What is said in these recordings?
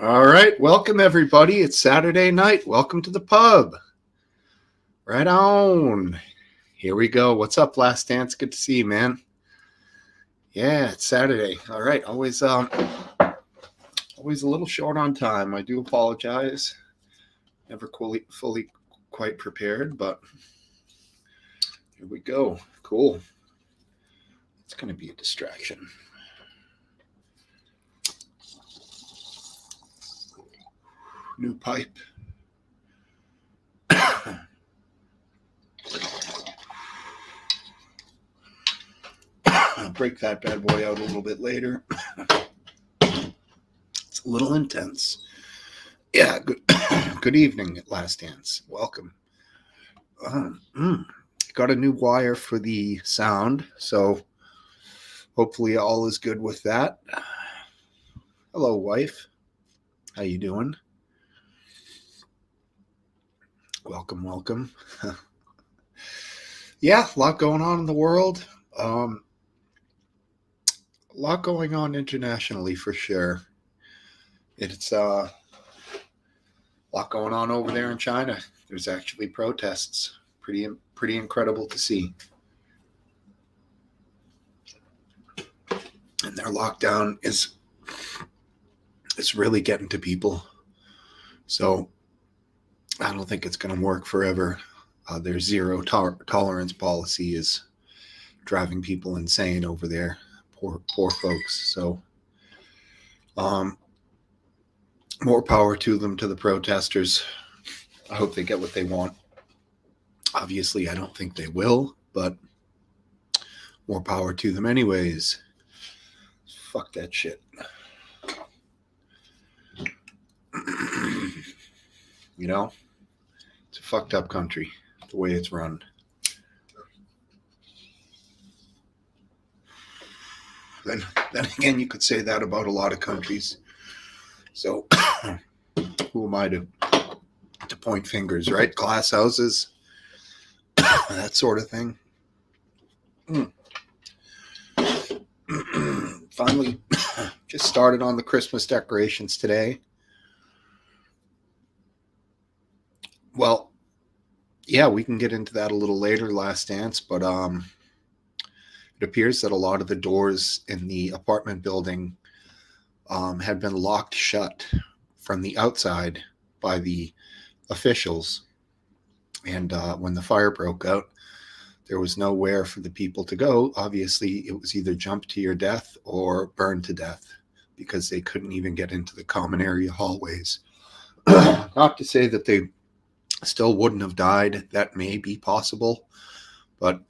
All right, welcome everybody. It's Saturday night. Welcome to the pub. Right on. Here we go. What's up, Last Dance? Good to see you, man. Yeah, it's Saturday. All right, always a little short on time. I do apologize. Never fully quite prepared, but here we go. Cool. It's going to be a distraction. New pipe. I'll break that bad boy out a little bit later. It's a little intense. Yeah, good evening at Last Dance. Welcome. Got a new wire for the sound, so hopefully all is good with that. Hello, wife. How you doing? Welcome. Yeah, a lot going on in the world. A lot going on internationally for sure. It's a lot going on over there in China. There's actually protests. Pretty incredible to see. And their lockdown is really getting to people. So I don't think it's going to work forever. Their zero tolerance policy is driving people insane over there. Poor folks. So more power to them, to the protesters. I hope they get what they want. Obviously, I don't think they will, but more power to them anyways. Fuck that shit. You know, it's a fucked up country, the way it's run. Then again, you could say that about a lot of countries. So who am I to point fingers, right? Glass houses, that sort of thing. Finally, just started on the Christmas decorations today. Well, yeah, we can get into that a little later, Last Dance, but it appears that a lot of the doors in the apartment building had been locked shut from the outside by the officials. And when the fire broke out, there was nowhere for the people to go. Obviously, it was either jump to your death or burn to death because they couldn't even get into the common area hallways. Not to say that they still wouldn't have died. That may be possible, but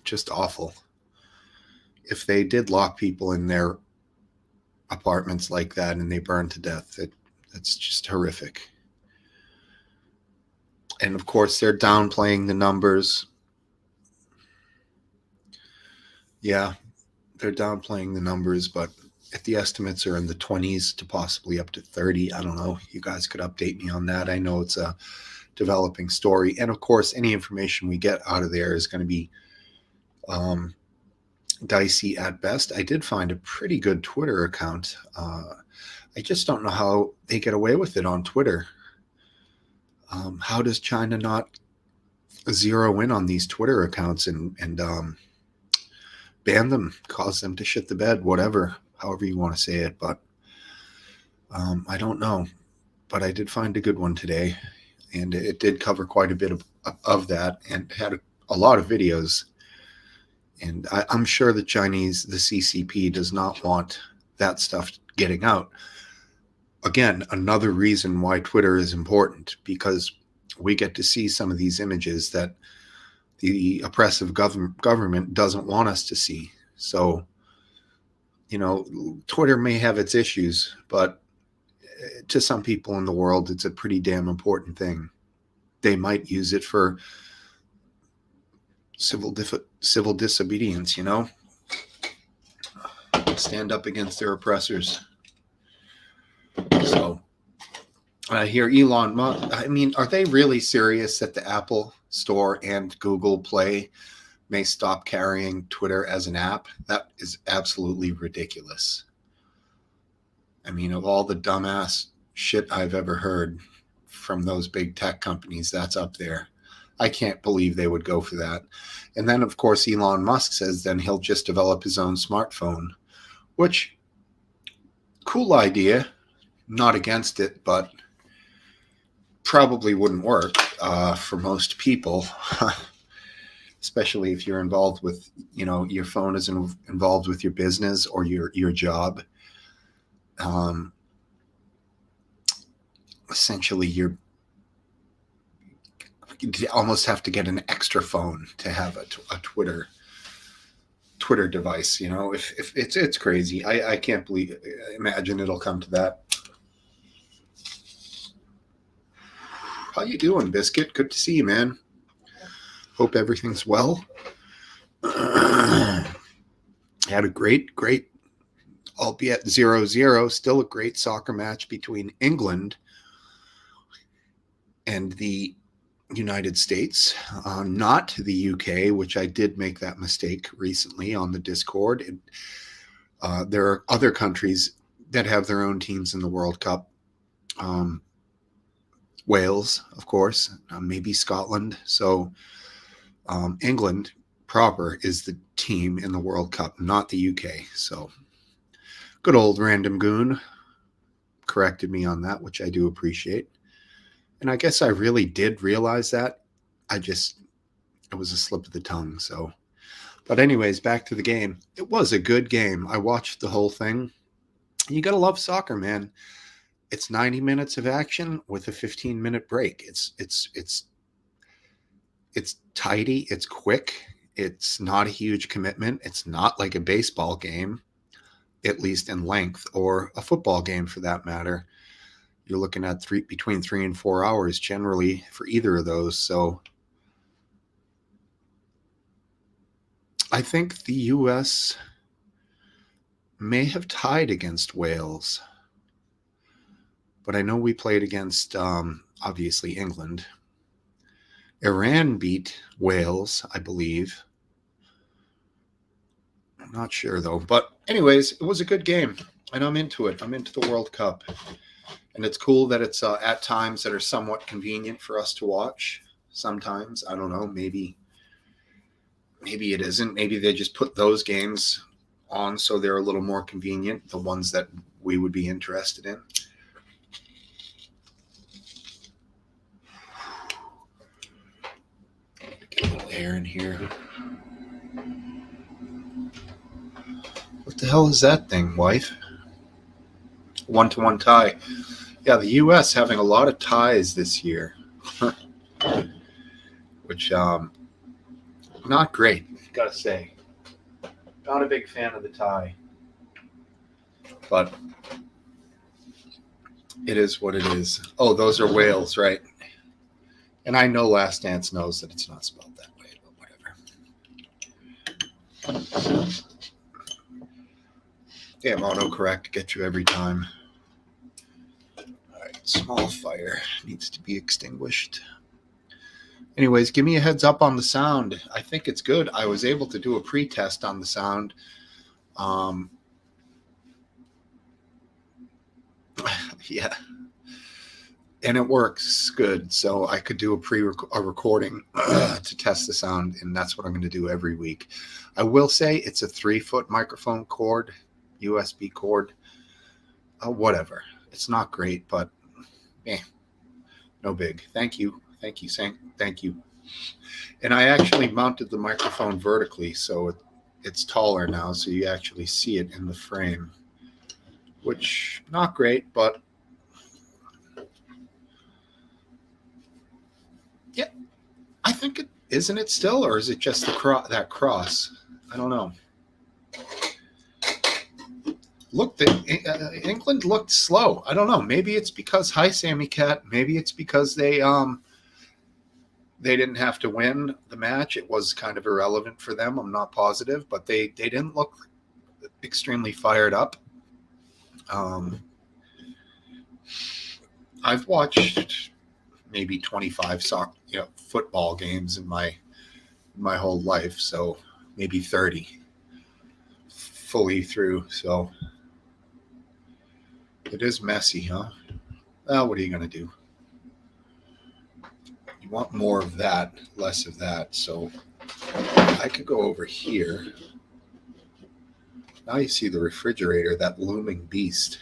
just awful. If they did lock people in their apartments like that and they burned to death, that's just horrific. And of course, they're downplaying the numbers. Yeah, they're downplaying the numbers, but if the estimates are in the 20s to possibly up to 30, I don't know. You guys could update me on that. I know it's a developing story. And of course, any information we get out of there is going to be dicey at best. I did find a pretty good Twitter account. I just don't know how they get away with it on Twitter. How does China not zero in on these Twitter accounts and ban them, cause them to shit the bed, whatever, however you want to say it. But I don't know. But I did find a good one today, and it did cover quite a bit of that and had a lot of videos. And I'm sure the CCP does not want that stuff getting out. Again, another reason why Twitter is important, because we get to see some of these images that the oppressive government doesn't want us to see. So, you know, Twitter may have its issues, but to some people in the world, it's a pretty damn important thing. They might use it for civil disobedience, you know, stand up against their oppressors. So I hear Elon Musk. I mean, are they really serious that the Apple Store and Google Play may stop carrying Twitter as an app? That is absolutely ridiculous. I mean, of all the dumbass shit I've ever heard from those big tech companies, that's up there. I can't believe they would go for that. And then, of course, Elon Musk says then he'll just develop his own smartphone, which, cool idea, not against it, but probably wouldn't work for most people, especially if you're involved with, your phone is involved with your business or your job. Essentially, you almost have to get an extra phone to have a Twitter device. If it's crazy. I can't imagine it'll come to that. How you doing, Biscuit? Good to see you, man. Hope everything's well. Had a great, albeit 0-0, still a great soccer match between England and the United States, not the UK, which I did make that mistake recently on the Discord. There are other countries that have their own teams in the World Cup. Wales, of course, maybe Scotland. So England proper is the team in the World Cup, not the UK. So good old Random Goon corrected me on that, which I do appreciate. And I guess I really did realize that. It was a slip of the tongue. So, but anyways, back to the game. It was a good game. I watched the whole thing. You got to love soccer, man. It's 90 minutes of action with a 15-minute break. It's tidy. It's quick. It's not a huge commitment. It's not like a baseball game, at least in length, or a football game for that matter. You're looking at between 3 and 4 hours generally for either of those. So I think the U.S. may have tied against Wales, but I know we played against, obviously, England. Iran beat Wales, I believe. I'm not sure, though. But anyways, it was a good game, and I'm into it. I'm into the World Cup. And it's cool that it's at times that are somewhat convenient for us to watch. Sometimes, I don't know, maybe it isn't. Maybe they just put those games on so they're a little more convenient, the ones that we would be interested in. Get a little air in here. What the hell is that thing, wife? 1-1 tie. Yeah, the U.S. having a lot of ties this year, which not great, gotta say. Not a big fan of the tie, but it is what it is. Oh, those are Wales, right? And I know Last Dance knows that it's not spelled that way, but whatever. Damn, autocorrect get you every time. Small fire needs to be extinguished. Anyways, give me a heads up on the sound. I think it's good. I was able to do a pre-test on the sound. Yeah. And it works good. So I could do a recording to test the sound, and that's what I'm going to do every week. I will say it's a 3-foot microphone cord, USB cord. Whatever. It's not great, but no big. Thank you. Thank you. And I actually mounted the microphone vertically, so it's taller now, so you actually see it in the frame, which not great, but yeah, I think it isn't it still, or is it just that cross? I don't know. Look, England looked slow. I don't know. Maybe it's because hi, Sammy Cat. Maybe it's because they didn't have to win the match. It was kind of irrelevant for them. I'm not positive, but they didn't look extremely fired up. I've watched maybe 25 football games in my whole life, so maybe 30 fully through. So It is messy, huh? Well, what are you going to do? You want more of that, less of that. So I could go over here. Now you see the refrigerator, that looming beast.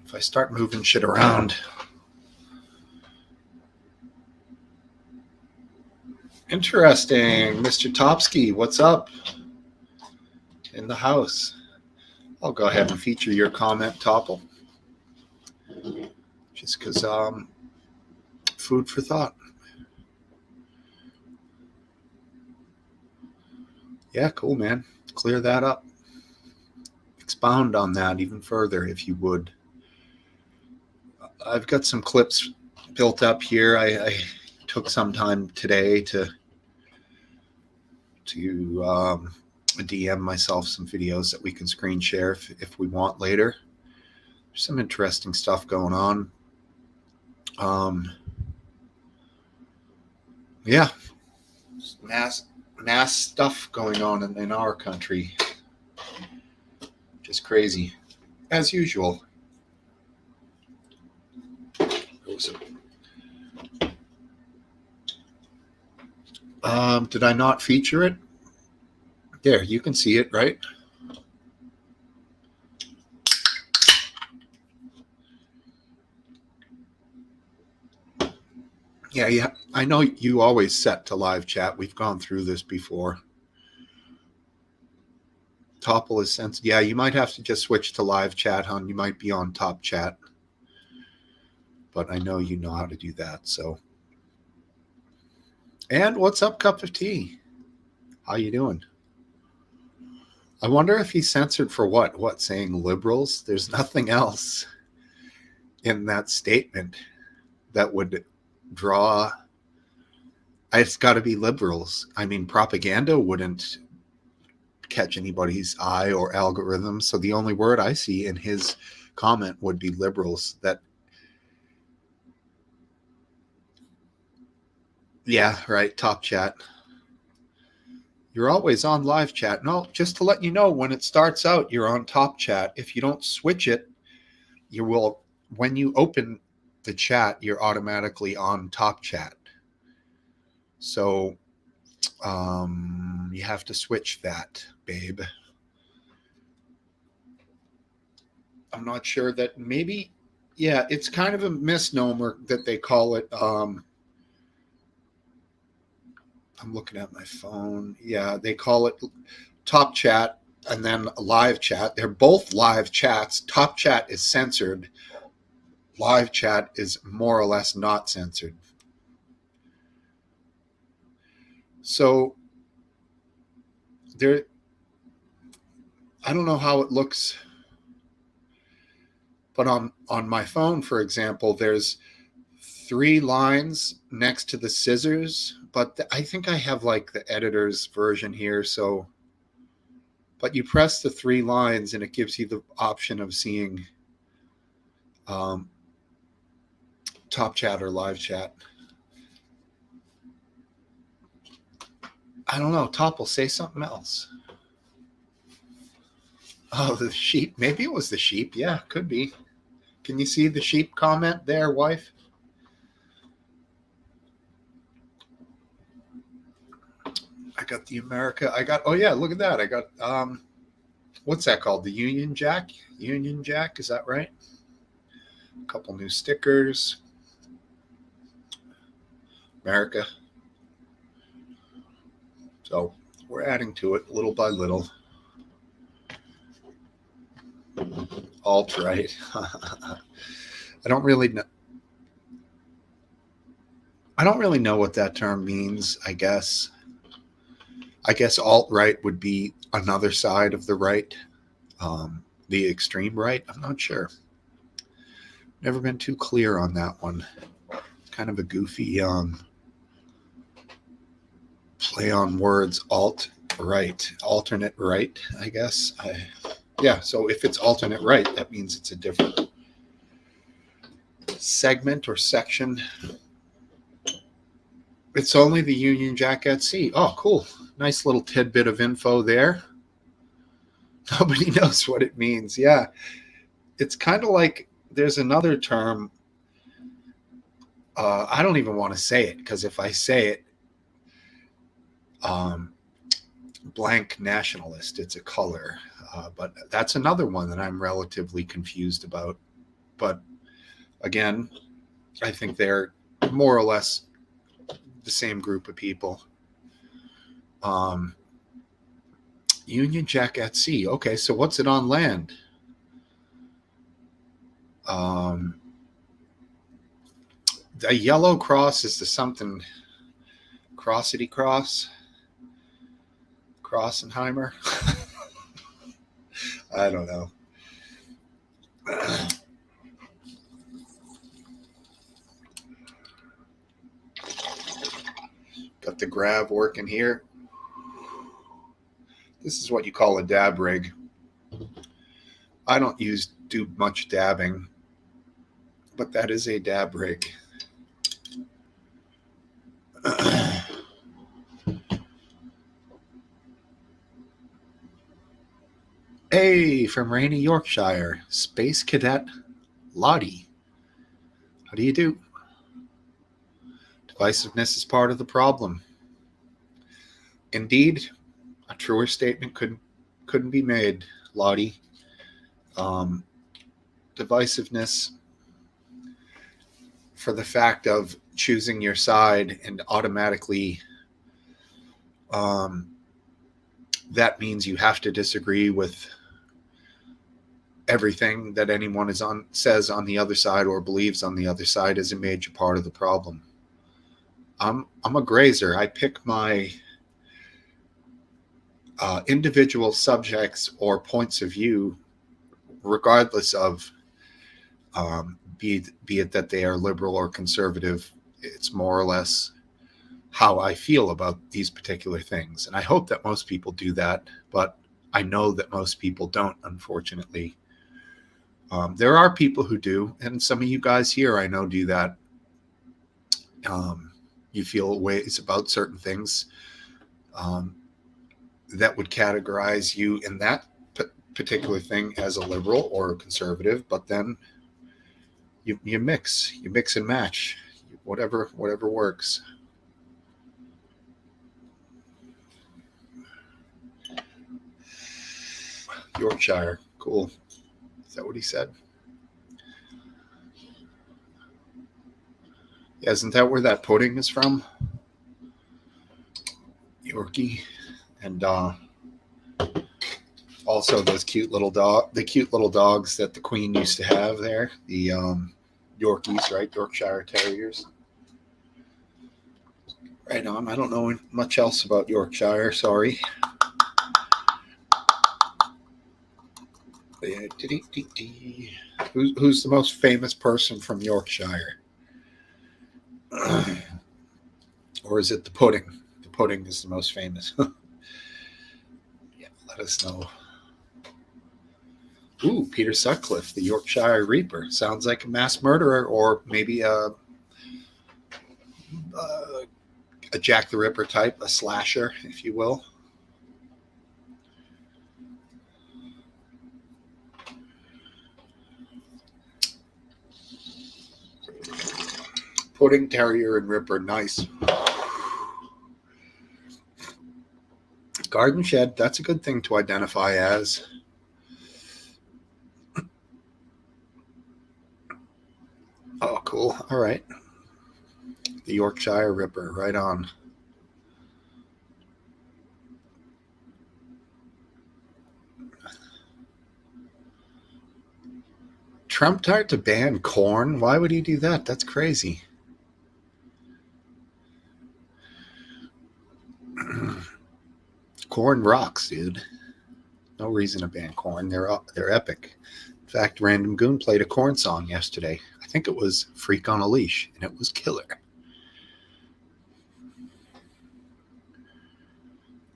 If I start moving shit around. Interesting. Mr. Topsky, what's up? In the house. I'll go ahead and feature your comment, Topple. Just because food for thought. Yeah, cool, man. Clear that up. Expound on that even further, if you would. I've got some clips built up here. I took some time today to DM myself some videos that we can screen share if we want later. There's some interesting stuff going on. Yeah, mass stuff going on in our country. Just crazy, as usual. Did I not feature it? There, you can see it, right? Yeah. I know you always set to live chat. We've gone through this before. Topple is sensitive. Yeah, you might have to just switch to live chat, hon. You might be on top chat. But I know you know how to do that, so. And what's up, cup of tea? How you doing? I wonder if he's censored for what? What, saying liberals? There's nothing else in that statement that would draw. It's got to be liberals. I mean, propaganda wouldn't catch anybody's eye or algorithm. So the only word I see in his comment would be liberals. That, yeah, right. Top chat. You're always on live chat. No, just to let you know, when it starts out, you're on top chat. If you don't switch it, you will, when you open the chat, you're automatically on top chat. So you have to switch that, babe. I'm not sure that maybe, yeah, it's kind of a misnomer that they call it. I'm looking at my phone. Yeah, they call it top chat and then live chat. They're both live chats. Top chat is censored. Live chat is more or less not censored. So there, I don't know how it looks, but on my phone, for example, there's 3 lines next to the scissors, but I think I have like the editor's version here. So, but you press the 3 lines and it gives you the option of seeing top chat or live chat. I don't know. Top will say something else. Oh, the sheep. Maybe it was the sheep. Yeah, could be. Can you see the sheep comment there, wife? I got the America. Oh yeah, look at that. I got, what's that called? The Union Jack? Union Jack, is that right? A couple new stickers. America. So we're adding to it little by little. Alt-right. I don't really know what that term means, I guess. Alt-right would be another side of the right, the extreme right. I'm not sure. Never been too clear on that one. Kind of a goofy play on words. Alt-right, alternate right, I guess. Yeah, so if it's alternate right, that means it's a different segment or section. It's only the Union Jack at sea. Oh, cool. Nice little tidbit of info there. Nobody knows what it means. Yeah. It's kind of like there's another term. I don't even want to say it because if I say it, um, blank nationalist, it's a color. But that's another one that I'm relatively confused about. But again, I think they're more or less the same group of people. Um, Union Jack at sea. Okay, so what's it on land? Um, the yellow cross is the something Crossity Cross? Crossenheimer? I don't know. Got the grav working here. This is what you call a dab rig. I don't do much dabbing, but that is a dab rig. Hey, from rainy Yorkshire, Space Cadet Lottie. How do you do? Divisiveness is part of the problem. Indeed, a truer statement couldn't be made, Lottie. Divisiveness for the fact of choosing your side and automatically that means you have to disagree with everything that anyone says on the other side or believes on the other side is a major part of the problem. I'm a grazer. I pick my individual subjects or points of view, regardless of be it that they are liberal or conservative. It's more or less how I feel about these particular things, and I hope that most people do that. But I know that most people don't, unfortunately. There are people who do, and some of you guys here I know do that. You feel ways about certain things that would categorize you in that particular thing as a liberal or a conservative, but then you mix and match, whatever works. Yorkshire, cool. Is that what he said? Yeah, isn't that where that pudding is from? Yorkie. And also those cute little dogs that the Queen used to have there, the Yorkies, right? Yorkshire Terriers. Right on. I don't know much else about Yorkshire. Sorry. Who's the most famous person from Yorkshire? Or is it the pudding? The pudding is the most famous. Yeah, let us know. Ooh, Peter Sutcliffe, the Yorkshire Reaper. Sounds like a mass murderer, or maybe a Jack the Ripper type, a slasher, if you will. Pudding, Terrier, and Ripper. Nice. Garden shed. That's a good thing to identify as. Oh, cool. All right. The Yorkshire Ripper. Right on. Trump tried to ban corn. Why would he do that? That's crazy. Corn rocks, dude. No reason to ban corn. They're epic. In fact, Random Goon played a corn song yesterday. I think it was "Freak on a Leash," and it was killer.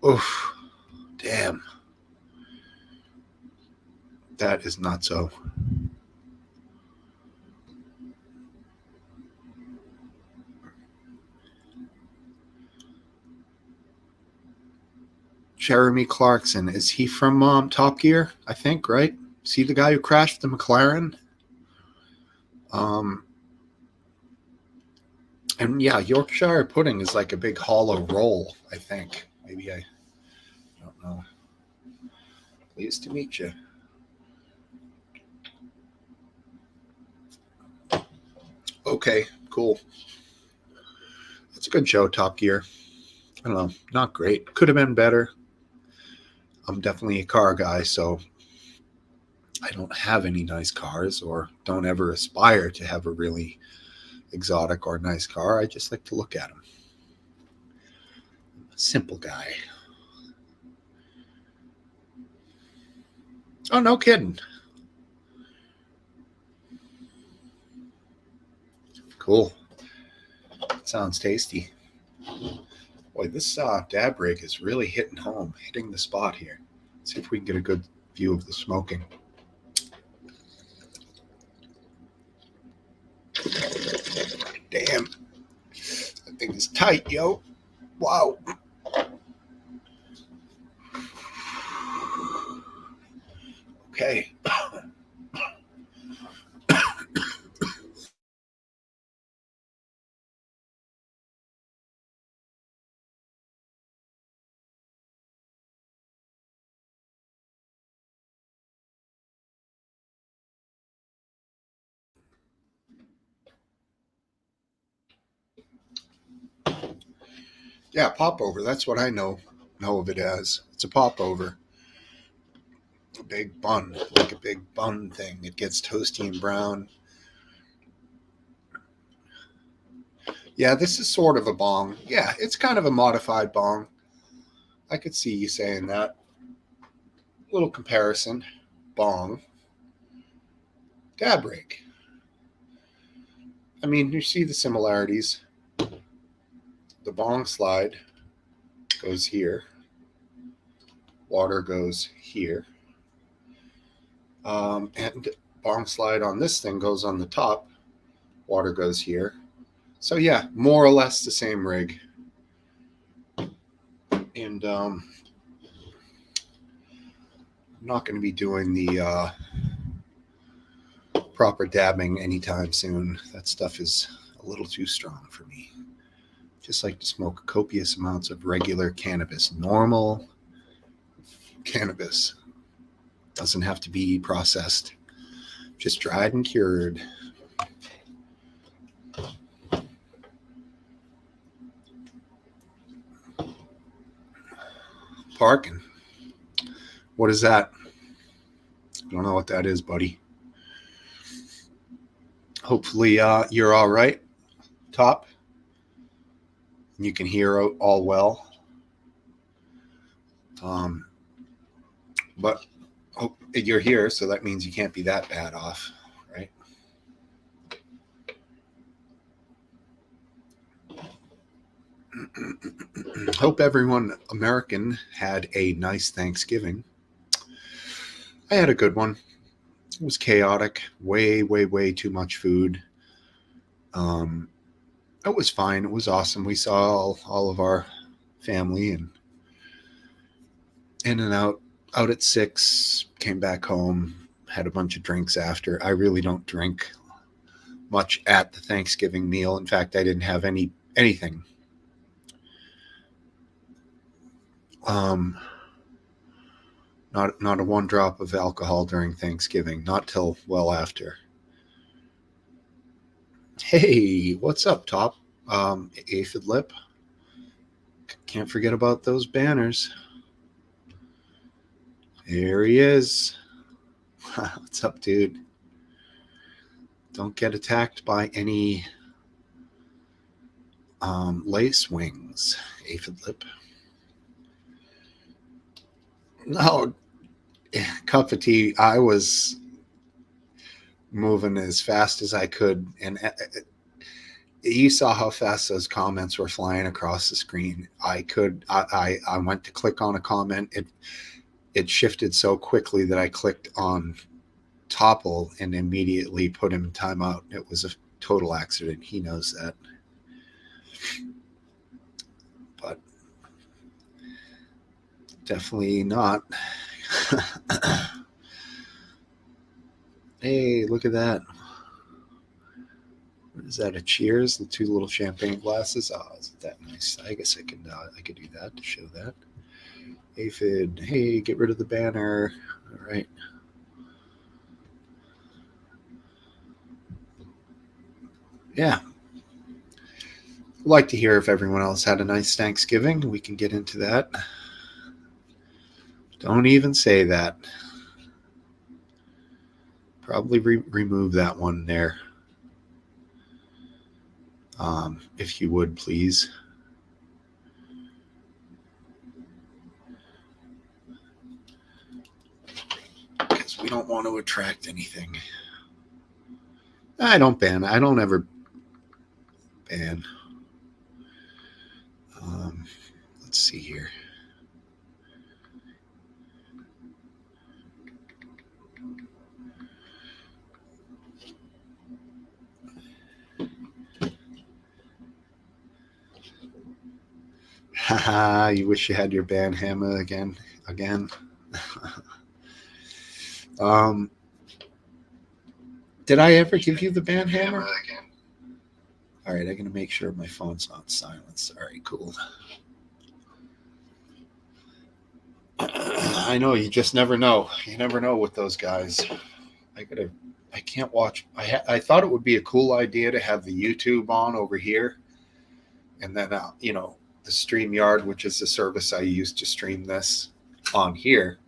Oof. Damn. That is not so. Jeremy Clarkson. Is he from Top Gear? I think, right? Is he the guy who crashed the McLaren? And yeah, Yorkshire pudding is like a big hollow roll, I think. Maybe I don't know. Pleased to meet you. Okay, cool. It's a good show, Top Gear. I don't know, not great. Could have been better. I'm definitely a car guy, so I don't have any nice cars or don't ever aspire to have a really exotic or nice car. I just like to look at them. Simple guy. Oh, no kidding. Cool. Sounds tasty. Boy, this dab rig is really hitting home, hitting the spot here. Let's see if we can get a good view of the smoking. Damn. That thing is tight, yo. Wow. Okay. Yeah, popover. That's what I know of it as. It's a popover. A big bun, like a big bun thing. It gets toasty and brown. Yeah, this is sort of a bong. Yeah, it's kind of a modified bong. I could see you saying that. Little comparison. Bong. Dab rig. I mean, you see the similarities. The bong slide goes here. Water goes here. And bong slide on this thing goes on the top. Water goes here. So yeah, more or less the same rig. And I'm not going to be doing the proper dabbing anytime soon. That stuff is a little too strong for me. Just like to smoke copious amounts of regular cannabis. Normal cannabis. Doesn't have to be processed. Just dried and cured. Parking. What is that? I don't know what that is, buddy. Hopefully you're all right, Top. You can hear all well. But you're here, so that means you can't be that bad off, right? Hope everyone American had a nice Thanksgiving. I had a good one. It was chaotic. Way, way, way too much food. It was fine. It was awesome. We saw all of our family and in and out at 6, came back home, had a bunch of drinks after. I really don't drink much at the Thanksgiving meal. In fact, I didn't have anything. Not a one drop of alcohol during Thanksgiving, not till well after. Hey, what's up, Top? Aphid Lip. Can't forget about those banners. There he is. What's up, dude? Don't get attacked by any lace wings, Aphid Lip. No, cup of tea. I was moving as fast as I could, and you saw how fast those comments were flying across the screen. I went to click on a comment. It shifted so quickly that I clicked on topple and immediately put him in timeout. It was a total accident. He knows that. But Definitely not. Hey, look at that. Is that a cheers? The two little champagne glasses. Oh, isn't that nice? I guess I could do that to show that. Aphid, hey, get rid of the banner. All right. Yeah. I'd like to hear if everyone else had a nice Thanksgiving. We can get into that. Don't even say that. Probably remove that one there. If you would, please. Because we don't want to attract anything. I don't ban. I don't ever ban. Let's see here. Haha, you wish you had your ban hammer again. Did I ever give you the ban hammer? All right, I'm going to make sure my phone's not silenced. All right, cool. I know, you just never know. You never know with those guys. I can't watch. I thought it would be a cool idea to have the YouTube on over here, and then the StreamYard, which is the service I use to stream this, on here.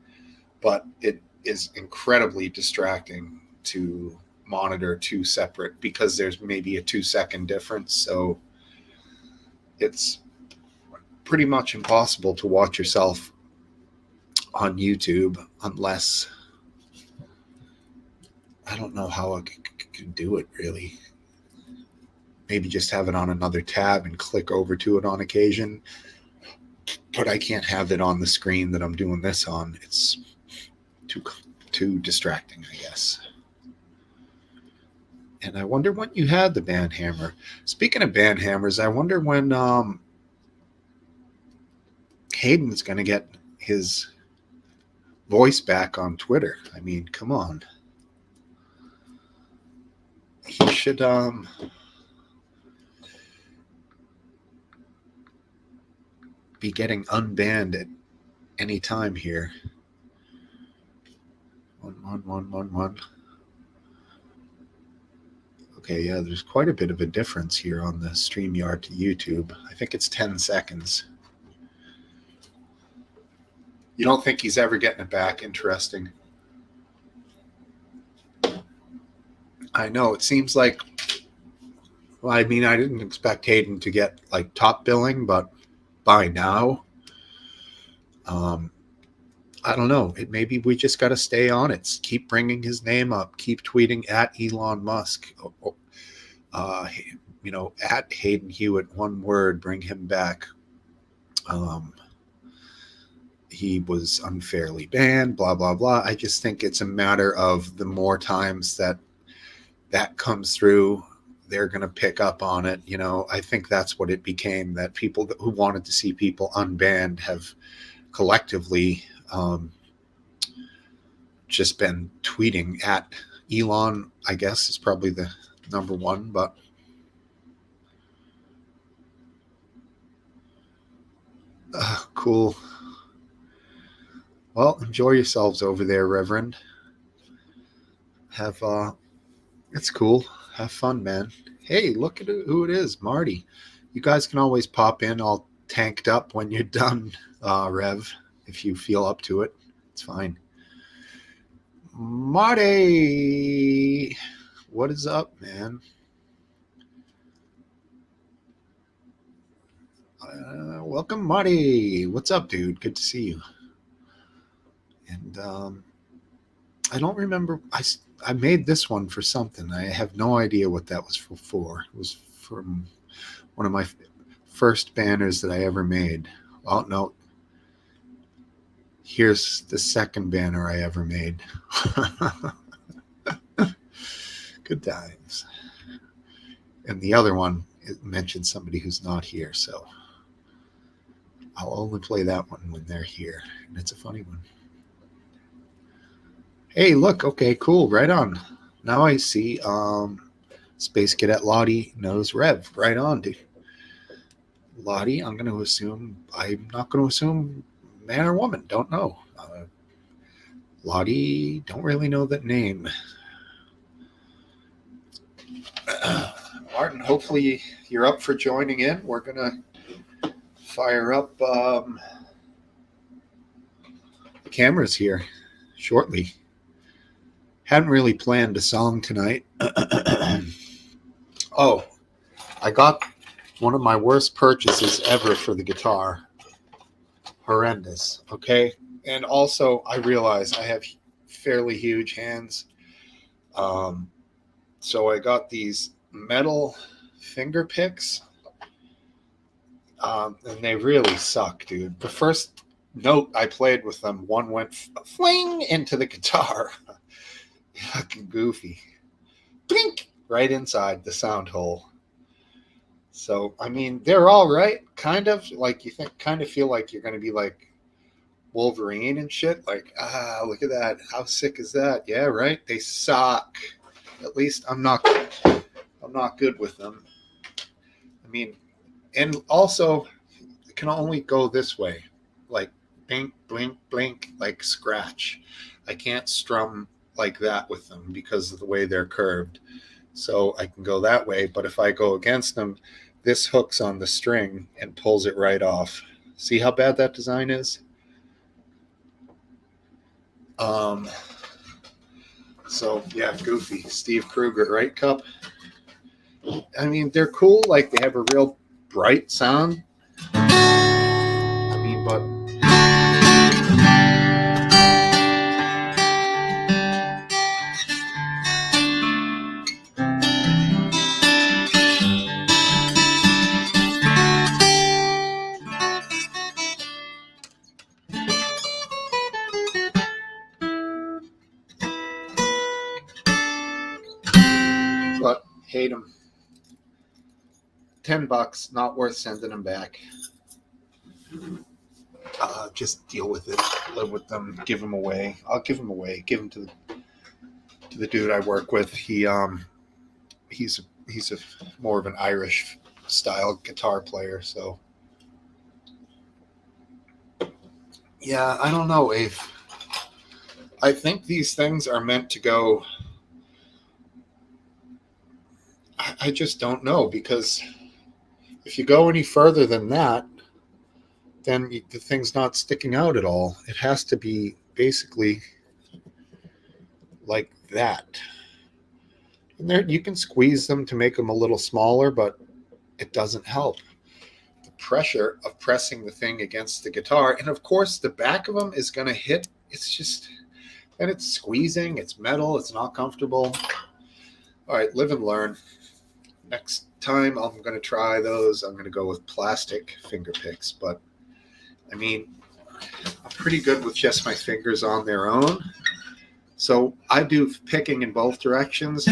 But it is incredibly distracting to monitor two separate, because there's maybe a 2-second difference. So it's pretty much impossible to watch yourself on YouTube unless, I don't know how I could do it really. Maybe just have it on another tab and click over to it on occasion. But I can't have it on the screen that I'm doing this on. It's too distracting, I guess. And I wonder when you had the ban hammer. Speaking of ban hammers, I wonder when Hayden's going to get his voice back on Twitter. I mean, come on. He should be getting unbanned at any time here. 11111. Okay, yeah, there's quite a bit of a difference here on the StreamYard to YouTube. I think it's 10 seconds. You don't think he's ever getting it back? Interesting. I know, it seems like, well, I mean, I didn't expect Hayden to get like top billing, but by now, I don't know. Maybe we just got to stay on it. Keep bringing his name up. Keep tweeting at Elon Musk. At Hayden Hewitt. One word. Bring him back. He was unfairly banned. Blah blah blah. I just think it's a matter of the more times that comes through, they're going to pick up on it. I think that's what it became. That people who wanted to see people unbanned have collectively just been tweeting at Elon, I guess, is probably the number one, but cool. Well, enjoy yourselves over there, Reverend. It's cool. Have fun, man. Hey, look at who it is, Marty. You guys can always pop in all tanked up when you're done, Rev, if you feel up to it. It's fine. Marty, what is up, man? Welcome, Marty. What's up, dude? Good to see you. And I don't remember. I made this one for something. I have no idea what that was for. It was from one of my first banners that I ever made. Oh, no. Here's the second banner I ever made. Good times. And the other one, it mentioned somebody who's not here. So I'll only play that one when they're here, and it's a funny one. Hey, look, okay, cool, right on. Now I see Space Cadet Lottie knows Rev. Right on, dude. Lottie, I'm not going to assume man or woman, don't know. Lottie, don't really know that name. Martin, hopefully you're up for joining in. We're going to fire up the cameras here shortly. Hadn't really planned a song tonight. Oh, I got one of my worst purchases ever for the guitar. Horrendous, okay? And also, I realize I have fairly huge hands. So I got these metal finger picks. And they really suck, dude. The first note I played with them, one went fling into the guitar. Fucking goofy. Blink! Right inside the sound hole. So, I mean, they're all right. Kind of like you kind of feel like you're going to be like Wolverine and shit. Like, look at that. How sick is that? Yeah, right. They suck. At least I'm not good with them. I mean, and also it can only go this way. Like blink, blink, blink, like scratch. I can't strum like that with them because of the way they're curved. So I can go that way, but if I go against them, this hooks on the string and pulls it right off. See how bad that design is? So yeah, goofy. Steve Kruger, right, Cup? I mean, they're cool. Like, they have a real bright sound. I mean, but hate them. $10, not worth sending them back. Just deal with it. Live with them. Give them away. I'll give them away. Give them to the dude I work with. He's a more of an Irish style guitar player. So yeah, I don't know, Abe. I think these things are meant to go. I just don't know, because if you go any further than that, then the thing's not sticking out at all. It has to be basically like that. And there, you can squeeze them to make them a little smaller, but it doesn't help. The pressure of pressing the thing against the guitar, and of course the back of them is going to hit. It's just, and it's squeezing. It's metal. It's not comfortable. All right, live and learn. Next time I'm going to try those. I'm going to go with plastic finger picks, but I mean, I'm pretty good with just my fingers on their own. So I do picking in both directions.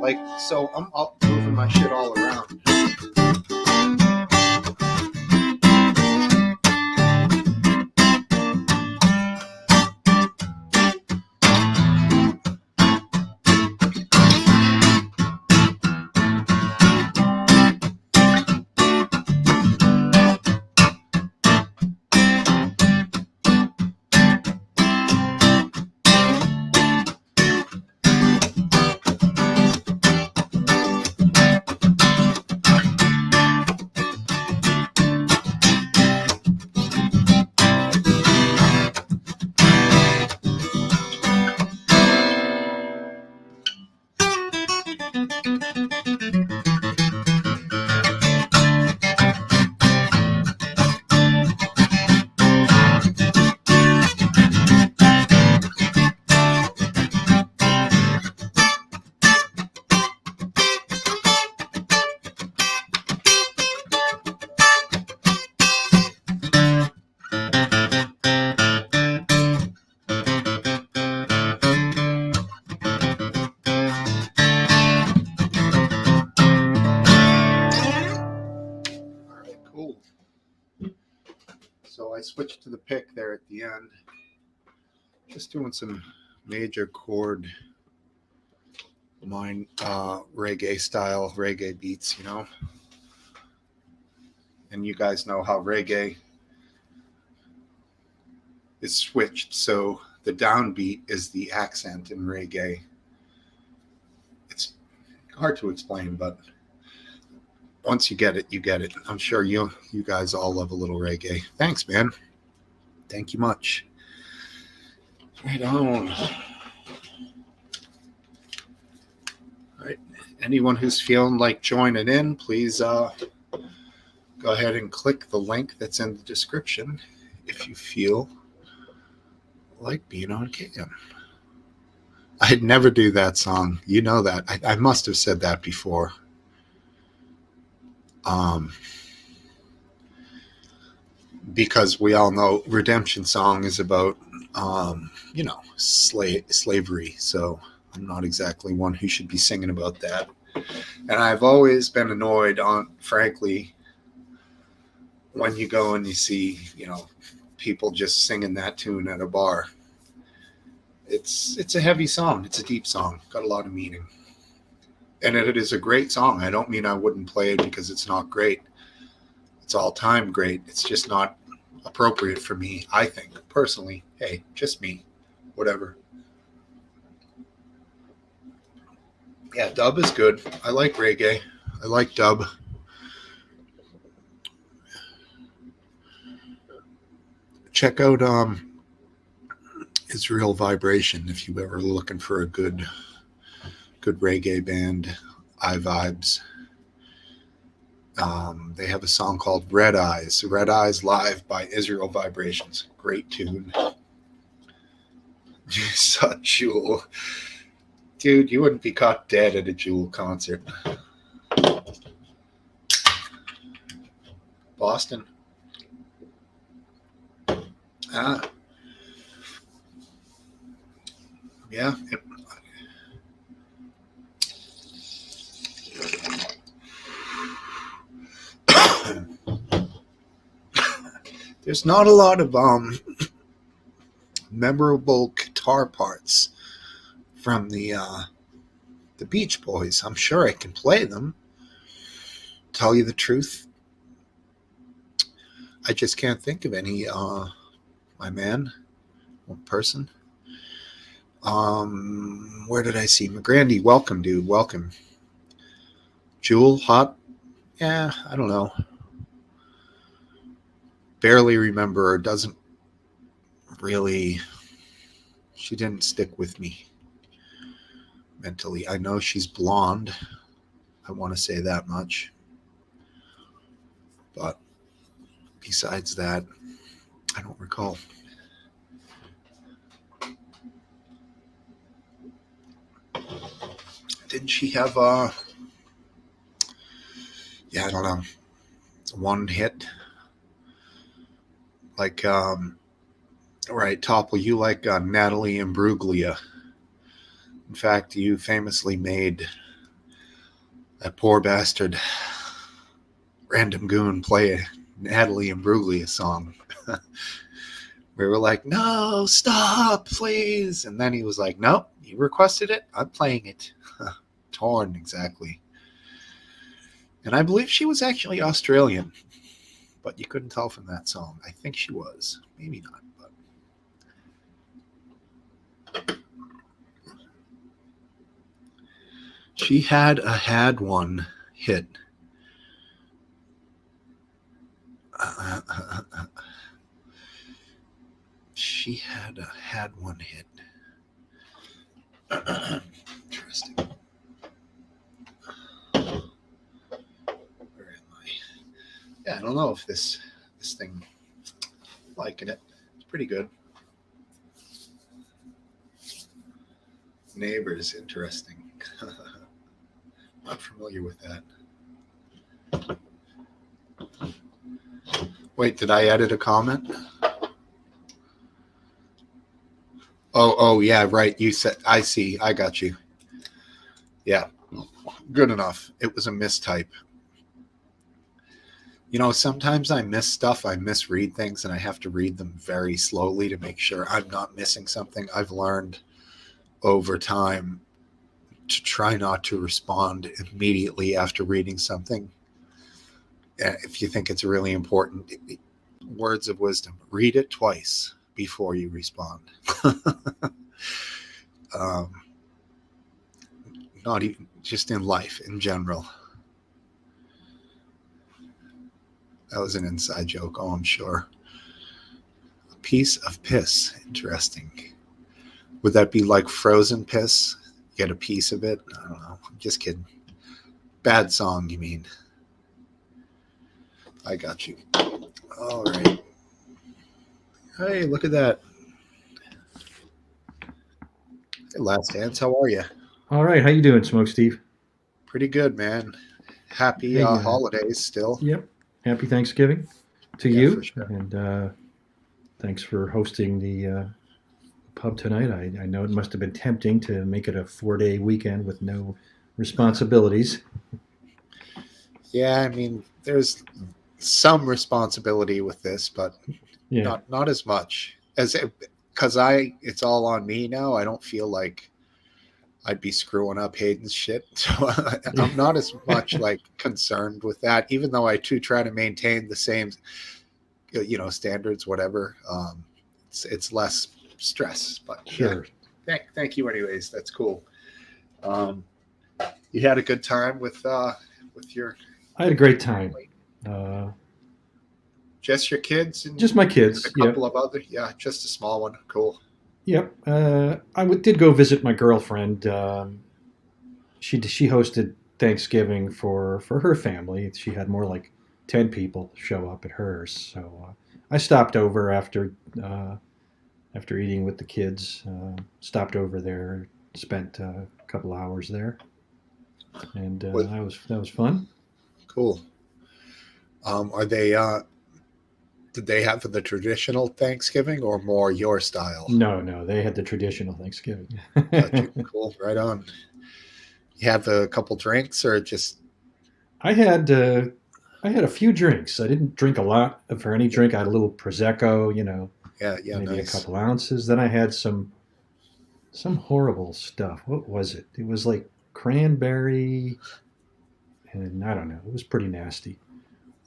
Like, so I'm moving my shit all around. pick there at the end. Just doing some major chord reggae style, reggae beats, you know. And you guys know how reggae is switched, so the downbeat is the accent in reggae. It's hard to explain, but once you get it, you get it. I'm sure you guys all love a little reggae. Thanks, man. Thank you much. Right on. All right. Anyone who's feeling like joining in, please go ahead and click the link that's in the description if you feel like being on cam. I'd never do that song. You know that. I must have said that before. Because we all know Redemption Song is about, slavery. So I'm not exactly one who should be singing about that. And I've always been annoyed frankly, when you go and you see, people just singing that tune at a bar. It's a heavy song. It's a deep song. Got a lot of meaning. And it is a great song. I don't mean I wouldn't play it because it's not great. It's all time great. It's just not appropriate for me, I think, personally. Hey, just me. Whatever. Yeah, dub is good. I like reggae. I like dub. Check out Israel Vibration if you're ever looking for a good reggae band. iVibes. They have a song called Red Eyes Live by Israel Vibrations. Great tune. You saw Jewel. Dude, you wouldn't be caught dead at a Jewel concert. Boston. Yeah. There's not a lot of memorable guitar parts from the Beach Boys. I'm sure I can play them. Tell you the truth, I just can't think of any. My man, one person. Where did I see McGrandy? Welcome, dude. Welcome. Jewel, hot. Yeah, I don't know. Barely remember her. Doesn't really. She didn't stick with me mentally. I know she's blonde. I want to say that much. But besides that, I don't recall. Didn't she have I don't know, one hit? Like, right, Topple, you like Natalie Imbruglia. In fact, you famously made that poor bastard Random Goon play a Natalie Imbruglia song. We were like, no, stop, please. And then he was like, nope, you requested it. I'm playing it. Torn, exactly. And I believe she was actually Australian, but you couldn't tell from that song. I think she was. Maybe not, but she had one hit. She had one hit. Interesting. Where am I? Yeah, I don't know if this thing, liking it. It's pretty good. Neighbors, interesting. Not familiar with that. Wait, did I edit a comment? Oh, yeah, right. You said, I see. I got you. Yeah, good enough. It was a mistype. Sometimes I miss stuff. I misread things and I have to read them very slowly to make sure I'm not missing something. I've learned over time to try not to respond immediately after reading something. If you think it's really important, words of wisdom, read it twice before you respond. um, not even just in life in general. That was an inside joke. Oh, I'm sure. A piece of piss. Interesting. Would that be like frozen piss? Get a piece of it? I don't know. I'm just kidding. Bad song, you mean? I got you. All right. Hey, look at that. Hey, Last Dance, how are you? All right, how you doing, Smokesteve? Pretty good, man. Happy Hey, holidays still. yep. Happy Thanksgiving to Yeah, for you, sure. and thanks for hosting the pub tonight. I know it must have been tempting to make it a 4-day weekend with no responsibilities. Yeah, I mean, there's some responsibility with this, but Yeah, not as much as because it's all on me now. I don't feel like I'd be screwing up Hayden's shit, so I'm not as much like concerned with that. Even though I too try to maintain the same, standards, whatever. It's less stress, but yeah. sure. Thank you, anyways. That's cool. Um, you had a good time with your I had a great time. Uh, just your kids just my and a kids. Yep, couple of other, yeah, just a small one. Cool. yep. Did go visit my girlfriend. She hosted Thanksgiving for her family. She had more like 10 people show up at hers, so I stopped over after eating with the kids. Stopped over there, spent a couple hours there, and What that was fun. cool. Are they? Did they have the traditional Thanksgiving or more your style? No, no, they had the traditional Thanksgiving. Got you. Cool. Right on. You have a couple drinks or just I had I had a few drinks. I didn't drink a lot for any drink. I had a little prosecco, yeah, maybe a nice. couple ounces. Then I had some horrible stuff. What was it? It was like cranberry, and I don't know. It was pretty nasty.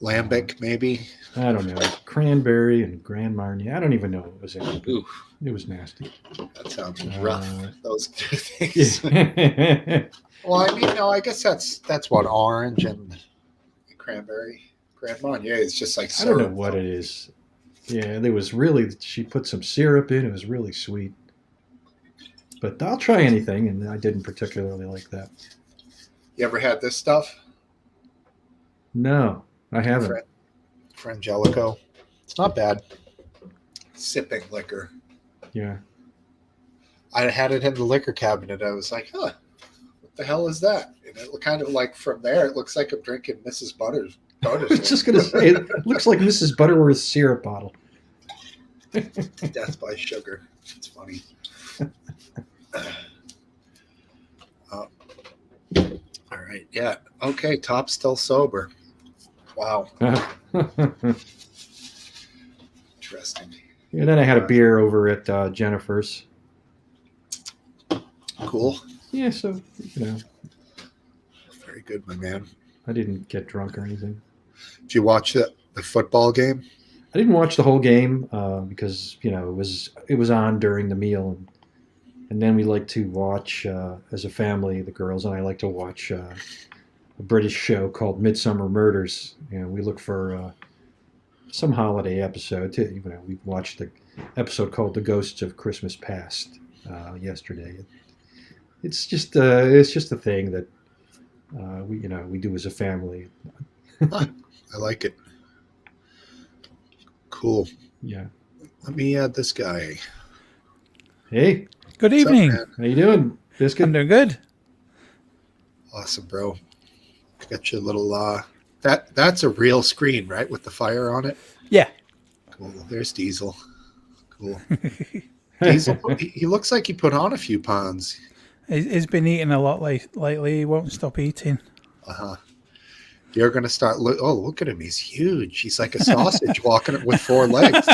Uh, Lambic maybe. I don't know. Cranberry and Grand Marnier. I don't even know what was in it, but Ooh, it was nasty. that sounds rough. Uh, Those two things. yeah. Well, I mean, no, I guess that's what orange and cranberry. Grand Marnier is just like I don't know syrup, what though. it is. Yeah, there was really, she put some syrup in. It was really sweet. But I'll try anything, and I didn't particularly like that. You ever had this stuff, No, I haven't. Fran- Frangelico? It's not bad. Sipping liquor. Yeah. I had it in the liquor cabinet. I was like, huh, what the hell is that? And it kind of like from there, it looks like I'm drinking Mrs. I was just going to say, it looks like Mrs. Butterworth's syrup bottle. Death by sugar. It's funny. Uh, all right. Yeah. Okay. Top still sober. Wow. And Interesting. then I had a beer over at Jennifer's. Cool. Yeah, so, you know, Very good, my man. I didn't get drunk or anything. Did you watch the football game? I didn't watch the whole game because it was on during the meal, and then we like to watch as a family. The girls and I like to watch a British show called Midsummer Murders. We look for some holiday episode. We watched the episode called "The Ghosts of Christmas Past" yesterday. It's just a thing that we do as a family. Huh, I like it. Cool. Yeah. Let me add this guy. Hey, Good What's up, evening. man? how you doing, I'm Biscuit? doing good. Awesome, bro. Got your little that's a real screen, right? With the fire on it. Yeah. Cool. There's Diesel. Cool. Diesel. He looks like he put on a few pounds. He's been eating a lot lately. He won't stop eating. Uh huh. You're going to start, look at him. He's huge. He's like a sausage walking with 4 legs.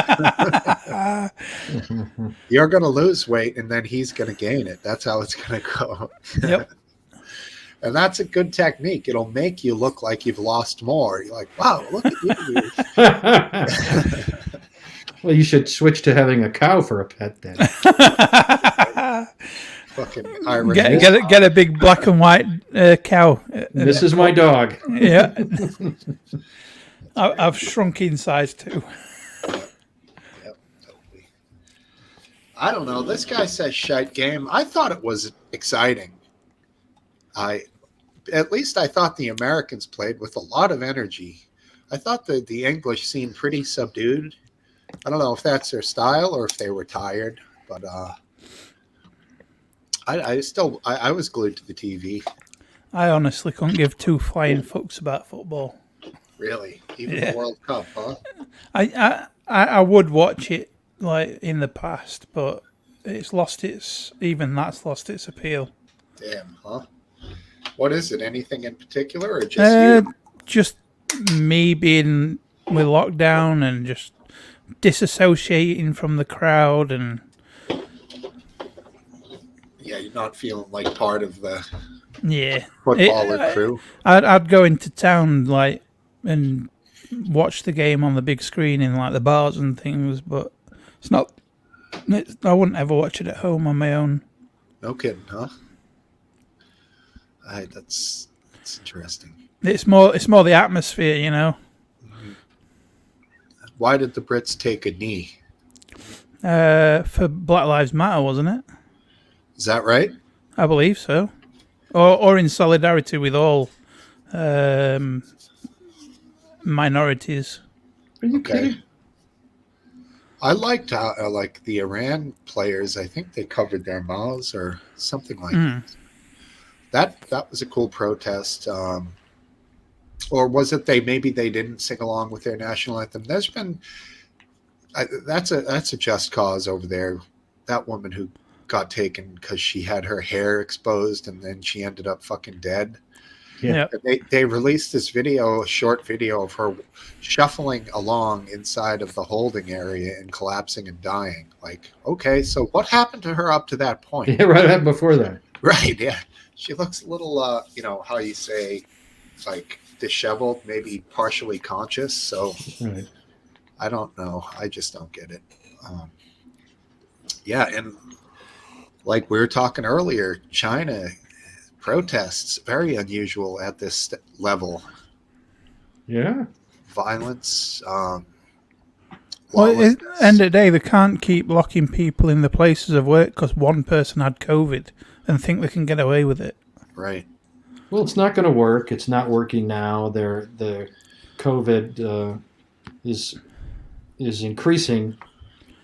You're going to lose weight and then he's going to gain it. That's how it's going to go. Yep. And that's a good technique. It'll make you look like you've lost more. You're like, wow, look at you. Well, you should switch to having a cow for a pet then. Fucking Irish. Get a big black and white cow. This is my dog. Yeah. I've shrunk in size too. Yep, totally. I don't know. This guy says shite game. I thought it was exciting. At least I thought the Americans played with a lot of energy. I thought the English seemed pretty subdued. I don't know if that's their style or if they were tired, but I was glued to the TV. I honestly couldn't give two flying fucks about football. Really, even the World Cup, huh? I would watch it like in the past, but that's lost its appeal. Damn, huh? What is it? Anything in particular, or just you? Just me being with lockdown and just disassociating from the crowd, and Yeah, you're not feeling like part of the yeah footballer crew. I'd go into town like and watch the game on the big screen in like the bars and things, but I wouldn't ever watch it at home on my own. No kidding, huh? That's interesting. It's more the atmosphere, you know. Why did the Brits take a knee? For Black Lives Matter, wasn't it? Is that right? I believe so. Or in solidarity with all minorities. Are you Okay. kidding? I liked how like the Iran players. I think they covered their mouths or something like that. That was a cool protest. Or was it maybe they didn't sing along with their national anthem? There's been that's a just cause over there. That woman who got taken because she had her hair exposed and then she ended up fucking dead. Yeah. They released this video, a short video of her shuffling along inside of the holding area and collapsing and dying. Like, okay, so what happened to her up to that point? Yeah, right before that. Right, yeah. She looks a little, how you say, like disheveled, maybe partially conscious. So Right. I don't know. I just don't get it. Yeah, and like we were talking earlier, China protests, very unusual at this level. Yeah. Violence. Well, at the end of the day, they can't keep locking people in the places of work because one person had COVID and think they can get away with it. Right. Well, it's not going to work. It's not working now. The COVID is increasing.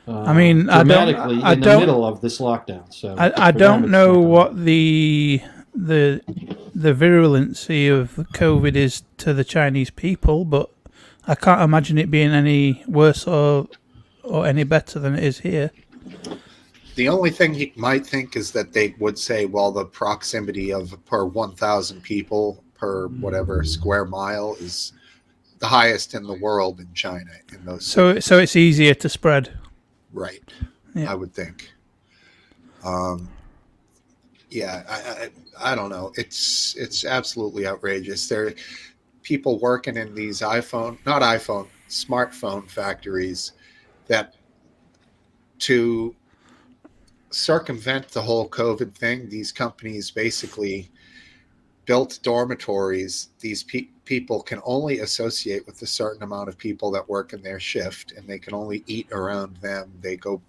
Dramatically in the middle of this lockdown. So I don't know what the virulency of COVID is to the Chinese people, but I can't imagine it being any worse or any better than it is here. The only thing you might think is that they would say, well, the proximity of per 1,000 people per whatever square mile is the highest in the world in China. In those so it's easier to spread. Right. Yeah. I would think. Yeah, I don't know. It's absolutely outrageous. There are people working in these smartphone factories that to circumvent the whole COVID thing, these companies basically built dormitories. These people can only associate with a certain amount of people that work in their shift, and they can only eat around them. They go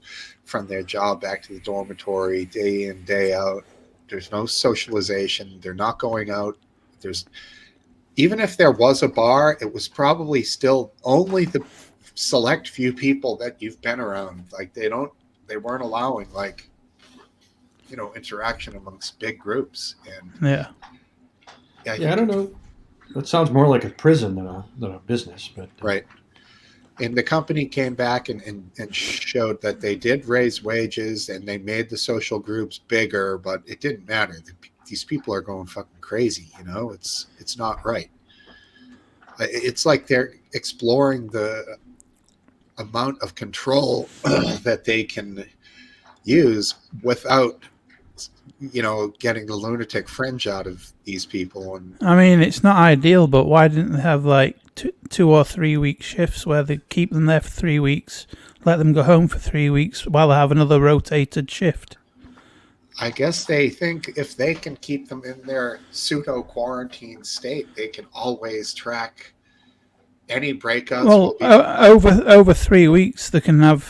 from their job back to the dormitory day in, day out. There's no socialization. They're not going out. Even if there was a bar, it was probably still only the select few people that you've been around. Like they weren't allowing interaction amongst big groups. And Yeah, I don't know. That sounds more like a prison than a business, but right. And the company came back and showed that they did raise wages and they made the social groups bigger, but it didn't matter. These people are going fucking crazy. It's not right. It's like they're exploring the amount of control that they can use without, getting the lunatic fringe out of these people. And I mean, it's not ideal, but why didn't they have like 2 or 3 week shifts where they keep them there for 3 weeks, let them go home for 3 weeks while they have another rotated shift? I guess they think if they can keep them in their pseudo quarantine state, they can always track any breakouts. Well, over 3 weeks, they can have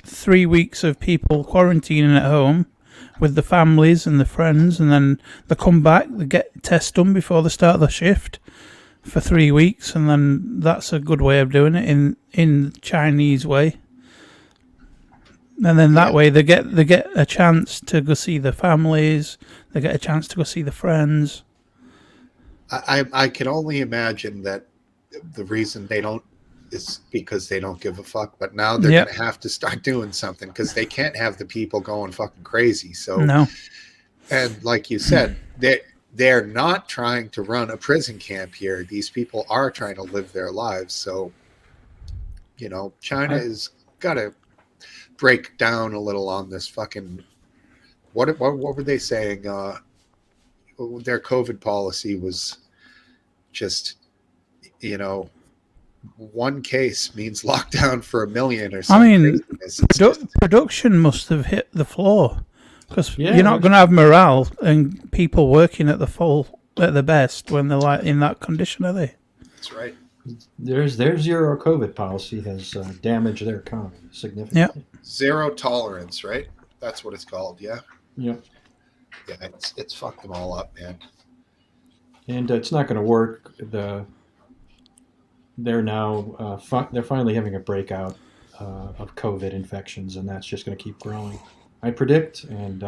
3 weeks of people quarantining at home with the families and the friends, and then they come back, they get tests done before they start the shift for 3 weeks, and then that's a good way of doing it in the Chinese way. And then that way they get a chance to go see the families, they get a chance to go see the friends. I can only imagine that the reason they don't is because they don't give a fuck. But now they're Yep. going to have to start doing something because they can't have the people going fucking crazy. So, No. and like you said, they're not trying to run a prison camp here. These people are trying to live their lives. So, China has got to break down a little on this fucking. What were they saying? Their COVID policy was just, one case means lockdown for 1 million or I something. mean, production must have hit the floor because Yeah, you're not going to have morale and people working at the best when they're like in that condition, are they? That's right. their zero COVID policy has damaged their economy significantly. Zero tolerance, right? That's what it's called. Yeah. Yeah. Yeah. It's fucked them all up, man. And it's not going to work. They're now they're finally having a breakout of COVID infections, and that's just going to keep growing, I predict. And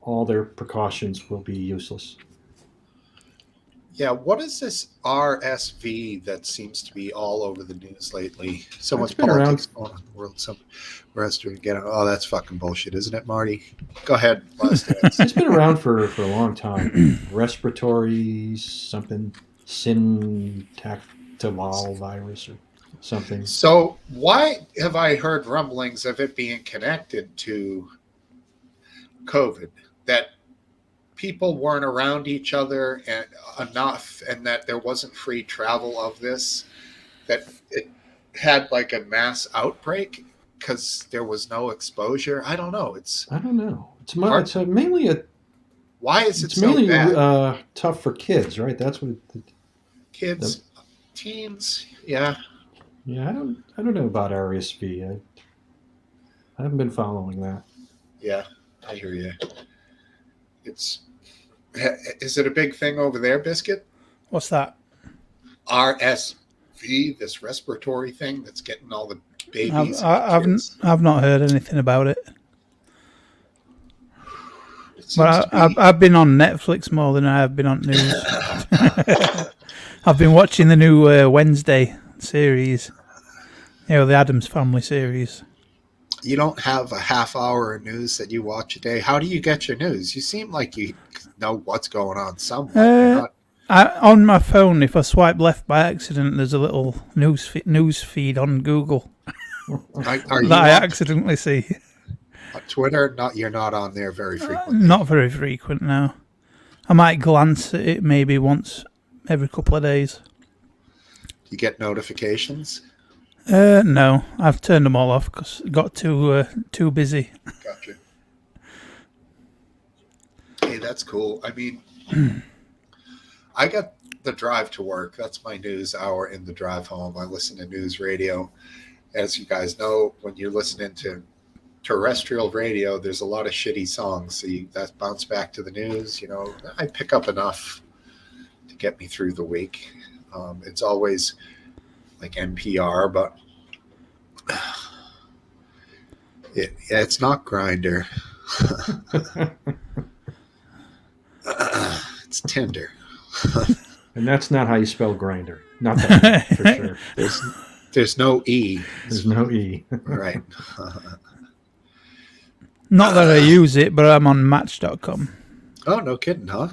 all their precautions will be useless. Yeah. What is this RSV that seems to be all over the news lately? So much been politics going on in the world. Some restaurant getting. Oh, that's fucking bullshit, isn't it, Marty? Go ahead. Last dance. It's been around for a long time. Respiratory something, syntactival virus or something. So why have I heard rumblings of it being connected to COVID? That people weren't around each other and enough, and that there wasn't free travel of this, that it had like a mass outbreak because there was no exposure. I don't know. I don't know. It's Hard- mainly Why is it it's so mainly bad? tough for kids, right? That's what. Kids, teens, yeah. Yeah, I don't know about RSV. I haven't been following that. Yeah, I hear you. Is it a big thing over there, Biscuit? What's that? RSV, this respiratory thing that's getting all the babies. and kids. I've not heard anything about it. It seems But to be- I've been on Netflix more than I have been on news. I've been watching the new Wednesday series, the Addams Family series. You don't have a half hour of news that you watch a day. How do you get your news? You seem like you know what's going on somewhere. On my phone, if I swipe left by accident, there's a little news feed on Google Are you that I on accidentally see. Twitter? You're not on there very frequently. Not very frequent now. I might glance at it maybe once every couple of days. You get notifications? No, I've turned them all off because it got too busy. Gotcha. Hey, that's cool. I mean, I got the drive to work. That's my news hour in the drive home. I listen to news radio. As you guys know, when you're listening to terrestrial radio, there's a lot of shitty songs. So that bounce back to the news. I pick up enough to get me through the week. It's always like NPR, but it's not Grinder. It's Tinder. And that's not how you spell grinder. Not that for sure. There's no E. There's no E. Right. Not that I use it, but I'm on Match.com. Oh, no kidding, huh?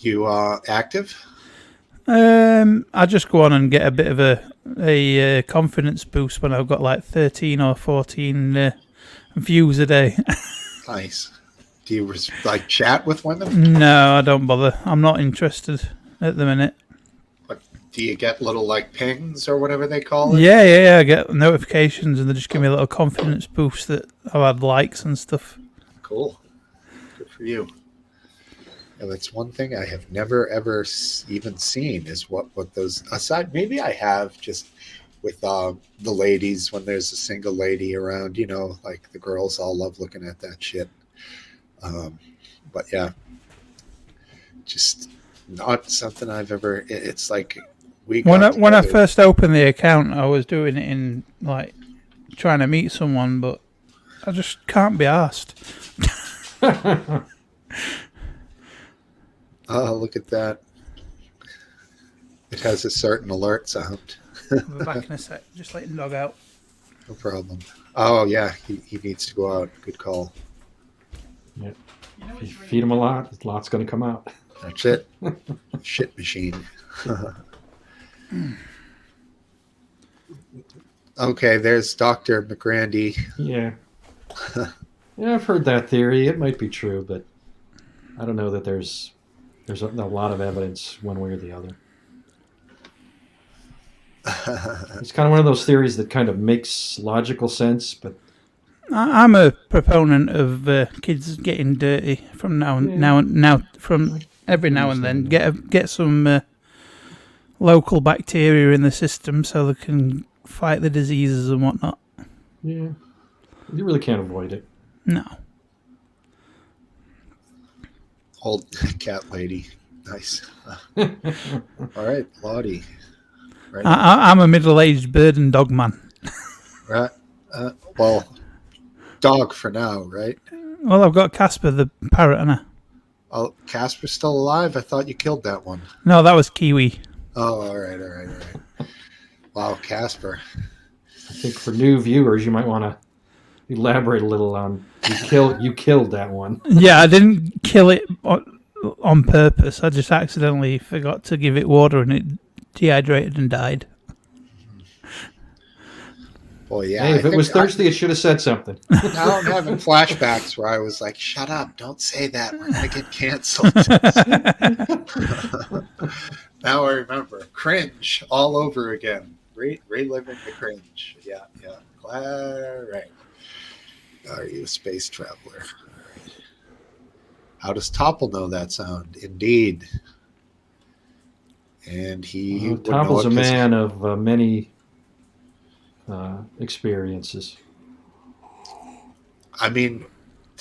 You active? I just go on and get a bit of a confidence boost when I've got like 13 or 14 views a day. Nice. Do you like chat with women? No, I don't bother. I'm not interested at the minute. Do you get little like pings or whatever they call it? Yeah. I get notifications and they just give me a little confidence boost that I've had likes and stuff. Cool. Good for you. Yeah, that's one thing I have never ever even seen is what those aside. Maybe I have just with the ladies when there's a single lady around. You know, like the girls all love looking at that shit. But yeah, just not something I've ever. It's like when I first opened the account, I was doing it in like trying to meet someone, but I just can't be asked. Oh, look at that! It has a certain alert sound. I'll be back in a sec. Just letting dog out. No problem. Oh yeah, he needs to go out. Good call. Yep. If you feed him a lot's going to come out. That's it. Shit machine. Okay, there's Dr. McGrandy. Yeah. Yeah, I've heard that theory. It might be true, but I don't know that there's a lot of evidence one way or the other. It's kind of one of those theories that kind of makes logical sense, but I'm a proponent of kids getting dirty from from every now and then. Get some local bacteria in the system so they can fight the diseases and whatnot. Yeah, you really can't avoid it. No. Old cat lady. Nice. All right, Lottie. Right. I'm a middle-aged bird and dog man. Right. Well, dog for now, right? Well, I've got Casper the parrot, and Oh, Casper's still alive? I thought you killed that one. no, that was Kiwi. Oh, all right. Wow, Casper. I think for new viewers, you might want to elaborate a little on you killed that one. Yeah, I didn't kill it on purpose. I just accidentally forgot to give it water, and it dehydrated and died. Boy, yeah. Hey, if it was thirsty, it should have said something. Now I'm having flashbacks where I was like, shut up, don't say that. We're going to get canceled. Now I remember. Cringe all over again. Reliving the cringe. Yeah. All right. Are you a space traveler? How does Topple know that sound? Indeed. And he... Topple's a man of many experiences. I mean,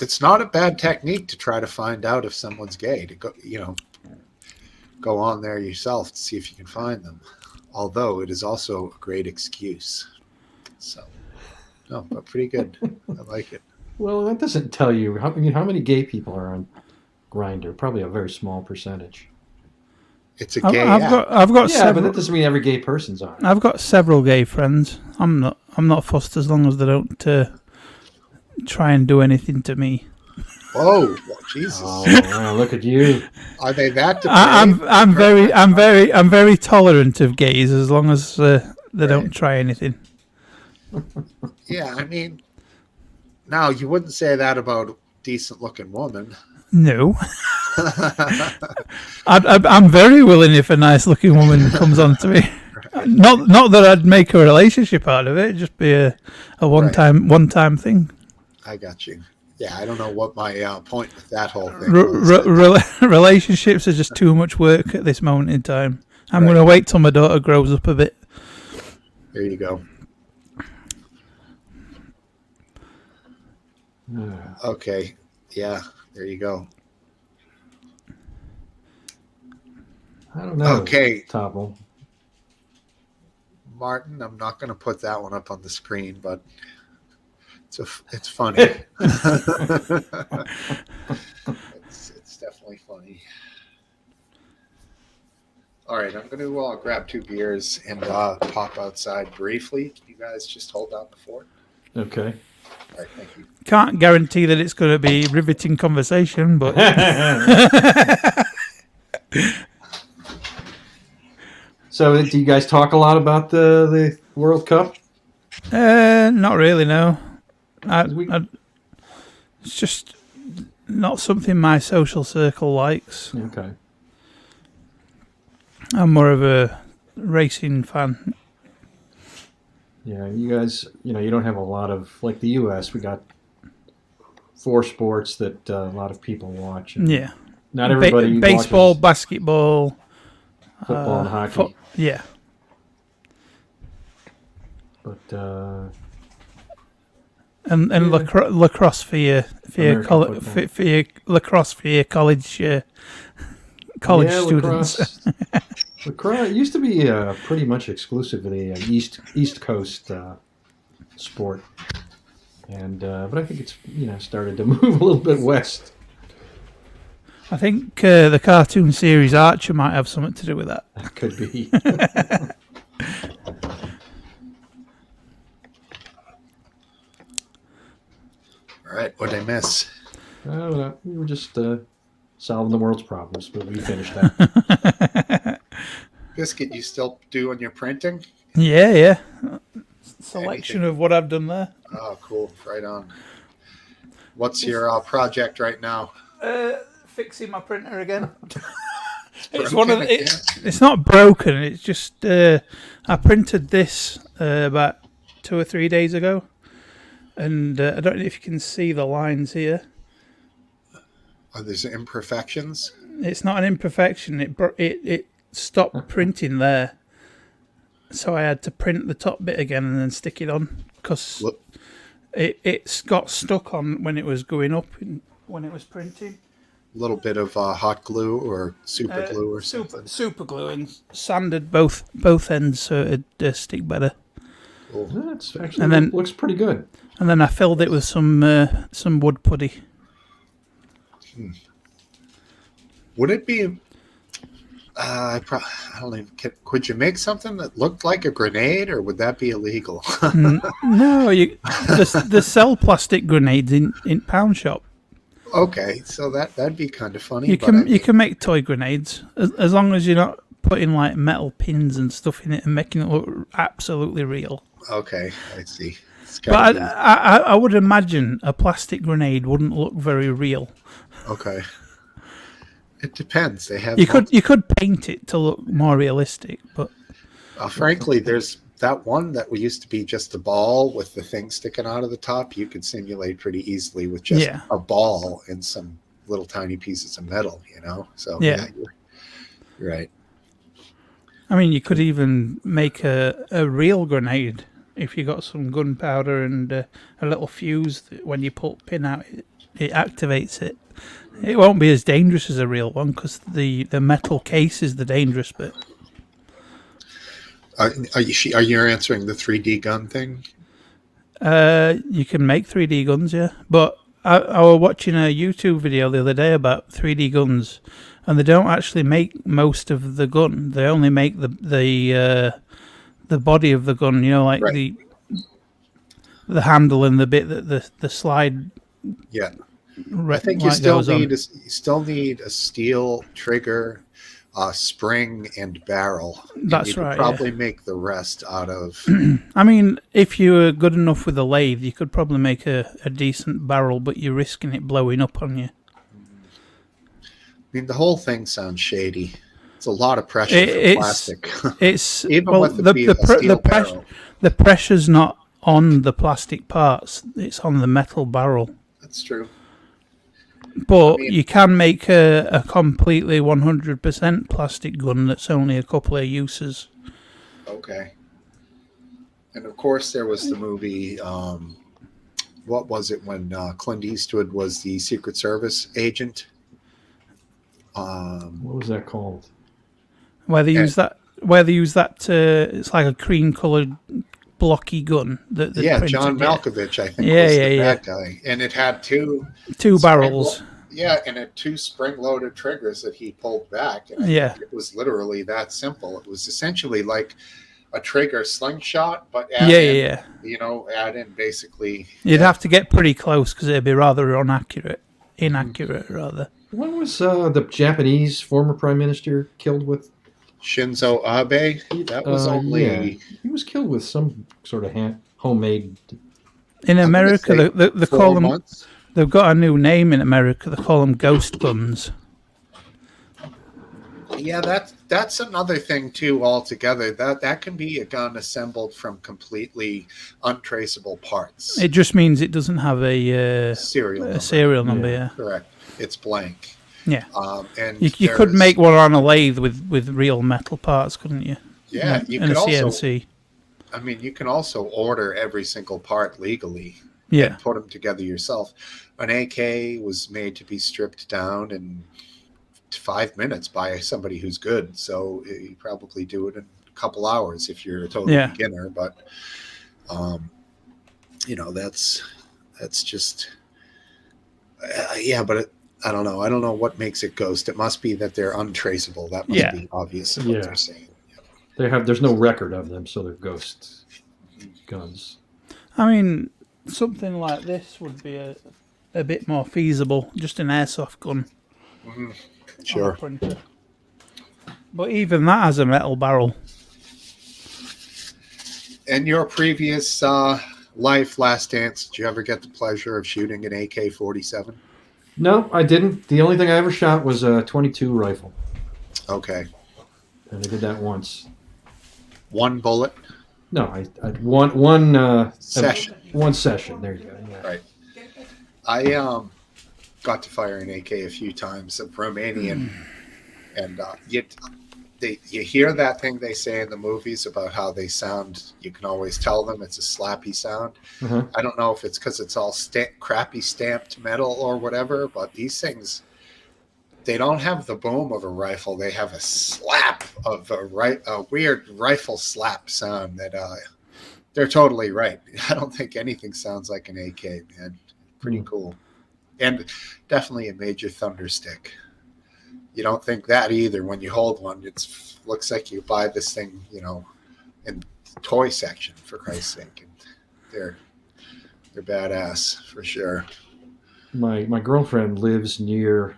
it's not a bad technique to try to find out if someone's gay. To go on there yourself to see if you can find them. Although it is also a great excuse. So, no, but pretty good. I like it. Well, that doesn't tell you how many gay people are on Grindr. Probably a very small percentage. It's a gay app. I've got Yeah, several, but that doesn't mean every gay person's on it. I've got several gay friends. I'm not fussed as long as they don't try and do anything to me. Whoa, Jesus! Oh, wow, look at you. Are they that I'm depraved? I'm very tolerant of gays as long as they don't try anything. Yeah, I mean, now you wouldn't say that about a decent-looking woman. No. I'm very willing if a nice-looking woman comes on to me. Not that I'd make a relationship out of it. It'd just be a one-time thing. I got you. Yeah, I don't know what my point with that whole thing was. Relationships are just too much work at this moment in time. I'm going to wait till my daughter grows up a bit. There you go. Okay. Yeah, there you go. I don't know. Okay. Topple. Martin, I'm not going to put that one up on the screen, but it's funny. It's definitely funny. All right, I'm going to grab 2 beers and pop outside briefly. Can you guys just hold down the fort? Okay. All right, thank you. Can't guarantee that it's going to be riveting conversation, but So, do you guys talk a lot about the World Cup? Not really, no. We- It's just not something my social circle likes. Okay. I'm more of a racing fan. Yeah, you guys, you don't have a lot of, like the U.S., we got 4 sports that a lot of people watch. And Yeah. not everybody baseball, watches basketball, football and hockey. yeah. But And Yeah. lacrosse for your American college football. for your lacrosse for your college students. Lacrosse used to be pretty much exclusively an East Coast sport, and but I think it's started to move a little bit west. I think the cartoon series Archer might have something to do with that. That could be. All right, what'd I miss? We were just solving the world's problems, but we finished that. Biscuit, you still doing your printing? Yeah. Selection of what I've done there. Oh, cool. Right on. What's your project right now? Fixing my printer again. It's It's not broken. It's just I printed this about 2 or 3 days ago, and I don't know if you can see the lines here. Oh, there's imperfections. It's not an imperfection. It stopped printing there, so I had to print the top bit again and then stick it on because it got stuck on when it was going up when it was printing. A little bit of hot glue or super glue or something. Super glue and sanded both ends so it'd stick better. Cool. That's actually And then- looks pretty good. And then I filled it with some wood putty. Would it be? I don't even. Could you make something that looked like a grenade, or would that be illegal? No, the sell plastic grenades in pound shop. Okay, so that'd be kind of funny. You but can you can make toy grenades as long as you're not putting like metal pins and stuff in it and making it look absolutely real. Okay, I see. But I would imagine a plastic grenade wouldn't look very real. Okay. It depends. They have. You could paint it to look more realistic, but Frankly, there's that one that used to be just a ball with the thing sticking out of the top. You could simulate pretty easily with just a ball and some little tiny pieces of metal. So Yeah. you're right. I mean, you could even make a real grenade if you got some gunpowder and a little fuse that when you pull the pin out, it activates it. It won't be as dangerous as a real one because the metal case is the dangerous bit. Are you answering the 3D gun thing? You can make 3D guns, yeah. But I was watching a YouTube video the other day about 3D guns, and they don't actually make most of the gun. They only make the body of the gun. Like Right. the handle and the bit that the slide. Yeah. I think you still need a steel trigger, spring, and barrel. That's you could right. Probably make the rest out of. I mean, if you were good enough with a lathe, you could probably make a decent barrel, but you're risking it blowing up on you. I mean, the whole thing sounds shady. It's a lot of pressure for plastic. It's Even with the steel barrel. The pressure's not on the plastic parts; it's on the metal barrel. That's true. But you can make a completely 100% plastic gun that's only a couple of uses. Okay. And of course, there was the movie. What was it when Clint Eastwood was the Secret Service agent? What was that called? Where they use that. It's like a cream-colored blocky gun. John Malkovich, I think, was the bad guy, and it had two barrels. And it 2 spring-loaded triggers that he pulled back. And it was literally that simple. It was essentially like a trigger slingshot, but add in basically. You'd have to get pretty close because it'd be rather inaccurate rather. When was the Japanese former prime minister killed with Shinzo Abe. That was only he was killed with some sort of homemade. In I'm gonna America, say they call 4 them. months. They've got a new name in America. They call them ghost guns. Yeah, that's another thing too altogether. That can be a gun assembled from completely untraceable parts. It just means it doesn't have a Serial number. serial number. Yeah. Yeah, Correct. It's blank. yeah. And You could there's- make one on a lathe with real metal parts, couldn't you? Yeah, you in could a also. CNC. I mean, you can also order every single part legally Yeah, and put them together yourself. An AK was made to be stripped down in 5 minutes by somebody who's good. So you probably do it in a couple hours if you're a total Yeah. beginner. But that's just But I don't know. I don't know what makes it ghost. It must be that they're untraceable. That must Yeah. be obvious in what Yeah. they're saying. There's no record of them, so they're ghost guns. I mean, something like this would be a bit more feasible. Just an airsoft gun. On a Sure. printer. But even that has a metal barrel. In your previous life, Last Dance, did you ever get the pleasure of shooting an AK-47? No, I didn't. The only thing I ever shot was a .22 rifle, Okay. and I did that once. One bullet No, I one session. One session. There you go. Yeah. Right. I got to fire an AK a few times, a Romanian, and you hear that thing they say in the movies about how they sound. You can always tell them it's a slappy sound. Uh-huh. I don't know if it's because it's all crappy stamped metal or whatever, but these things, they don't have the boom of a rifle. They have a slap of a weird rifle slap sound that they're totally right. I don't think anything sounds like an AK, man. Pretty cool. And definitely a major thunder stick. You don't think that either when you hold one. It looks like you buy this thing, in the toy section, for Christ's sake. And they're badass for sure. My girlfriend lives near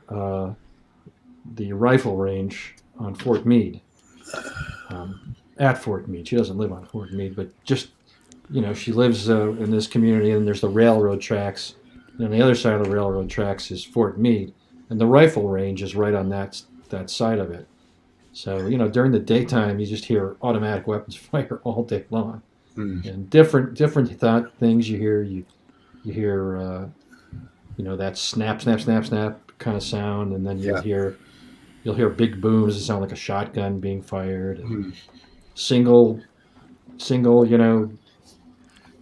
the rifle range on Fort Meade. At Fort Meade, she doesn't live on Fort Meade, but just she lives in this community, and there's the railroad tracks. And on the other side of the railroad tracks is Fort Meade, and the rifle range is right on that side of it. So during the daytime, you just hear automatic weapons fire all day long, and different things you hear. You hear that snap kind of sound, and then you'll hear big booms that sound like a shotgun being fired. Single,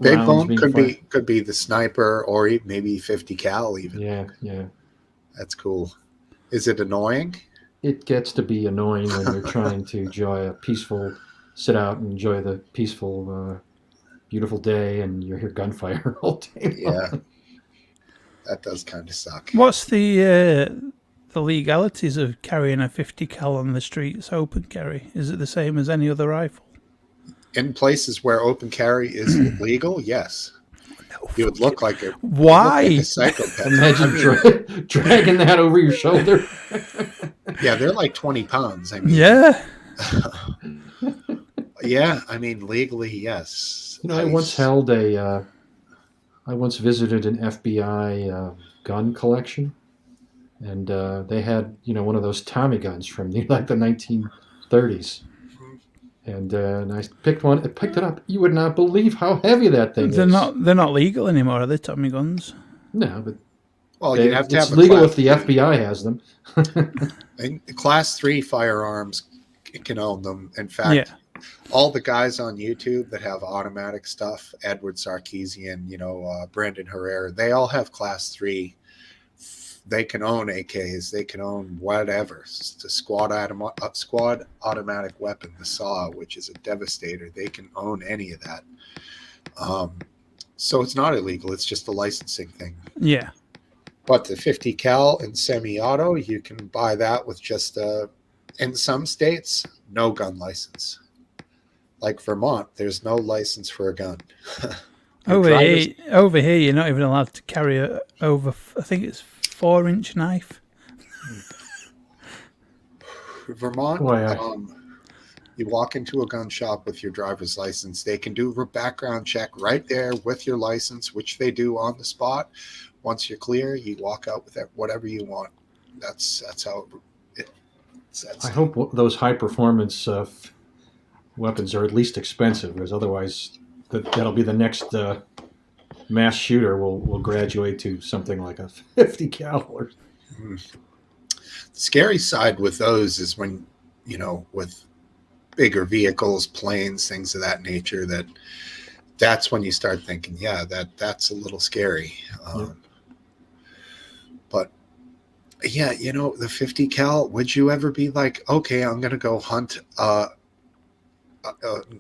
Big rounds boom being could fired. be the sniper or maybe 50 cal even. Yeah. That's cool. Is it annoying? It gets to be annoying when you're trying to sit out and enjoy the peaceful, beautiful day, and you hear gunfire all day long. Yeah. That does kind of suck. What's the legalities of carrying a 50 cal on the streets, open carry? Is it the same as any other rifle? In places where open carry is legal, yes. You would look like a Why? a psychopath. Imagine dragging that over your shoulder. Yeah, they're like 20 pounds. I mean, Yeah. yeah. I mean, legally, yes. I once visited an FBI gun collection, and they had one of those Tommy guns from like the 1930s. And I picked it up. You would not believe how heavy that thing is. They're not legal anymore, are they, Tommy guns? No, but You have to it's have a legal class if the FBI has them. and Class 3 firearms can own them. In fact, all the guys on YouTube that have automatic stuff, Edward Sarkeesian, Brandon Herrera, they all have Class 3. They can own AKs. They can own whatever. The squad automatic weapon, the SAW, which is a devastator. They can own any of that. So it's not illegal. It's just a licensing thing. Yeah. But the 50 cal and semi-auto, you can buy that with just in some states, no gun license. Like Vermont, there's no license for a gun. Over here, you're not even allowed to carry over, I think it's 4-inch knife. Vermont, Boy, You walk into a gun shop with your driver's license. They can do a background check right there with your license, which they do on the spot. Once you're clear, you walk out with whatever you want. That's how I hope those high performance weapons are at least expensive, because otherwise that'll be the next mass shooter will graduate to something like a 50 caliber. The scary side with those is when, with bigger vehicles, planes, things of that nature, that's when you start thinking, yeah, that's a little scary. But yeah, the 50 cal, would you ever be like, okay, I'm going to go hunt?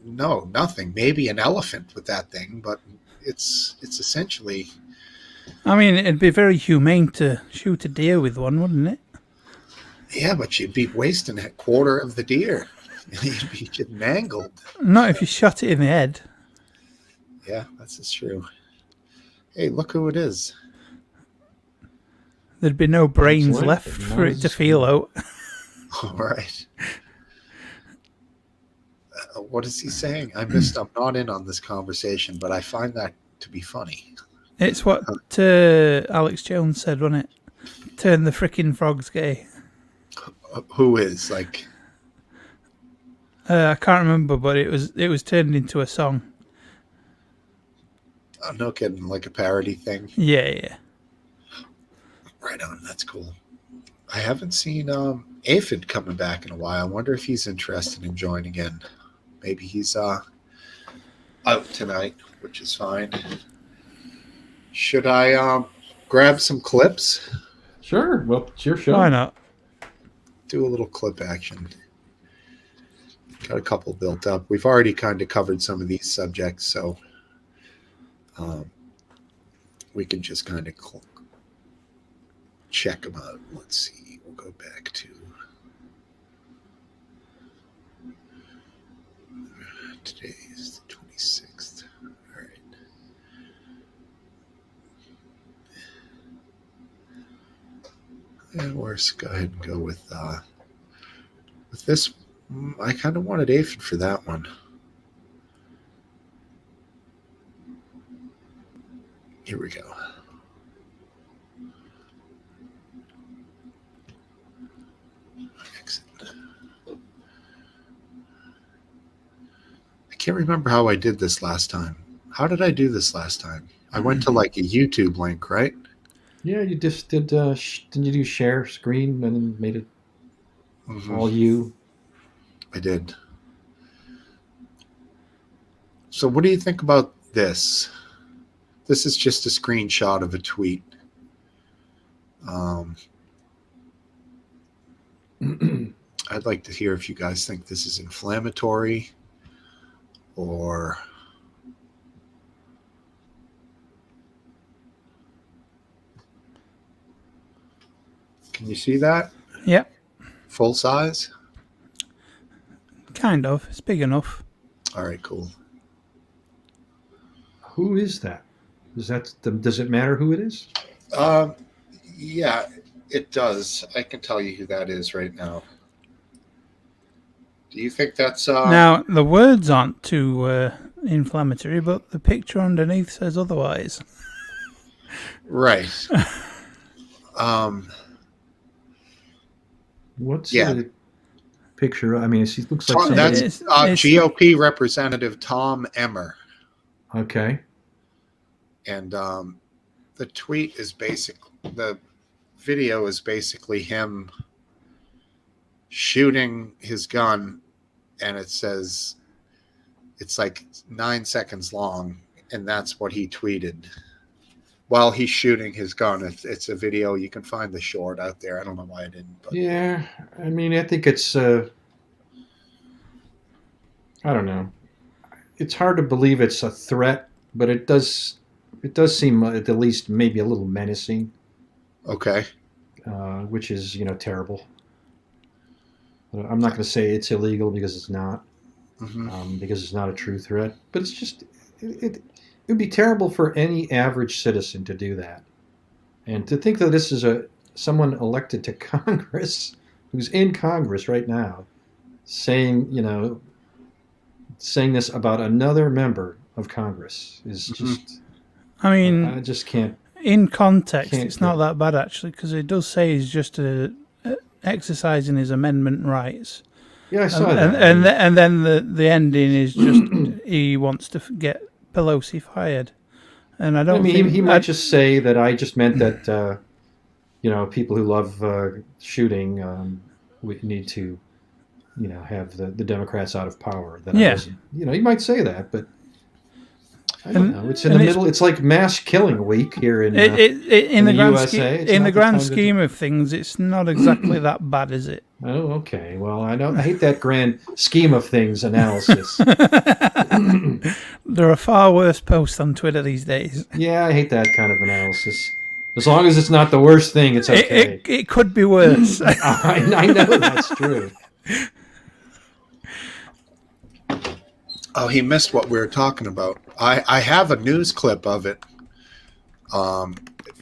No, nothing. Maybe an elephant with that thing, but it's essentially. I mean, it'd be very humane to shoot a deer with one, wouldn't it? Yeah, but you'd be wasting a quarter of the deer. You'd be getting mangled. Not if you shot it in the head. Yeah, that's true. Hey, look who it is. There'd be no brains left for it to feel out. All right. What is he saying? I'm not in on this conversation, but I find that to be funny. It's what Alex Jones said, wasn't it? Turn the frickin' frogs gay. Who is like? I can't remember, but it was turned into a song. I'm no kidding, like a parody thing. Yeah. Right on. That's cool. I haven't seen Aphid coming back in a while. I wonder if he's interested in joining in. Maybe he's out tonight, which is fine. Should I grab some clips? Sure. Well, it's your show. Why not? Do a little clip action. Got a couple built up. We've already kind of covered some of these subjects, so we can just kind of check them out. Let's see. We'll go back to today is the 26th. All right. And let's go ahead and go with this. I kind of wanted Aphid for that one. Here we go. I can't remember how I did this last time. How did I do this last time? I went to like a YouTube link, right? Yeah, you just did. Didn't you do share screen and then made it all you? I did. So what do you think about this? This is just a screenshot of a tweet. I'd like to hear if you guys think this is inflammatory or can you see that? Yep. Full size? Kind of. It's big enough. All right, cool. Who is that? Does it matter who it is? Yeah, it does. I can tell you who that is right now. Do you think that's Now the words aren't too inflammatory, but the picture underneath says otherwise. right? What's the picture? I mean, it looks like that's it's GOP Representative Tom Emmer. Okay. And the tweet is the video is basically him shooting his gun, and it says it's like 9 seconds long, and that's what he tweeted while he's shooting his gun. It's a video. You can find the short out there. I don't know why I didn't. But. Yeah, I mean, I think it's. I don't know. It's hard to believe it's a threat, but it does seem at the least maybe a little menacing. Okay. Which is terrible. I'm not going to say it's illegal because it's not, because it's not a true threat. But it's just it would be terrible for any average citizen to do that, and to think that this is someone elected to Congress who's in Congress right now saying saying this about another member of Congress is just. I mean, I just can't. in context, Can't it's not that bad actually, because it does say he's just exercising his amendment rights. Yeah, I saw and, that. and then the ending is just he wants to get Pelosi fired, and I don't. I mean, think he might just say that I just meant that people who love shooting we need to have the Democrats out of power. That I wasn't. He might say that, but I don't know. It's in the middle. It's like mass killing week here in the USA. In the grand scheme of things, it's not exactly that bad, is it? Oh, okay. Well, I hate that grand scheme of things analysis. There are far worse posts on Twitter these days. Yeah, I hate that kind of analysis. As long as it's not the worst thing, it's okay. It could be worse. I know that's true. Oh, he missed what we were talking about. I have a news clip of it.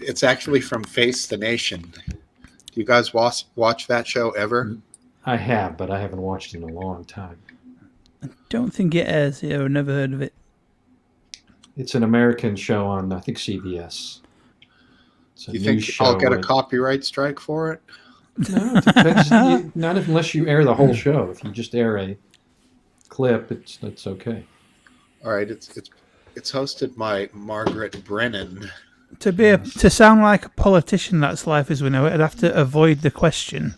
It's actually from Face the Nation. Do you guys watch that show ever? I have, but I haven't watched it in a long time. I don't think it airs here. I've never heard of it. It's an American show on, I think, CBS. Do you think I'll get a copyright strike for it? No, it depends. Not unless you air the whole show. If you just air a clip, it's okay. All right, it's hosted by Margaret Brennan. To sound like a politician, that's life as we know it. I'd have to avoid the question.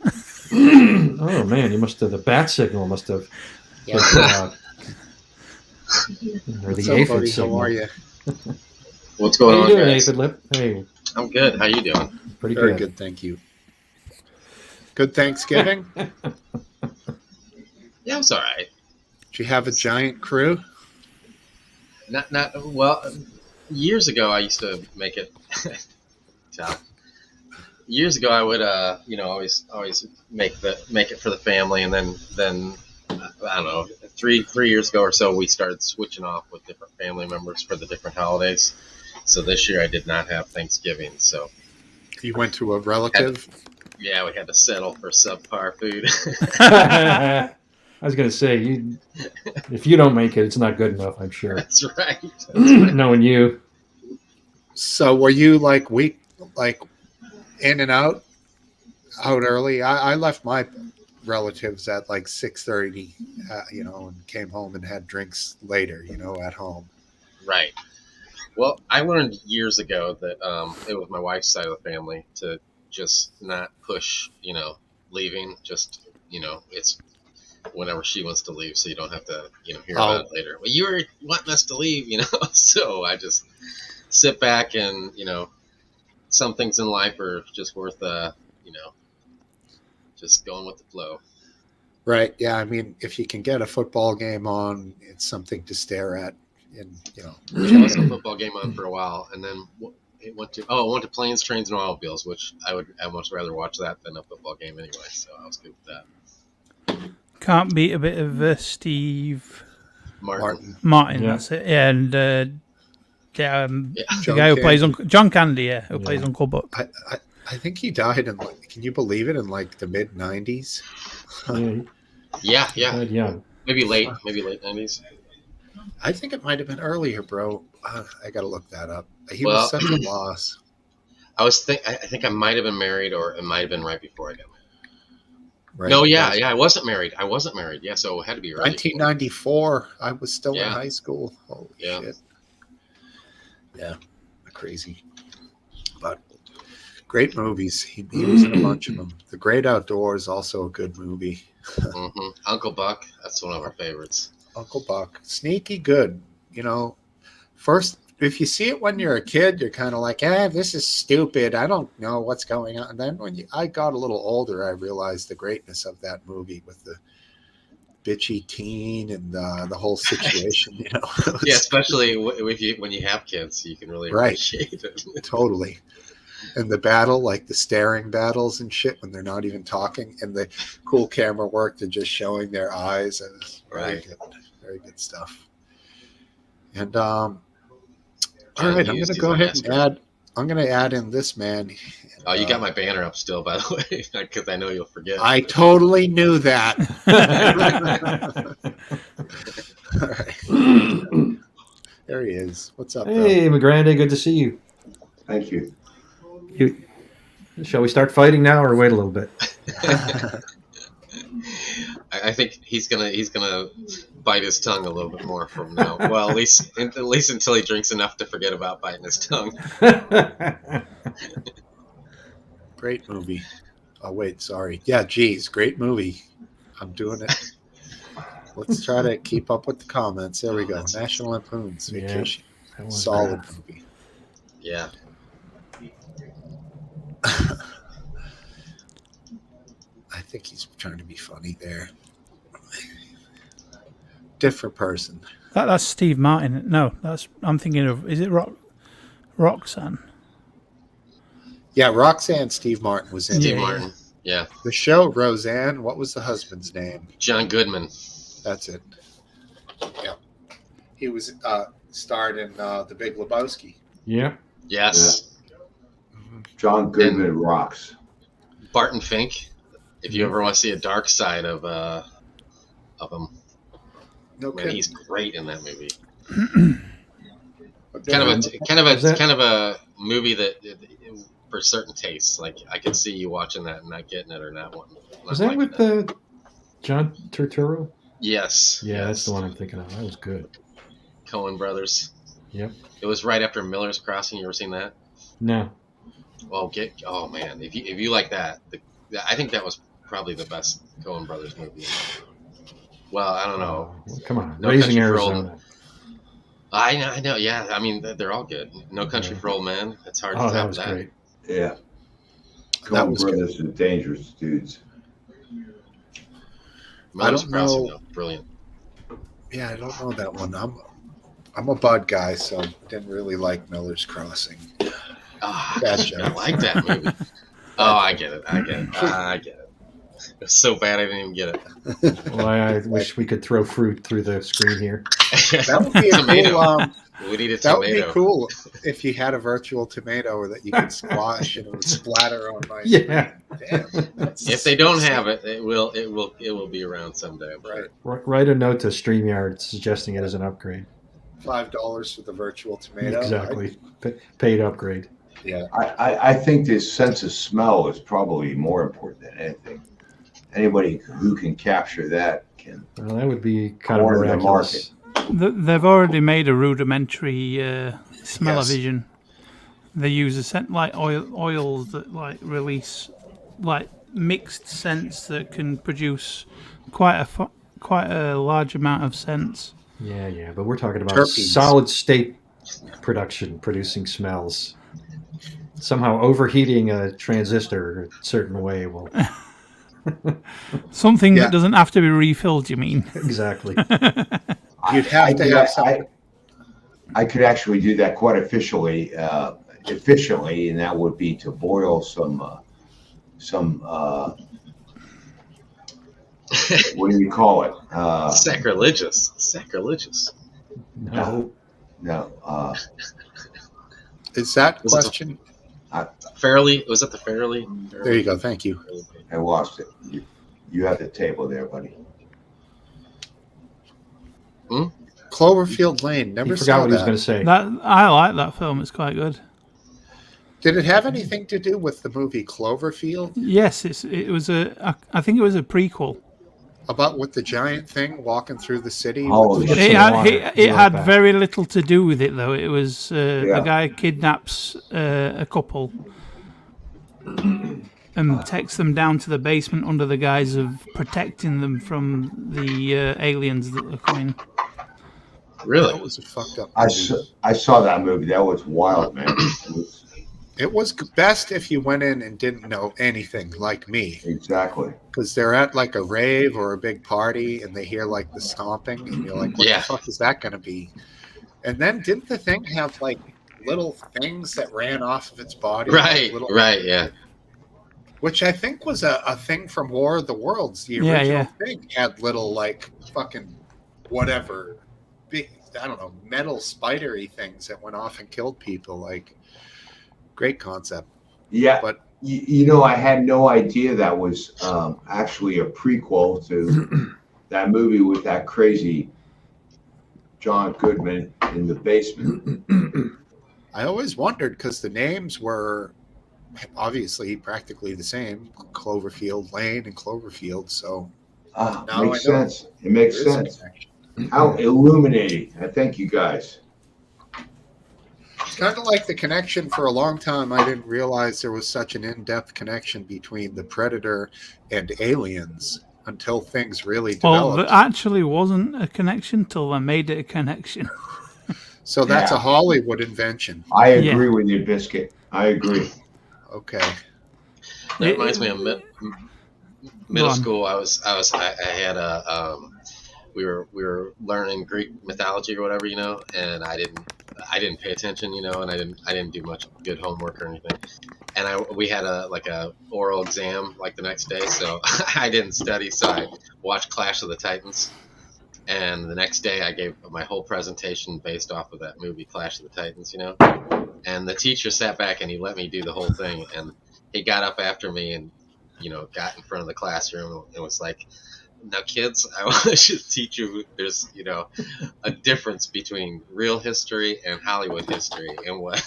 Oh man, the bat signal must have. Yeah. Or the aphid signal. How are you? What's going on, How you doing, guys? Aphid Lip? Hey. I'm good. How you doing? Pretty Very good, thank you. Good Thanksgiving? Yeah, it was all right. Did you have a giant crew? Not well. Years ago, I used to make it. Years ago, I would always make it for the family, and then I don't know, three years ago or so, we started switching off with different family members for the different holidays. So this year, I did not have Thanksgiving. So You went to a relative? yeah, we had to settle for subpar food. I was going to say, if you don't make it, it's not good enough, I'm sure. That's right. Knowing you. So were you like in and out early? I left my relatives at like 6:30, and came home and had drinks later, at home. Right. Well, I learned years ago that it was my wife's side of the family to just not push, leaving. Just, it's whenever she wants to leave, so you don't have to, hear about it later. Well, you were wanting us to leave, so I just sit back and, some things in life are just worth, just going with the flow. Right. Yeah. I mean, if you can get a football game on, it's something to stare at. And, There was a football game on for a while, and then it went to Planes, Trains, and Automobiles, which I would much rather watch that than a football game anyway. So I was good with that. Can't beat a bit of Steve Martin. Martin, Yeah. that's it. Yeah, and the guy who plays John Candy, who plays Uncle Buck. I think he died in, can you believe it, in like the mid 90s? Yeah. Died young. Maybe late 90s. I think it might have been earlier, bro. I got to look that up. He was such a loss. I think I might have been married, or it might have been right before I got married. Right? No, yeah, I wasn't married. Yeah, so it had to be early. 1994. I was still in high school. Holy shit. Yeah, crazy. But great movies. He was in a bunch of them. The Great Outdoors, also a good movie. Mm-hmm. Uncle Buck, that's one of our favorites. Uncle Buck, sneaky good. First, if you see it when you're a kid, you're kind of like, this is stupid. I don't know what's going on. And then when I got a little older, I realized the greatness of that movie with the bitchy teen and the whole situation. Yeah, especially when you have kids, you can really appreciate it. Totally. And the battle, like the staring battles and shit when they're not even talking, and the cool camera work to just showing their eyes. It was very good stuff. And all right, I'm going to go ahead and I'm gonna add in this man. Oh, you got my banner up still, by the way, because I know you'll forget. I totally knew that. All right. There he is. What's up, Hey, McGrandy, good to see you. Thank you. Shall we start fighting now, or wait a little bit? bro? I think he's gonna bite his tongue a little bit more from now. Well, at least until he drinks enough to forget about biting his tongue. Great movie. Oh, wait, sorry. Yeah, geez, great movie. I'm doing it. Let's try to keep up with the comments. There we go. National Lampoon's Yeah, Vacation. that was Solid bad. movie. Yeah. I think he's trying to be funny there. Different person. That's Steve Martin. No, I'm thinking of. Is it Roxanne? Yeah, Roxanne Steve Martin was in Steve it. Martin. Yeah. The show, Roseanne. What was the husband's name? John Goodman. That's it. Yeah. He was starred in The Big Lebowski. Yeah. Yes. John Goodman rocks. Barton Fink. If you ever want to see a dark side of him, No man, kidding. he's great in that movie. But Kind then- of a movie that for certain tastes. Like I could see you watching that and not getting it or not wanting. Was that with John Turturro? Yes. Yeah, yes. that's the one I'm thinking of. That was good. Coen Brothers. Yep. It was right after Miller's Crossing. You ever seen that? No. Well, oh man, if you like that, I think that was probably the best Coen Brothers movie. Well, I don't know. Come on. No Raising Country for Old Arizona. I know. Yeah, I mean they're all good. No Country for Old Men. It's hard to Oh, top that was great. Yeah. That Coen was Brothers are dangerous dudes. Miller's don't Crossing, know. though, brilliant. Yeah, I don't know that one. I'm a Bud guy, so didn't really like Miller's Crossing. Ah, Bad I joke. like that movie. Oh, I get it. I get it. It's so bad I didn't even get it. Well, I wish we could throw fruit through the screen here. That would be a Tomato. cool. We need a That would tomato. be cool if you had a virtual tomato that you could squash and it would splatter on my. Yeah. Damn. That's- If they don't have it, it will be around someday. I'm sure. Right. Write a note to StreamYard suggesting it as an upgrade. $5 for the virtual tomato. Exactly. Paid upgrade. Yeah. I think this sense of smell is probably more important than anything. Anybody who can capture that can. Well, that would be kind of Corner the miraculous. They've already made a rudimentary smell-o-vision. They use a scent like oils that like release like mixed scents that can produce quite a large amount of scents. Yeah, but we're talking about Terpenes. solid state producing smells. Somehow overheating a transistor a certain way will. Something Yeah. that doesn't have to be refilled. You mean? Exactly. You'd have to have something. I could actually do that quite efficiently, and that would be to boil some. What do you call it? Sacrilegious. No. No. Is that Was it question? Fairly, was it the Fairly? There you go. Thank you. I lost it. You have the table there, buddy. Cloverfield Lane. Never He forgot saw what he was that. going to say. That I like that film. It's quite good. Did it have anything to do with the movie Cloverfield? Yes, it was I think it was a prequel. About with the giant thing walking through the city? Oh, with Get the- It some had, water. it Be right had back. very little to do with it, though. It was Yeah. a guy kidnaps a couple and takes them down to the basement under the guise of protecting them from the aliens that are coming. Really? That was a fucked up I movie. saw that movie. That was wild, man. It was best if you went in and didn't know anything, like me, Exactly. because they're at like a rave or a big party and they hear like the stomping, and you're like, "What Yeah. the fuck is that going to be?" And then didn't the thing have like little things that ran off of its body? Right. Like, little, Right. Yeah. Which I think was a thing from War of the Worlds. The Yeah, original yeah. thing had little like fucking whatever big, I don't know, metal spidery things that went off and killed people. Like Great concept. Yeah, But you know, I had no idea that was actually a prequel to that movie with that crazy John Goodman in the basement. I always wondered because the names were obviously practically the same, Cloverfield Lane and Cloverfield. So now I Makes know sense. It makes there is a sense. connection. How illuminating. I thank you guys. It's kind of like the connection for a long time. I didn't realize there was such an in-depth connection between the Predator and aliens until things really Well, there developed. actually wasn't a connection till they made it a connection. So that's a Yeah. Hollywood invention. I Yeah. agree with you, Biscuit. I agree. Okay. That reminds me of Go middle on. school. I had a we were learning Greek mythology or whatever, and I didn't pay attention, and I didn't do much good homework or anything. And we had a oral exam like the next day, so I didn't study, so I watched Clash of the Titans. And the next day I gave my whole presentation based off of that movie Clash of the Titans, And the teacher sat back and he let me do the whole thing, and he got up after me and got in front of the classroom and was like, "Now, kids, I want to teach you there's, a difference between real history and Hollywood history." And what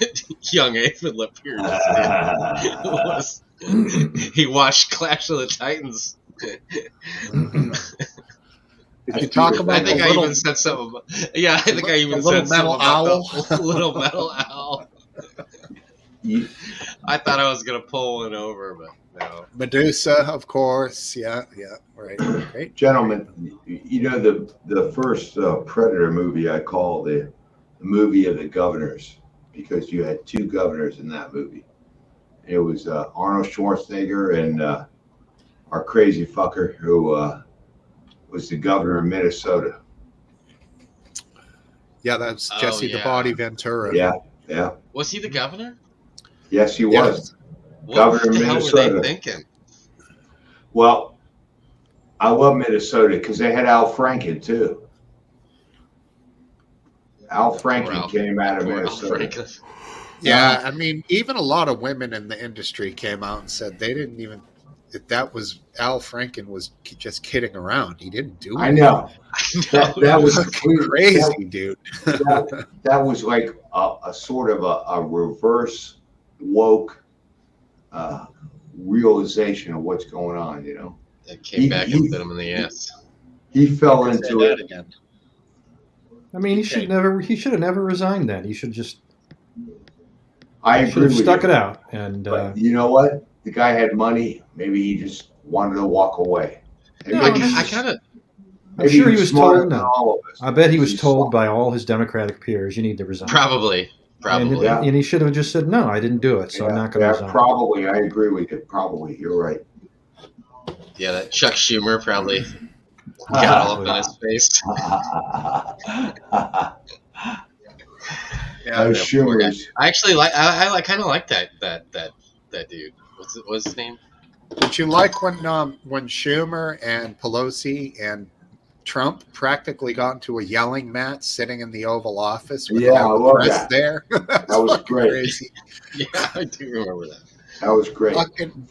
young Ava Lapierre just did was he watched Clash of the Titans. Did you talk about I think the I little, even said something. Yeah, I think I even the little said something metal about owl? the little metal owl. You- I thought I was gonna pull one over, but no. Medusa, of course. Yeah, right. Great. Gentlemen, you know the first Predator movie I call the movie of the governors because you had two governors in that movie. It was Arnold Schwarzenegger and our crazy fucker who was the governor of Minnesota. Yeah, that's Oh, Jesse the yeah. Body Ventura. Yeah. Was he the governor? Yes, he Yeah. was. What Governor the of hell were they Minnesota. thinking? Well, I love Minnesota because they had Al Franken too. Al Franken came out of Poor Al Minnesota. Franken. Yeah, I mean, even a lot of women in the industry came out and said they didn't even that was Al Franken was just kidding around. He didn't do I anything. know. That was crazy, dude. that was like a sort of a reverse woke realization of what's going on. It came back and bit him in the ass. He fell You could into say it. that again. I mean, he should have never resigned then. He should just I should agree have with stuck you. it out. And But you know what? The guy had money. Maybe he just wanted to walk away. Maybe No, he's I just- kind of. I'm sure he was smarter told than no. all of us. I bet he was He's told smart. by all his Democratic peers, "You need to resign." Probably. And, Yeah. and he should have just said, "No, I didn't do it, so I'm not going to resign." Probably. I agree with you. Probably. You're right. Yeah, that Chuck Schumer probably got all up in his face. Yeah, Those that poor guy. Schumers. I actually I kind of like that dude. What's his name? Did you like when Schumer and Pelosi and Trump practically got into a yelling match sitting in the Oval Office with Yeah, I all the love press that. there? That was fucking great. Crazy. Yeah, I do remember that. That was great. Fucking,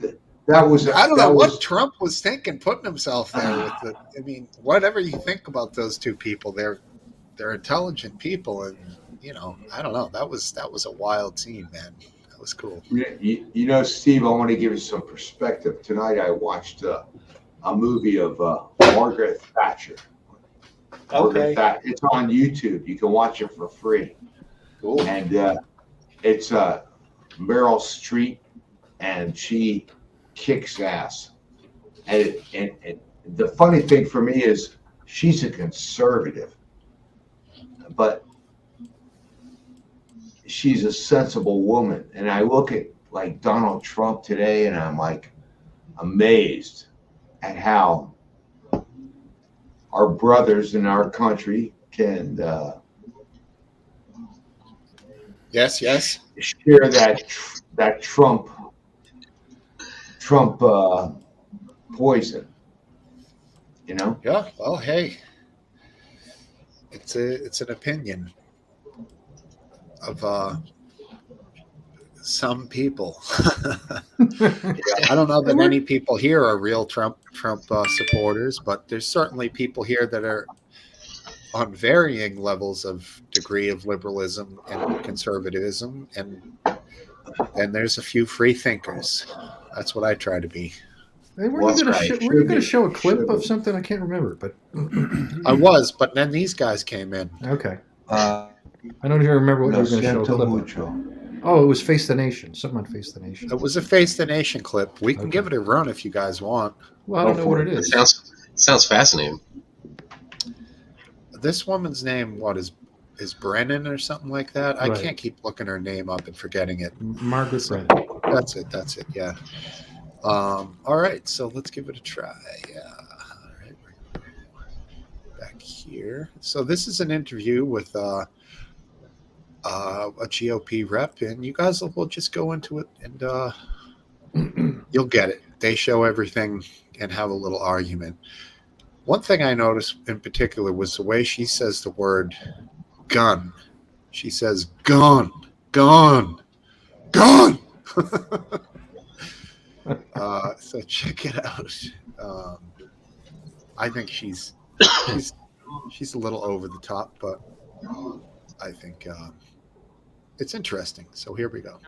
That was. I don't that know was, what Trump was thinking, putting himself there with the. I mean, whatever you think about those two people, they're intelligent people, and I don't know. That was a wild scene, man. That was cool. You know, Steve. I want to give you some perspective. Tonight, I watched a movie of Margaret Thatcher. Margaret Thatcher. It's on YouTube. You can watch it for free. Cool. And it's Meryl Streep, and she kicks ass. And the funny thing for me is she's a conservative, but she's a sensible woman. And I look at like Donald Trump today, and I'm like amazed at how our brothers in our country can Yes. share that Trump poison. Yeah. Well, hey, it's an opinion of Some people. I don't know that any people here are real Trump supporters, but there's certainly people here that are on varying levels of degree of liberalism and conservatism, and then there's a few free thinkers. That's what I try to be. Hey, Well, that's right. were you going to Should show a be. clip Should of be. something? I can't remember, but I was, but then these guys came in. okay. Uh, I don't even remember what Lo you were going to show a siento clip of. mucho. Oh, it was Face the Nation. Something on Face the Nation. It was a Face the Nation clip. We can Okay. give it a run if you guys want. Well, I don't Go know what for it it. is. Sounds fascinating. This woman's name, what is Brennan or something like that? I Right. can't keep looking her name up and forgetting it. Margaret Brennan. That's it. Yeah. All right, so let's give it a try. All right, back here. So this is an interview with a GOP rep, and you guys will just go into it, and you'll get it. They show everything and have a little argument. One thing I noticed in particular was the way she says the word gun. She says gun, gun, gun. So check it out. I think she's a little over the top, but I think it's interesting. So here we go.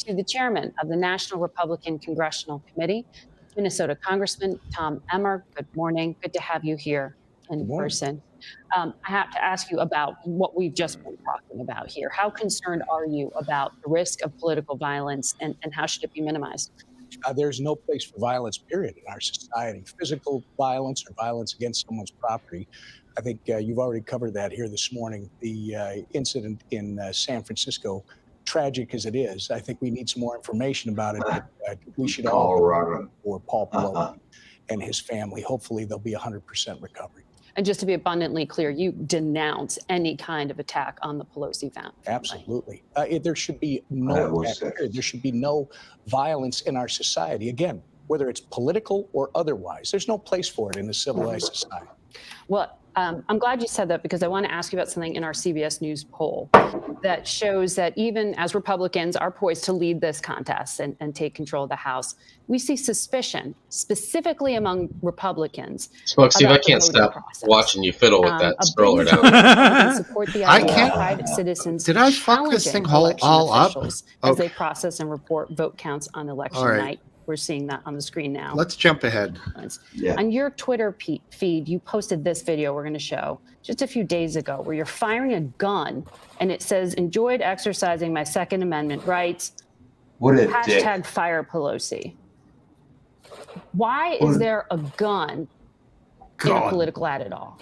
To the chairman of the National Republican Congressional Committee, Minnesota Congressman Tom Emmer. Good morning. Good to have you here in person. I have to ask you about what we've just been talking about here. How concerned are you about the risk of political violence, and how should it be minimized? There's no place for violence, period, in our society. Physical violence or violence against someone's property. I think you've already covered that here this morning. The incident in San Francisco, tragic as it is, I think we need some more information about it. But, we should all for Paul Pelosi and his family. Hopefully there'll be 100% recovery. And just to be abundantly clear, you denounce any kind of attack on the Pelosi family. Absolutely. There should be no there should be no violence in our society. Again, whether it's political or otherwise, there's no place for it in a civilized society. Well, I'm glad you said that, because I want to ask you about something in our CBS News poll that shows that even as Republicans are poised to lead this contest and take control of the House, we see suspicion, specifically among Republicans. Smokesteve, I about the can't voting stop process. watching you fiddle with that A stroller big down. support the I idea can't- of private citizens Did I fuck this challenging thing all election up? officials as Okay. they process and report vote counts on election All right. night. We're seeing that on the screen now. Let's jump ahead. Yeah. On your Twitter feed, you posted this video we're going to show just a few days ago, where you're firing a gun and it says, "Enjoyed exercising my Second Amendment rights." What a dick. Hashtag fire Pelosi. Why is there a gun in a political ad at all?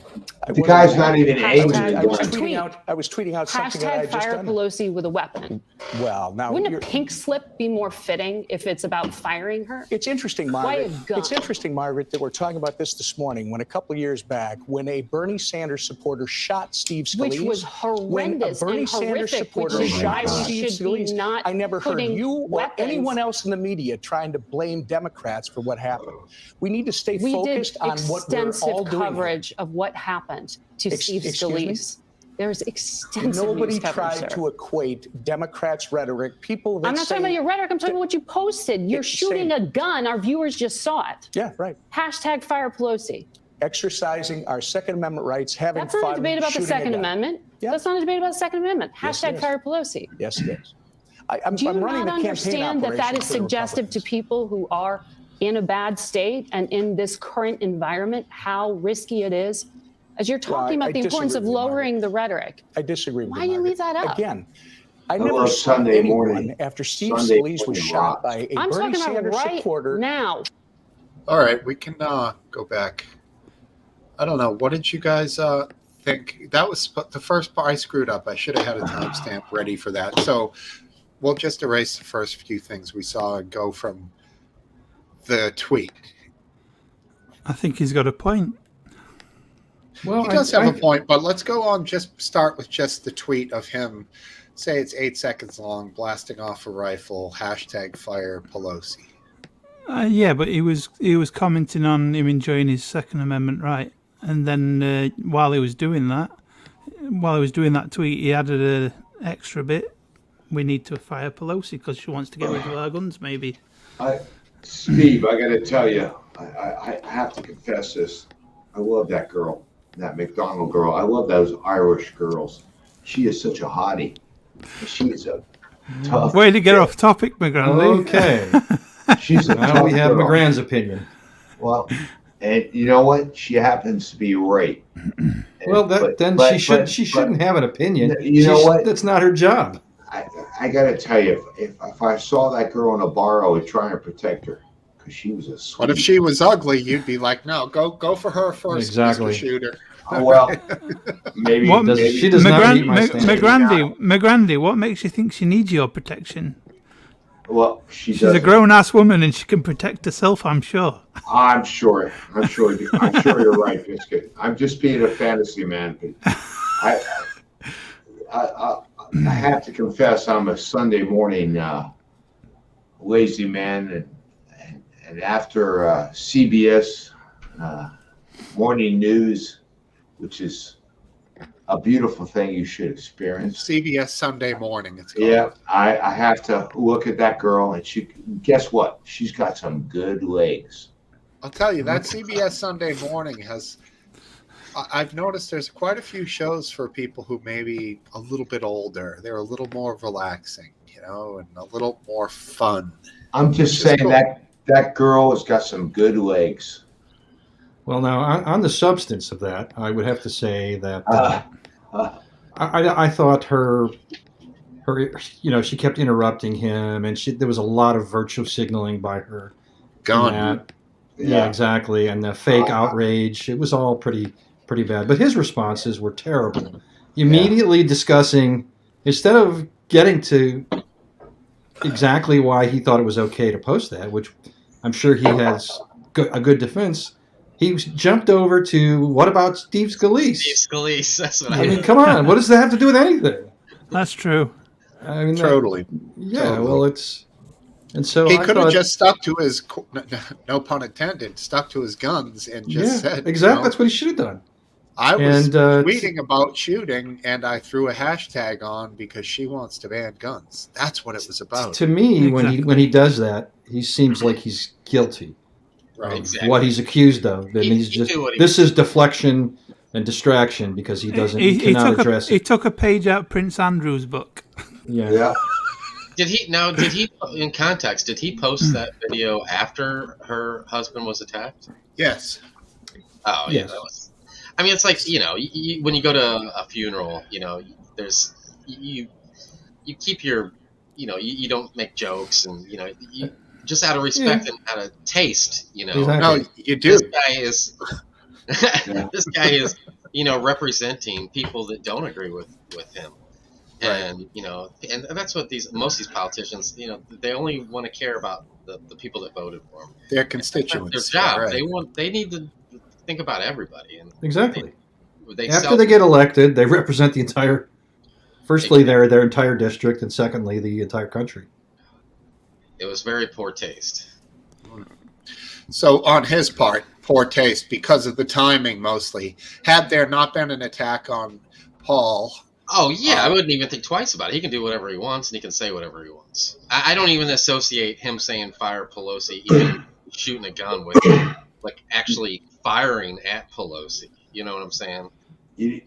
The guy's not even aiming Hashtag I the was gun. tweet. tweeting out something that I Hashtag had just fire done. Pelosi with a weapon. Well, now Wouldn't a you're- pink slip be more fitting if it's about firing her? It's interesting, Why a Margaret. gun? It's interesting, Margaret, that we're talking about this morning. When a couple of years back, when a Bernie Sanders supporter shot Steve Scalise, Which was when a horrendous Bernie and Sanders horrific, which supporter is why shot we Steve should be Scalise, not I never heard putting you or weapons. anyone else in the media trying to blame Democrats for what happened. We need to stay We did focused on what we're extensive all doing. coverage of what happened to Steve excuse me? Scalise. There's extensive Nobody news coverage, tried sir. to equate Democrats' rhetoric. People that I'm not say, talking about your rhetoric. I'm talking about what you posted. You're It's shooting same. a gun. Our viewers just saw it. Yeah, right. Hashtag fire Pelosi. Exercising our Second Amendment rights, having That's fun, not a debate about the shooting a Second gun. Amendment. Yeah. That's not a debate about the Second Amendment. Yes, it Hashtag is. fire Pelosi. Yes, it is. I'm Do you running not the campaign understand that that operation is for the suggestive to Republicans. people who are in a bad state and in this current environment, how risky it is? As you're talking I about the importance of disagree with you, lowering the rhetoric. I disagree with Why do you leave that up? Again, I Well, never saw Sunday anyone morning- after Steve Sunday Scalise was morning shot rocks. by a I'm Bernie talking about Sanders right supporter. now. All right, we can go back. I don't know. What did you guys think? That was the first part I screwed up. I should have had a timestamp ready for that. So we'll just erase the first few things we saw and go from the tweet. I think he's got a point. Well, He does have a point, but let's go on. Just start with just the tweet of him. Say it's 8 seconds long, blasting off a rifle. Hashtag fire Pelosi. Yeah, but he was commenting on him enjoying his Second Amendment right, and then while he was doing that tweet, he added an extra bit we need to fire Pelosi because she wants to get rid of our guns, maybe. Steve, I got to tell you, I have to confess this. I love that girl, that McDonald girl. I love those Irish girls. She is such a hottie. She is a tough. Way to get off topic, McGrandy. Okay. She's a Now tough we have girl. McGrand's opinion. Well, and you know what? She happens to be right. Well, she shouldn't have an opinion. You know what? That's not her job. I got to tell you, if I saw that girl in a bar, I would try and protect her because she was a sweet. But if she was ugly, you'd be like, no, go for her first, Exactly. Mr. Shooter. Well, maybe, she does not meet my standards. McGrandy, what makes you think she needs your protection? Well, she's a grown-ass woman and she can protect herself, I'm sure. I'm sure you're right, Biscuit. I'm just being a fantasy man. But I have to confess, I'm a Sunday morning lazy man, and after CBS morning news, which is a beautiful thing you should experience. CBS Sunday Morning, it's called. Yeah, I have to look at that girl, and guess what? She's got some good legs. I'll tell you, that CBS Sunday Morning I've noticed there's quite a few shows for people who may be a little bit older. They're a little more relaxing, and a little more fun. I'm just saying cool. that girl has got some good legs. Well, now, on the substance of that, I would have to say that I thought her, she kept interrupting him, and there was a lot of virtue signaling by her. Gun. Yeah, exactly. And the fake outrage, it was all pretty bad. But his responses were terrible. Immediately discussing, instead of getting to exactly why he thought it was okay to post that, which I'm sure he has a good defense, he jumped over to, what about Steve Scalise? Steve Scalise, that's what I mean, come on. What does that have to do with anything? That's true. I mean, totally. Well, it's... And so he could have just stuck to his, no pun intended, stuck to his guns and just said, exactly. That's what he should have done. I was tweeting about shooting, and I threw a hashtag on because she wants to ban guns. That's what it was about. To me, when he does that, he seems like he's guilty of what he's accused of. And this is deflection and distraction because he doesn't. He cannot address it. He took a page out of Prince Andrew's book. Yeah. Did he, in context, did he post that video after her husband was attacked? Yes. Oh, yeah. Yes. I mean, it's like, when you go to a funeral, there's, you keep your, you don't make jokes and, you just out of respect and out of taste, Exactly. No, you do. This guy is, representing people that don't agree with him. And and that's what most of these politicians, they only want to care about the people that voted for them. Their constituents. Their job. Right. They need to think about everybody. And exactly. After they get elected, they represent the entire. Firstly, their entire district, and secondly, the entire country. It was very poor taste. So on his part, poor taste because of the timing mostly. Had there not been an attack on Paul. Oh, yeah, I wouldn't even think twice about it. He can do whatever he wants, and he can say whatever he wants. I don't even associate him saying fire Pelosi, even shooting a gun with him, like actually firing at Pelosi. You know what I'm saying?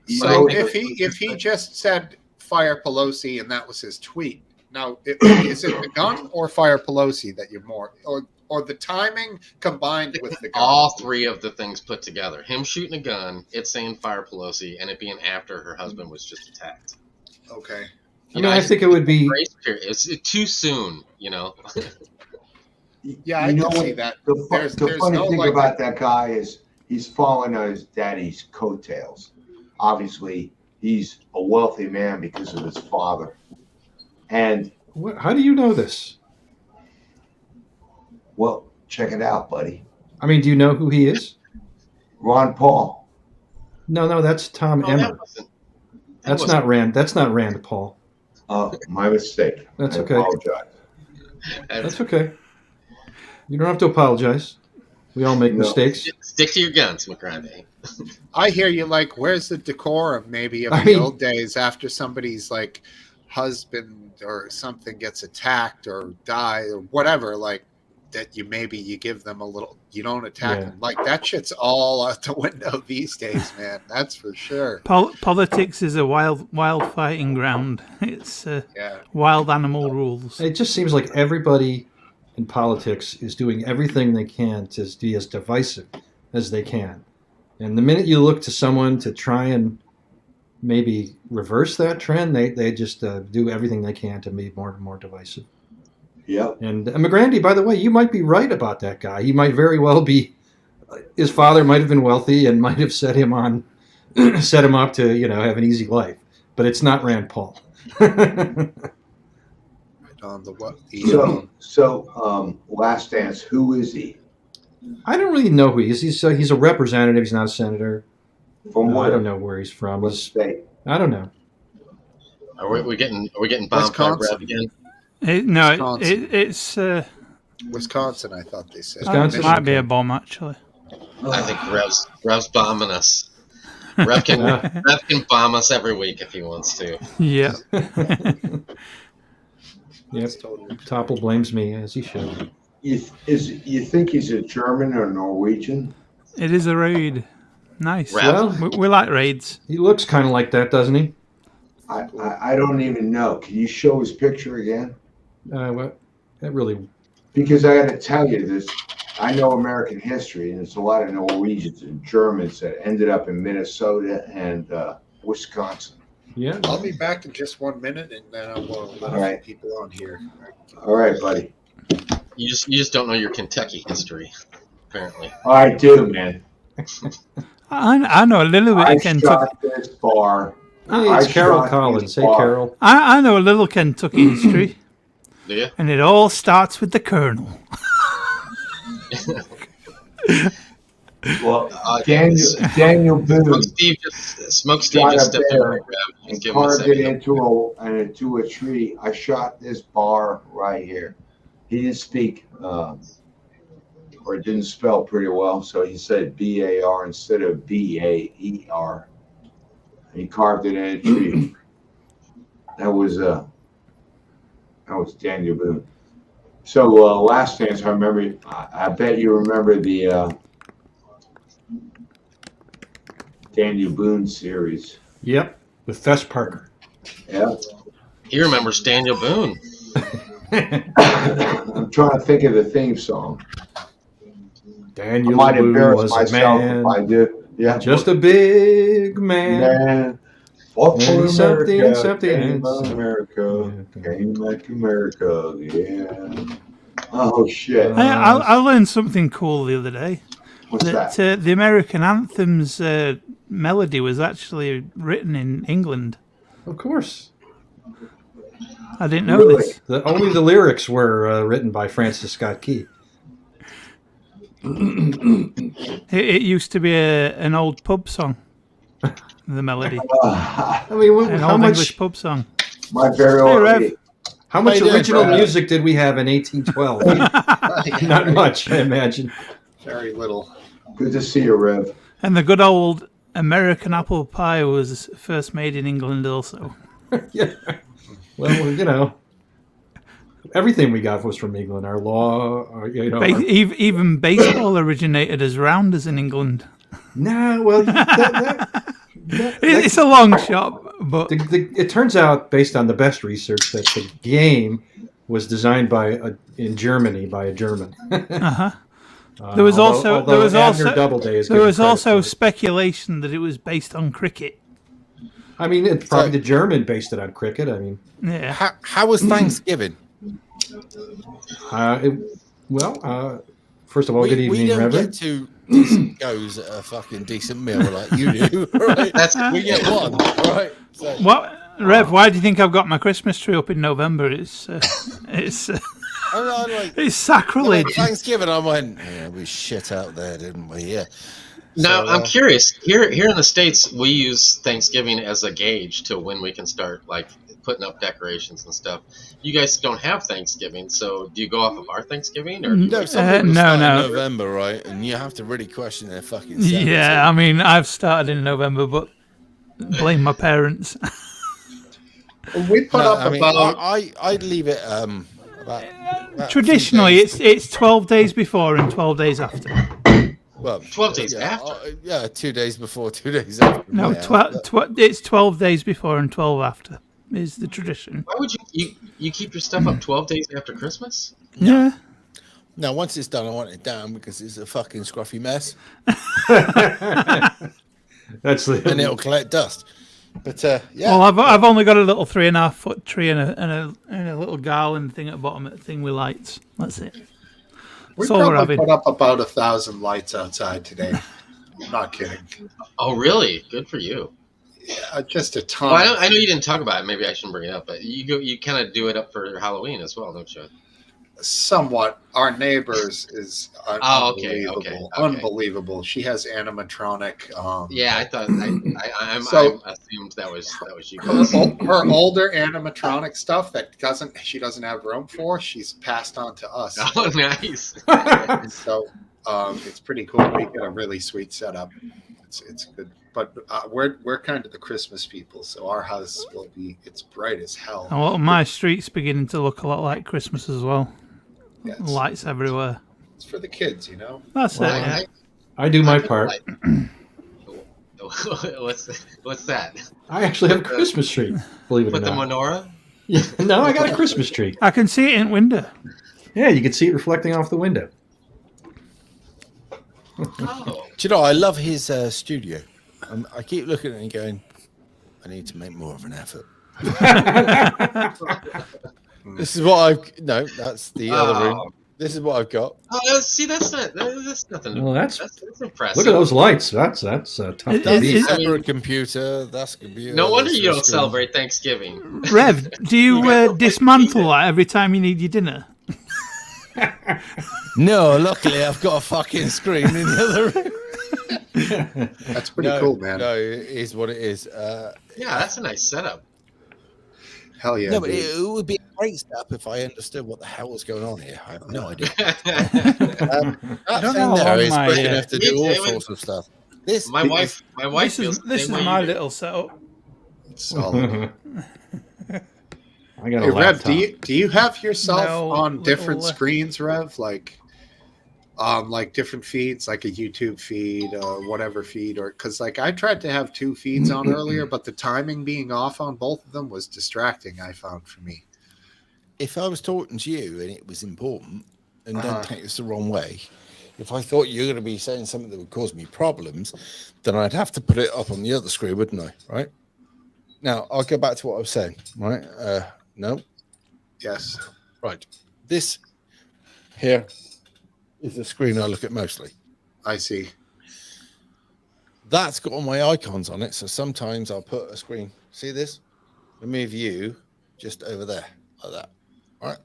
So if he just said fire Pelosi and that was his tweet, now is it the gun or fire Pelosi that you're more, or the timing combined with the gun? All three of the things put together. Him shooting a gun, it saying fire Pelosi, and it being after her husband was just attacked. Okay. I think it would be... It's too soon, Yeah, I can see that. The funny thing about that guy is he's falling on his daddy's coattails. Obviously, he's a wealthy man because of his father. And... How do you know this? Well, check it out, buddy. I mean, do you know who he is? Ron Paul. No, that's Tom Emmer. That's not Rand. That's not Rand Paul. Oh, my mistake. That's okay. I apologize. That's okay. You don't have to apologize. We all make mistakes. Stick to your guns, McGrandy. I hear you. Like, where's the decorum maybe of the old days after somebody's like husband or something gets attacked or die or whatever, like that you give them a little, you don't attack Yeah. them. Like that shit's all out the window these days, man. That's for sure. Politics is a wild fighting ground. It's Yeah. wild animal rules. It just seems like everybody in politics is doing everything they can to be as divisive as they can. And the minute you look to someone to try and maybe reverse that trend, they just do everything they can to be more and more divisive. Yep. And McGrandy, by the way, you might be right about that guy. He might very well be. His father might have been wealthy and might have set him up to have an easy life. But it's not Rand Paul. On the what? So, Last Dance. Who is he? I don't really know who he is. He's a representative. He's not a senator. From what? I don't know where he's from. What state? I don't know. Are we getting bombed by Wisconsin. Rev again? It's Wisconsin, I thought they said. Wisconsin? it might be a bomb actually. I think Rev's bombing us. Rev can bomb us every week if he wants to. Yeah. Yep. Totally. Topple blames me, as he should. You think he's a German or Norwegian? It is a raid. Nice. Rev? We like raids. He looks kind of like that, doesn't he? I don't even know. Can you show his picture again? What? That really. Because I got to tell you this. I know American history, and there's a lot of Norwegians and Germans that ended up in Minnesota and Wisconsin. Yeah. I'll be back in just 1 minute, and then I will let All right. people on here. All right, buddy. You just don't know your Kentucky history, apparently. I do, man. I know a little bit I of Kentucky. shot this bar. Hey, I it's Carol shot Collins. this Hey, bar. Carol. I know a little Kentucky history, Do you? and it all starts with the Colonel. Well, Daniel Boone Smokesteve just stepped bear over and and give him a carved it second. into a tree. I shot this bar right here. He didn't speak or didn't spell pretty well, so he said BAR instead of BAER. He carved it in a tree. That was Daniel Boone. So Last Dance, I remember. I bet you remember the Daniel Boone series. Yep. With Fess Parker. Yeah. He remembers Daniel Boone. I'm trying to think of the theme song. Daniel I might Boone embarrass was a myself man, if I do. Yeah. just a big man. Man. Fought for And something, America. something, Came and America. Came back to America. Yeah. Oh shit. I learned something cool the other day. What's that? The American anthem's melody was actually written in England. Of course. I didn't know Really? this. Only the lyrics were written by Francis Scott Key. It used to be an old pub song. The melody, I mean, an how old much English pub song. My very Hey, own. Rev. how much How you doing, original Brad? music did we have in 1812? Not much, I imagine. Very little. Good to see you, Rev. And the good old American apple pie was first made in England also. Yeah. Well, everything we got was from England. Our law, Even baseball originated as rounders in England. Nah, well, It's a long shot, but it turns out, based on the best research, that the game was designed in Germany by a German. there was also Abner Doubleday is given credit for it. speculation that it was based on cricket. I mean, it's probably the German based it on cricket. I mean, Yeah, How was Thanksgiving? first of all, good we evening, don't Reverend. get two decent goes at a fucking decent meal like you do. Right? We get one, right? So, Rev, why do you think I've got my Christmas tree up in November? It's I'm like, it's sacrilege. Thanksgiving, I went, yeah, we shit out there, didn't we? Yeah. Now, So, I'm curious. Here in the States, we use Thanksgiving as a gauge to when we can start like putting up decorations and stuff. You guys don't have Thanksgiving, so do you go off of our Thanksgiving? Or No, some people no, start no. in November, right? And you have to really question their fucking sanity. Yeah, I mean, I've started in November, but blame my parents. We put up about I'd leave it about a few Traditionally, days. it's 12 days before and 12 days after. Well, 12 days after. 2 days before, 2 days after. No, it's 12 days before and 12 after is the tradition. Why would you keep your stuff up 12 days after Christmas? Yeah. No, once it's done, I want it down because it's a fucking scruffy mess That's and it'll collect dust. But yeah. Well, I've only got a little 3.5 foot tree and a little garland thing at the bottom of the thing with lights. That's it. we That's all we're probably having. put up about 1,000 lights outside today. I'm not kidding. Oh, really? Good for you. Yeah, just a ton. Well, I know you didn't talk about it. Maybe I shouldn't bring it up, but you kind of do it up for Halloween as well, don't you? Somewhat. Our neighbors is okay, unbelievable. okay. Unbelievable. She has animatronic. Yeah, I thought I assumed that was you guys. Her older animatronic stuff that she doesn't have room for, she's passed on to us. Oh, nice. And so it's pretty cool. We get a really sweet setup. It's good. But we're kind of the Christmas people, so our house it's bright as hell. Well, my street's beginning to look a lot like Christmas as well. Yeah, Lights everywhere. It's for the kids, you know. That's it. Yeah. I do my part. What's that? I actually have a Christmas tree. Believe it or With the not. menorah? Yeah, no, I got a Christmas tree. I can see it in window. Yeah, you can see it reflecting off the window. Oh, Do you know, I love his studio. I keep looking at it and going, I need to make more of an effort. This is what that's the other room. This is what I've got. Oh, see, that's nothing. Well, that's impressive. look at those lights. That's tough to Is- beat. is- Separate computer. That's computer. No wonder that's you don't screen. celebrate Thanksgiving. Rev, do you dismantle that every time you need your dinner? No, luckily I've got a fucking screen in the other room. That's pretty cool, man. No, it is what it is. Yeah, that's a nice setup. Hell yeah. No, but dude. it would be a great step if I understood what the hell was going on here. I have no idea. That don't thing know there how is my, quick enough to do all it would- sorts of stuff. This, My wife This feels is the this is same way my you do. little setup. It's solid. I got a Hey, Rev, laptop. do you have yourself No, on different little, screens, Rev? Like different feeds, like a YouTube feed, whatever feed, or because like I tried to have two feeds on earlier, but the timing being off on both of them was distracting. I found for me. if I was talking to you and it was important, and Uh-huh. don't take this the wrong way, if I thought you were going to be saying something that would cause me problems, then I'd have to put it up on the other screen, wouldn't I? Right? Now, I'll go back to what I was saying, right? No? Yes. Right. This here is the screen I look at mostly. I see. That's got all my icons on it, so sometimes I'll put a screen. See this? I move you just over there, like that. All right.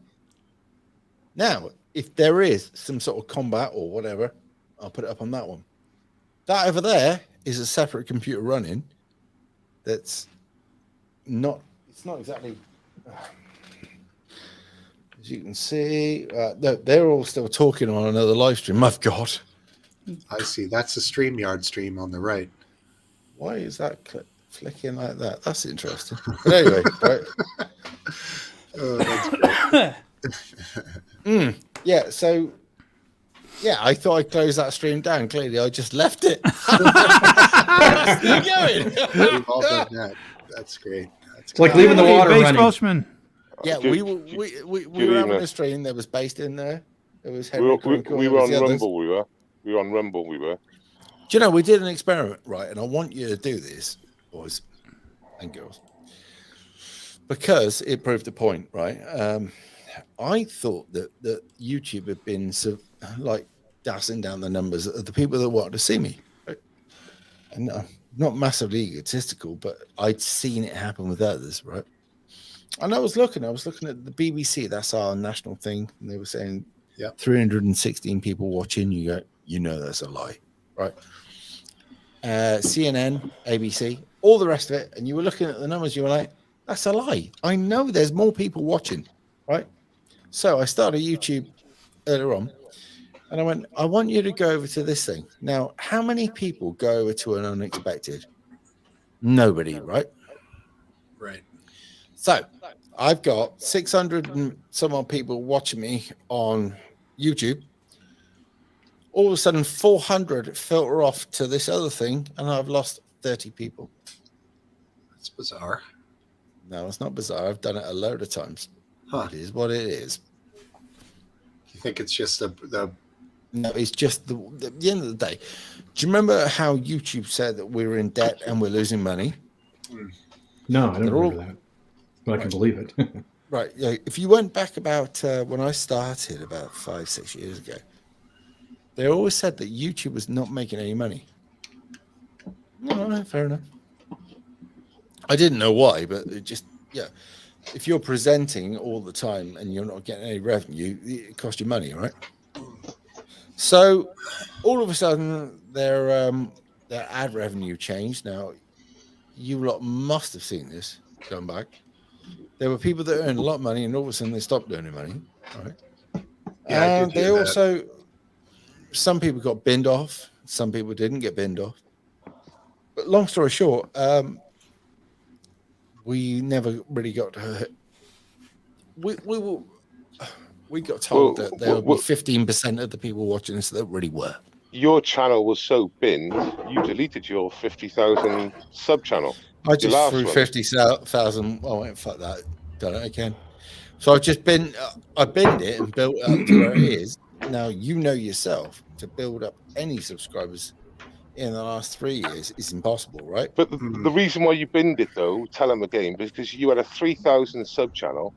Now, if there is some sort of combat or whatever, I'll put it up on that one. That over there is a separate computer running. That's not. It's not exactly. As you can see, they're all still talking on another live stream. I've got. I see. That's the StreamYard stream on the right. Why is that flicking like that? That's interesting. But anyway, right. Oh, that's great. Yeah, so yeah, I thought I'd close that stream down. Clearly, I just left it. Still going. We've all done that. That's great. That's It's like leaving the Hey, water base running. Welshman. Yeah, we were having a stream. There was based in there. There was Henry We were on Rumble. We were on Rumble. We were. Do you know, we did an experiment, right? And I want you to do this, boys and girls, because it proved a point, right? I thought that YouTube had been like dancing down the numbers of the people that wanted to see me. Right? And not massively egotistical, but I'd seen it happen with others, right? And I was looking at the BBC, that's our national thing, and they were saying 316 people watching. You go, you know that's a lie, right? CNN, ABC, all the rest of it, and you were looking at the numbers, you were like, that's a lie. I know there's more people watching, right? So I started YouTube earlier on, and I went, I want you to go over to this thing. Now, how many people go over to an unexpected? Nobody, right? Right. So I've got 600 and some odd people watching me on YouTube. All of a sudden, 400 filter off to this other thing, and I've lost 30 people. That's bizarre. No, it's not bizarre. I've done it a load of times. Huh. It is what it is. You think it's just the No, it's just the end of the day. Do you remember how YouTube said that we were in debt and we're losing money? No, I don't They're remember that, but I can believe it. Right. Yeah. If you went back about when I started about 5-6 years ago, they always said that YouTube was not making any money. No, fair enough. I didn't know why, but it just, yeah. If you're presenting all the time and you're not getting any revenue, it costs you money, right? So all of a sudden, their ad revenue changed. Now, you lot must have seen this going back. There were people that earned a lot of money, and all of a sudden they stopped earning money, right? Yeah, I And did hear they that. also, some people got binned off, some people didn't get binned off. But long story short, we never really got to. We got told that there would be 15% of the people watching this that really were. Your channel was so binned, you deleted your 50,000 sub channel. I just threw 50,000. Oh, wait, fuck that. Done it again. So I binned it and built it up to where it is. Now, you know yourself, to build up any subscribers in the last 3 years is impossible, right? But the reason why you binned it, though, tell them again, because you had a 3,000 sub channel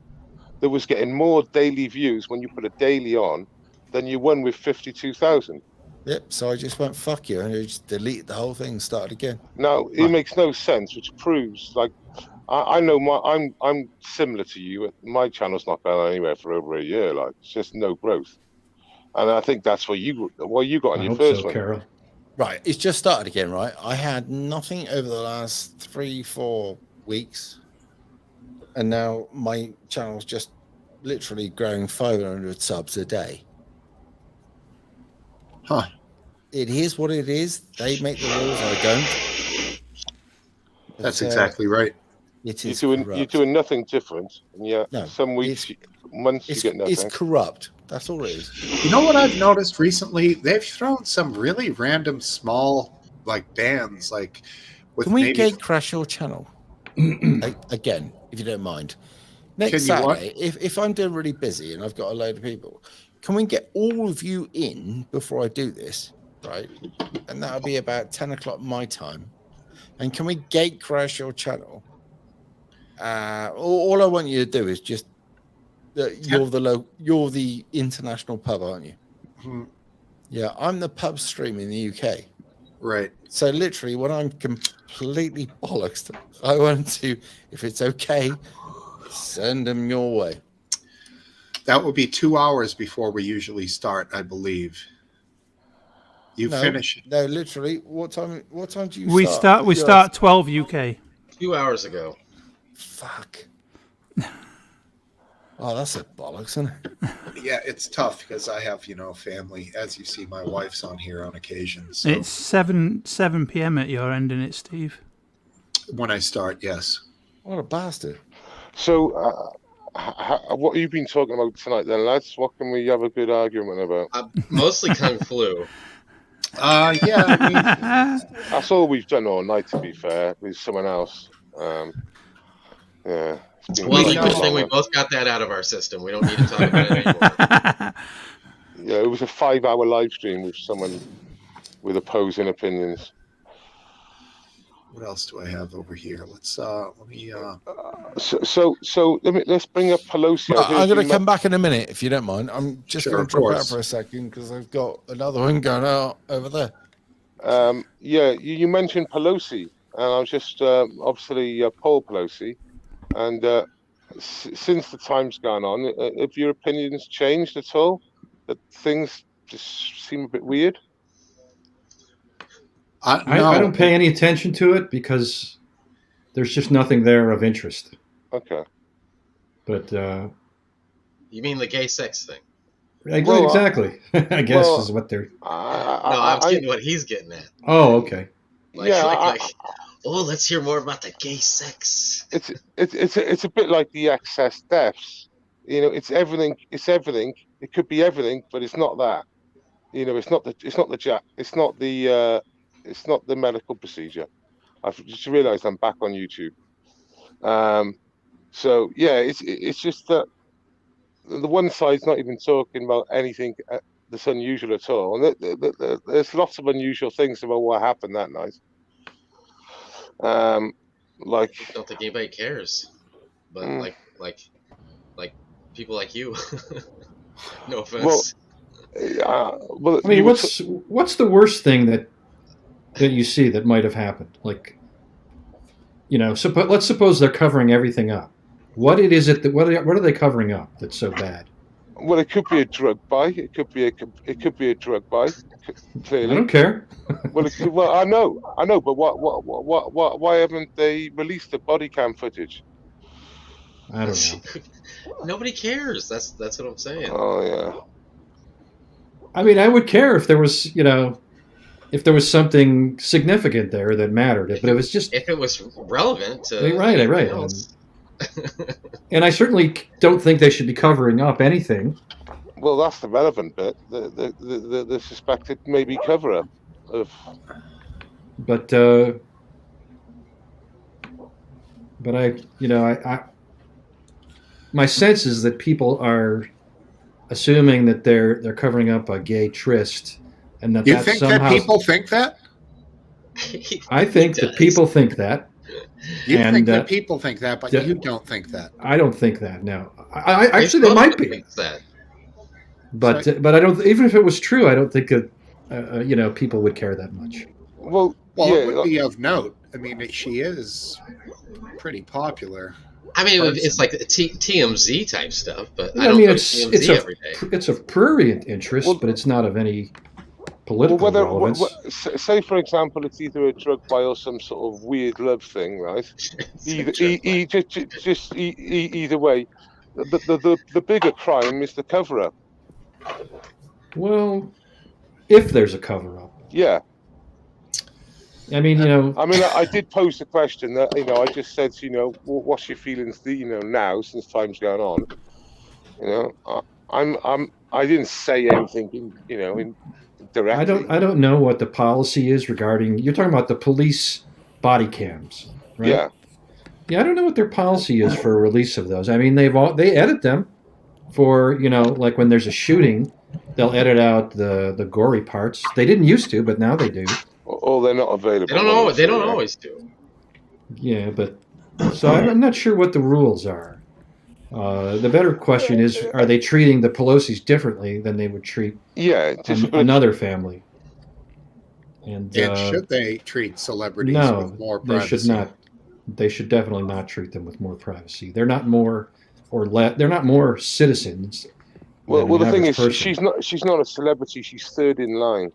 that was getting more daily views when you put a daily on than you won with 52,000. Yep. So I just went, fuck you, and I just deleted the whole thing and started again. Now, it makes no sense, which proves, like, I know I'm similar to you. My channel's not gone anywhere for over a year. Like, it's just no growth. And I think that's what you got on your first one. Carol. Right. It's just started again, right? I had nothing over the last 3-4 weeks. And now my channel's just literally growing 500 subs a day. Huh. It is what it is. They make the rules, I don't. But, That's exactly right. It is You're corrupt. doing nothing different. And yeah, No, some weeks, months you get nothing. It's corrupt. That's all it is. You know what I've noticed recently? They've thrown some really random small like bands like with Can we maybe gate crash your channel? Again, if you don't mind. Next Saturday, if I'm doing really busy and I've got a load of people, can we get all of you in before I do this, right? And that'll be about 10 o'clock my time. And can we gate crash your channel? All I want you to do is just you're the international pub, aren't you? Mhm. Yeah, I'm the pub stream in the UK. Right. So literally, when I'm completely bollocksed, I want to, if it's okay, send them your way. That will be 2 hours before we usually start, I believe. You finish. No, literally. What time do you We start? We start 12 UK. 2 hours ago. Fuck. Oh, that's a bollocks, isn't it? Yeah, it's tough because I have, family. As you see, my wife's on here on occasion. So It's 7 p.m. at your end, isn't it, Steve? when I start, yes. What a bastard. So, what have you been talking about tonight then, lads? What can we have a good argument about? Mostly Kung Flu. Yeah, I mean, That's all we've done all night, to be fair, with someone else. Yeah. Well, the good thing we both got that out of our system. We don't need to talk about it anymore. Yeah, it was a 5-hour live stream with someone with opposing opinions. what else do I have over here? Let's Let's bring up Pelosi. I'm going to come back in a minute, if you don't mind. I'm just Sure, going of to drop out course. for a second because I've got another one going out over there. Yeah, you mentioned Pelosi, and I was just obviously Paul Pelosi, and since the time's gone on, have your opinions changed at all? That things just seem a bit weird. I no. don't pay any attention to it because there's just nothing there of interest. Okay. But You mean the gay sex thing? exactly. I guess is what they're. No, I was getting what he's getting at. Oh, okay. Like, Oh, let's hear more about the gay sex. It's a bit like the excess deaths. It's everything. It's everything. It could be everything, but it's not that. It's not the medical procedure. I've just realised I'm back on YouTube. So yeah, it's just that the one side's not even talking about anything that's unusual at all, and there's lots of unusual things about what happened that night. Like I don't think anybody cares, but like people like you. No offense. Well, I mean, what's the worst thing that you see that might have happened? Like, let's suppose they're covering everything up. What are they covering up that's so bad? Well, it could be a drug buy. It could be a drug buy. Clearly, I don't care. Well, I know, but why haven't they released the body cam footage? I don't know. Nobody cares. That's what I'm saying. Oh yeah. I mean, I would care if there was, if there was something significant there that mattered. But it was just if it was relevant to right. And I certainly don't think they should be covering up anything. Well, that's the relevant bit. The suspected maybe cover up of. But my sense is that people are assuming that they're covering up a gay tryst, and that you that's think somehow, that people think that? I think that people think that. You think that people think that, but you don't think that. I don't think that. No, I actually they might be. That. But I don't. Even if it was true, I don't think that people would care that much. Well, yeah, it would be of note. I mean, she is pretty popular. I mean, it's like TMZ type stuff, but I mean, it's of prurient interest, but it's not of any political relevance. Say, for example, it's either a drug buy or some sort of weird love thing, right? Either way, the bigger crime is the cover up. Well, if there's a cover up, yeah. I mean, I did pose the question that, I just said, what's your feelings, now since time's going on? I didn't say anything, in directly. I don't know what the policy is regarding. You're talking about the police body cams, right? Yeah. Yeah, I don't know what their policy is for release of those. I mean, they edit them for like when there's a shooting, they'll edit out the gory parts. They didn't used to, but now they do. Oh, they're not available. They don't always do. Yeah, but so I'm not sure what the rules are. The better question is, are they treating the Pelosi's differently than they would treat another family? And should they treat celebrities with more privacy? They should not. They should definitely not treat them with more privacy. They're not more they're not more citizens. Well, the thing is, she's not a celebrity. She's third in line.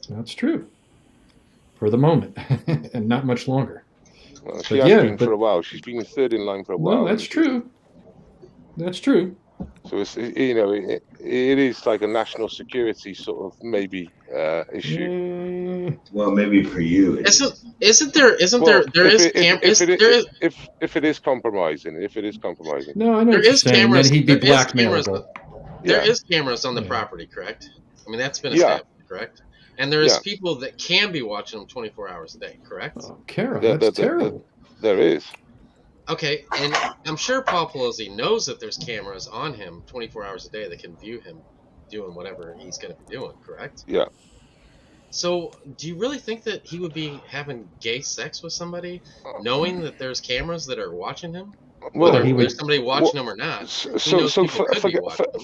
That's true. For the moment, and not much longer. Well, she has been for a while. She's been third in line for a while. No, that's true. That's true. So it's it is like a national security sort of maybe issue. Well, maybe for you. Isn't there if it is compromising. No, I know. There is cameras. Then he'd be blackmailable. There is cameras on the property, correct? I mean, that's been established, correct? And there's people that can be watching them 24 hours a day, correct? Oh, Carol, that's terrible. There is. Okay, and I'm sure Paul Pelosi knows that there's cameras on him 24 hours a day that can view him doing whatever he's going to be doing, correct? Yeah. So, do you really think that he would be having gay sex with somebody, knowing that there's cameras that are watching him? Well, whether there's somebody watching him or not. So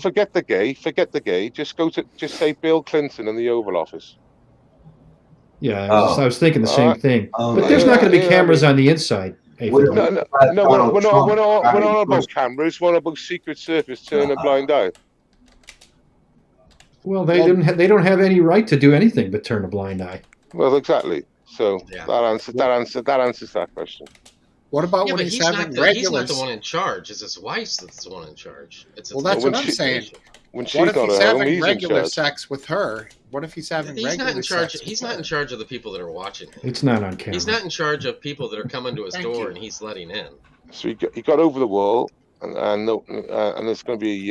forget the gay. Just say Bill Clinton in the Oval Office. Yeah, I was thinking the same thing. But there's not going to be cameras on the inside. We're not about cameras. We're about Secret Service turning a blind eye. Well, they don't have any right to do anything but turn a blind eye. Well, exactly. So that answers that question. What about when he's having regular? He's not the one in charge. It's his wife that's the one in charge. Well, that's what I'm saying. when she's What if not he's at home, having he's in regular charge. sex with her? What if he's having He's regular not in charge. sex? He's with not her? in charge of the people that are watching him. It's not on camera. He's not in charge of people that are coming to his Thank door you. and he's letting in. So he got over the wall, and there's going to be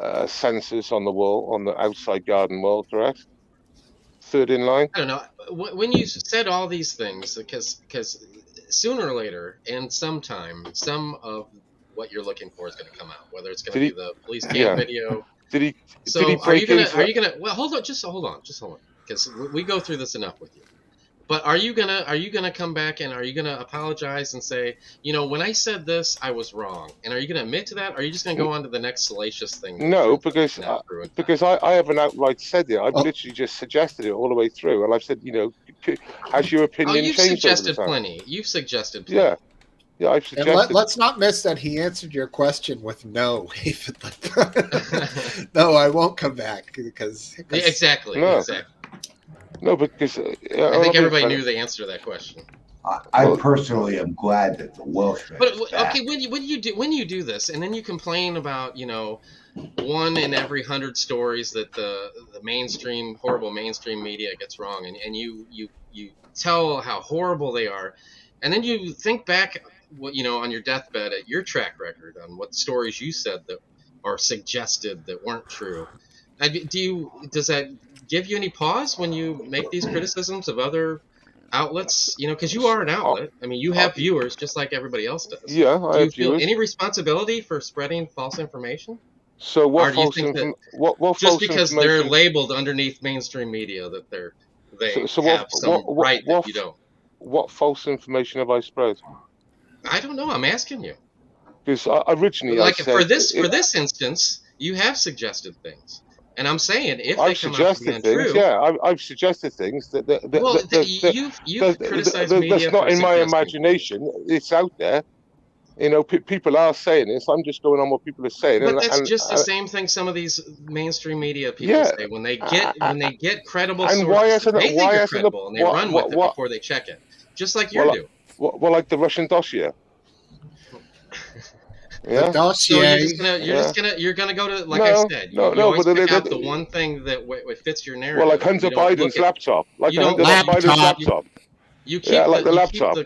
sensors on the wall, on the outside garden wall, correct? Third in line. I don't know. When you said all these things, because sooner or later, and sometime, some of what you're looking for is going to come out. Whether it's going to be the police cam video. Did he? So did he break are you gonna? Well, hold on, because we go through this enough with you. But are you gonna come back and are you gonna apologize and say, when I said this, I was wrong? And are you gonna admit to that? Or are you just gonna go on to the next salacious thing? No, because I haven't outright said it. I've literally just suggested it all the way through, and I've said, has your opinion you've changed over the suggested time? plenty. You've suggested plenty. Yeah, I've And suggested. let's not miss that he answered your question with no. No, I won't come back because Exactly. No. Exactly. No, because I think everybody knew the answer to that question. I personally am glad that the Welshman. But is back. okay, when you do this, and then you complain about 1 in every 100 stories that the horrible mainstream media gets wrong, and you tell how horrible they are, and then you think back, on your deathbed at your track record on what stories you said that are suggested that weren't true. Does that give you any pause when you make these criticisms of other outlets? Because you are an outlet. I mean, you have viewers just like everybody else does. Yeah, Do I you have feel viewers. any responsibility for spreading false information? So what Or do you false think information? that What just false because information? they're labeled underneath mainstream media that they So have what- some what- right what- that you don't? What false information have I spread? I don't know. I'm asking you. Because originally Like I said for this instance, you have suggested things, and I'm saying if they I've come out to be suggested things. untrue, Yeah, I've suggested things that you've criticized media that's not for in my suggesting. imagination. It's out there. People are saying this. I'm just going on what people are saying. But that's just the same thing some of these mainstream media people say when they get credible and sources. they They think are credible and they run with it before they check it, just like you do. Well, like the Russian dossier. The dossier. So you're gonna go to, like I said, you always pick out the one thing that fits your narrative. Well, like Hunter Biden's laptop, like Hunter Biden's laptop. You keep like the laptop.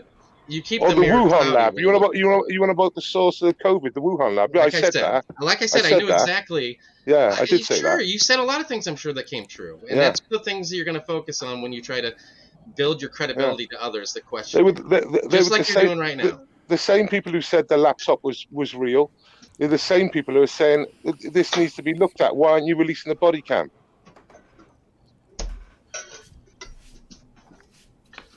You keep or the mirror Wuhan cloudy lab. when You look want about the source of the COVID, the Wuhan lab? Yeah, like I said that. Like I said, I knew that. exactly. Yeah, I did say that. Sure, you said a lot of things. I'm sure that came true, and that's the things that you're going to focus on when you try to build your credibility to others that question. Just like you're doing right now. The same people who said the laptop was real, they're the same people who are saying this needs to be looked at. Why aren't you releasing the body cam?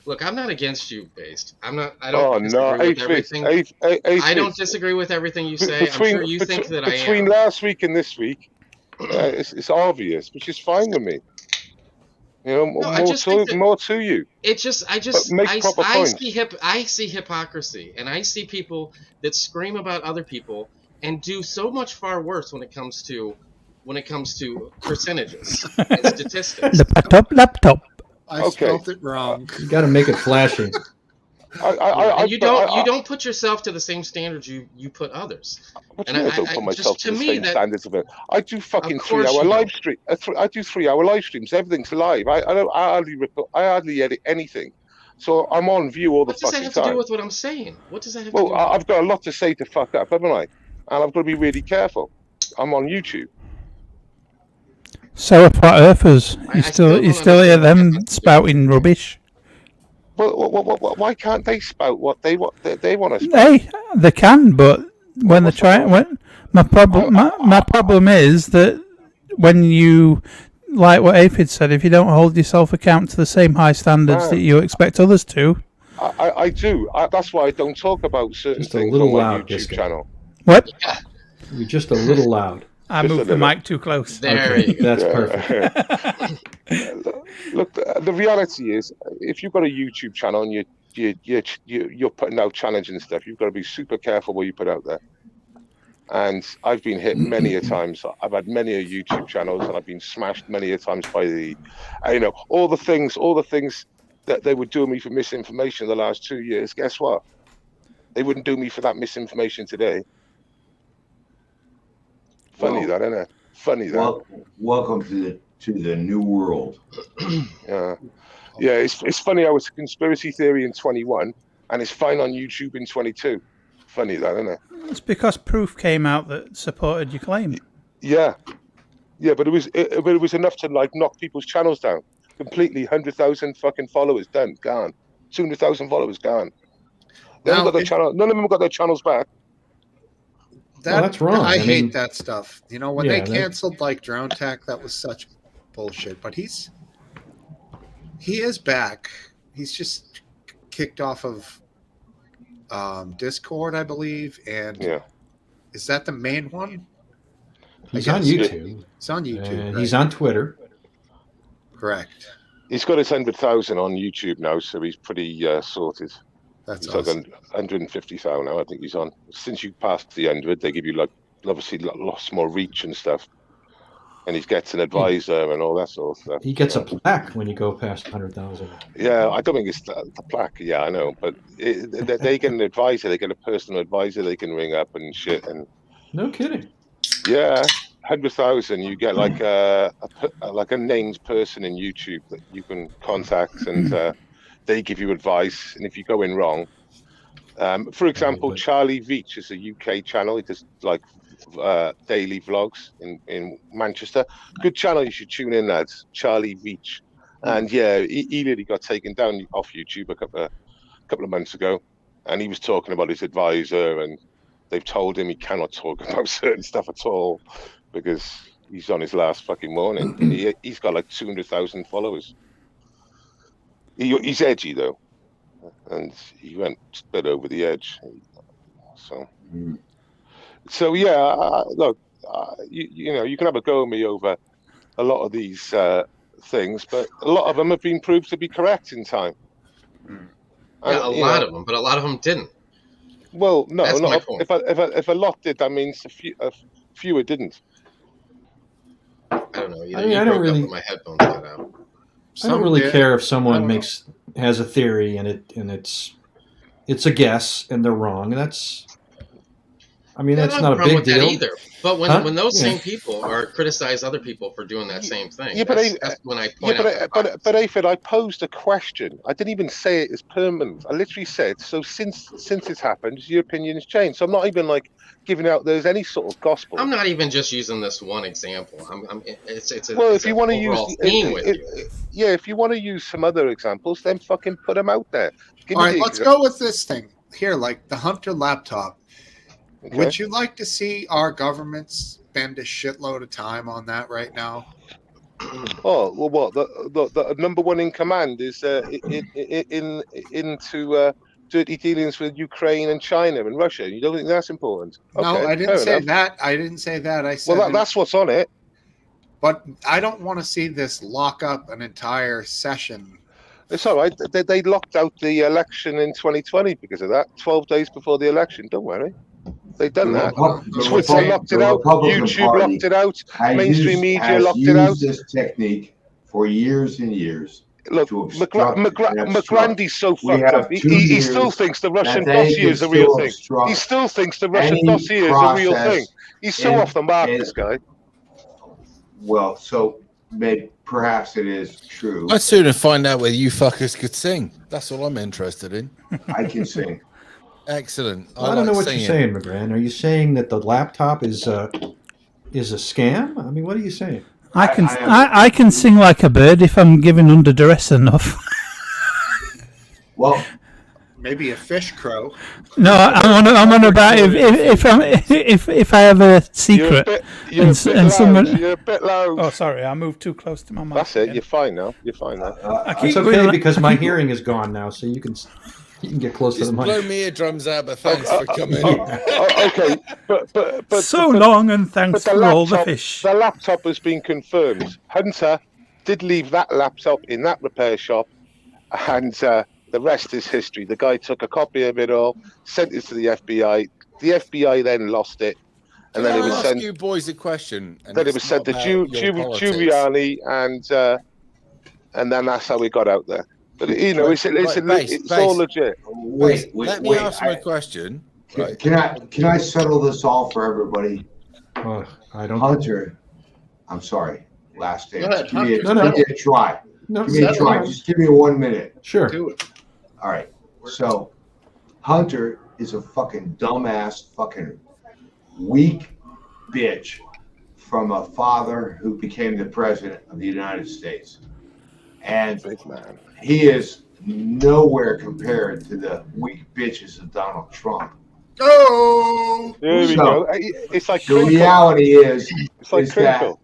Look, I'm not against you, Based. I don't disagree with everything. I don't disagree with everything you say. I'm sure you think that I am. Between last week and this week, it's obvious, which is fine with me. More to you. I see hypocrisy, and I see people that scream about other people and do so much far worse when it comes to percentages and statistics. Laptop. I spelled it wrong. You got to make it flashy. You don't put yourself to the same standards you put others. What do you mean I don't put myself to the same standards of it? I do fucking 3-hour live stream. I do 3-hour live streams. Everything's live. I hardly edit anything. So I'm on view all the fucking time. What does that have to do with what I'm saying? What does that have to do with I've got a lot to say to fuck up, haven't I? And I've got to be really careful. I'm on YouTube. So are flat earthers. You still hear them spouting rubbish? Well, why can't they spout what they want to spout? They can, but when they try, my problem is that when you, like what Aphid said, if you don't hold yourself account to the same high standards that you expect others to. I do. That's why I don't talk about certain things on my YouTube channel. What? You're just a little loud. I moved the mic too close. There you go. That's perfect. Look, the reality is, if you've got a YouTube channel and you're putting out challenging stuff, you've got to be super careful what you put out there. And I've been hit many a times. I've had many a YouTube channels, and I've been smashed many a times by all the things that they were doing me for misinformation the last 2 years. Guess what? They wouldn't do me for that misinformation today. Funny that, isn't it? Funny that. Well, welcome to the new world. Yeah, it's funny how it's a conspiracy theory in 21 and it's fine on YouTube in 22. Funny that, isn't it? It's because proof came out that supported your claim. Yeah, but it was enough to like knock people's channels down completely. 100,000 fucking followers done, gone. 200,000 followers gone. They haven't got their channel. None of them got their channels back. That's wrong. I hate mean, that stuff. You know, when they canceled like Drone Tech, that was such bullshit. But he is back. He's just kicked off of Discord, I believe. And is that the main one? He's on YouTube. He's on YouTube. Right? He's on Twitter. Correct. He's got his 100,000 on YouTube now, so he's pretty sorted. That's he's awesome. like 150,000 now. I think he's on. Since you passed the 100, they give you like obviously lots more reach and stuff. And he gets an advisor and all that sort of stuff. He gets a plaque when you go past 100,000. Yeah, I don't think it's the plaque. Yeah, I know, but they get an advisor. They get a personal advisor. They can ring up and shit. And no kidding. Yeah, 100,000. You get like a named person in YouTube that you can contact, and they give you advice. And if you go in wrong, for example, Charlie Veach is a UK channel. He does like daily vlogs in Manchester. Good channel. You should tune in, lads. Charlie Veach. And yeah, he literally got taken down off YouTube a couple of months ago, and he was talking about his advisor, and they've told him he cannot talk about certain stuff at all because he's on his last fucking warning. He's got like 200,000 followers. He's edgy though, and he went a bit over the edge. So yeah, look, you know, you can have a go at me over a lot of these things, but a lot of them have been proved to be correct in time. Yeah, a lot of them, but a lot of them didn't. Well, no, That's my not point. if a lot did, that means a fewer didn't. I don't know. I mean, I don't really. My headphones cut out. I don't really care if someone has a theory and it's a guess and they're wrong. That's not a big deal either. But when those same people are criticize other people for doing that same thing, that's when I point out. But Aphid, I posed a question. I didn't even say it is permanent. I literally said, so since it's happened, your opinion has changed. So I'm not even like giving out there's any sort of gospel. I'm not even just using this one example. If you want to use if you want to use some other examples, then fucking put them out there. All right, let's go with this thing here, like the Hunter laptop. Okay. Would you like to see our government spend a shitload of time on that right now? Oh well, what the number one in command is into dirty dealings with Ukraine and China and Russia. You don't think that's important? Okay, no, I didn't say that. I didn't say that. I said that's what's on it. But I don't want to see this lock up an entire session. It's all right. They locked out the election in 2020 because of that. 12 days before the election. Don't worry. They've done that. Twitter locked it out. YouTube locked it out. Mainstream media locked it out. This technique for years and years. Look, McGrandy's so fucked up. He still thinks the Russian dossier is a real thing. He still thinks the Russian dossier is a real thing. He's so off the mark, this guy. Well, so perhaps it is true. I'd sooner find out whether you fuckers could sing. That's all I'm interested in. I can sing. Excellent. I don't know what you're saying, McGran. Are you saying that the laptop is a scam? I mean, what are you saying? I can sing like a bird if I'm given under duress enough. Well, maybe a fish crow. No, I'm on about if I have a secret you're someone. You're a bit loud. Oh, sorry, I moved too close to my mic. That's it. Again. You're fine now. It's okay because my hearing is gone now, so you can get close to the mic. Blow me eardrums out, but thanks for coming. Okay, but so long, and thanks for all the fish. The laptop has been confirmed. Hunter did leave that laptop in that repair shop, and the rest is history. The guy took a copy of it all, sent it to the FBI. The FBI then lost it, and then it was sent. You boys a question. Then it was sent to Giuliani, and then that's how we got out there. But it's all legit. Let me ask you a question. Can I settle this all for everybody? I don't. Hunter, I'm sorry. Last Go dance. ahead, Give me a, Hunter. give me a try. No, Give me a try. Just give me 1 minute. Sure. do it. All right. So Hunter is a fucking dumbass, fucking weak bitch from a father who became the president of the United States. And Big man. he is nowhere compared to the weak bitches of Donald Trump. Oh, Here we So, go. It's like The crinkle. reality is It's like is that crinkle.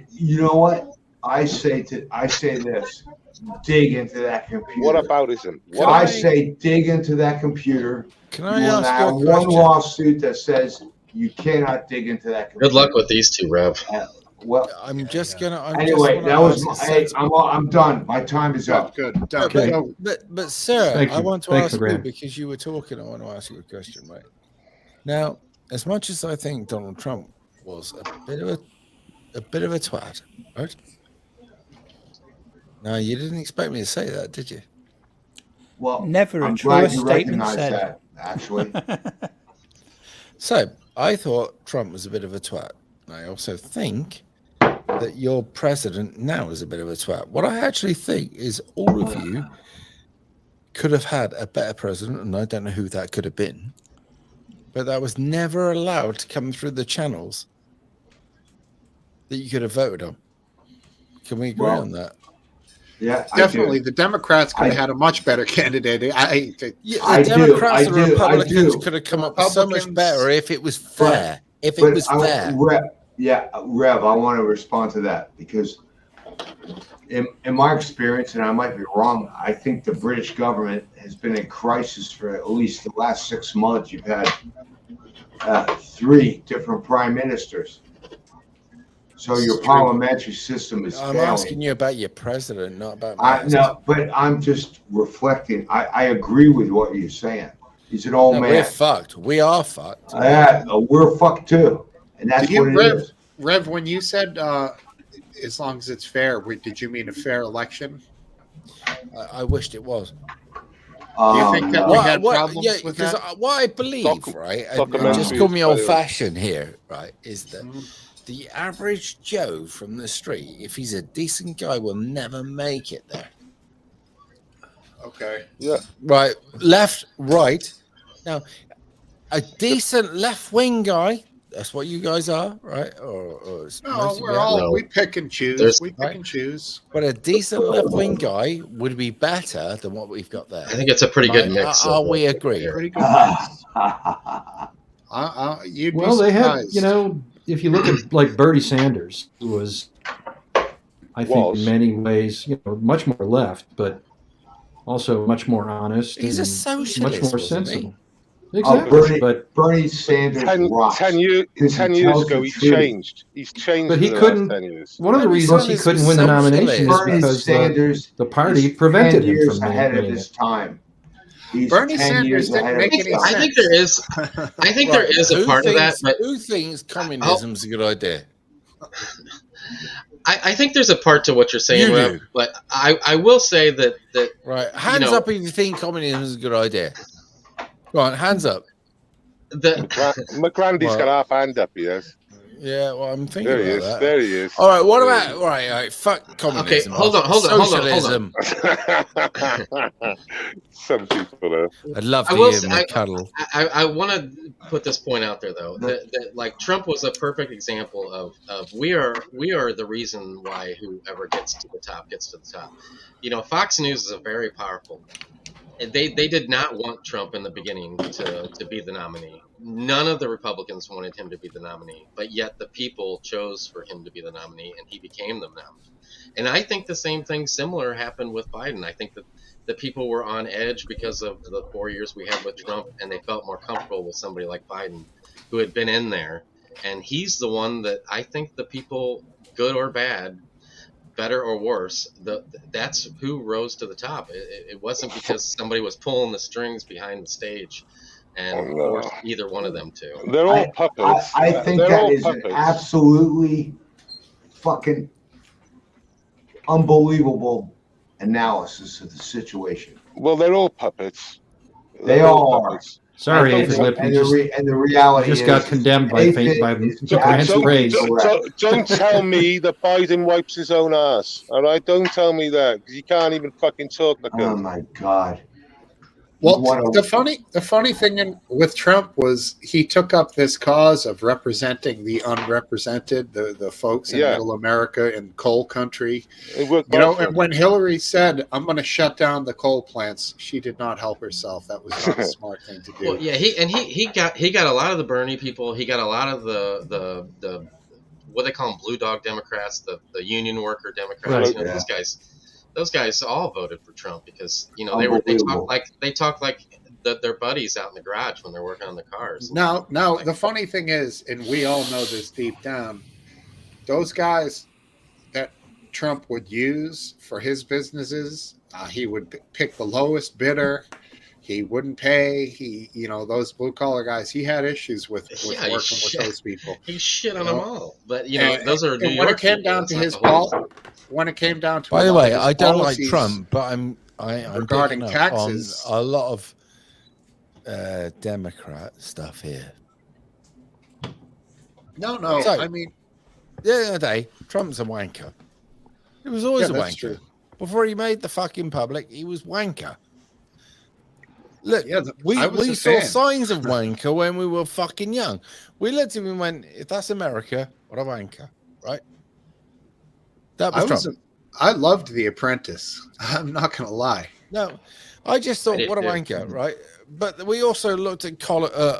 you know what? I say this. Dig into that computer. What aboutism? Can I I- say dig into that computer. Can You I will ask not you a have one question? lawsuit that says you cannot dig into that computer. Good luck with these two, Rev. Well, I'm just gonna. I'm anyway, just that wanna was ask my, a hey, sensible- I'm done. My time is up. good. Done. Okay. So, But sir, Thank I you. want to Thanks, ask you LeGrand. because you were talking. I want to ask you a question, right? Now, as much as I think Donald Trump was a bit of a twat, right? Now, you didn't expect me to say that, did you? Well, Never a I'm truer glad you statement recognize said. that. Actually, So, I thought Trump was a bit of a twat. I also think that your president now is a bit of a twat. What I actually think is all of you could have had a better president, and I don't know who that could have been, but that was never allowed to come through the channels that you could have voted on. Can we agree Well, on that? yeah, definitely, the Democrats could have I- had a much better candidate. Yeah, I the do, Democrats I and do, I Republicans do. could have come up with so much Republicans- better if it was fair. If it was fair. Rev, I want to respond to that because in my experience, and I might be wrong, I think the British government has been in crisis for at least the last 6 months. You've had 3 different prime ministers. So your parliamentary system is I'm failing. asking you about your president, not about me. No, but I'm just reflecting. I agree with what you're saying. He's an old No, man. we're fucked. We are fucked. We're fucked too, and that's Did you, what it is. Rev, when you said as long as it's fair, did you mean a fair election? I wished it was. Do you think that we had problems yeah, with because that? what I believe, right, and documentary just call is me better. old-fashioned here, right, is that Mhm. the average Joe from the street, if he's a decent guy, will never make it there. Okay. Yeah. Right, left, right. Now, a decent left-wing guy, that's what you guys are, right? Or No, most of we're you are. all No. we pick and choose. There's- We pick Right. and choose. But a decent left-wing guy would be better than what we've got there. I think it's a pretty good Right? mix. Are of we what- agree? Pretty good mix. You'd Well, be they had, surprised. you know, if you look at like Bernie Sanders, who was, I think, Was. in many ways, you know, much more left, but also much more honest. He's a and socialist, much more wasn't he? sensible. Exactly, Bernie- but Bernie Sanders 10 rocks. 10 years, because he 10 years tells ago, the he truth. changed. He's changed But he in the couldn't- last 10 years. one of the Bernie reasons he Sanders couldn't was win the nomination is socialist. Bernie because Sanders the party is prevented 10 him years from ahead of winning his it. time. He's Bernie 10 Sanders years didn't ahead make of any his time. sense. I think there is. I think there is a Who part of that, thinks- but who thinks communism's a good idea? I think there's a part to what you're saying, You Rev. do. But I will say that Right, hands know- up if you think communism is a good idea. Go on, hands up. the McGrandy's Well- got half hand up, he has. Yeah, well, I'm thinking There he about is. that. There he is. All right, what about right? Fuck communism. hold on. Socialism. Some people are. I'd love I to will hear say- him cuddle. I want to put this point out there though that like Trump was a perfect example of we are the reason why whoever gets to the top gets to the top. You know, Fox News is a very powerful. They did not want Trump in the beginning to be the nominee. None of the Republicans wanted him to be the nominee, but yet the people chose for him to be the nominee, and he became the nominee. And I think the same thing similar happened with Biden. I think that the people were on edge because of the 4 years we had with Trump, and they felt more comfortable with somebody like Biden, who had been in there. And he's the one that I think the people, good or bad, better or worse, that's who rose to the top. It wasn't because somebody was pulling the strings behind the stage and forced either one of them to. They're all puppets. I think They're that all is an puppets. absolutely fucking unbelievable analysis of the situation. Well, they're all puppets. They They're all are. puppets. Sorry, don't Andy think- Lip. And You the reality just is, got condemned by Nathan by is Grant's absolutely praise. correct. don't tell me that Biden wipes his own ass. All right, don't tell me that because you can't even fucking talk like Oh him. my God. Well, What the a- funny thing with Trump was he took up this cause of representing the unrepresented, the folks in Yeah. Middle America and coal country. It worked You well know, for and him. when Hillary said, "I'm going to shut down the coal plants," she did not help herself. That was not a smart thing to do. Well, yeah, he got a lot of the Bernie people. He got a lot of the what they call them, blue dog Democrats, the union worker Democrats. Right. You know, Yeah. those guys all voted for Trump because you know they Unbelievable. talk like their buddies out in the garage when they're working on the cars. Now, the funny thing is, and we all know this deep down, those guys that Trump would use for his businesses, he would pick the lowest bidder. He wouldn't pay. Those blue collar guys, he had issues with Yeah, working with those people. He shit on You them know? all, but And- those are New and York. when it came people. down That's to not his the whole- when it came down to By a the lot way, of his I don't like policies Trump, but I'm regarding picking up taxes. on a lot of Democrat stuff here. No, So- I mean, The other day, Trump's a wanker. He was always Yeah, a that's wanker. true. Before he made the fucking public, he was wanker. Look, Yeah, I was we a saw fan. signs of wanker when we were fucking young. We looked at him and went, if that's America, what a wanker, right? That was Trump. I loved The Apprentice. I'm not going to lie. No, I just thought, did what a too. wanker, right? But we also looked at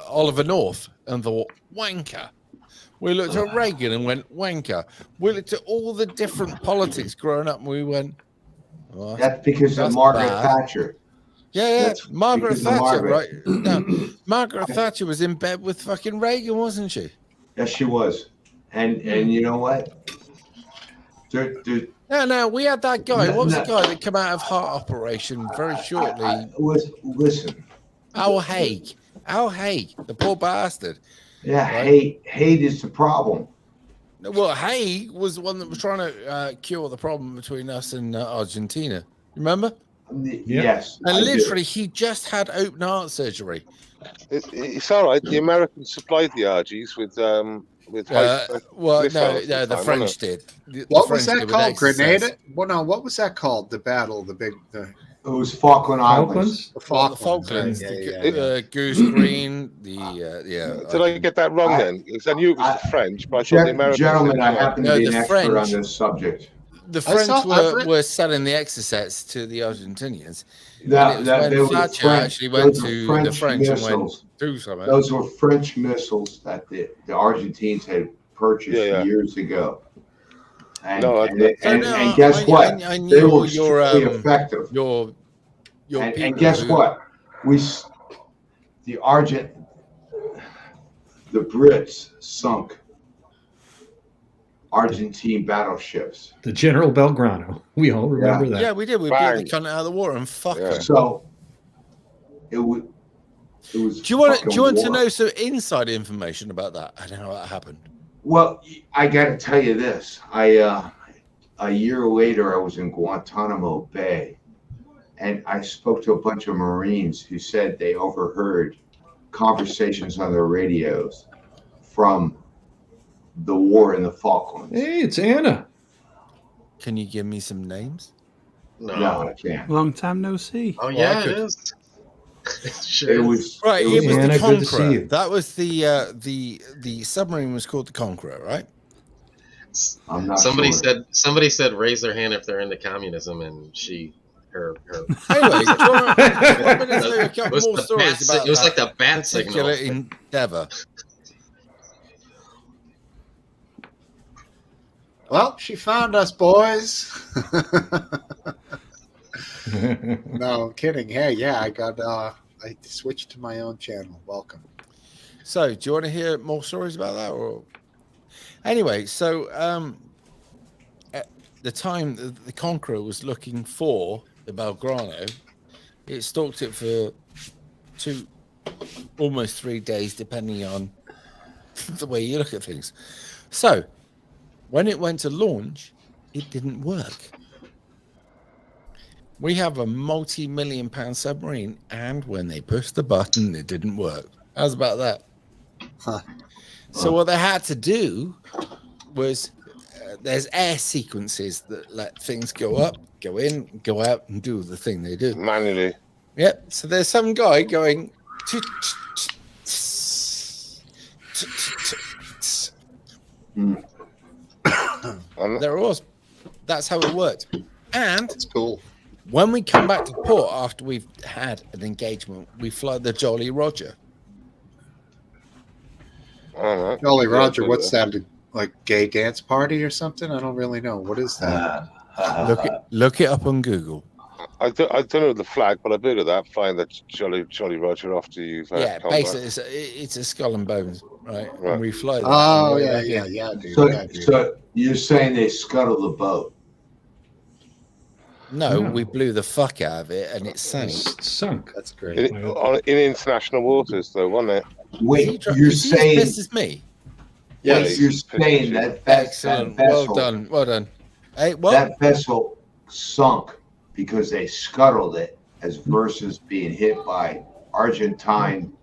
Oliver North and thought, wanker. We looked at Reagan and went, wanker. We looked at all the different politics growing up and we went, well, That's because of that's Margaret bad. Thatcher. Yeah, That's Margaret because of Thatcher, Margaret. right? No, Margaret Thatcher was in bed with fucking Reagan, wasn't she? Yes, she was. And you know what? There, No, we had that guy. No, What was no. the guy that came out of heart operation very shortly? Listen. Al Haig, the poor bastard. Yeah, Right. hate is the problem. Well, Haig was the one that was trying to cure the problem between us and Argentina. Remember? Yes. And I do. literally, he just had open heart surgery. It's all right. The Americans supplied the RGs with Well, missiles at no, the time, French wasn't did. The What French was did that with called? exercise. Grenada? Well, no. What was that called? The battle, the It was Falkland Islands. the Well, the Falklands. Falklands, right? the Goose Green, Did I get that wrong then? Because I knew it was the French, but I thought the Americans. Gentlemen, I did as well. happen to No, be an the expert on French- this subject. The I've French read- were selling the exocets to the Argentinians. That, it was that when they were Thatcher French, actually went those were to French the French and went missiles. do something. Those were French missiles that the Argentines had purchased Yeah. years ago. And, No, and, I- and, So, and guess what? I They knew were extremely effective. your And people guess who- what? The Brits sunk Argentine battleships. The General Belgrano. We all remember that. Yeah, we did. We beat Bang. the cunt out of the water and fuck Yeah. them. So it was. Do you want fucking to war. know some inside information about that and how that happened? Well, I got to tell you this. A year later, I was in Guantanamo Bay, and I spoke to a bunch of Marines who said they overheard conversations on their radios from the war in the Falklands. Hey, it's Anna. Can you give me some names? No, I can't. Long time no see. Oh Well, yeah, I it could- is. Sure It is. was Right, It it was, was Anna, the good to see Conqueror. you. That was the submarine was called the Conqueror, right? I'm not Somebody sure. said raise their hand if they're into communism, and her Anyway, do you want me to tell you a it couple was more the stories bat, about it was that like the bat particular signal. endeavor? Well, she found us, boys. No, I'm kidding. Hey, yeah, I got. I switched to my own channel. Welcome. So, do you want to hear more stories about that? Or anyway, so at the time the Conqueror was looking for the Belgrano, it stalked it for almost 3 days, depending on the way you look at things. So, when it went to launch, it didn't work. We have a multi-million-pound submarine, and when they pushed the button, it didn't work. How's about that? Huh. So what they had to do was there's air sequences that let things go up, go in, go out, and do the thing they do. Manually. Yep. So there's some guy going. There it was. That's how it worked. And That's cool. when we come back to port after we've had an engagement, we fly the Jolly Roger. All right. Jolly Yeah, Roger, good. what's that? Like gay dance party or something? I don't really know. What is that? Look it up on Google. I don't know the flag, but I've heard of that. Flying the Jolly Roger after you've Yeah, come back. basically, it's a skull and bones, right? Right. And we fly that. Oh, on the way yeah, back in. yeah, dude. So, yeah, dude. so you're saying they scuttled the boat? No, No. we blew the fuck out of it, and it sank. It's sunk. That's great. In international waters, though, wasn't it? Wait, you're Is he as saying pissed as me? Yeah, wait, you're saying that Excellent. vessel, Well done. Hey, what? that vessel sunk because they scuttled it, as versus being hit by Argentine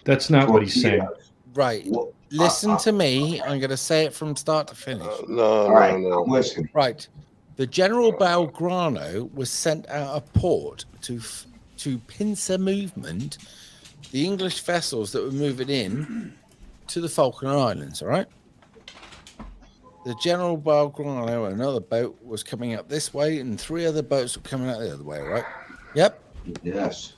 That's not what he's saying. torpedoes. Right. Well, Listen to me. I'm going to say it from start to finish. No, all right, no. I'm listening. Right. The General Belgrano was sent out of port to pincer movement the English vessels that were moving in to the Falkland Islands, all right? The General Belgrano, another boat, was coming up this way, and 3 other boats were coming out the other way, right? Yep. Yes.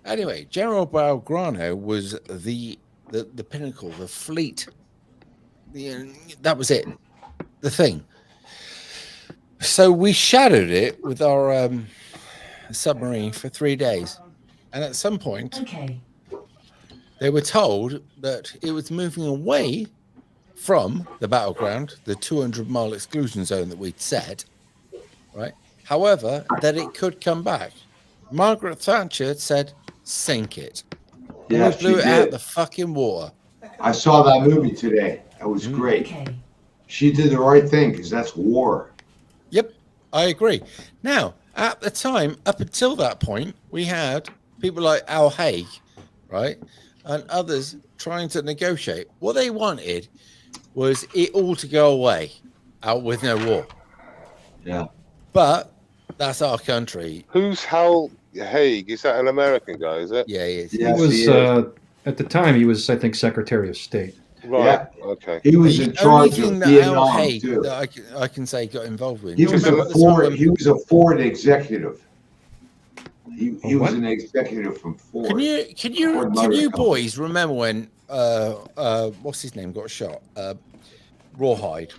Anyway, General Belgrano was the pinnacle, the fleet. That was it, the thing. So we shadowed it with our submarine for 3 days, and at some point, they were told that it was moving away from the battleground, the 200-mile exclusion zone that we'd set, right? However, that it could come back. Margaret Thatcher said, "Sink it." And Yes, we blew she it out did. the fucking water. I saw that movie today. That was great. She did the right thing because that's war. Yep, I agree. Now, at the time, up until that point, we had people like Al Haig, right, and others trying to negotiate. What they wanted was it all to go away, out with no war. Yeah. But that's our country. Who's Hal Haig? Is that an American guy? Is it? Yeah, he is. Yes, he was he is. at the time he was, I think, Secretary of State. Right. Yeah. Okay. He was in The only charge thing of that Al Vietnam Haig too. that I can say got involved with. He Do you was remember a this one Ford. when- He was a Ford executive. He was what? an executive from Ford. Can you Ford Motor Company. boys remember when what's his name got shot? Rawhide.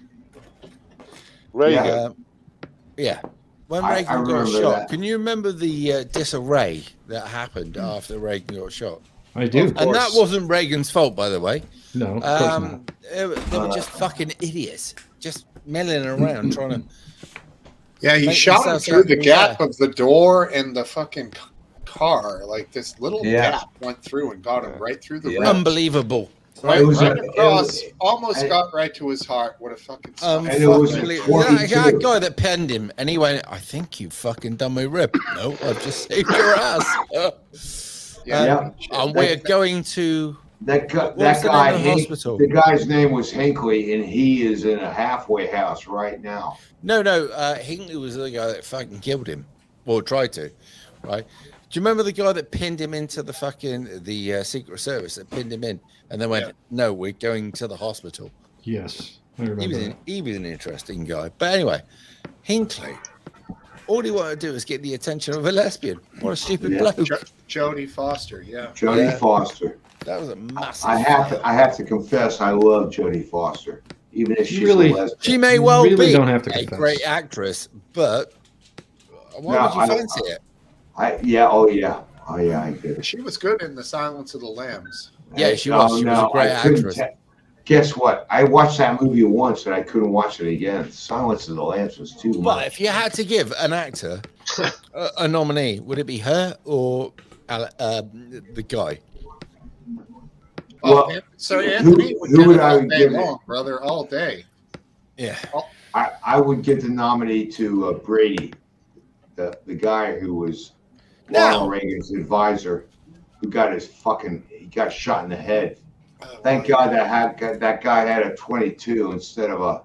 Reagan. Yeah. When I Reagan got remember shot, that. can you remember the disarray that happened after Reagan got shot? I do. Of And that course. wasn't Reagan's fault, by the way. No, of course not. They were just fucking idiots, just milling around trying to. Yeah, he Make shot him themselves through out the to be gap fair. of the door and the fucking car. Like this little Yeah. gap went through and got him right through the Yeah. ribs. Unbelievable. Right, It was right a- it across, was- almost I- got right to his heart. What a fucking And it was Unfucking at believable. That 22. guy that penned him, and he went, "I think you fucking done my rib." No, I've just saved your ass. Yeah. And we're going to. That guy, What was the name of the Hank- hospital? the guy's name was Hinckley, and he is in a halfway house right now. No, Hinckley was the guy that fucking killed him, or tried to, right? Do you remember the guy that pinned him into the fucking Secret Service that pinned him in, and then went, Yeah. "No, we're going to the hospital." Yes, I remember. that. He was an interesting guy, but anyway, Hinckley. All he wanted to do was get the attention of a lesbian. What a stupid Yeah. bloke! Jodie Foster. Yeah. Jodie Yeah. Foster. That was a massive. I have to confess, I love Jodie Foster, even if she's Really? a lesbian. She may You well really be don't have to a confess. great actress, but why No, would you I- fancy it? I get it. She was good in The Silence of the Lambs. Yeah, she was. She was a great I couldn't actress. guess what? I watched that movie once, and I couldn't watch it again. Silence of the Lambs was too But much. if you had to give an actor a nominee, would it be her or the guy? Well, so Anthony would who get would it I all would day give it? long, brother, all day. Yeah. I would give the nominee to Brady, the guy who was Now- Ronald Reagan's advisor, who got he got shot in the head. Thank God that guy had a 22 instead of a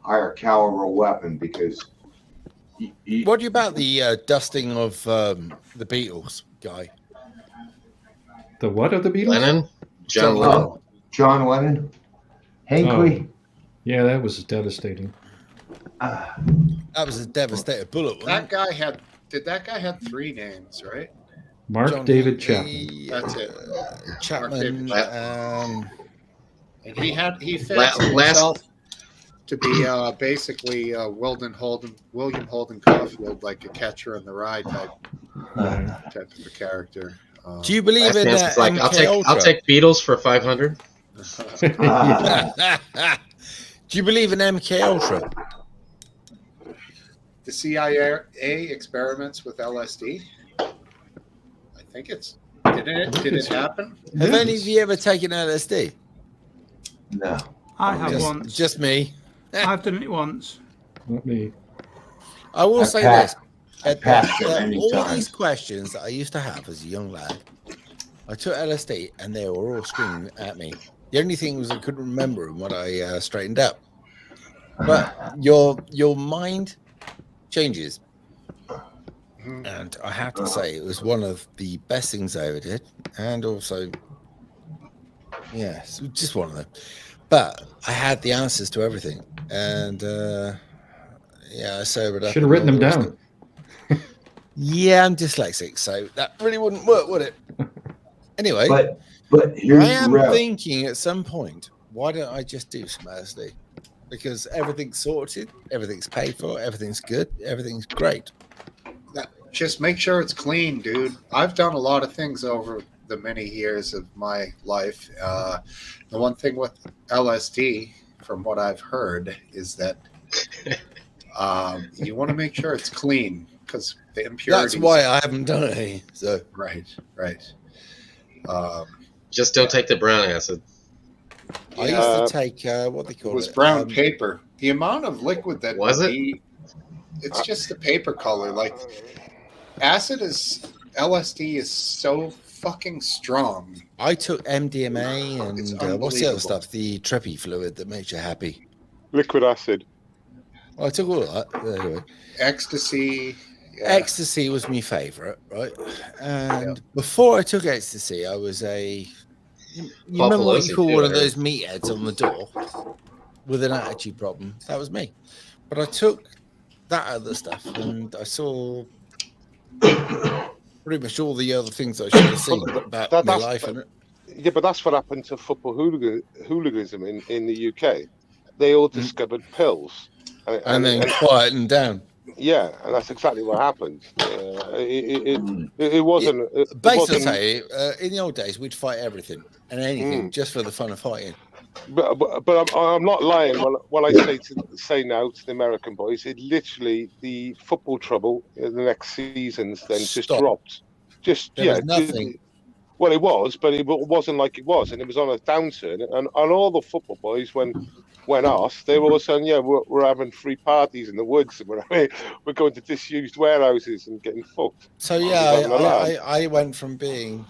higher caliber weapon, because What do you about the dusting of the Beatles guy? The what of the Beatles? Lennon, John John Lennon. Oh, John Lennon, Hinckley. Yeah, that was devastating. That was a devastating bullet. That guy had. Did that guy had 3 names, right? Mark David Chapman. That's it. Chapman. And he fancied Last- himself to be basically William Holden Caulfield, like a Catcher in the Rye type of a character. Do you believe Last in Dance that? was like, I'll take Beatles for 500. Do you believe in MK Ultra? The CIA experiments with LSD. I think it's. Did it happen? Have any of you ever taken LSD? No. I have once. Just me. I've done it once. Not me. I will say passed- this. passed it many All times. these questions that I used to have as a young lad, I took LSD and they were all screaming at me. The only thing was I couldn't remember them when I straightened up. But your mind changes. And I have to say, it was one of the best things I ever did. And also, yes, just one of them. But I had the answers to everything. And I sobered up. Should have written them down. Yeah, I'm dyslexic, so that really wouldn't work, would it? Anyway, but here's I am the rub. thinking at some point, why don't I just do some LSD? Because everything's sorted, everything's paid for, everything's good, everything's great. Just make sure it's clean, dude. I've done a lot of things over the many years of my life. The one thing with LSD, from what I've heard, is that you want to make sure it's clean, because the impurities. That's why I haven't done any. So Right. Just don't take the brown acid. I used to take what they It call was it. brown paper. The amount of liquid that Was it? It's just the paper color. Like LSD is so fucking strong. I took MDMA It's and what's the other unbelievable. stuff? The trippy fluid that makes you happy. Liquid acid. Well, I took all of that. Anyway. Ecstasy. Yeah. Ecstasy was my favourite, right? And before I took ecstasy, I was you remember what you Pelosi call too, one I of heard. those meatheads on the door with an attitude problem? That was me. But I took that other stuff and I saw pretty much all the other things I should have seen about my That's- life. And Yeah, but that's what happened to football hooliganism in the UK. They all discovered pills. and then quietened down. Yeah, and that's exactly what happened. It wasn't. It Basically, wasn't, in the old days, we'd fight everything and anything just for the fun of fighting. but I'm not lying when I say now to the American boys. It literally, the football trouble in the next seasons then just Stopped. dropped. There was nothing. Well, it was, but it wasn't like it was, and it was on a downturn. And all the football boys, when off, they were all saying, "Yeah, we're having free parties in the woods, and we're going to disused warehouses and getting fucked." So I went from being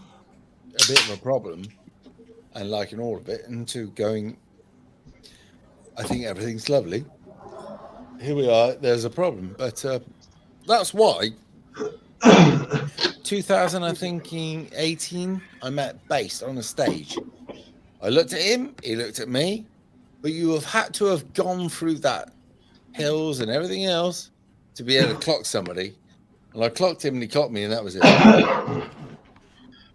a bit of a problem and liking all of it into going, I think everything's lovely. Here we are. There's a problem, but that's why. 2018, I met Bass on a stage. I looked at him, he looked at me, but you have had to have gone through that hills and everything else to be able to clock somebody. And I clocked him and he clocked me, and that was it.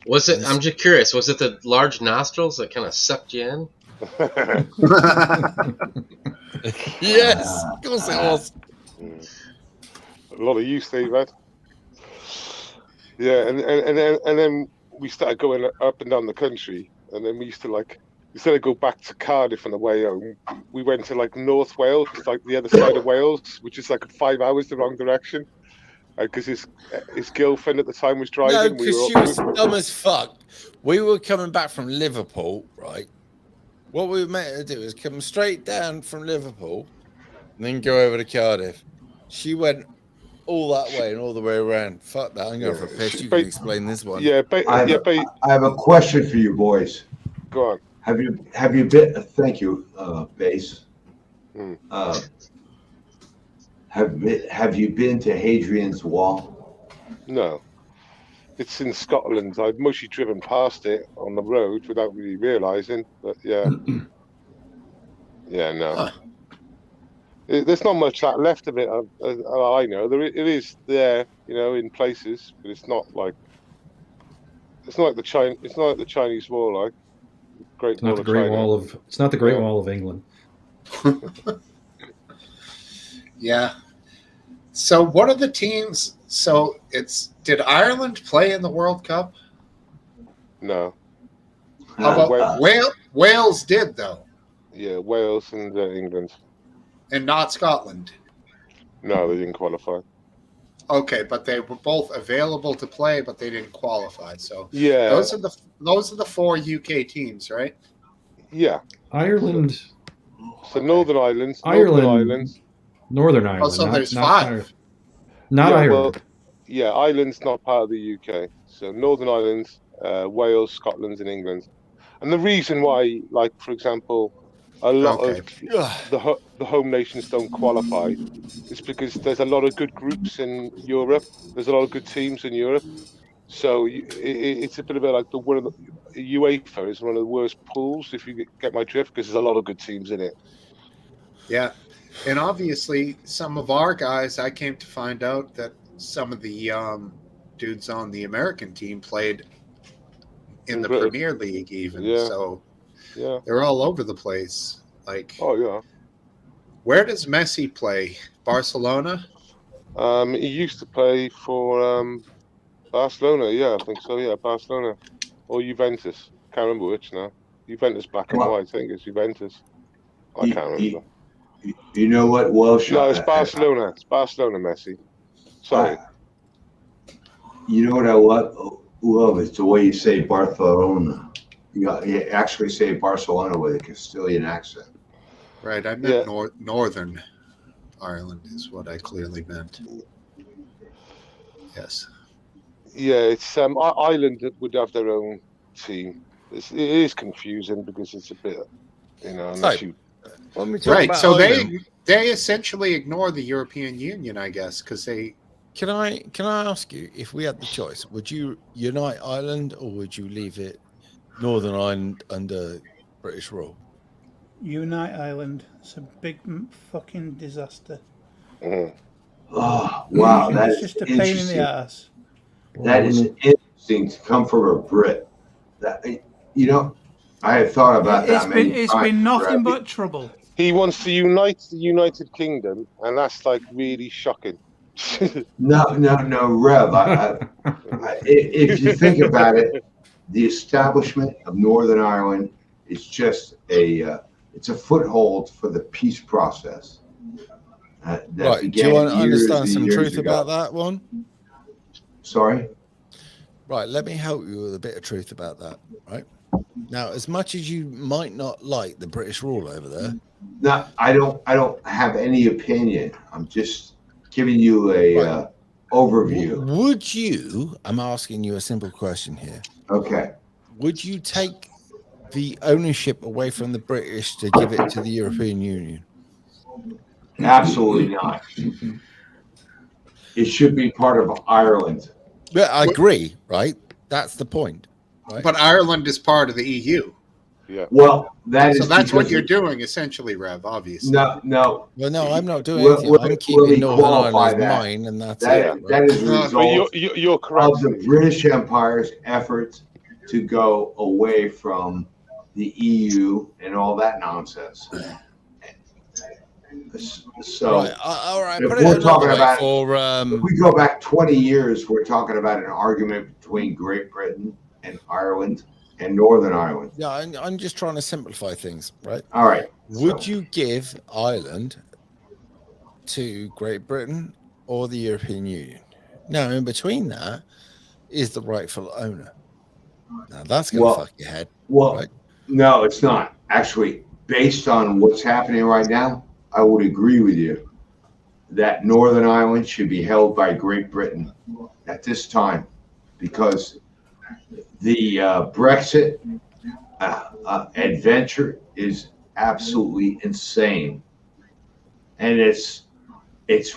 Was it? I'm just curious. Was it the large nostrils that kind of sucked you in? Yes, of course it was. A lot of use they've had. Yeah, and then we started going up and down the country, and then we used to instead of go back to Cardiff on the way home, we went to North Wales, like the other side of Wales, which is 5 hours the wrong direction. Because his girlfriend at the time was driving. No, because she was dumb as fuck. We were coming back from Liverpool, right? What we were meant to do is come straight down from Liverpool and then go over to Cardiff. She went all that way and all the way around. Fuck that. I'm going for a piss. You can explain this one. Yeah, I have a question for you boys. go on. Have you been? Thank you, Base. Hmm. Have you been to Hadrian's Wall? No, it's in Scotland. I've mostly driven past it on the road without really realizing. But yeah, yeah, no. Huh. There's not much that left of it. I know it is there, in places, but it's not like the Chinese Wall, like Great It's not Wall the of Great China. Wall of. It's not the Great Yeah. Wall of England. Yeah. So what are the teams? So did Ireland play in the World Cup? No, How about Wales did though, yeah, Wales and England. and not Scotland. No, they didn't qualify. Okay, but they were both available to play, but they didn't qualify. So Yeah, those are the 4 UK teams, right? yeah. Ireland. So Northern Ireland, Northern Ireland. Oh, so there's not 5. Ireland. Not yeah, Ireland. well, yeah, Ireland's not part of the UK. So Northern Ireland, Wales, Scotland, and England. And the reason why, like for example, a lot of the home nations don't qualify is because there's a lot of good groups in Europe. There's a lot of good teams in Europe. So it's a bit like UEFA is one of the worst pools, if you get my drift, because there's a lot of good teams in it. Yeah. And obviously, some of our guys, I came to find out that some of the dudes on the American team played in the Britain. Premier League even. Yeah. So Yeah. they're all over the place. Like, Oh yeah. where does Messi play? Barcelona? He used to play for Barcelona. Yeah, I think so. Yeah, Barcelona or Juventus. Can't remember which now. Juventus black and white. I think it's Juventus. I can't remember. You know what, Welsh? No, it's Barcelona. It's Barcelona, Messi. Sorry. You know what I love? It's the way you say Barcelona. You actually say Barcelona with a Castilian accent. Right. I meant Northern Ireland is what I clearly meant. Yes. Yeah, it's Ireland would have their own team. It is confusing because it's a bit, unless you. Right. So they essentially ignore the European Union, I guess, because they. Can I ask you, if we had the choice, would you unite Ireland or would you leave it Northern Ireland under British rule? Unite Ireland. It's a big fucking disaster. Mm. Oh wow, It's just a pain in the ass. That is interesting to come from a Brit. That I had thought about that. It's been nothing but trouble. He wants to unite the United Kingdom, and that's like really shocking. No, Rev. If you think about it, the establishment of Northern Ireland is just it's a foothold for the peace process. Right. Do you want to understand some truth about that one? Sorry? Right. Let me help you with a bit of truth about that. Right. Now, as much as you might not like the British rule over there. No, I don't have any opinion. I'm just giving you a overview. Would you, I'm asking you a simple question here. Okay. Would you take the ownership away from the British to give it to the European Union? Absolutely not. It should be part of Ireland. Yeah, I agree, right? That's the point. Right? But Ireland is part of the EU. Yeah. Well, that's what you're doing, essentially, Rev, obviously. No. Well, no, I'm not doing anything. I'm keeping Northern Ireland as mine, and that's it. Right? That is a result you're correct. of the British Empire's efforts to go away from the EU and all that nonsense. So, right, all right. if we're talking about, if we go back 20 years, we're talking about an argument between Great Britain and Ireland and Northern Ireland. Yeah, I'm just trying to simplify things, right? All right. Would you give Ireland to Great Britain or the European Union? Now, in between that is the rightful owner. Now, that's going to fuck your head. Well, right? No, it's not. Actually, based on what's happening right now, I would agree with you that Northern Ireland should be held by Great Britain at this time, because the Brexit adventure is absolutely insane, and it's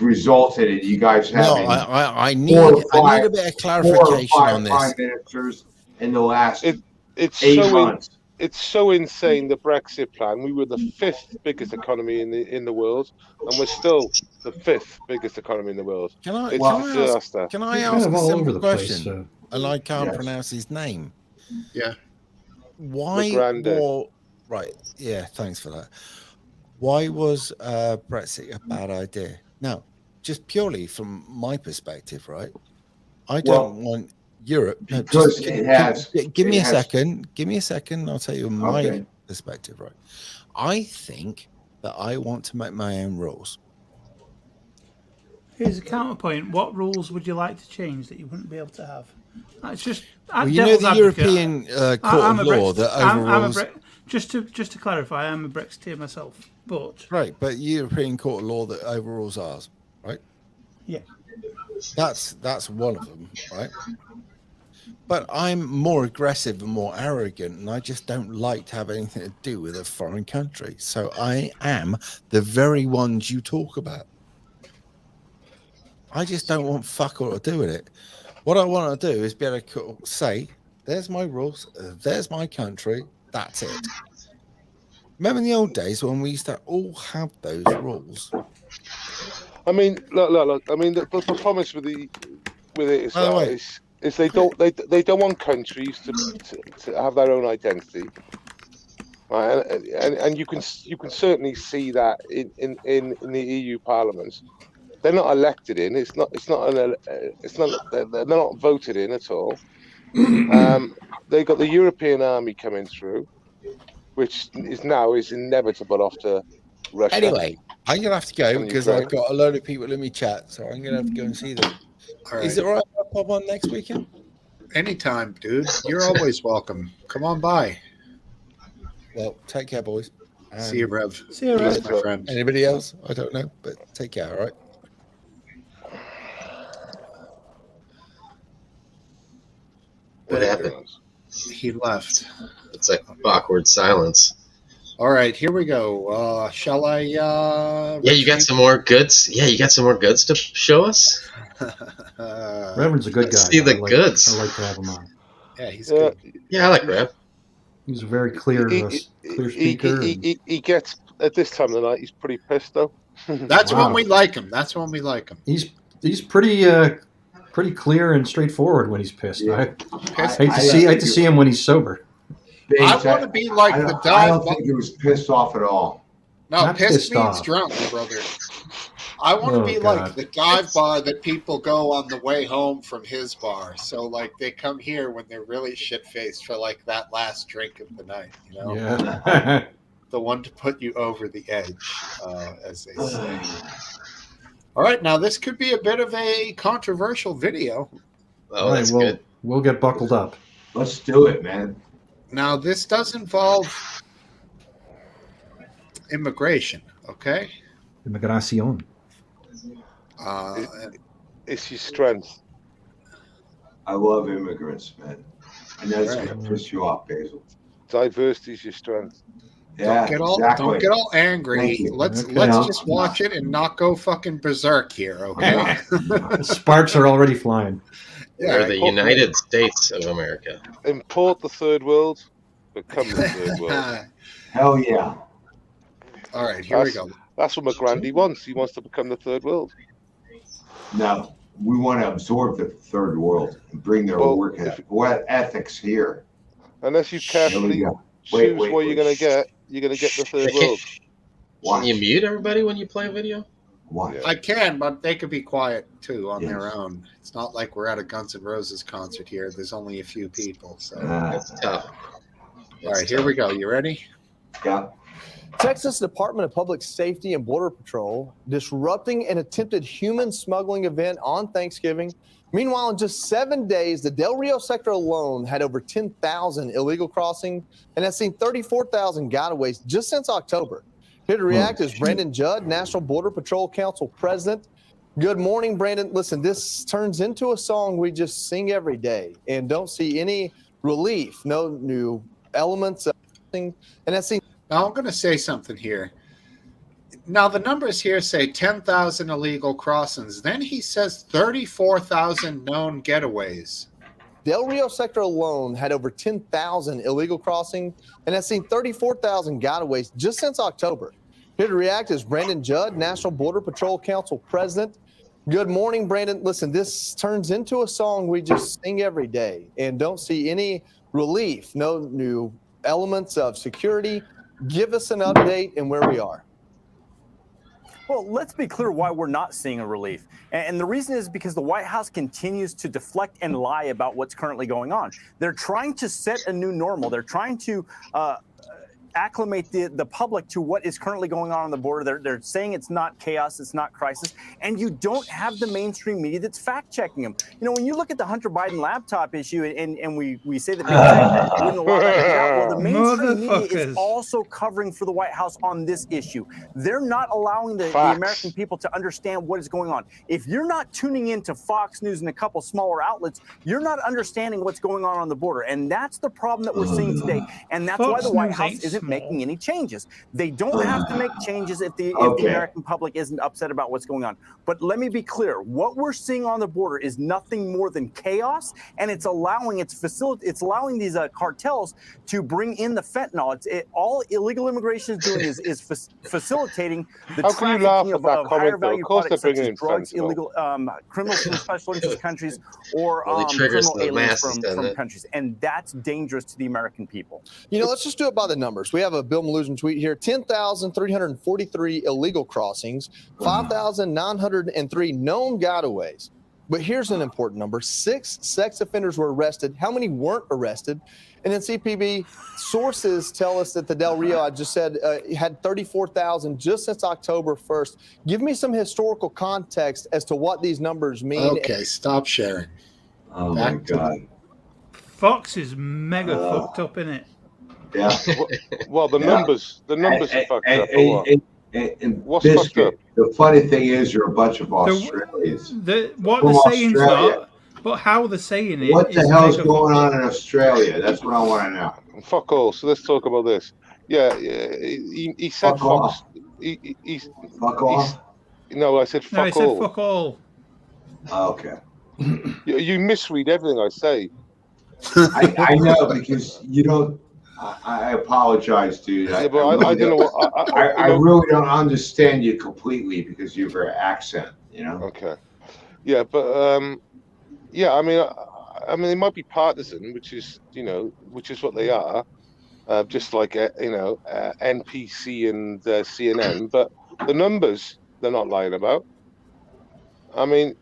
resulted in you guys No, having I need four or a bit of clarification on this. prime ministers in the last It's 8 so months. it's so insane, the Brexit plan. We were the 5th biggest economy in the world, and we're still the 5th biggest economy in the world. Can I, It's can I a ask? disaster. Can I You're ask kind of a all over simple the place. question? And I can't Yes. pronounce his name. Yeah. Why? Grande. Right. Yeah. Thanks for that. Why was Brexit a bad idea? No, just purely from my perspective, right? I don't want Europe. No, Because just it has. give me it a has- second. Give me a second. I'll tell you my Okay. perspective, right? I think that I want to make my own rules. Here's a counterpoint. What rules would you like to change that you wouldn't be able to have? That's just Well, you know the European Court of Law that overrules. Just to clarify, I'm a Brexiteer myself, but Right, but European Court of Law that overrules ours, right? Yeah. That's one of them, right? But I'm more aggressive and more arrogant, and I just don't like to have anything to do with a foreign country. So I am the very ones you talk about. I just don't want fuck all to do with it. What I want to do is be able to say, there's my rules, there's my country, that's it. Remember in the old days when we used to all have those rules? I mean, look. I mean, the promise with it as By the well way, is they don't want countries to have their own identity, right? And you can certainly see that in the EU Parliament. They're not elected in. They're not voted in at all. They've got the European army coming through, which is inevitable after Russia. Anyway, I'm gonna have to go and because Ukraine. I've got a load of people in my chat, so I'm gonna have to go and see them. All right. Is it all right if I pop on next weekend? Anytime, dude. You're always welcome. Come on by. Well, take care, boys. See you, Rev. See you, Rev. Peace, my friend. Anybody else? I don't know, but take care, all right? What happened? He left. It's like awkward silence. All right, here we go. Shall I? Yeah, you got some more goods. Yeah, you got some more goods to show us. Reverend's a good guy. Let's see the goods. I like to have him on. Yeah, he's good. Yeah, I like Rev. He's a very clear speaker. He gets at this time of the night. He's pretty pissed though. That's Wow. when we like him. That's when we like him. He's pretty clear and straightforward when he's pissed. Yeah. I hate to see him when he's sober. I want to be like the I dive. don't think he was pissed off at all. No, Not pissed pissed means off. drunk, brother. I want to Oh, be God. like the dive bar that people go on the way home from his bar. So, like, they come here when they're really shit-faced for, like, that last drink of the night, you know? Yeah. The one to put you over the edge, as they say. All right, now this could be a bit of a controversial video. Oh, that's good. We'll get buckled up. Let's do it, man. Now, this does involve immigration, okay? Immigración. It's your strength. I love immigrants, man. I know it's Right. going to piss you off, Basil. Diversity is your strength. Yeah, exactly. Don't get all angry. Thank you. Let's Okay, just watch it and not go fucking berserk here, okay? Sparks are already flying. We're the United States of America. Import the third world, become the third world. Hell yeah. All right, here we go. That's what McGrandy wants. He wants to become the third world. Now, we want to absorb the third world and bring their work ethics here. Unless you carefully Here we go. choose Wait, what you're going to get, you're going to get the third world. Can you mute everybody when you play a video? Watch. I can, but they could be quiet too on their own. It's not like we're at a Guns N' Roses concert here. There's only a few people. So, That's tough. all right, here we go. You ready? Yeah. Texas Department of Public Safety and Border Patrol disrupting an attempted human smuggling event on Thanksgiving. Meanwhile, in just 7 days, the Del Rio sector alone had over 10,000 illegal crossings and has seen 34,000 gotaways just since October. Here to react is Brandon Judd, National Border Patrol Council President. Good morning, Brandon. Listen, this turns into a song we just sing every day and don't see any relief, no new elements. And that seems. Now, I'm going to say something here. Now, the numbers here say 10,000 illegal crossings. Then he says 34,000 known getaways. Del Rio sector alone had over 10,000 illegal crossings and has seen 34,000 gotaways just since October. Here to react is Brandon Judd, National Border Patrol Council President. Good morning, Brandon. Listen, this turns into a song we just sing every day and don't see any relief, no new elements of security. Give us an update and where we are. Well, let's be clear why we're not seeing a relief. And the reason is because the White House continues to deflect and lie about what's currently going on. They're trying to set a new normal. They're trying to acclimate the public to what is currently going on the border. They're saying it's not chaos, it's not crisis, and you don't have the mainstream media that's fact-checking them. You know, when you look at the Hunter Biden laptop issue, and we say that wouldn't allow that to get out, well, the mainstream media is also covering for the White House on this issue. They're not allowing the American people to understand what is going on. If you're not tuning into Fox News and a couple smaller outlets, you're not understanding what's going on the border, and that's the problem that we're seeing today, and that's why the White House isn't making any changes. They don't have to make changes if the American public isn't upset about what's going on. But let me be clear, what we're seeing on the border is nothing more than chaos, and it's allowing these cartels to bring in the fentanyl. All illegal immigration is doing is facilitating the trafficking of higher value products such as drugs, illegal criminals from special interest countries, or criminal aliens from countries, and that's dangerous to the American people. You know, let's just do it by the numbers. We have a Bill Maluzin tweet here: 10,343 illegal crossings, 5,903 known gotaways. But here's an important number: 6 sex offenders were arrested. How many weren't arrested? And then CPB sources tell us that the Del Rio, I just said, had 34,000 just since October 1st. Give me some historical context as to what these numbers mean. Okay, stop sharing. Oh, my God. Fox is mega fucked up, isn't it? Yeah. Well, the numbers are fucked up. What's Biscuit, fucked up? the funny thing is, you're a bunch of Australians. What they're saying is that, but how they're saying it. What the hell is going on in Australia? That's what I want to know. Fuck all. So let's talk about this. Yeah, he said Fox. Fuck off? No, I said fuck all. No, he said fuck all. Okay. You misread everything I say. I know, because you don't. I apologize, dude. Yeah, but I don't know what. I really don't understand you completely because of your accent. You know. Okay. Yeah, but yeah. I mean, they might be partisan, which is what they are. Just like NPC and CNN, but the numbers they're not lying about. I mean,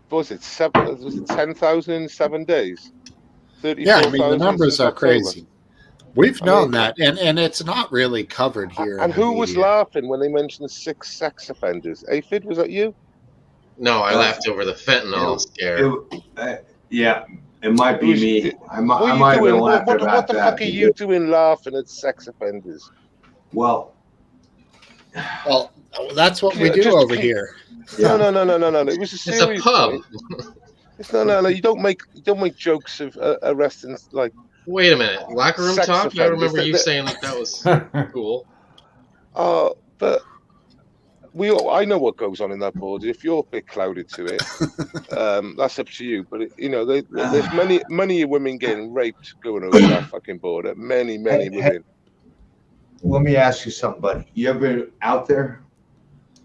what was it? 10,000 in 7 days? 34,000. Yeah, I mean the numbers are crazy. We've known that, and it's not really covered here. And who was laughing when they mentioned the 6 sex offenders? Aphid, was that you? No, I laughed over the fentanyl scare. Yeah, it might be me. I might have been laughing about that. What the fuck are you doing laughing at sex offenders? Well, that's what we do over here. No. It was a serious. It's a pub. No. You don't make jokes of arresting like. Wait a minute, locker room talk. Offenders. I remember you saying that was cool. But I know what goes on in that border. If you're a bit clouded to it, that's up to you. But there's many women getting raped going over that fucking border. Many women. Let me ask you something, buddy. You ever been out there?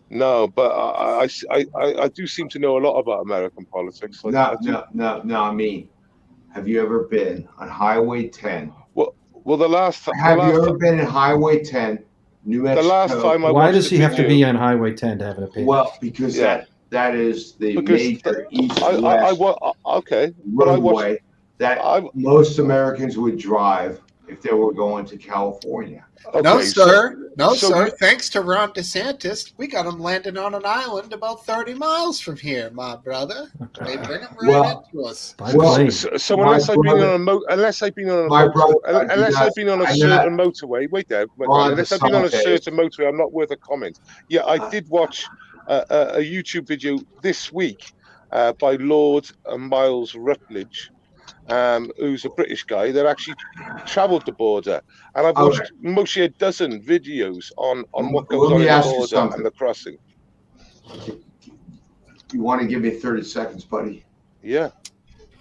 No, but I do seem to know a lot about American politics. No. I mean, have you ever been on Highway 10? Well, the last time. Have you ever been in Highway 10, New Mexico? The last time Why does he have to be on Highway 10 to have an opinion? Well, because that is the major east-west roadway that most Americans would drive if they were going to California. No, Okay, sir. No, so sir. you- Thanks to Ron DeSantis, we got them landing on an island about 30 miles from here, my brother. They bring them right Well, into us. By Well, plane. so My unless I've been brother- on a unless I've been on a My motor, brother, unless I've been on a certain not motorway, wait there, Ron unless I've been on a DeSantis. certain motorway, I'm not worth a comment. Yeah, I did watch a YouTube video this week by Lord Miles Rutledge, who's a British guy that actually travelled the border, and I've watched mostly a dozen videos on what goes Let on me in the ask you border something. and the crossing. You want to give me 30 seconds, buddy? Yeah.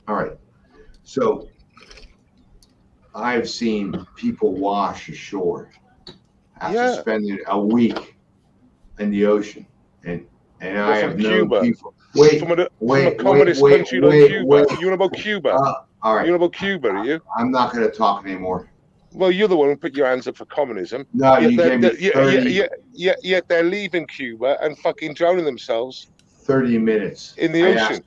All right. So I've seen people wash ashore after spending a week in the ocean, and I have known Cuba. people. From a communist country like Cuba. You know about Cuba? All right. You know about Cuba, are you? I'm not going to talk anymore. Well, you're the one who put your hands up for communism. No, you gave me 30. Yet they're leaving Cuba and fucking drowning themselves 30 minutes in the ocean.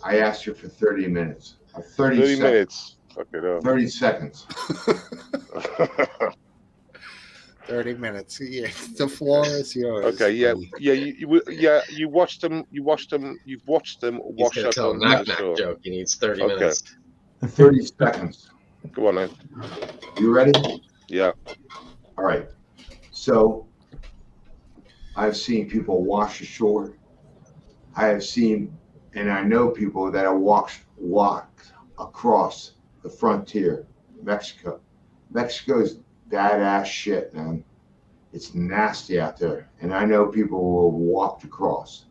I asked you for 30 minutes. 30 minutes. Fuck it up. 30 seconds. 30 minutes. Yeah, the floor is yours. Okay, you watched them. You've watched them wash up tell on a knock the knock shore. joke. He needs 30 minutes. 30 seconds. Go on, then. You ready? Yeah. All right. So I've seen people wash ashore. I have seen, and I know people that have walked across the frontier, Mexico. Mexico's badass shit, man. It's nasty out there. And I know people who have walked across.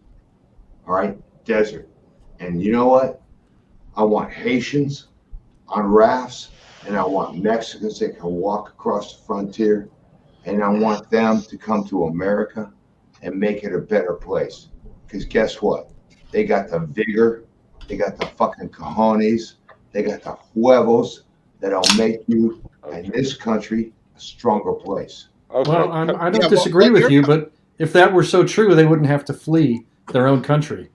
All right? Desert. And you know what? I want Haitians on rafts, and I want Mexicans that can walk across the frontier, and I want them to come to America and make it a better place. Because guess what? They got the vigor, they got the fucking cojones, they got the huevos that'll make you and this country a stronger place. Okay. Well, I don't disagree with you, but if that were so true, they wouldn't have to flee their own country.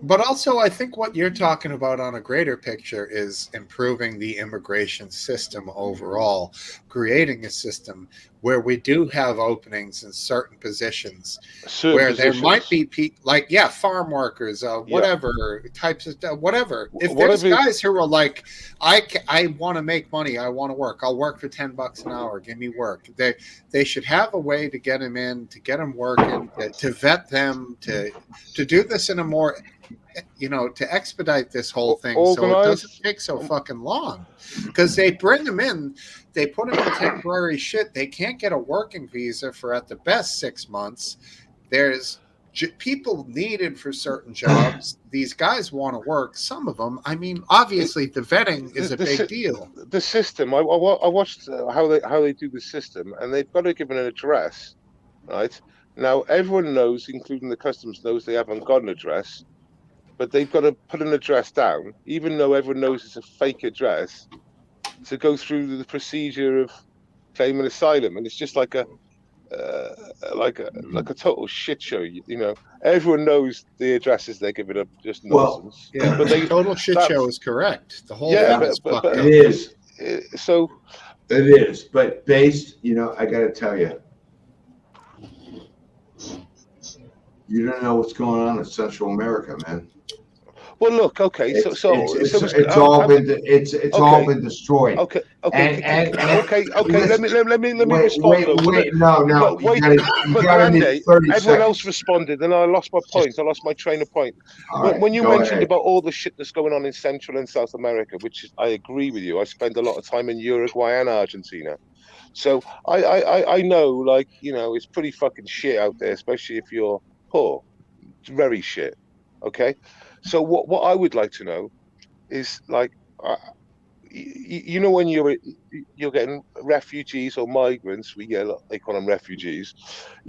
But also, I think what you're talking about on a greater picture is improving the immigration system overall, creating a system where we do have openings in certain positions there might be farm workers, whatever types of whatever. If there's guys who are like, I want to make money, I want to work, I'll work for $10 an hour, give me work. They should have a way to get them in, to get them working, to vet them, to do this in a more, to expedite this whole thing so it doesn't take so fucking long. Because they bring them in, they put them in temporary shit. They can't get a working visa for at the best 6 months. There's people needed for certain jobs. These guys want to work. Some of them, I mean, obviously the vetting is a big deal. The system, I watched how they do the system, and they've got to give an address, right? Now, everyone knows, including the customs knows, they haven't got an address, but they've got to put an address down, even though everyone knows it's a fake address, to go through the procedure of claiming asylum. And it's just like a total shit show. Everyone knows the addresses they're giving up, just nonsense. Well, yeah, but total shit show is correct. The whole thing is fucked up. It is. So it is, but based, I got to tell you, you don't know what's going on in Central America, man. Well, look, okay, it's all been destroyed. Okay. And let me respond. Wait, no. But Randy, everyone else responded, and I lost my point. I lost my train of point. When you mentioned about all the shit that's going on in Central and South America, which I agree with you. I spend a lot of time in Uruguay and Argentina, so I know, it's pretty fucking shit out there, especially if you're poor. It's very shit. Okay. So what I would like to know is when you're getting refugees or migrants, they call them refugees,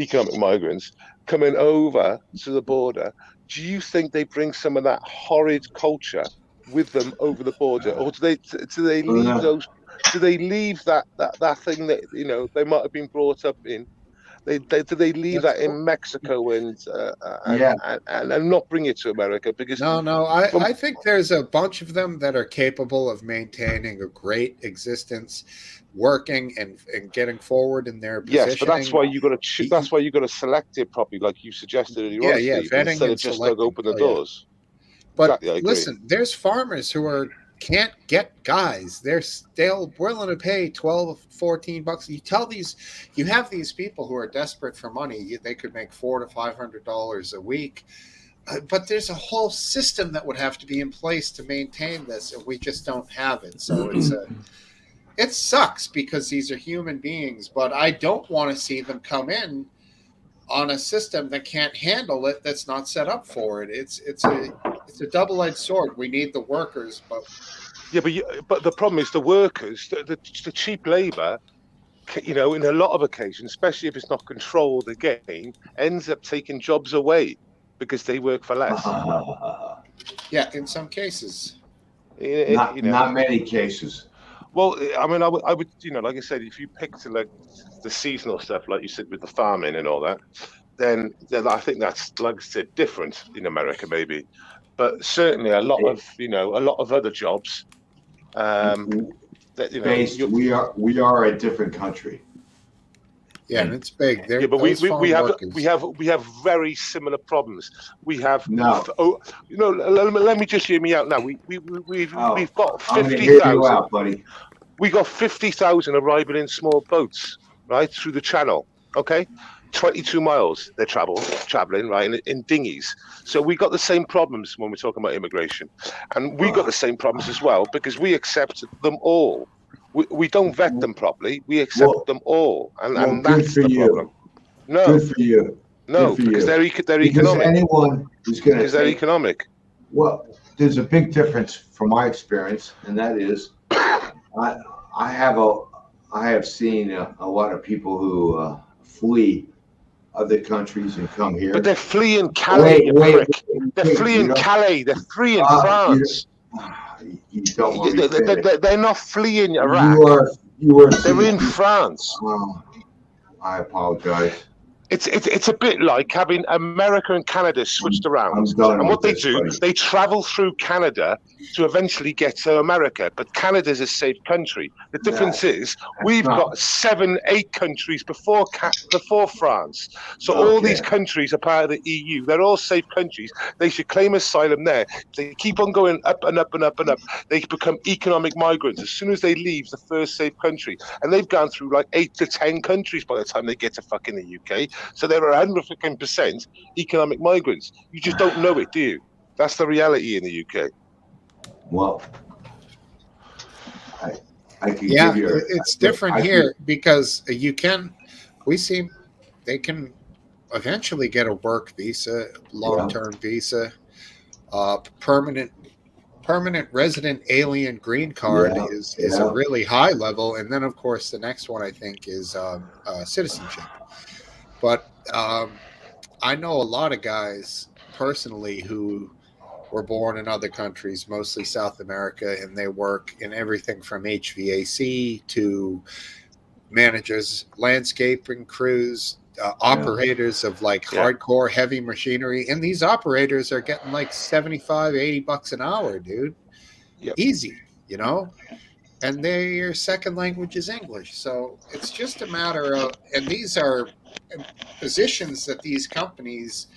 economic migrants, coming over to the border. Do you think they bring some of that horrid culture with them over the border, or do they leave those? Do they leave that thing that they might have been brought up in? Do they leave That's that in Mexico and Yeah. and not bring it to America? Because No. I think there's a bunch of them that are capable of maintaining a great existence, working and getting forward in their yes, but that's positioning. why you got to that's why you got to select it properly, like you suggested earlier on, Yeah, Steve, vetting instead and of just like selecting. open the Oh, yeah. doors. But Exactly, I agree. listen, there's farmers who can't get guys. They're still willing to pay 12, 14 bucks. You have these people who are desperate for money. They could make $400 to $500 a week. But there's a whole system that would have to be in place to maintain this, and we just don't have it. So it sucks because these are human beings, but I don't want to see them come in on a system that can't handle it, that's not set up for it. It's a double-edged sword. We need the workers, but Yeah, but the problem is the workers, the cheap labour, in a lot of occasions, especially if it's not controlled again, ends up taking jobs away because they work for less. yeah, in some cases. Not many cases. Well, I mean, I would, like I said, if you picked like the seasonal stuff, like you said with the farming and all that, then I think that's, like I said, different in America maybe, but certainly a lot of other jobs. We are a different country. Yeah, and it's big. Yeah, but we have very similar problems. We have let me just hear me out now. We've got 50,000, buddy. We got 50,000 arriving in small boats, right, through the channel. Okay, 22 miles they're traveling, right, in dinghies. So we got the same problems when we're talking about immigration, and we got the same problems as well because we accept them all. We don't vet them properly. We accept them all, and that's the problem. No, good for you. No, because they're economic. Because anyone who's going to they're economic. Well, there's a big difference from my experience, and that is, I have seen a lot of people who flee other countries and come here. But they're fleeing Calais, They're fleeing Calais. They're fleeing France. You don't want me to they're not fleeing Iraq. They're in France. I apologize. It's a bit like having America and Canada switched around. And what they do, they travel through Canada to eventually get to America. But Canada's a safe country. The difference is we've got 7, 8 countries before France. So all these countries are part of the EU. They're all safe countries. They should claim asylum there. They keep on going up and up and up and up. They become economic migrants as soon as they leave the first safe country. And they've gone through like 8 to 10 countries by the time they get to fucking the UK. So they're 100% economic migrants. You just don't know it, do you? That's the reality in the UK. Well, I can give you it's different here because they can eventually get a work visa, long-term visa, permanent resident alien green card is a really high level, and then of course the next one I think is citizenship. But I know a lot of guys personally who were born in other countries, mostly South America, and they work in everything from HVAC to managers, landscaping crews, operators of like hardcore heavy machinery. And these operators are getting like 75, 80 bucks an hour, dude. Yep. Easy, and their second language is English. So it's just a matter of, and these are positions that these companies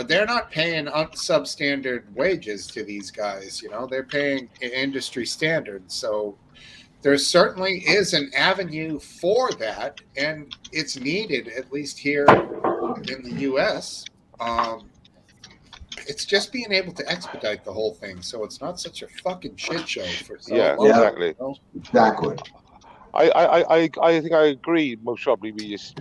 they're not paying substandard wages to these guys. They're paying industry standards. So there certainly is an avenue for that, and it's needed, at least here in the U.S. It's just being able to expedite the whole thing, so it's not such a fucking shit show for so long. Exactly. Exactly. I think I agree most probably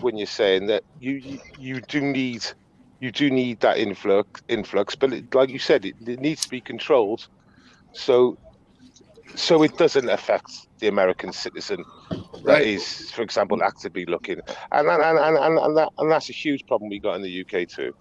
when you're saying that you do need that influx, but like you said, it needs to be controlled, so it doesn't affect the American citizen that is, for example, actively looking, and that's a huge problem we got in the UK too.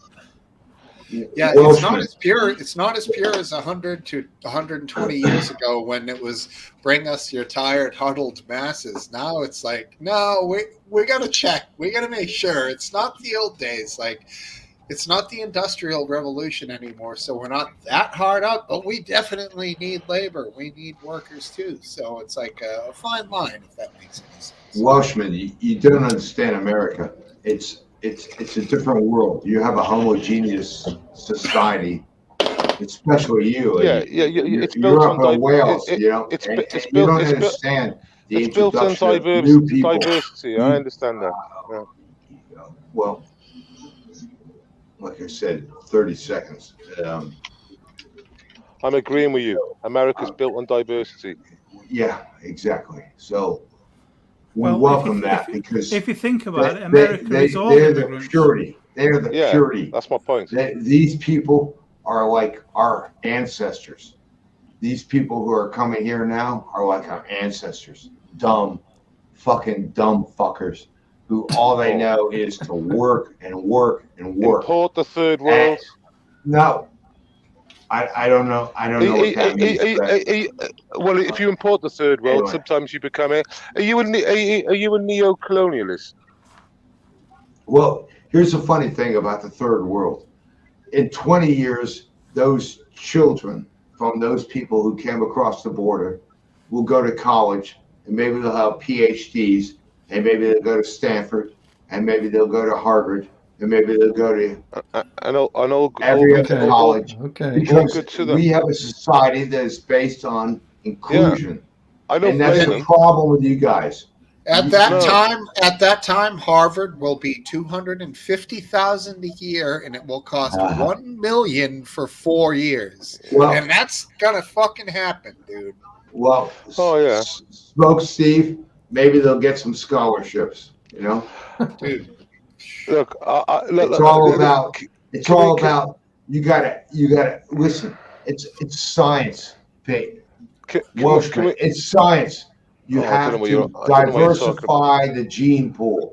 Yeah, it's not as pure. It's not as pure as 100 to 120 years ago when it was bring us your tired, huddled masses. Now it's like, no, we got to check. We got to make sure. It's not the old days. Like, it's not the Industrial Revolution anymore. So we're not that hard up, but we definitely need labor. We need workers too. So it's like a fine line, if that makes any sense. Welshman, you don't understand America. It's a different world. You have a homogeneous society, especially you. Yeah, it's built you're on up in Wales, you know, it's and built. you don't understand the It's built on introduction of new people. diversity. I understand that. Yeah. Well, like I said, 30 seconds. I'm agreeing with you. America's built on diversity. Yeah, exactly. So we Well, welcome that because if you think about it, America is all they're the immigrants. purity. They're the purity. That's my point. These people are like our ancestors. These people who are coming here now are like our ancestors. Fucking dumb fuckers who all they know is to work and work and work. Import the third world. No. I don't know. I don't know what that means. Well, if you import the third world, Anyway. sometimes you become a. Are you a neo-colonialist? Well, here's the funny thing about the third world. In 20 years, those children from those people who came across the border will go to college, and maybe they'll have PhDs, and maybe they'll go to Stanford, and maybe they'll go to Harvard, and maybe they'll go to every other college. Okay. Because we have a society that is based on inclusion. I don't and that's blame the them. problem with you guys. At that time, Harvard will be $250,000 a year, and it will cost $1 million for 4 years. Well, and that's gonna fucking happen, dude. Well, Smokesteve, maybe they'll get some scholarships. You know, dude. Look, it's all about. It's all about. You gotta listen. It's science, Pete. It's science. You have to diversify the gene pool.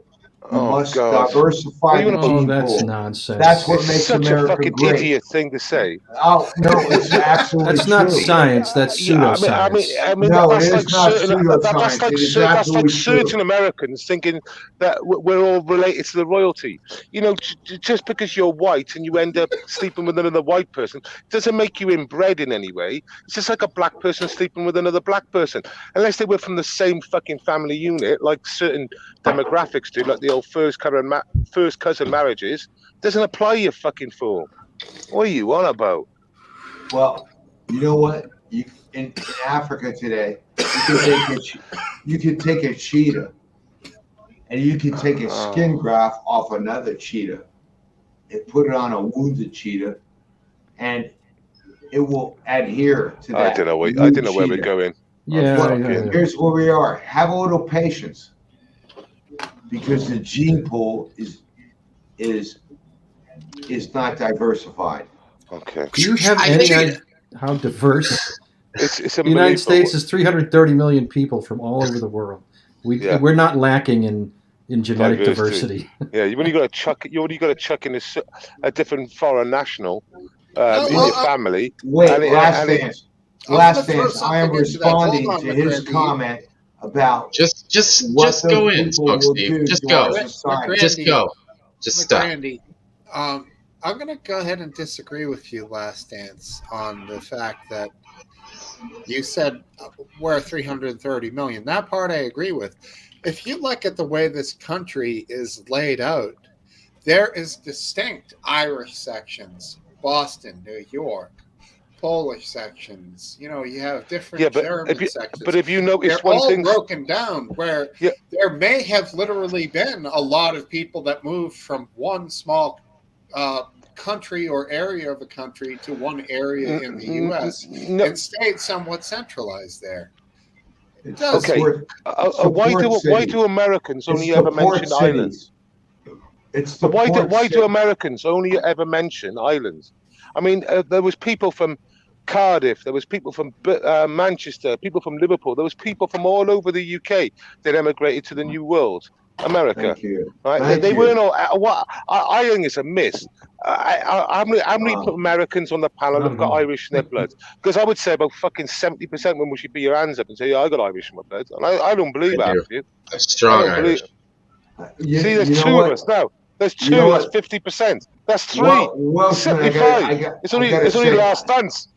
You must diversify the gene pool. That's nonsense. That's what makes such America a fucking great. idiot thing to say. Oh no, it's absolutely That's not true. science. That's pseudoscience. I mean, No, that's it like is not certain. pseudoscience. It is absolutely certain true. Americans thinking that we're all related to the royalty. You know, just because you're white and you end up sleeping with another white person doesn't make you inbred in any way. It's just like a black person sleeping with another black person, unless they were from the same fucking family unit, like certain demographics do, like the old first cousin marriages. Doesn't apply, you fucking fool. What are you on about? Well, you know what? In Africa today, you could take a cheetah, and you could take a skin graft off another cheetah, and put it on a wounded cheetah, and it will adhere to that. I don't know where we're going. Here's where we are. Have a little patience, because the gene pool is not diversified. Okay. Do you have any idea how diverse? It's the United States is 330 million people from all over the world. We're not lacking in genetic diversity. Yeah, you only got to chuck in a different foreign national in your family. Wait, last dance. I am responding to his comment about just go in, Smokesteve. Just go. Just stop. Randy, I'm going to go ahead and disagree with you, Last Dance, on the fact that you said we're 330 million. That part I agree with. If you look at the way this country is laid out, there is distinct Irish sections, Boston, New York, Polish sections. You know, you have different German sections. But if you notice they're all thing, broken down where there may have literally been a lot of people that moved from one small country or area of a country to one area in the U.S. and stayed somewhat centralized there. It does. Okay. Why do Americans only ever mention islands? Why do Americans only ever mention islands? I mean, there was people from Cardiff, there was people from Manchester, people from Liverpool, there was people from all over the UK that emigrated to the New World. America. Thank you. Right? Thank They you. weren't all. What I think it's a miss. How many Americans on the panel Not have at got all. Irish in their blood? Because I would say about fucking 70% when we should put your hands up and say, yeah, I got Irish in my blood. And I don't believe I half do. of you. I'm I strong don't believe. You, See, there's you know two what? of us now. There's You two. know That's what? 50%. That's three. Welshman, 75. It's only last dance.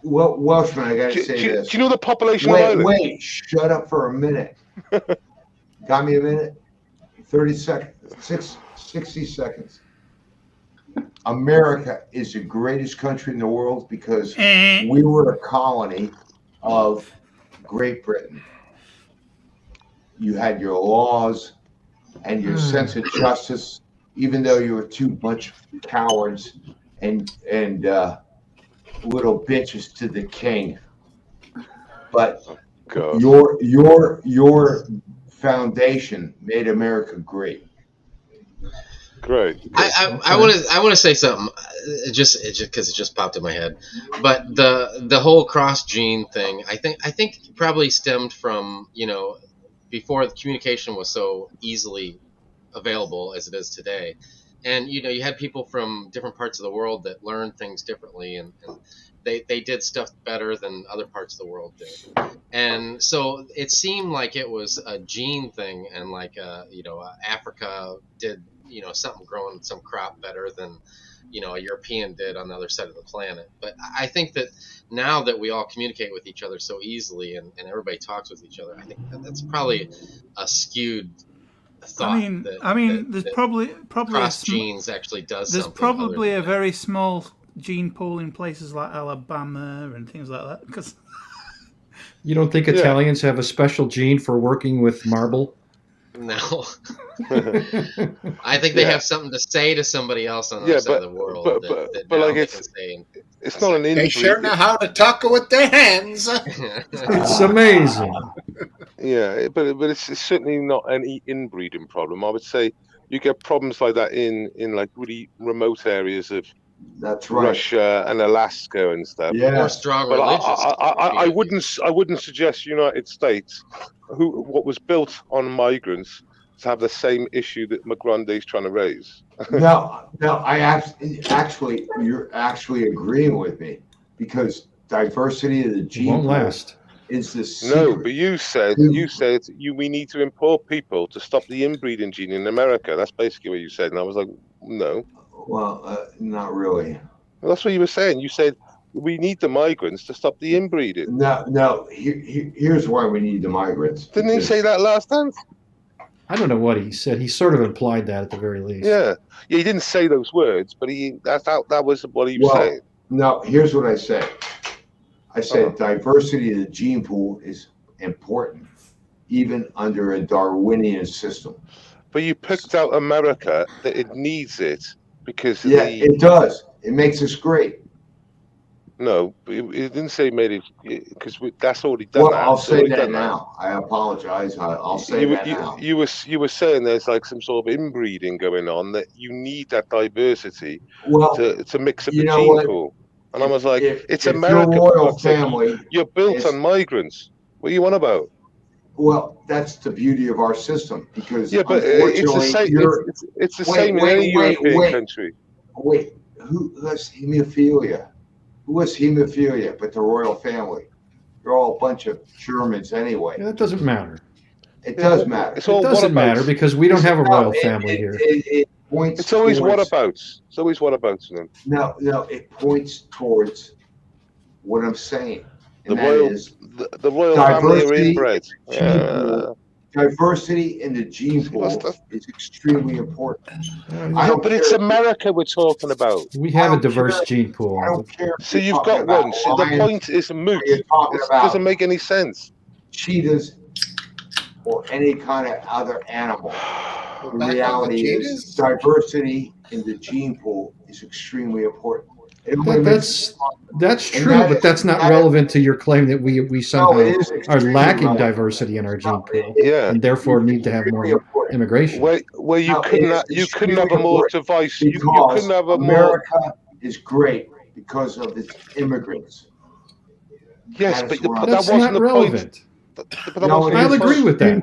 Welshman, I gotta Do say you this. know the population of Ireland? Wait, shut up for a minute. Got me a minute? 30 seconds, 60 seconds. America is the greatest country in the world because we were a colony of Great Britain. You had your laws and your sense of justice, even though you were too much cowards and little bitches to the king. But God. your foundation made America great. Great. I want to say something, just because it just popped in my head. But the whole cross gene thing, I think probably stemmed from, before the communication was so easily available as it is today, and you had people from different parts of the world that learned things differently, and they did stuff better than other parts of the world did. And so it seemed like it was a gene thing, and like Africa did something growing some crop better than a European did on the other side of the planet. But I think that now that we all communicate with each other so easily, and everybody talks with each other, I think that's probably a skewed thought. I mean, there's probably cross genes actually does there's something. probably other a than very small gene pool in places like Alabama and things like that. Because You don't think Italians have a special gene for working with marble? No. I think they have something to say to somebody else on the other side of the world. But like it's not an inbreed. They sure know how to talk with their hands. It's amazing. Yeah, but it's certainly not an inbreeding problem. I would say you get problems like that in like really remote areas of Russia and Alaska and stuff. Yeah, or strong but religious. I wouldn't suggest United States, what was built on migrants, to have the same issue that McGrandy's trying to raise. No, I actually, you're actually agreeing with me because diversity of the gene Won't pool last. is the secret. No, but you said we need to import people to stop the inbreeding gene in America. That's basically what you said, and I was like, no. Well, not really. Well, that's what you were saying. You said we need the migrants to stop the inbreeding. No. Here's why we need the migrants. Didn't he say that last time? I don't know what he said. He sort of implied that at the very least. Yeah, he didn't say those words, but that was what he was saying. No, here's what I said. I said diversity of the gene pool is important, even under a Darwinian system. But you picked out America that it needs it because it does. It makes us great. No, it didn't say made it because that's already done. Well, I'll say that now. I apologize. I'll say that now. You were saying there's like some sort of inbreeding going on, that you need that diversity to mix up the gene pool. And I was like, it's America. Your royal family. You're built on migrants. What are you on about? Well, that's the beauty of our system because but it's the same. It's the same in any European country. Wait, who has hemophilia? Who has hemophilia but the royal family? They're all a bunch of Germans anyway. Yeah, that doesn't matter. It does matter. It doesn't matter because we don't have a royal family here. It's always whatabouts. It's always whatabouts. No, it points towards what I'm saying. The royal family are inbred. Diversity in the gene pool is extremely important. But it's America we're talking about. We have a diverse gene pool. I don't care. So you've got one. So the point is moot. It doesn't make any sense. Cheetahs or any kind of other animal. The reality is diversity in the gene pool is extremely important. That's true, but that's not relevant to your claim that we somehow are lacking diversity in our gene pool, and therefore need to have more immigration. Where you couldn't have a more device. You couldn't have a more. America is great because of its immigrants. Yes, but that that's wasn't not relevant. I'll agree with that.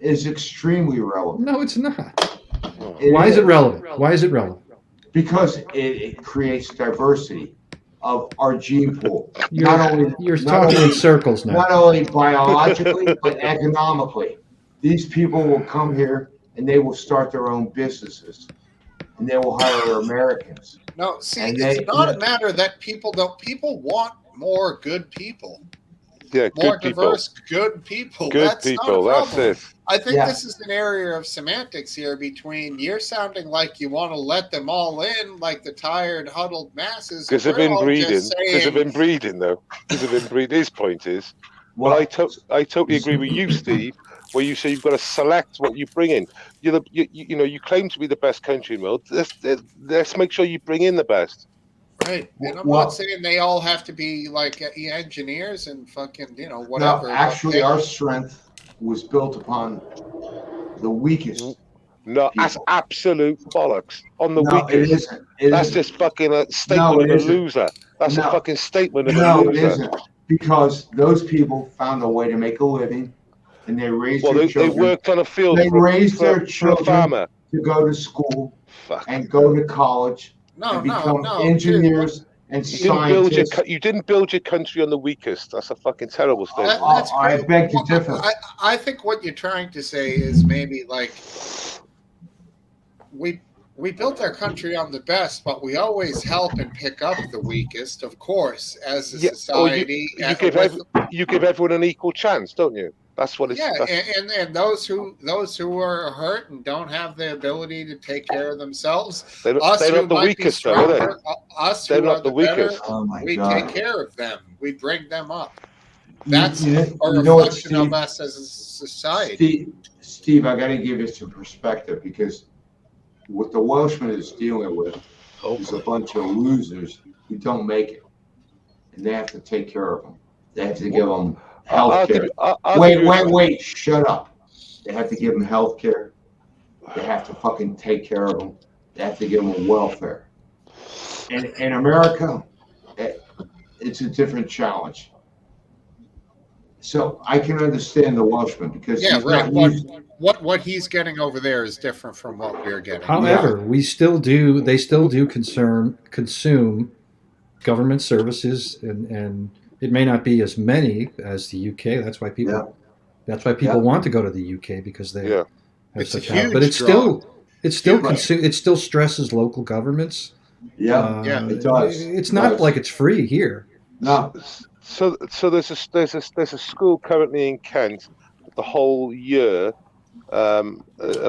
is extremely relevant. No, it's not. Why is it relevant? Why is it relevant? Because it creates diversity of our gene pool. You're not talking only, in circles now. Not only biologically, but economically. These people will come here and they will start their own businesses, and they will hire Americans. No, see, And it's not a matter that people don't. People want more good people. Yeah, More good people. diverse, good people. Good That's people. not a That's problem. it. I think Yeah. this is an area of semantics here between you're sounding like you want to let them all in, like the tired, huddled masses. Because and of we're all inbreeding. just Because of saying, inbreeding, though. Because of inbreeding. His point is, Well, I totally agree with you, Steve, where you say you've got to select what you bring in. You claim to be the best country in the world. Let's make sure you bring in the best. right. And I'm Well- not saying they all have to be like engineers and fucking, no, whatever. actually, our strength was built upon the weakest. No, that's People. absolute bollocks. On the No, it weakest. isn't. It That's isn't. just fucking a statement No, it of a isn't. loser. That's a No. fucking statement of a No, it loser. isn't. Because those people found a way to make a living, and they raised Well, their they children. worked on a field They for, raised for, their for a children farmer. to go to school Fuck. and go to college No, and no, become no. engineers and You didn't build your scientists. you didn't build your country on the weakest. That's a fucking terrible statement. That's I great. beg to Well, differ. I think what you're trying to say is maybe like we built our country on the best, but we always help and pick up the weakest, of course, as a Yeah, or society. you give everyone an equal chance, don't you? That's what it's. Yeah, that's- and those who are hurt and don't have the ability to take care of themselves, they're us who not the might be weakest, though, are they? stronger, us They're who not are the the better, weakest. Oh my we God. take care of them. We bring them up. You- That's you a know what, reflection of Steve? us as a society. Steve, I got to give you some perspective, because what the Welshman is dealing with is a bunch of losers who don't make it, and they have to take care of them. They have to give them health care. Wait, shut up. They have to give them health care. They have to fucking take care of them. They have to give them welfare. And in America, it's a different challenge. So I can understand the Welshman, because Yeah, he's right. not used. What he's getting over there is different from what we're getting. However, they still do consume government services, and it may not be as many as the UK. That's why people want to go to the UK, because they have It's such a help. huge But it still stresses local governments. Yeah, it does. It's not like it's free here. No. So there's a school currently in Kent the whole year,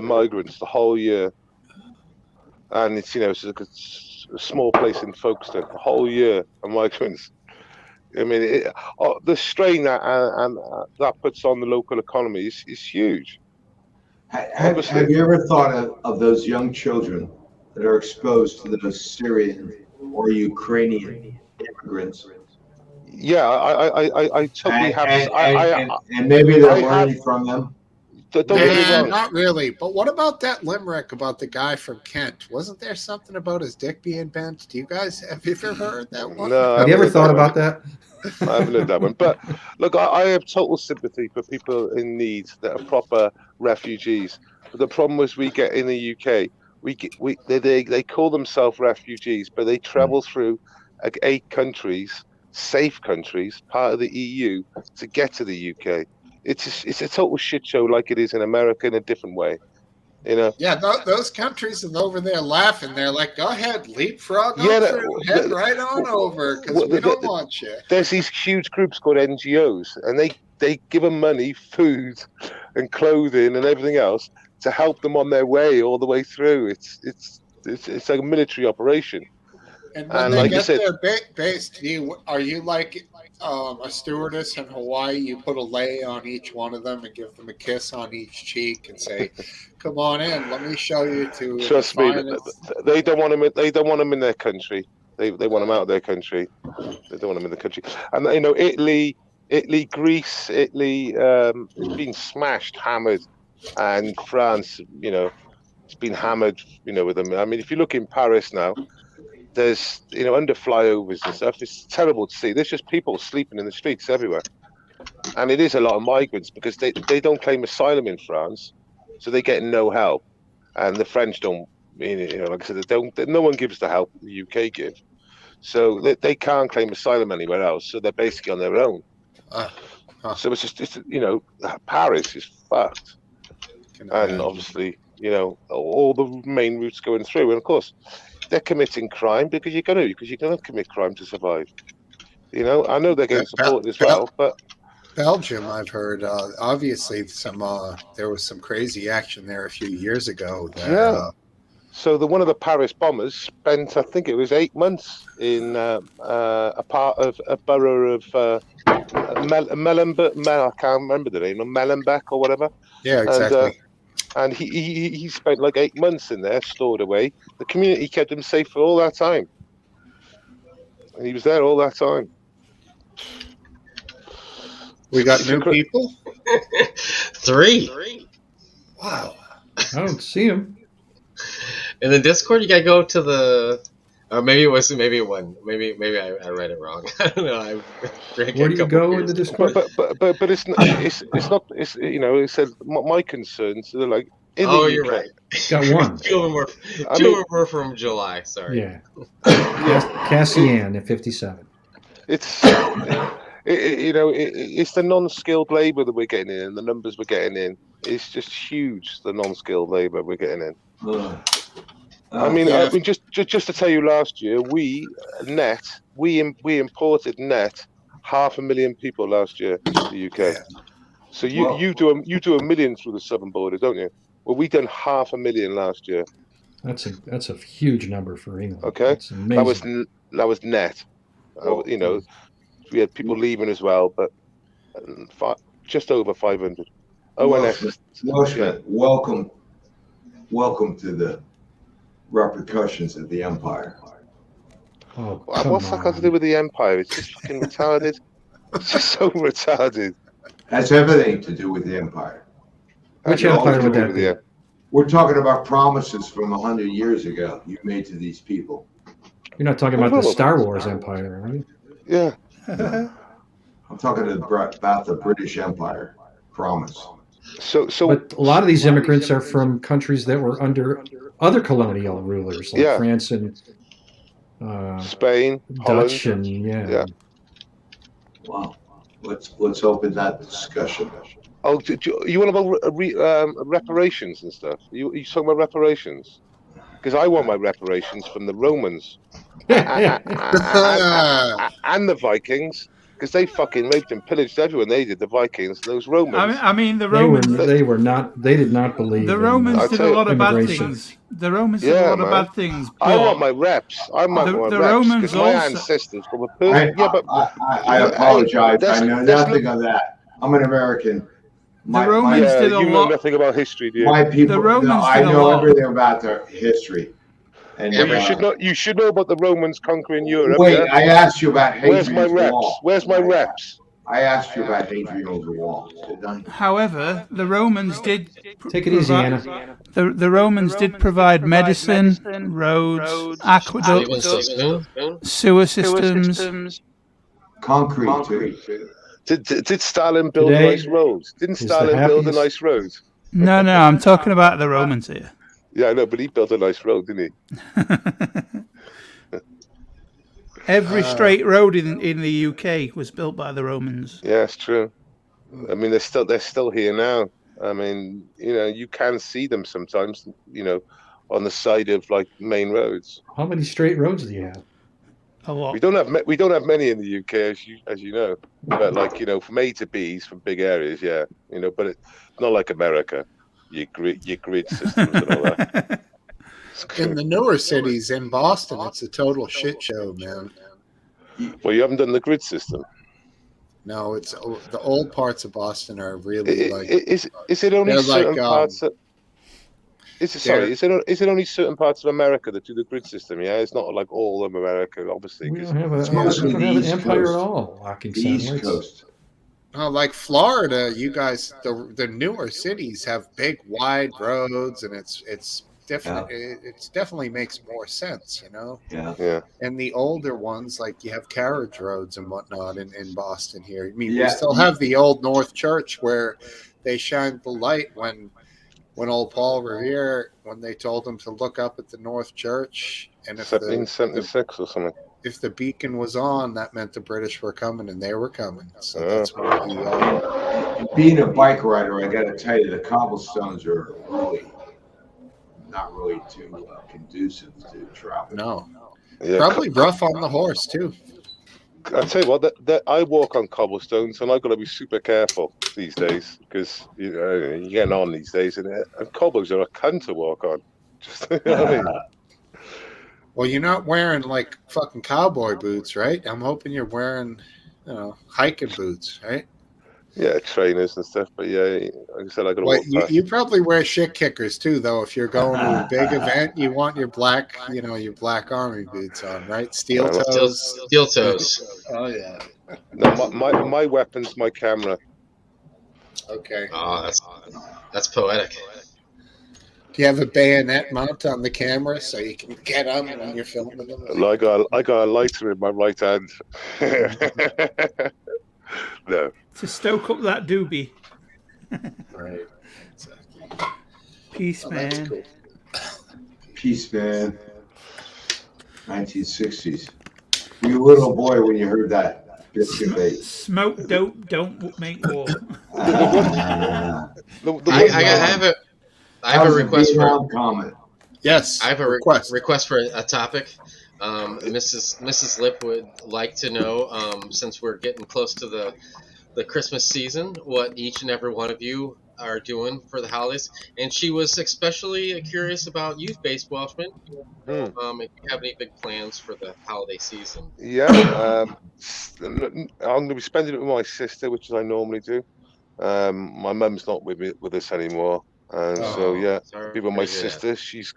migrants the whole year, and it's it's a small place in Folkestone the whole year of migrants. I mean, the strain that that puts on the local economy is huge. Have you ever thought of those young children that are exposed to those Syrian or Ukrainian immigrants? Yeah, I totally have. And maybe they're learning from them. Don't get me wrong. Not really. But what about that limerick about the guy from Kent? Wasn't there something about his dick being bent? Have you ever heard that one? No, have you ever thought about that? I haven't heard that one. But look, I have total sympathy for people in need that are proper refugees. But the problem is, we get in the UK, they call themselves refugees, but they travel through 8 countries, safe countries, part of the EU, to get to the UK. It's a total shit show, like it is in America, in a different way. Yeah, those countries are over there laughing. They're like, "Go ahead, leapfrog on through, head right on over, because we don't want you." There's these huge groups called NGOs, and they give them money, food, and clothing, and everything else to help them on their way all the way through. It's like a military operation. And when they like get you said, there based, are you like a stewardess in Hawaii? You put a lei on each one of them and give them a kiss on each cheek and say, "Come on in, let me show you to." Trust me, they don't want them. They don't want them in their country. They want them out of their country. They don't want them in the country. And Italy, Greece, it's been smashed, hammered, and France, it's been hammered, with them. I mean, if you look in Paris now, there's under flyovers and stuff. It's terrible to see. There's just people sleeping in the streets everywhere. and it is a lot of migrants because they don't claim asylum in France, so they get no help, and the French don't. Like I said, no one gives the help the UK give, so they can't claim asylum anywhere else. So they're basically on their own. So it's Paris is fucked, and obviously all the main routes going through, and of course they're committing crime because you're gonna commit crime to survive. I know they're getting supported as well, but Belgium, I've heard, obviously there was some crazy action there a few years ago. So one of the Paris bombers spent, I think it was 8 months in a part of a borough of Melenbeek. I can't remember the name, Melenbeek or whatever. Yeah, exactly. And he spent like 8 months in there, stored away. The community kept him safe for all that time, and he was there all that time. We got new people. 3. Wow. I don't see him. In the Discord, you gotta go to the. Or maybe it was maybe one. Maybe I read it wrong. I don't know. Where do you go in the Discord? But it's not. It said my concerns. They're like. You're right. Got one. Two of them were from July. Sorry. Yeah. Cassian at 57. It's it's the non-skilled labor that we're getting in, and the numbers we're getting in. It's just huge. The non-skilled labor we're getting in. I mean, just to tell you, last year we imported net 500,000 people last year to the UK. So you do a million through the southern border, don't you? Well, we done 500,000 last year. That's a huge number for England. Okay, that's amazing. That was net. We had people leaving as well, but just over 500. Welshman, welcome to the repercussions of the empire. Oh, what's that got to do with the empire? It's just fucking retarded. It's just so retarded. Has everything to do with the empire. Which empire would that be? We're talking about promises from 100 years ago you made to these people. You're not talking about the Star Wars Empire, are you? Yeah. I'm talking about the British Empire. Promise. But a lot of these immigrants are from countries that were under other colonial rulers, like France and Spain, Dutch, Holland. and Wow. Let's open that discussion. Oh, you want about reparations and stuff? You talking about reparations? Because I want my reparations from the Romans and the Vikings. Because they fucking raped and pillaged everyone. They did, the Vikings, those Romans. I mean, the Romans. They did not believe. The Romans did a lot of bad things. The Romans did a lot of bad things. I want my reps. I want my reps. Romans because my ancestors from a person. I apologize. I know nothing of that. I'm an American. The Romans did a lot. You know nothing about history, do you? My people. The Romans I know everything about their history. And you should know about the Romans conquering Europe. Wait, I asked you about Hadrian's Where's my reps? Wall. Where's my reps? I asked you about Hadrian's Wall. However, the Romans did. Take it easy, Anna. The Romans did provide medicine, roads, aqueducts, sewer systems. Concrete too. Did Stalin build nice roads? Didn't Stalin build a nice road? No, I'm talking about the Romans here. Yeah, I know, but he built a nice road, didn't he? Every straight road in the UK was built by the Romans. Yeah, it's true. I mean, they're still here now. I mean, you can see them sometimes, on the side of like main roads. How many straight roads do you have? A lot. We don't have many in the UK, as you know. But like from A to B's from big areas, yeah. But it's not like America. Your grid systems and all that. In the newer cities, in Boston, it's a total shit show, man. Well, you haven't done the grid system. No, it's the old parts of Boston are really like. Is it only certain parts? Is it only certain parts of America that do the grid system? Yeah, it's not like all of America, obviously. We don't have an empire at all. Locking East Coast. Like Florida, you guys, the newer cities have big, wide roads, and it's It definitely makes more sense, you know. Yeah. Yeah. And the older ones, like you have carriage roads and whatnot in Boston here. I mean, we Yeah. still have the old North Church where they shined the light when old Paul Revere, when they told him to look up at the North Church, and if the 1776 or something. if the beacon was on, that meant the British were coming, and they were coming. So Yeah. that's when he. Being a bike rider, I got to tell you, the cobblestones are not really too conducive to travel. No, Yeah. probably rough on the horse too. I tell you what, I walk on cobblestones, and I've got to be super careful these days because you're getting on these days, and cobbles are a cunt to walk on. Just, you know what I mean? Well, you're not wearing like fucking cowboy boots, right? I'm hoping you're wearing, hiking boots, right? Yeah, trainers and stuff. But yeah, like I said, I got to Well, walk past. you probably wear shit kickers too, though. If you're going to a big event, you want your black, your black army boots on, right? Steel toes. Steel toes. Oh yeah. No, my weapon's my camera. Okay. Oh, that's poetic. Do you have a bayonet mount on the camera so you can get them when you're filming them? I got a lighter in my right hand. No. To stoke up that doobie. Right. Exactly. Peace, man. Cool. Peace, man. 1960s. You were a little boy when you heard that. Biscuit bait. Smoke dope, don't make war. I have a request for comment. Yes. I have a request for a topic. Mrs. Lip would like to know, since we're getting close to the Christmas season, what each and every one of you are doing for the holidays, and she was especially curious about youth baseballmen. If you have any big plans for the holiday season? Yeah, I'm going to be spending it with my sister, which I normally do. My mum's not with us anymore, and so yeah, be with my sister. She's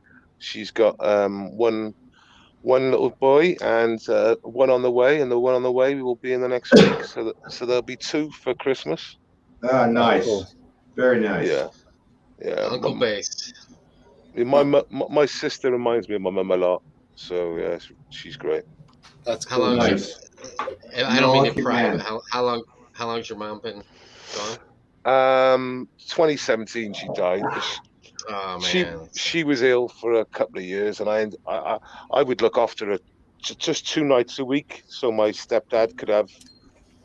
got one little boy and one on the way, and the one on the way will be in the next week. So there'll be two for Christmas. Nice, cool. Very nice. Yeah. Uncle Based. My sister reminds me of my mum a lot. So yeah, she's great. That's How cool. long? Nice. I don't mean to pry, but how long's your mom been gone? 2017 she died. Oh man. She was ill for a couple of years, and I would look after her just 2 nights a week, so my stepdad could have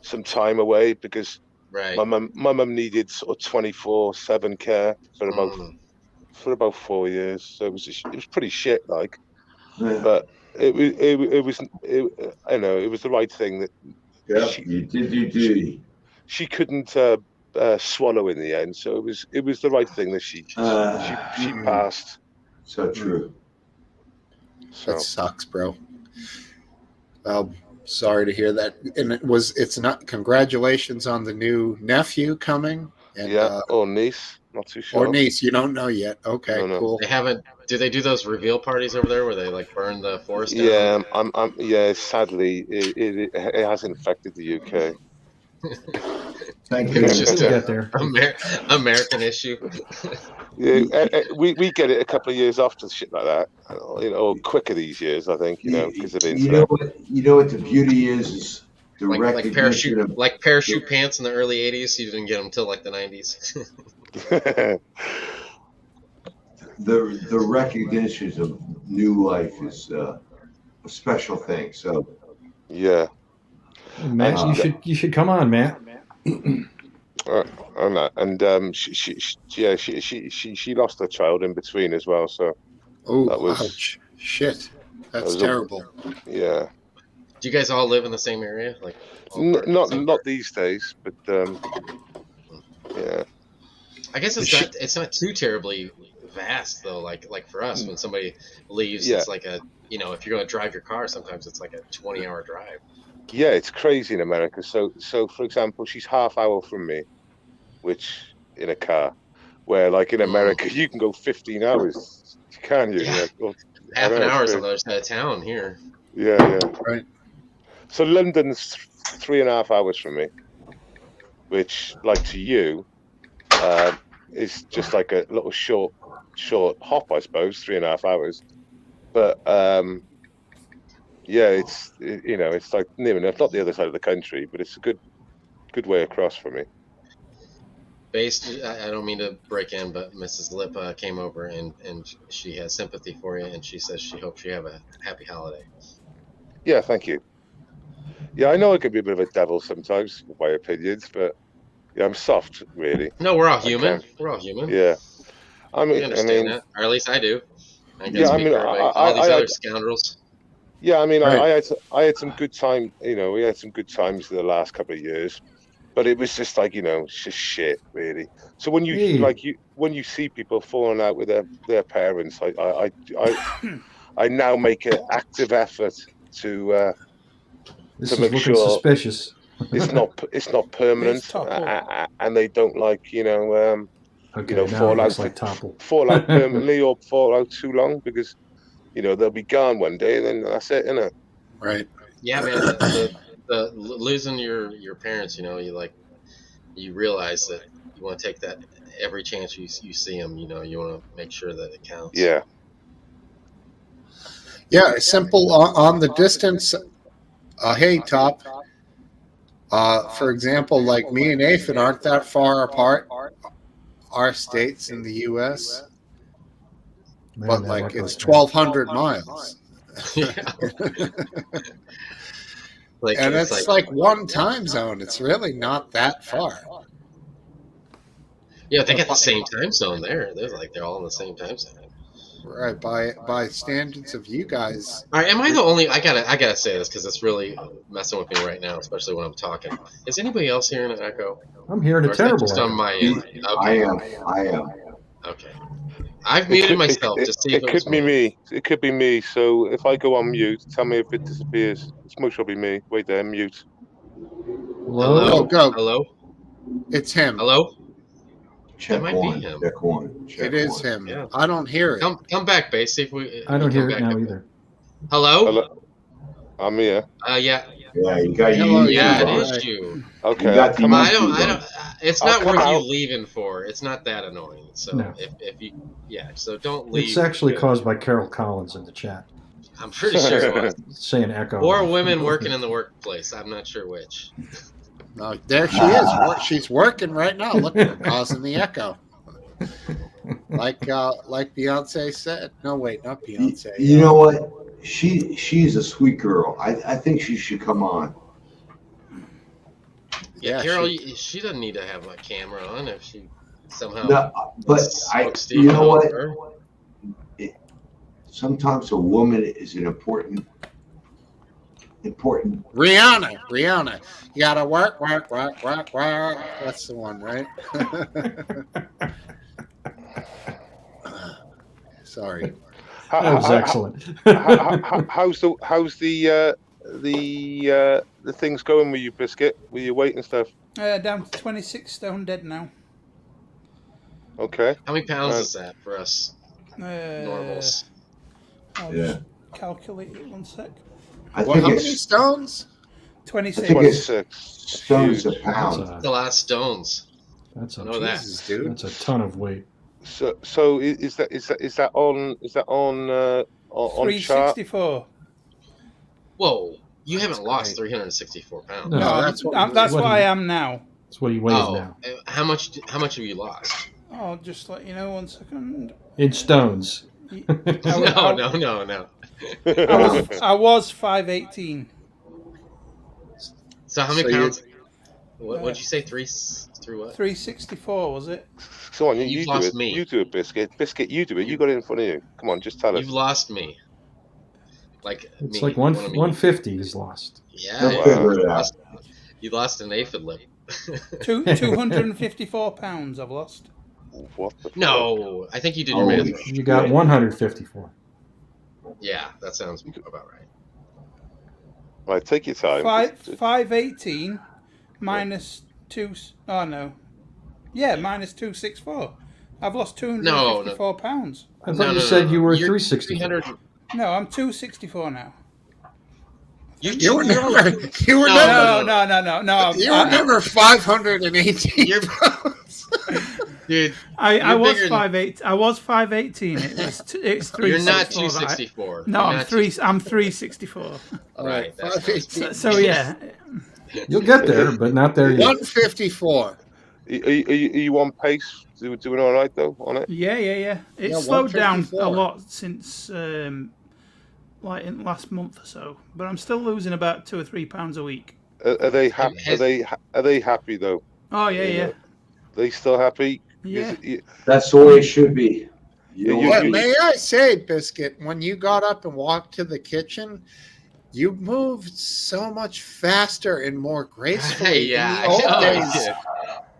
some time away because Right. my mum needed sort of 24/7 care for about 4 years. So it was pretty shit, like, but it was it was the right thing that. Yeah, you did your duty. She couldn't swallow in the end, so it was the right thing that she passed. So true. So That sucks, bro. Sorry to hear that. And it's not. Congratulations on the new nephew coming. And, or niece, not too sure. Or niece, you don't know yet. Okay, No. cool. They haven't. Do they do those reveal parties over there where they like burn the forest down? Yeah, sadly, it has infected the UK. Thank you. It's just Get there. American issue. Yeah, we get it a couple of years after shit like that, or quicker these years, I think, because of the internet. You know what the beauty is the like parachute pants in the early '80s. You didn't get them until like the '90s. the recognition of new life is a special thing. So yeah, Matt, you should come on, Matt. And she lost her child in between as well. So that was shit. That's terrible. Yeah. Do you guys all live in the same area? Like, not these days, but yeah. I guess it's not too terribly vast though. Like for us, when somebody leaves, it's like if you're going to drive your car, sometimes it's like a 20-hour drive. Yeah, it's crazy in America. So for example, she's half hour from me, which in a car, where like in America you can go 15 hours, can you? Yeah. Half an hour is on the other side of town here. Yeah. Right. So London's 3.5 hours from me, which, like to you, is just like a little short hop, I suppose, 3.5 hours. But yeah, it's like near enough, not the other side of the country, but it's a good way across for me. I don't mean to break in, but Mrs. Lip came over and she has sympathy for you, and she says she hopes you have a happy holiday. Yeah, thank you. Yeah, I know I could be a bit of a devil sometimes with my opinions, but yeah, I'm soft, really. No, we're all human. We're all human. Yeah, We understand that, or at least I do. I can yeah, speak for everybody. All these other scoundrels. Yeah, I mean, Right. I had some good time. We had some good times the last couple of years, but it was just like it's just shit, really. So when Hey. when you see people falling out with their parents, I now make an active effort to This to is make looking sure suspicious. it's not permanent, It's Topple. and they don't Okay, now it fall looks out like Topple. fall out permanently or fall out too long, because they'll be gone one day and then that's it, innit? Right. Yeah, man. The losing your parents, you realize that you want to take that every chance you see them. You want to make sure that it counts. Yeah. Yeah, simple on the distance. Hey, Top. For example, like me and Nathan aren't that far apart. Our states in the U.S., Man, but that like echoes it's bad. 1,200 miles. Yeah. And it's like one time zone. It's really not that far. Yeah, they got the same time zone there. They're all in the same time zone. Right, by standards of you guys. All right, am I the only? I gotta say this because it's really messing with me right now, especially when I'm talking. Is anybody else hearing an echo? I'm hearing Or a is that terrible just echo. on my end? I Okay. am. Okay. I've muted myself to see if It it was could be me. me. It could be me. So if I go on mute, tell me if it disappears. It's most probably me. Wait there, mute. Hello? Go. Hello? It's him. Hello? Check That might be one. him. Check one. Check It is one. him. Yeah. I don't hear it. Come back, Base. See if we. I don't you hear come it back now up. either. Hello? Hello? I'm here. Yeah. Yeah, you got your Hello, YouTube Yeah, it on. is right. you. Okay, You got the come on. YouTube on. It's I'll not come worth you out. leaving for. It's not that annoying. So No. if you, so don't leave. It's actually caused by Carol Collins in the chat I'm pretty sure it was. saying echo. Or women working in the workplace. I'm not sure which. No, there she is. She's working right now. Look, we're causing the echo. Like Beyonce said. No, wait, not Beyonce. You know what? She's a sweet girl. I think she should come on. Yeah, Yeah, Carol, she doesn't need to have a camera on if she somehow. No, but Smokesteve you know what? her. Sometimes a woman is an important. Rihanna. You gotta work. That's the one, right? Sorry. That was excellent. How's the things going with you, Biscuit? With your weight and stuff? Down to 26 stone dead now. Okay. How many pounds is that for us Uh, normals? I'll Yeah. just calculate it 1 sec. I Well, think how many it's stones? 26. think it's 26. stones a Huge. pound. It's a lot of stones. That's I a know that. Jesus, dude. that's a ton of weight. So is that on chart? 364. Whoa, you That's haven't lost great. 364 pounds. No, No, that's what that's what what he- I am now. That's what he weighs Oh, now. how much have you lost? I'll just let you know 1 second. In stones. No. I was 518. So how many So pounds? What'd you say? Through what? 364 was it? Come on, you You've do lost it. me. You do it, Biscuit. Biscuit, you do it. You got it in front of you. Come on, just tell us. You've lost me. Like It's me. like What I mean. 150 he's lost. Yeah, They'll Wow. figure it out. you lost an aphid lip. 254 pounds I've lost. What the fuck? No, I think you did your math Holy wrong. You got 154. Yeah, that sounds about right. Right, take your time. 518 minus 2. Oh no. Yeah, minus 264. I've lost 254 pounds. I thought you said you were You're 364. 300. No, I'm 264 now. You were never. No. You were never 518. $518. Dude, I you're was bigger than- 5'8". I was 5'18". It's 364. You're not that 264. No, You're I'm not 364. Right. That's 5'18". So yeah, You'll get there, but not there yet. 154. Are you on pace? Doing all right though on it? yeah. It's Yeah, slowed down a 154. lot since like in the last month or so, but I'm still losing about 2 or 3 pounds a week. Are they happy? Are they happy though? Oh yeah, You yeah. know, Are they still happy? Yeah. That's the way it should be. You know You- what? But may I say, Biscuit, when you got up and walked to the kitchen, you moved so much faster and more gracefully. Yeah, In the old I days,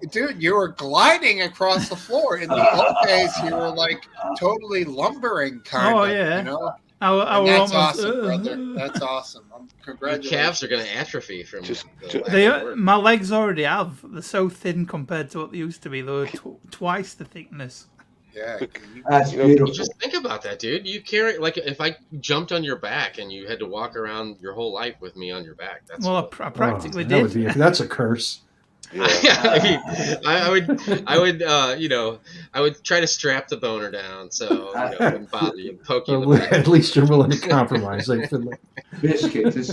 did. dude, you were gliding across the floor. In the old days, you were like totally lumbering, kind Oh of. yeah. You know? I And was that's almost. awesome, brother. That's awesome. Your Congratulations. calves are going to atrophy from Just- the just- lack of work. My legs already have. They're so thin compared to what they used to be. They were twice the thickness. Yeah. That's You know, beautiful. Just think about that, dude. You carry like if I jumped on your back and you had to walk around your whole life with me on your back. That's Well, what- I practically that would did. be, that's a curse. Yeah. I mean, I would, I would try to strap the boner down so it wouldn't bother you, poke you in the back. At least you're willing to compromise. I feel like. Biscuit, this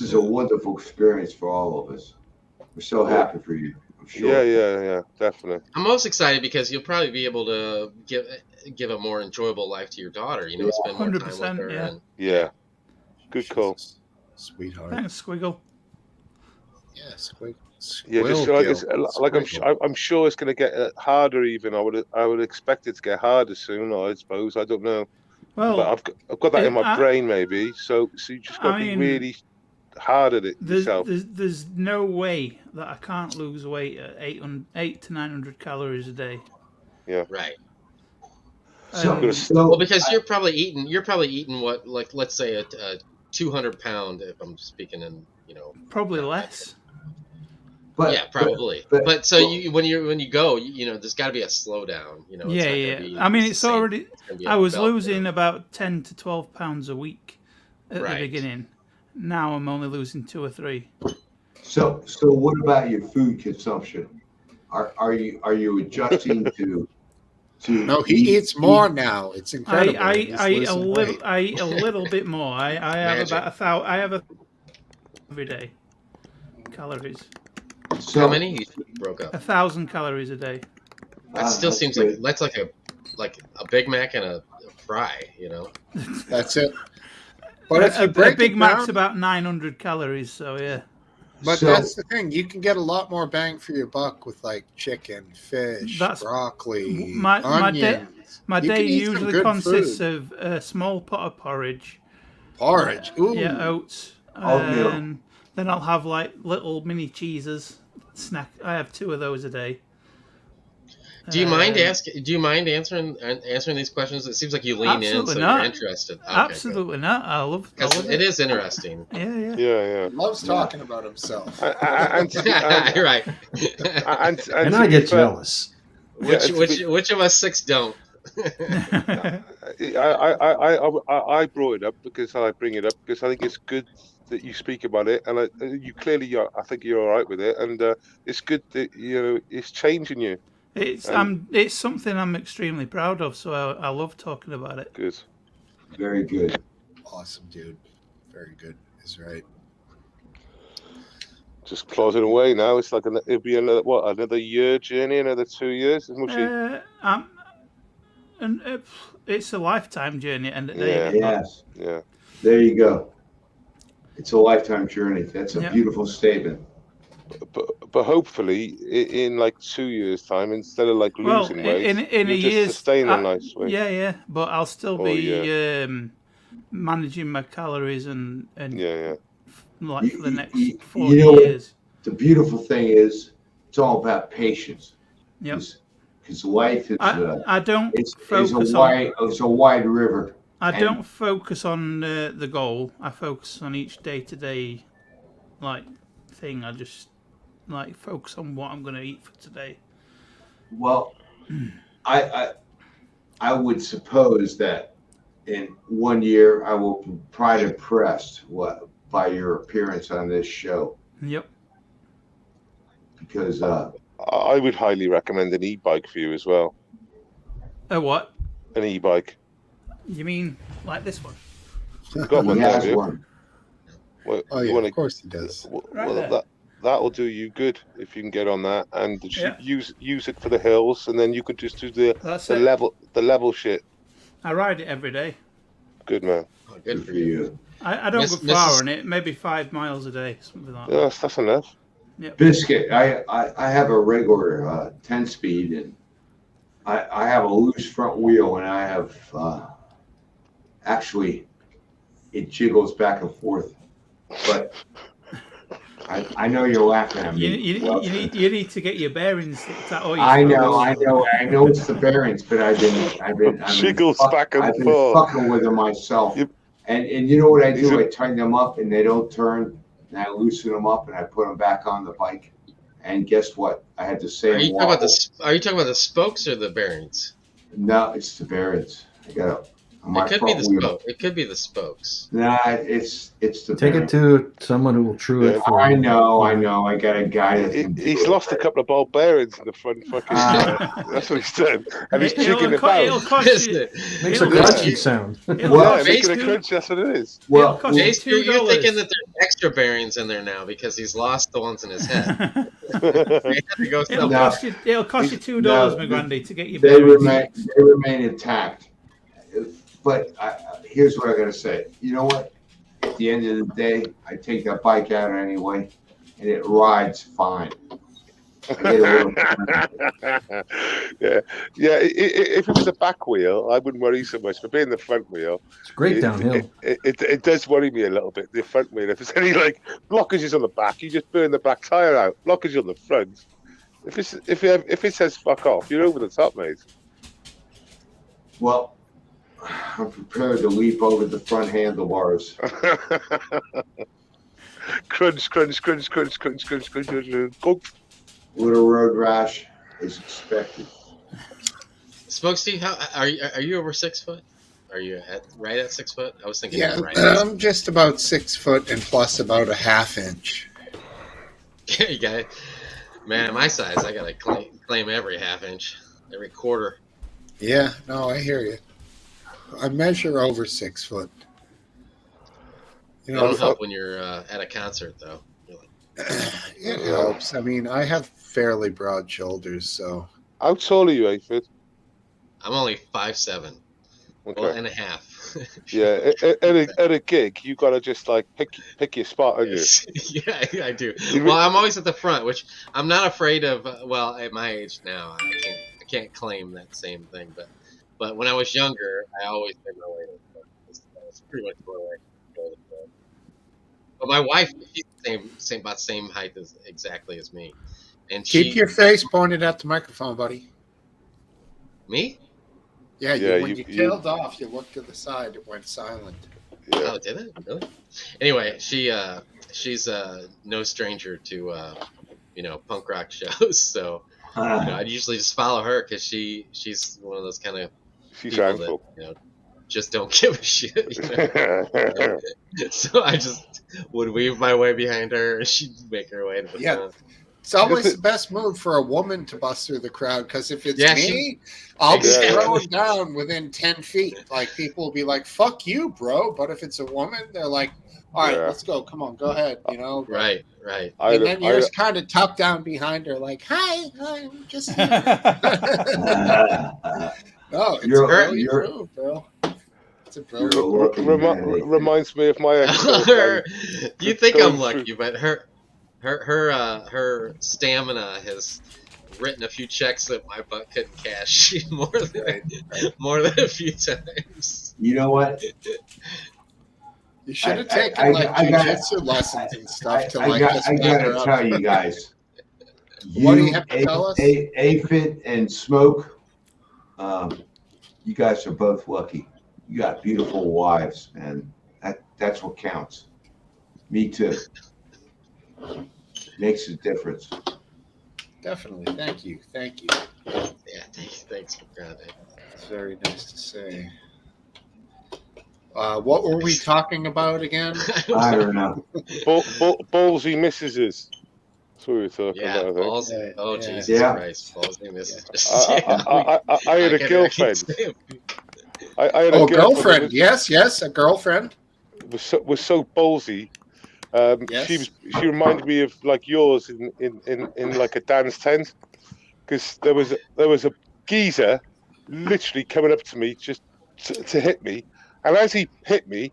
is a wonderful experience for all of us. We're so happy for you. I'm sure. Yeah, definitely. I'm most excited because you'll probably be able to give a more enjoyable life to your daughter. You know, spend more time with 100%, her. yeah. And Yeah. Good call. Jesus. Sweetheart. Thanks, Squiggle. Yeah, squig. Yeah, just Squiggle. like I'm sure it's going to get harder. Even I would expect it to get harder soon. I suppose I don't know, Well, but I've got that in my I- brain maybe. So you just got to I be mean, really hard at it there's, yourself. there's no way that I can't lose weight at 8 to 900 calories a day. right. So, Um, so Well, because you're probably eating what, like, let's say a 200 pound, if I'm speaking in, Probably less. but, yeah, probably. But so when you go, there's got to be a slowdown. It's not gonna be I mean, the it's same. already. It's gonna be I a was belt losing curve. about 10 to 12 pounds a week at Right. the beginning. Now I'm only losing 2 or 3. So what about your food consumption? Are you adjusting to? No, he eats more now. It's incredible. I He's eat a losing little. weight. I eat a little bit more. I have Magic. about 1,000. I have every day calories. So, How many? You broke up. 1,000 calories a day. That still that's seems good. like that's like a Big Mac and a fry. That's it. But if you a break Big it Mac's down, about 900 calories. So yeah. but So- that's the thing. You can get a lot more bang for your buck with like chicken, fish, That's- broccoli, my onions. My You day can eat some usually good consists food. of a small pot of porridge. Porridge. Ooh. Yeah, oats. Oatmeal. And then I'll have like little mini cheeses. Snack. I have 2 of those a day. Do you mind Do you mind answering these questions? It seems like you lean in, Absolutely so not. you're interested. Okay, Absolutely not. I love it is interesting. Yeah. Yeah. Loves talking about himself. And You're right. and And to I be get fair- jealous. Yeah, to be- Which of us 6 don't? I brought it up because I bring it up because I think it's good that you speak about it, and you clearly are. I think you're all right with it, and it's good that it's changing you. It's something I'm extremely proud of, so I love talking about it. Good. Very good. Awesome, dude. Very good. Is right. Just plodding away now. It's like it'll be another year journey, another 2 years. It's a lifetime journey, and Yes. Yeah. There you go. It's a lifetime journey. That's a Yeah. beautiful statement. But hopefully in like 2 years' time, instead of like losing weight, in a you just year's sustain a nice weight. Yeah, but I'll still Oh, be managing my calories and Yeah. like for the next You 40 know what? years. The beautiful thing is, it's all about patience. Yep. Because life is I don't it's focus a wide river. I And- don't focus on the goal. I focus on each day-to-day like thing. I just like focus on what I'm going to eat for today. Well, I would suppose that in 1 year I will be quite impressed by your appearance on this show, Yep. because I would highly recommend an e-bike for you as well. A what? An e-bike. You mean like this one? You've got one He there, has have you? one. Well, Oh you yeah, wanna, of course he does. Right well, there. that'll do you good if you can get on that and Yeah. use it for the hills, and then you could just do That's the it. level shit. I ride it every day. Good man. Oh, good for you. I don't Miss- go far Mrs. on it. Maybe 5 miles a day, something like Yeah, that. that's enough. Biscuit, I have a regular 10-speed, and I have a loose front wheel, and I have actually it jiggles back and forth. But I know you're laughing at me. You need to get your bearings. I know it's the bearings, but I've been Jiggles back and I've been forth. fucking with them myself. And you know what I do? I tighten them up and they don't turn, and I loosen them up and I put them back on the bike. And guess what? I had the Are same you talking about the spokes or the bearings? No, it's the bearings. I got It could be the spoke. It could be the spokes. Nah, it's the Take bearings. it to someone who will true it for I you. know. I got a guy that can He's lost a couple of ball bearings in the front fucking. That's what he's done, and he's jigging it It'll out. cost you. Makes a it'll cost crunchy you- sound. Well, making a $2 crunch. That's what it is. It'll cost you Jace, you're $2. thinking that there's extra bearings in there now because he's lost the ones in his head. He had to go It'll somewhere. cost you $2, No, my grandy, to get your they bearings. remain intact. But here's what I gotta say. You know what? At the end of the day, I take that bike out anyway, and it rides fine. I get a little- yeah. If it was a back wheel, I wouldn't worry so much. But being the front wheel, It's great downhill. it does worry me a little bit. The front wheel. If there's any like blockages on the back, you just burn the back tire out. Blockages on the front. If it says fuck off, you're over the top, mate. Well, I'm prepared to leap over the front handlebars. Crunch, crunch, crunch, crunch, crunch, crunch, crunch, crunch, crunch. Little road rash is expected. Smokesteve, how are you over 6 foot? Are you right at 6 foot? I was thinking Yeah, right. I'm just about 6 foot and plus about a half inch. You got it. Man, my size, I gotta claim every half inch, every quarter. Yeah, no, I hear you. I measure over 6 foot. You know, It'll help when you're at a concert, though. You're like, it helps. I mean, I have fairly broad shoulders, so. How tall are you, Aphid? I'm only 5'7", Okay. well, and a half. Yeah, at a gig, you gotta just like pick your spot, aren't you? Yeah, I do. Well, I'm always at the front, which I'm not afraid of. Well, at my age now, I can't claim that same thing. But when I was younger, I always made my way to the front. That's pretty much where I go to the front. But my wife, she's about the same height exactly as me, and Keep your face pointed at the microphone, buddy. me. Yeah, Yeah, when you- you tailed off, you looked to the side, it went silent. Yeah. Oh, did it really? Anyway, she's no stranger to punk rock shows, so. I usually just follow her because she's one of those kind of She's people handful. that just don't give a shit. So I just would weave my way behind her, and she'd make her way to the Yeah. front. It's always the best move for a woman to bust through the crowd because if it's Yeah, me, I'll be Exactly. throwing down within 10 feet. Like people will be like, "Fuck you, bro!" But if it's a woman, they're like, "All right, Yeah. let's go. Come on, go ahead." You know, Right. And then you're just kind of tucked down behind her, like, "Hi, I'm just." Here. No, it's You're- a brilliant you're- move, bro. It's a You're brilliant. a lucky man, Aphid. Reminds me of my ex. You think Going I'm lucky, but her stamina has written a few checks that my butt couldn't cash more than a few times. You know what? You should have I- taken I- like I got- jujitsu lessons and stuff to I like just back her gotta up. tell you guys. What do you have to tell us? Aphid and Smoke, you guys are both lucky. You got beautiful wives, and that's what counts. Me too. Makes a difference. Definitely. Thank you. Yeah, thanks for granted. It's very nice to say. What were we talking about again? I don't know. Ballsy missuses. That's what we were talking Yeah, about, I think. balls. Yeah, Oh, yeah. Jesus Yeah. Christ. Balls in this. I had a girlfriend. I had a Oh, girlfriend girlfriend. Yes, a girlfriend. that was so ballsy. Yes. She reminded me of like yours in like a dance tent, because there was a geezer literally coming up to me just to hit me, and as he hit me,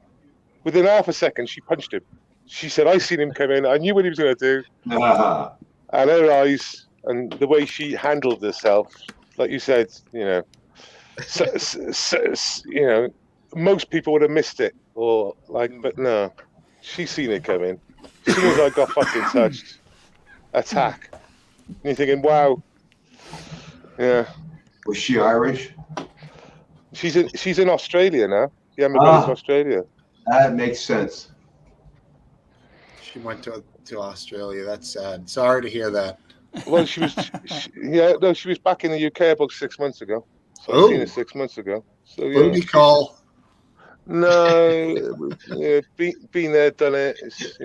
within half a second she punched him. She said, "I seen him come in. I knew what he was going to do." Ah, And her eyes and the way she handled herself, like you said, most people would have missed it, or like, but no, she seen it coming. As soon as I got fucking touched, attack. And you're thinking, wow, yeah. was she Irish? She's in Australia now. She emigrated to Australia. That makes sense. She went to Australia. That's sad. Sorry to hear that. Well, she was back in the UK about 6 months ago. So I seen her 6 months ago. So yeah. Booty call. No, yeah, been there, done it. It's,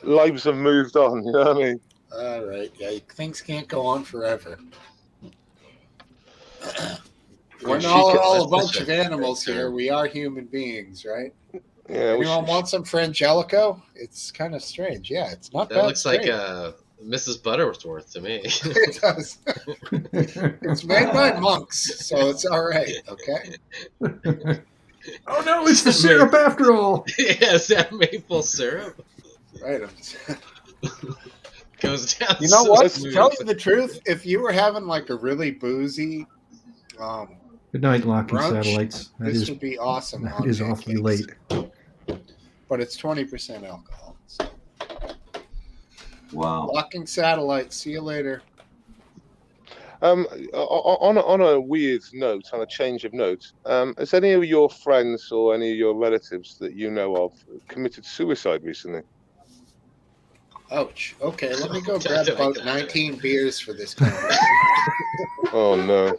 lives have moved on. You know what I mean? All right. Yeah, things can't go on forever. We're not all a bunch of animals here. We are human beings, right? Yeah. Anyone want some Frangelico? It's kind of strange. Yeah, it's not That bad. looks like Mrs. Butterworth to me. It does. It's made by monks, so it's all right. Okay. Oh no, it's the syrup after all. Yeah, is that maple syrup? Right. Goes down. You know so what? To smooth. tell you the truth, if you were having like a really boozy Good night, Locking brunch, Satellites. this would be awesome. That on is awfully pancakes. late. But it's 20% alcohol. So. Wow. Locking Satellites. See you later. On a weird note, on a change of note, has any of your friends or any of your relatives that you know of committed suicide recently? Ouch. Okay, let me go grab about 19 beers for this conversation. Oh no.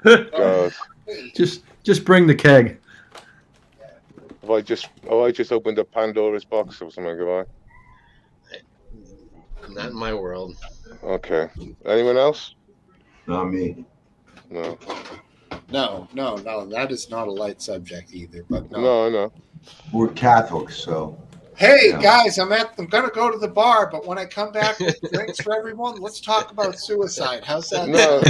God. Just bring the keg. Have I just opened a Pandora's box or something, have I? Not in my world. Okay. Anyone else? Not me. No. No. That is not a light subject either. But no. No, I know. We're Catholics, so. Hey Yeah. guys, I'm gonna go to the bar, but when I come back with drinks for everyone, let's talk about suicide. How's that? No.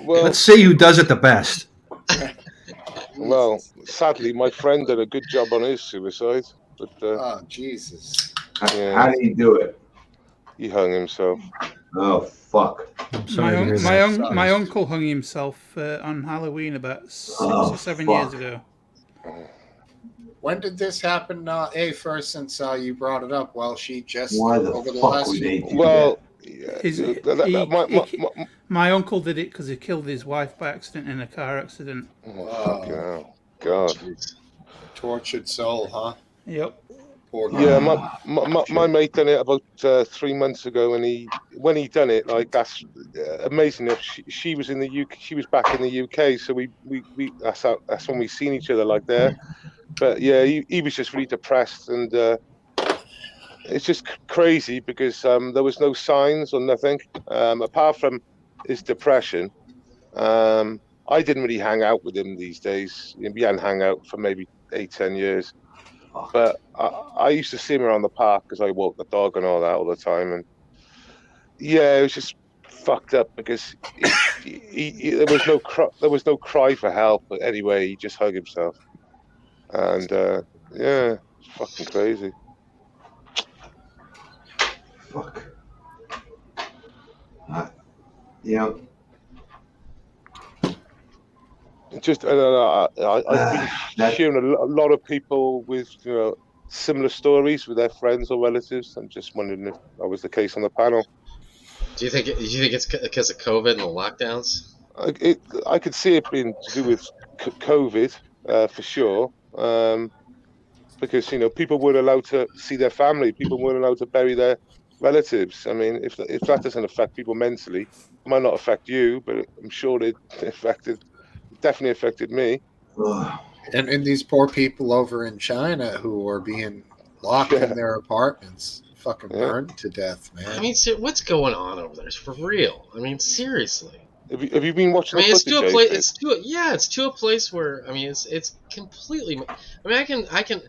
Well, Let's see who does it the best. well, sadly, my friend did a good job on his suicide, but Oh Jesus. Yeah. How did he do it? he hung himself. Oh, fuck. I'm sorry to hear that. My uncle hung himself on Halloween about 6 Oh, or 7 fuck. years ago. When did this happen? First, since you brought it up, well, she just Why the over the fuck last would they do Well, His- My uncle did it because he killed his wife by accident in a car accident. fucking hell. God. tortured soul, huh? Yep. Poor guy. Yeah, my mate done it about 3 months ago, and when he done it, like that's amazing. If she was in the UK, she was back in the UK, so we that's when we seen each other like there. But yeah, he was just really depressed, and it's just crazy because there was no signs or nothing apart from his depression. I didn't really hang out with him these days. We hadn't hung out for maybe 8-10 years. But I used to see him around the park because I walk the dog and all that all the time. And yeah, it was just fucked up because there was no cry for help. But anyway, he just hugged himself. And yeah, it's fucking crazy. Fuck. Yeah. Just I don't know. I've been hearing a lot of people with similar stories with their friends or relatives. I'm just wondering if that was the case on the panel. Do you think it's because of COVID and the lockdowns? I could see it being to do with COVID for sure, because people weren't allowed to see their family, people weren't allowed to bury their relatives. I mean, if that doesn't affect people mentally, it might not affect you, but I'm sure it definitely affected me. And these poor people over in China who are being locked in their apartments fucking Yeah. burned to death, man. I mean, what's going on over there? It's for real. I mean, seriously. Have you been watching I mean, the it's to footage? a place. Dave? It's to a place where I mean, it's completely. I mean, I can,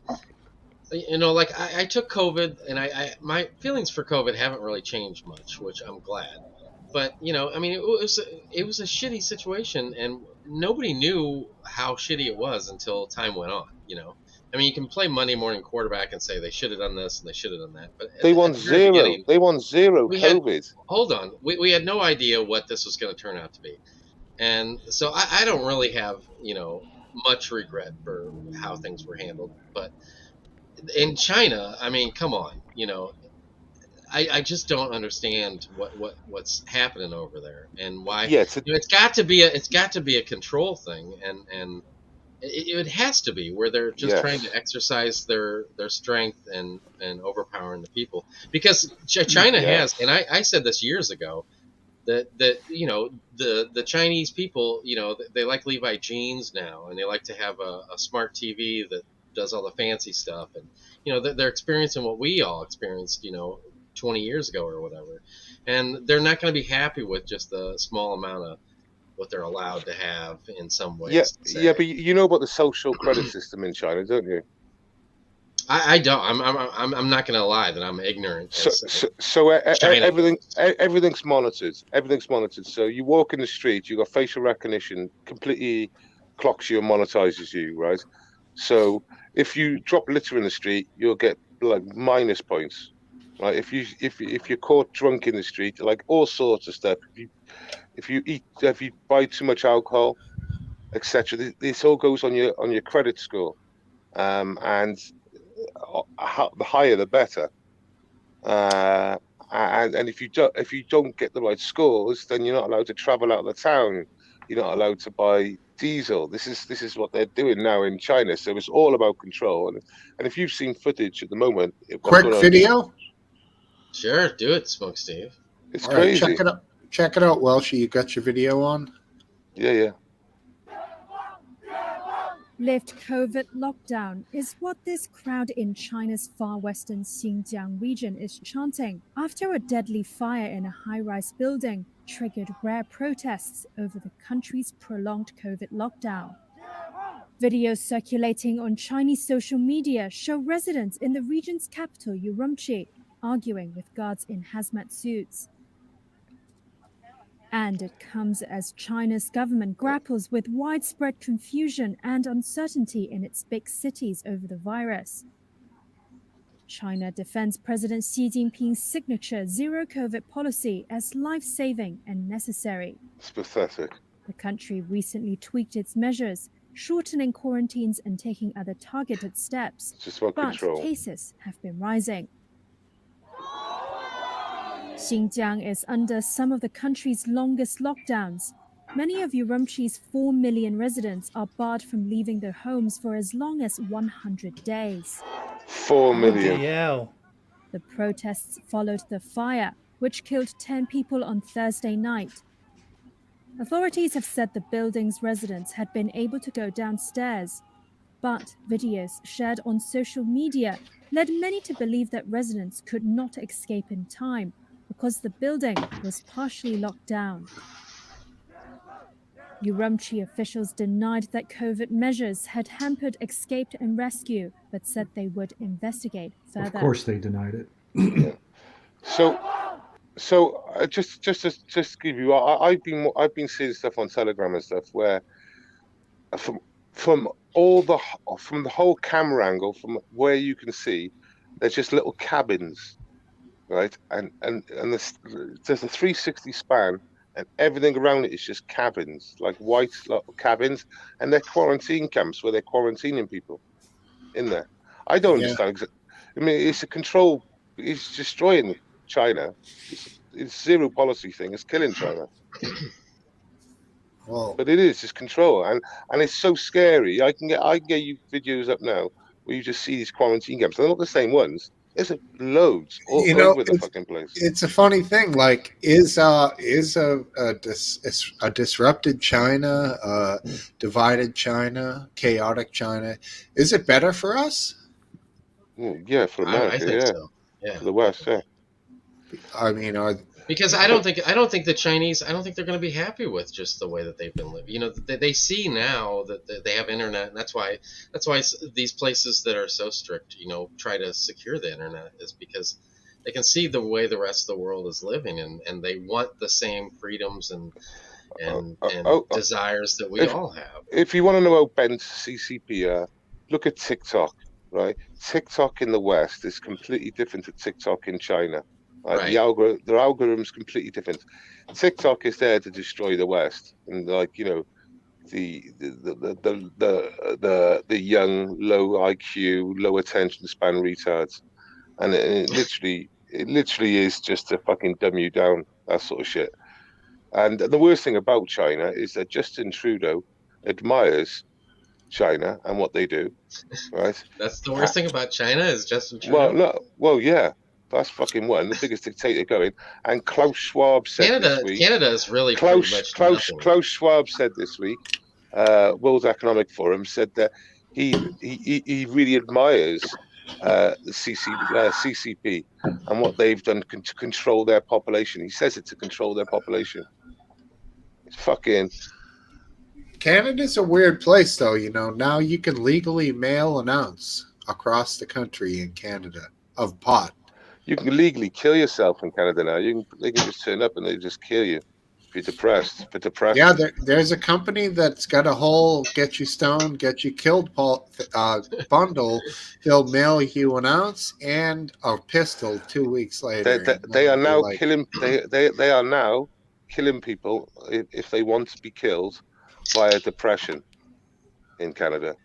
you know, like I took COVID, and my feelings for COVID haven't really changed much, which I'm glad. But you know, I mean, it was a shitty situation, and nobody knew how shitty it was until time went on. You know, I mean, you can play Monday morning quarterback and say they should have done this and they should have done that, but They at want the very zero. beginning, They want zero we had COVID. hold on, we had no idea what this was going to turn out to be. And so I don't really have, you know, much regret for how things were handled. But in China, I mean, come on, you know, I just don't understand what's happening over there and why. Yeah, You know, it's got to be a control thing, and it has to be where they're just trying yes, to exercise their strength and overpowering the people because China has, yes. and I said this years ago that you know the Chinese people, you know, they like Levi jeans now, and they like to have a smart TV that does all the fancy stuff, and you know they're experiencing what we all experienced, you know, 20 years ago or whatever, and they're not going to be happy with just the small amount of what they're allowed to have in some Yeah, ways. To yeah, say, but you know about the social credit system in China, don't you? I don't. I'm not going to lie that I'm ignorant So, as so China goes. everything's monitored. Everything's monitored. So you walk in the street, you got facial recognition, completely clocks you and monetizes you, right? So if you drop litter in the street, you'll get like minus points, right? If you're caught drunk in the street, like all sorts of stuff. If you buy too much alcohol, etc. This all goes on your credit score, and the higher the better. Uh, and if you don't get the right scores, then you're not allowed to travel out of the town. You're not allowed to buy diesel. This is what they're doing now in China. So it's all about control. And if you've seen footage at the moment, what's Quick going on? video. Sure, do it, Smokesteve. It's All right, crazy. check it out. Check it out, Welsh. You got your video on? Yeah, yeah. Lift COVID lockdown is what this crowd in China's far western Xinjiang region is chanting after a deadly fire in a high-rise building triggered rare protests over the country's prolonged COVID lockdown. Videos circulating on Chinese social media show residents in the region's capital, Urumqi, arguing with guards in hazmat suits. And it comes as China's government grapples with widespread confusion and uncertainty in its big cities over the virus. China defends President Xi Jinping's signature zero COVID policy as life-saving and necessary. It's pathetic. The country recently tweaked its measures, shortening quarantines and taking other targeted steps. It's just about But control. cases have been rising. Xinjiang is under some of the country's longest lockdowns. Many of Urumqi's 4 million residents are barred from leaving their homes for as long as 100 days. 4 million. hell. The protests followed the fire, which killed 10 people on Thursday night. Authorities have said the building's residents had been able to go downstairs, but videos shared on social media led many to believe that residents could not escape in time because the building was partially locked down. Urumqi officials denied that COVID measures had hampered escape and rescue, but said they would investigate further. Of course, they denied it. Yeah. So just to give you, I've been seeing stuff on Telegram and stuff where from the whole camera angle, from where you can see, there's just little cabins, right? And there's a 360 span, and everything around it is just cabins, like white little cabins, and they're quarantine camps where they're quarantining people in there. I don't understand. I mean, it's a control. It's destroying China. It's zero policy thing. It's killing China. Well, but it's control, and it's so scary. I can get you videos up now where you just see these quarantine camps. They're not the same ones. There's loads all over the fucking place. It's a funny thing. Like, is a disrupted China, divided China, chaotic China, is it better for us? Yeah, for America. I think so. to the west. Yeah. I mean, Because I don't think the Chinese, I don't think they're going to be happy with just the way that they've been living. You know, they see now that they have internet, and that's why these places that are so strict, you know, try to secure the internet, is because they can see the way the rest of the world is living, and they want the same freedoms and desires that we all have. If you want to know how bent CCP are, look at TikTok. Right, TikTok in the West is completely different to TikTok in China. Right, their algorithm's completely different. TikTok is there to destroy the West, and like, you know, the young, low IQ, low attention span retards, and it literally is just to fucking dumb you down, that sort of shit. And the worst thing about China is that Justin Trudeau admires China and what they do, right? That's the worst thing about China, is Justin Trudeau. Yeah, that's fucking one, the biggest dictator going. And Klaus Schwab said this week. Canada is really pretty much nothing. Klaus Schwab said this week, World Economic Forum said that he really admires the CCP and what they've done to control their population. He says it to control their population. It's fucking. Canada's a weird place, though. You know, now you can legally mail an ounce across the country in Canada of pot. You can legally kill yourself in Canada now. They can just turn up and they just kill you if you're depressed. For depression. Yeah, there's a company that's got a whole get you stoned, get you killed bundle. They'll mail you an ounce and a pistol 2 weeks later. They are now killing. They are now killing people if they want to be killed via depression in Canada.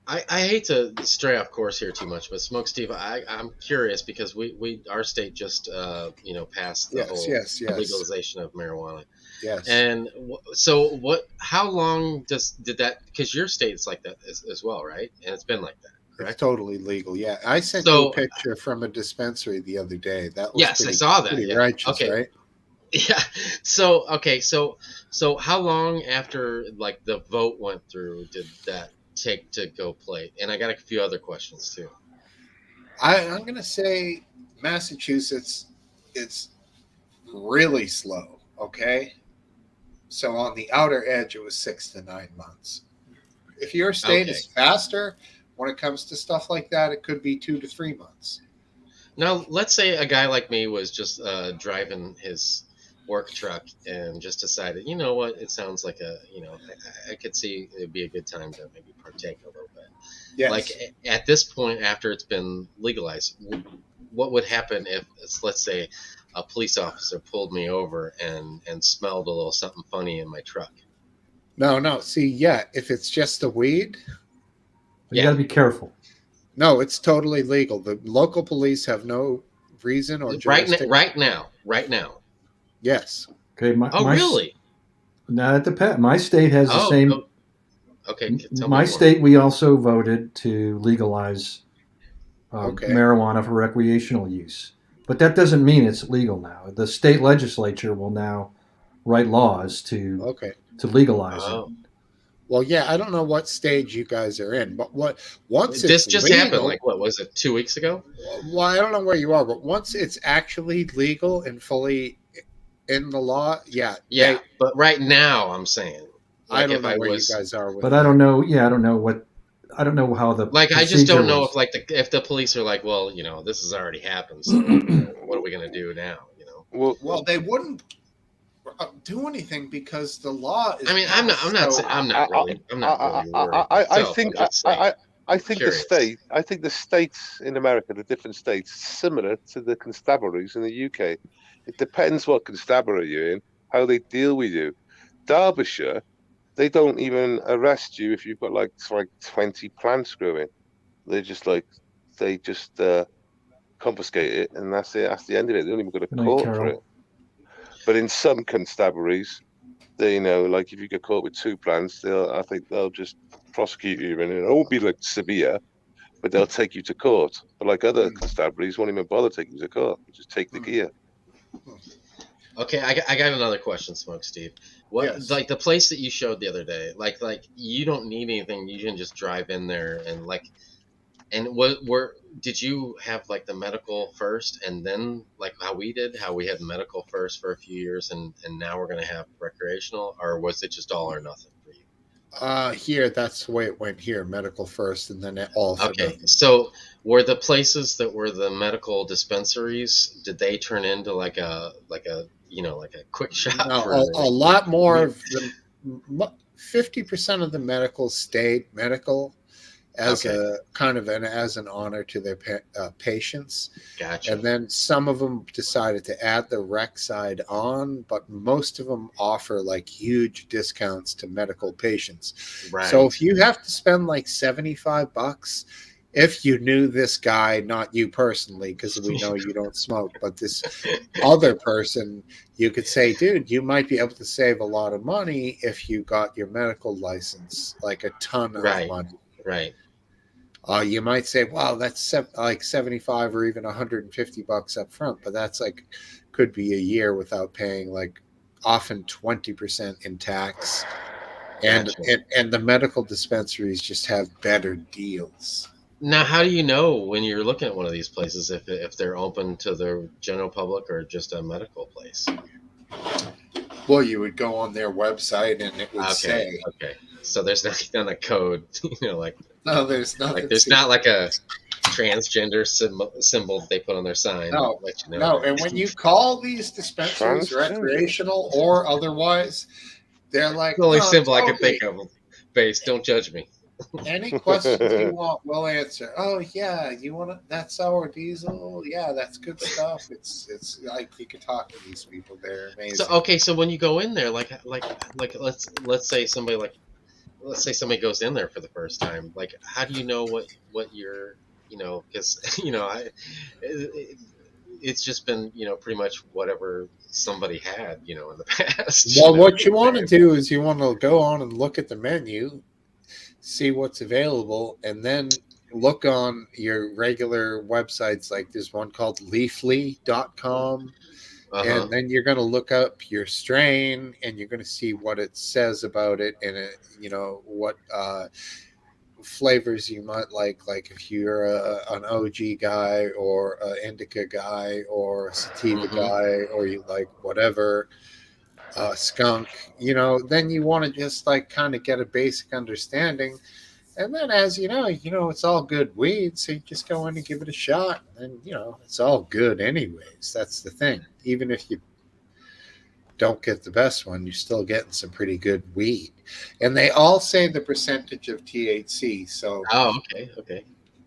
I hate to stray off course here too much, but Smokesteve, I'm curious because our state just passed the whole legalization of marijuana. Yes. And so how long did that, because your state's like that as well, right? And it's been like that, correct? It's totally legal. Yeah. I sent you a picture from a dispensary the other day. That was I saw that. Pretty righteous, right? Yeah. So how long after like the vote went through did that take to go play? And I got a few other questions too. I'm gonna say Massachusetts, it's really slow. Okay, so on the outer edge, it was 6 to 9 months. If your state is faster when it comes to stuff like that, it could be 2 to 3 months. Now, let's say a guy like me was just driving his work truck and just decided, you know what, it sounds like I could see it'd be a good time to maybe partake a little bit. Yes. Like at this point, after it's been legalized, what would happen if, let's say, a police officer pulled me over and smelled a little something funny in my truck? No. See, yeah, if it's just the weed, you got to be careful. No, it's totally legal. The local police have no reason or jurisdiction. Right now. Yes. Okay. Really? Not at the my state has the same. Okay. My state, we also voted to legalize marijuana for recreational use, but that doesn't mean it's legal now. The state legislature will now write laws to legalize it. Well, yeah, I don't know what stage you guys are in, but once this it's just legal, happened, like what was it, 2 weeks ago? Well, I don't know where you are, but once it's actually legal and fully in the law, yeah. But right now, I'm saying, like, I don't know where you guys are. But I don't know. Yeah, I don't know how the I just don't know if the police are like, well, you know, this has already happened, so what are we going to do now? You know, well, they wouldn't do anything because the law is. I mean, I'm not really worried. I think the states in America, the different states, similar to the constabularies in the UK. It depends what constabulary you're in, how they deal with you. Derbyshire, they don't even arrest you if you've got like 20 plants growing. They just confiscate it, and that's it. That's the end of it. They don't even go to court for it. But in some constabularies, they like if you get caught with 2 plants, I think they'll just prosecute you, and it won't be like severe, but they'll take you to court. But like other constabularies, won't even bother taking you to court. Just take the gear. Okay, I got another question, Smokesteve. Like the place that you showed the other day, like you don't need anything. You can just drive in there and And did you have like the medical first and then like how we did, how we had medical first for a few years and now we're going to have recreational, or was it just all or nothing for you? Here, that's the way it went here. Medical first, and then all for Okay, nothing. so were the places that were the medical dispensaries, did they turn into like a quick shop No, for a lot more weed? of the 50% of the medical stayed medical as Okay, a kind of as an honor to their patients, gotcha. and then some of them decided to add the rec side on, but most of them offer like huge discounts to medical patients. So Right. if you have to spend like $75, if you knew this guy, not you personally, because we know you don't smoke, but this other person, you could say, dude, you might be able to save a lot of money if you got your medical license, like a ton of Right, money. right. You might say, wow, that's like 75 or even $150 up front, but that's like could be a year without paying like often 20% in tax. And, Gotcha. and the medical dispensaries just have better deals. Now, how do you know when you're looking at one of these places if they're open to the general public or just a medical place? Well, you would go on their website and it would Okay, say, okay. So there's not a code, no, there's like nothing there's not secret. like a transgender symbol that they put on their sign that No, lets you know no. And when that. you call these dispensaries Transgender. recreational or otherwise, they're like, The only oh, symbol I can Toby, think of. Base, don't judge me. any questions you want, we'll answer. Oh yeah, you want to? That's sour diesel. Yeah, that's good stuff. It's like you could talk to these people. They're So amazing. okay, so when you go in there, like let's say somebody goes in there for the first time, like how do you know what you're, because it's just been pretty much whatever somebody had in the past, Well, what you in want to there. do is you want to go on and look at the menu, see what's available, and then look on your regular websites. Like there's one called Leafly.com. Uh-huh. And then you're going to look up your strain and you're going to see what it says about it and what flavors you might like if you're an OG guy or an indica guy or a sativa Mm-hmm. guy or you like whatever skunk, then you want to just like kind of get a basic understanding. And then as it's all good weed, so you just go in and give it a shot, and it's all good anyways. That's the thing. Even if you don't get the best one, you're still getting some pretty good weed. And they all say the percentage of THC. So Oh, okay, okay.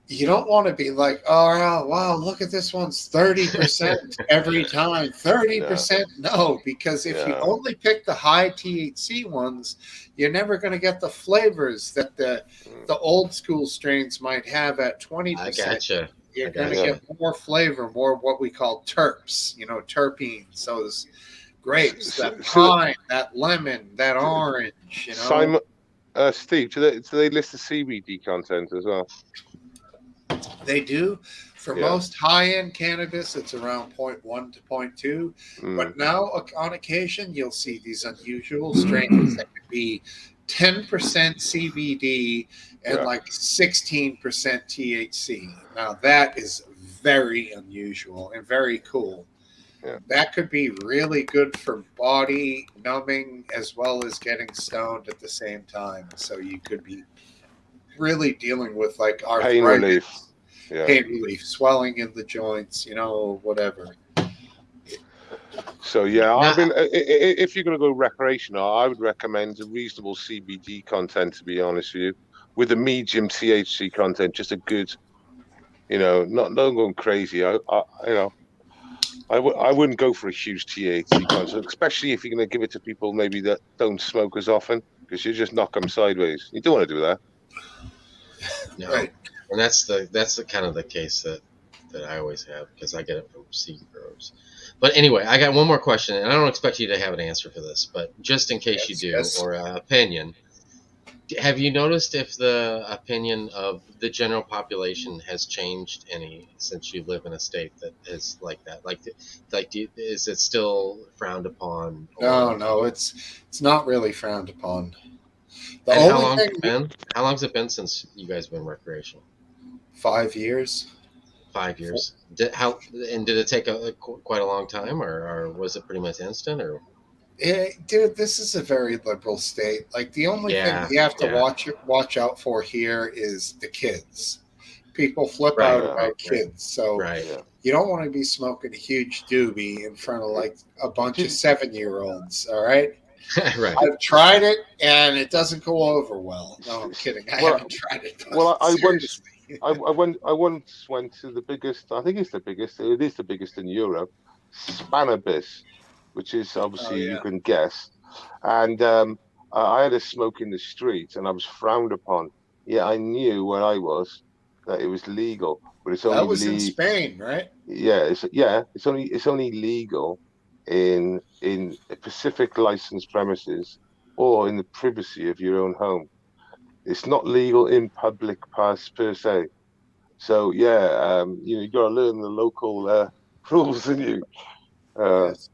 you don't want to be like, oh, wow, look at this one's 30% every time. No, 30%? No, because if you no. only pick the high THC ones, you're never going to get the flavors that Mm. the old school strains might have at I 20%. gotcha. You're I going to Yeah. gotcha. get more flavor, more what we call terps, terpenes, those grapes, So, that so pine, that lemon, that orange. Simon, Steve, do they list the CBD content as well? They do. For Yeah. most high-end cannabis, it's around zero point 0.1 to zero point 0.2. Mm. But now, on occasion, you'll see these unusual strains that could be 10% CBD and Yeah. like 16% THC. Now, that is very unusual and very cool. Yeah. That could be really good for body numbing as well as getting stoned at the same time. So you could be really dealing with like Pain relief. arthritis, Yeah. pain relief, swelling in the joints, whatever. So yeah, I Now, mean, if you're going to go recreational, I would recommend a reasonable CBD content. To be honest with you, with a medium THC content, just a good, not going crazy. I wouldn't go for a huge THC content, especially if you're going to give it to people maybe that don't smoke as often, because you just knock them sideways. You don't want to do that. no, Right. and that's the kind of the case that I always have because I get it from seed growers. But anyway, I got one more question, and I don't expect you to have an answer for this, but just in case you Yes. do, Yes. or an opinion, have you noticed if the opinion of the general population has changed any since you live in a state that is like that? Is it still frowned upon, No, or no, it's not really frowned upon. The and how only long's thing it been? How long's it been since you guys have been recreational? 5 years. 5 years. Did it take quite a long time, or was it pretty much instant? Or Dude, this is a very liberal state. Like the only thing Yeah, you have to yeah. watch out for here is the kids. People flip Right, out Yeah. about right, kids, so right. Yeah. you don't want to be smoking a huge doobie in front of like a bunch of Did- 7-year-olds. All right, Right. I've tried it and it doesn't go over well. No, I'm kidding. I Well- haven't tried it. But well, I once seriously. I once went to the biggest. I think it's the biggest. It is the biggest in Europe, Spanibus, which is obviously Oh, yeah. you can guess. And I had a smoke in the street, and I was frowned upon. Yeah, I knew where I was that it was legal, but it's only That was in Spain, right? it's only legal in Pacific licensed premises or in the privacy of your own home. It's not legal in public pass per se. So you got to learn the local rules, and you. Yes.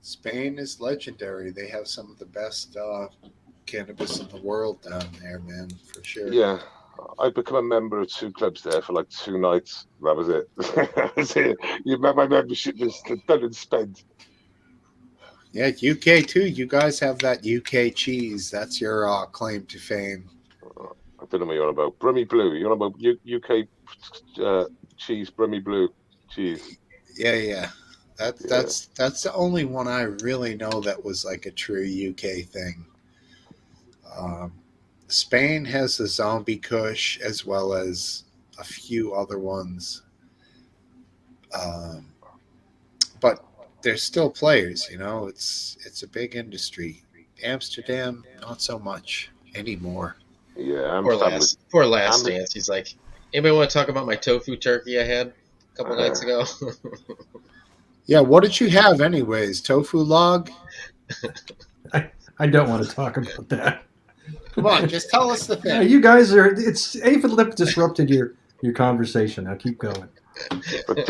Spain is legendary. They have some of the best cannabis in the world down there, man, for sure. Yeah, I become a member of 2 clubs there for like 2 nights. That was it. That's it. My membership was done and spent. Yeah, UK too. You guys have that UK cheese. That's your claim to fame. I don't know what you're on about. Brummy Blue. You're on about UK cheese, Brummy Blue cheese. Yeah. That's the only one I really know that was like a true UK thing. Spain has the Zombie Kush as well as a few other ones, but there's still players. It's a big industry. Amsterdam, not so much anymore. Yeah, Poor last dance. He's like, anybody want to talk about my tofu turkey I had a couple nights ago? Yeah, what did you have anyways? Tofu log? I don't want to talk about that. Come on, just tell us the Yeah, thing. you guys it's Aphid Lip disrupted your conversation. Now keep going. But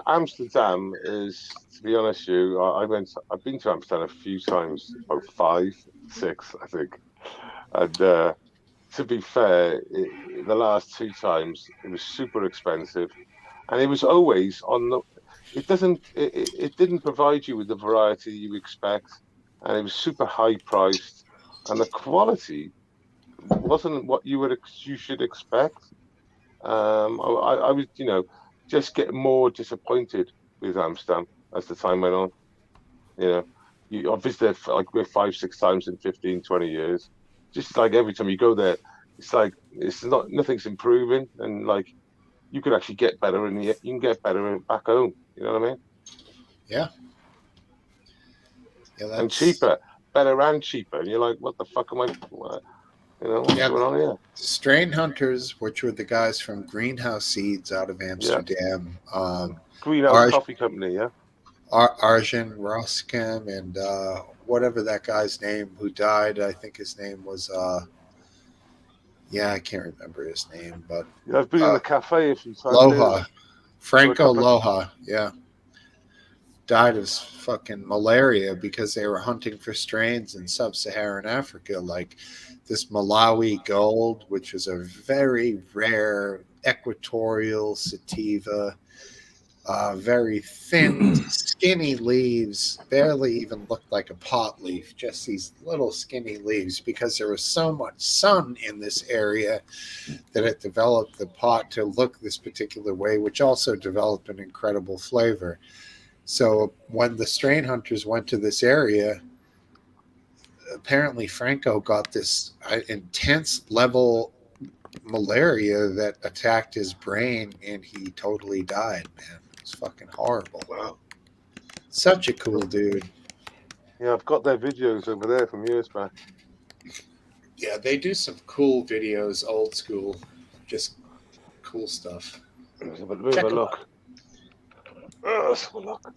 Amsterdam is, to be honest with you, I've been to Amsterdam a few times, about 5, 6, I think. And to be fair, the last 2 times it was super expensive, and it was always on the. It didn't provide you with the variety you expect, and it was super high priced, and the quality wasn't what you should expect. I was, just getting more disappointed with Amsterdam as the time went on. I've visited like 5, 6 times in 15, 20 years. Just like every time you go there, it's like nothing's improving, and like you could actually get better, and you can get better back home. You know what I mean? Yeah, and cheaper, better and cheaper. And you're like, what the fuck am I? What's going on here? Strain Hunters, which were the guys from Greenhouse Seeds out of Amsterdam. Greenhouse Coffee Company, yeah. Arjen Roskam and whatever that guy's name who died. I think his name was. I can't remember his name, but I've been in the cafe a few times. Loha, Franco Loha, yeah, died of fucking malaria because they were hunting for strains in sub-Saharan Africa, like this Malawi Gold, which is a very rare equatorial sativa. Very thin, skinny leaves, barely even looked like a pot leaf, just these little skinny leaves, because there was so much sun in this area that it developed the pot to look this particular way, which also developed an incredible flavor. So when the strain hunters went to this area, apparently Franco got this intense level malaria that attacked his brain, and he totally died, man. It's fucking horrible. Wow. Such a cool dude. Yeah, I've got their videos over there from years back. Yeah, they do some cool videos, old school, just cool stuff. Let's have a look. Let's have a look.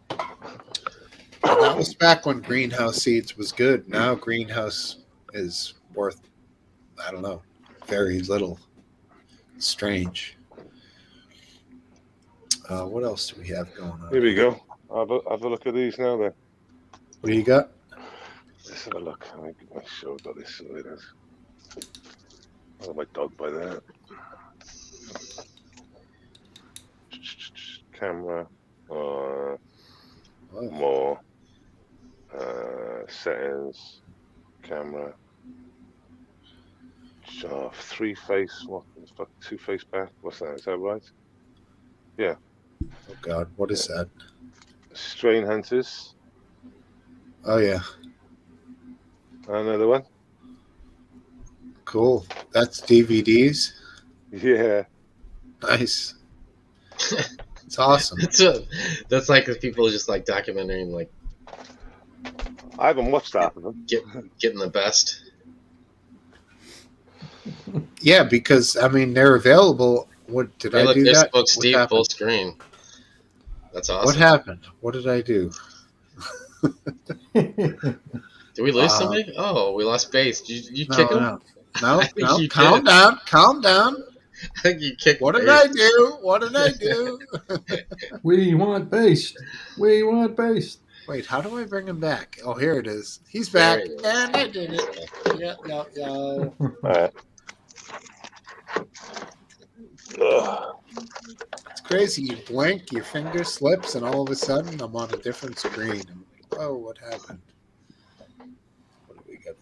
And that was back when Greenhouse Seeds was good. Now Greenhouse is worth, I don't know, very little. Strange. What else do we have going on? Here we go. Have a look at these now then. What do you got? Let's have a look. Make sure I've got this sorted out. Oh, my dog by there. Camera. More. Settings. Camera. Three face. What the fuck? Two face back. What's that? Is that right? Yeah. Oh God, what is that? Strain Hunters. Oh yeah, Another one. cool. That's DVDs. Yeah. Nice. It's awesome. That's like if people just like documenting, like I haven't watched half of them. getting the best. Yeah, because I mean they're available. What did Hey, I look, do there's that? Smokesteve What full happened? screen. That's awesome. What happened? What did I do? Did we lose somebody? Oh, we lost base. Did you kick him? No. I think you Calm did. down. Calm down. I think you kicked What did base. I do? What did I do? We want based. We want based. Wait, how do I bring him back? Oh, here it is. He's There back, he is. and I did it. Yeah. All right. It's crazy. You blink, your finger slips, and all of a sudden I'm on a different screen. Oh, what happened? What do we got?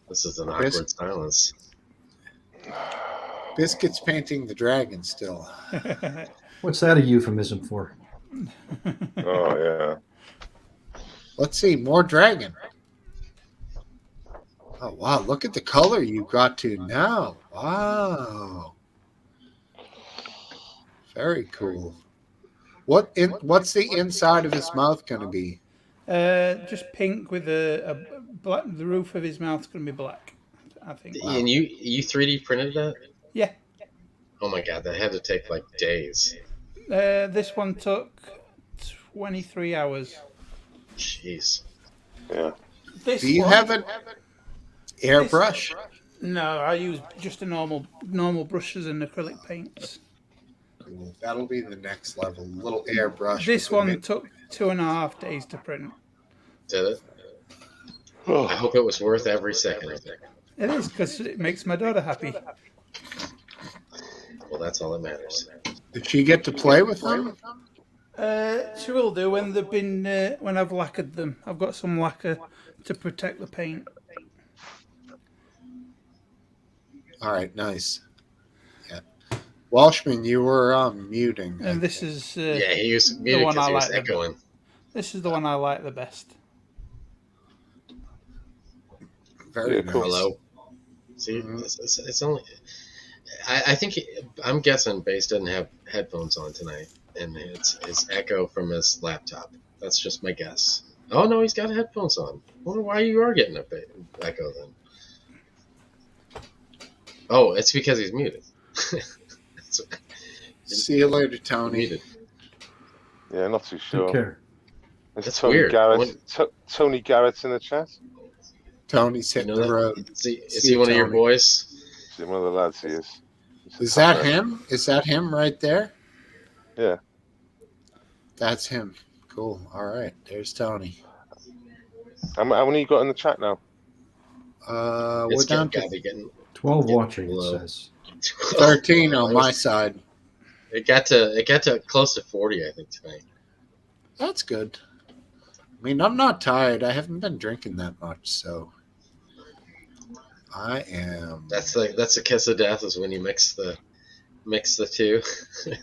This is an awkward silence. Biscuit's painting the dragon still. What's that a euphemism for? Oh yeah. Let's see, more dragon. Oh wow, look at the color you got to now. Wow. Very cool. What's the inside of his mouth going to be? Just pink with a black. The roof of his mouth's going to be black, I think. Wow. And you 3D printed that? Yeah. Oh my god, that had to take like days. This one took 23 hours. Jeez. Yeah. This Do you one, have an airbrush? No, I use just a normal brushes and acrylic paints. Cool. That'll be the next level. Little airbrush. This one took 2.5 days to print. Did it? I hope it was worth every second of it. It is, because it makes my daughter happy. Well, that's all that matters. Did she get to play with them? She will do when they've been when I've lacquered them. I've got some lacquer to protect the paint. All right, nice. Yeah. Walshman, you were muting. And this is Yeah, he was the muted one because I he was like. echoing. This is the one I like the best. Very Yeah, cool. nice. Hello. See, it's only. I think I'm guessing Base doesn't have headphones on tonight, and it's his echo from his laptop. That's just my guess. Oh no, he's got headphones on. I wonder why you are getting a echo then. Oh, it's because he's muted. See you later, Tony. Muted. Yeah, not too sure. Take care. There's That's Tony weird. Garrett. Tony Garrett's in the chat. Tony's You hitting know the that? road. Is See he you, one of your Tony. boys? See, one of the lads he is. Is that him? Is that him right there? Yeah. That's him. Cool. All right. There's Tony. How many you got in the chat now? We're It's down gotta to be getting 12 watching, it low. says. 13 on my side. It got to close to 40, I think, tonight. That's good. I mean, I'm not tired. I haven't been drinking that much, so I am. That's the kiss of death is when you mix the two. That's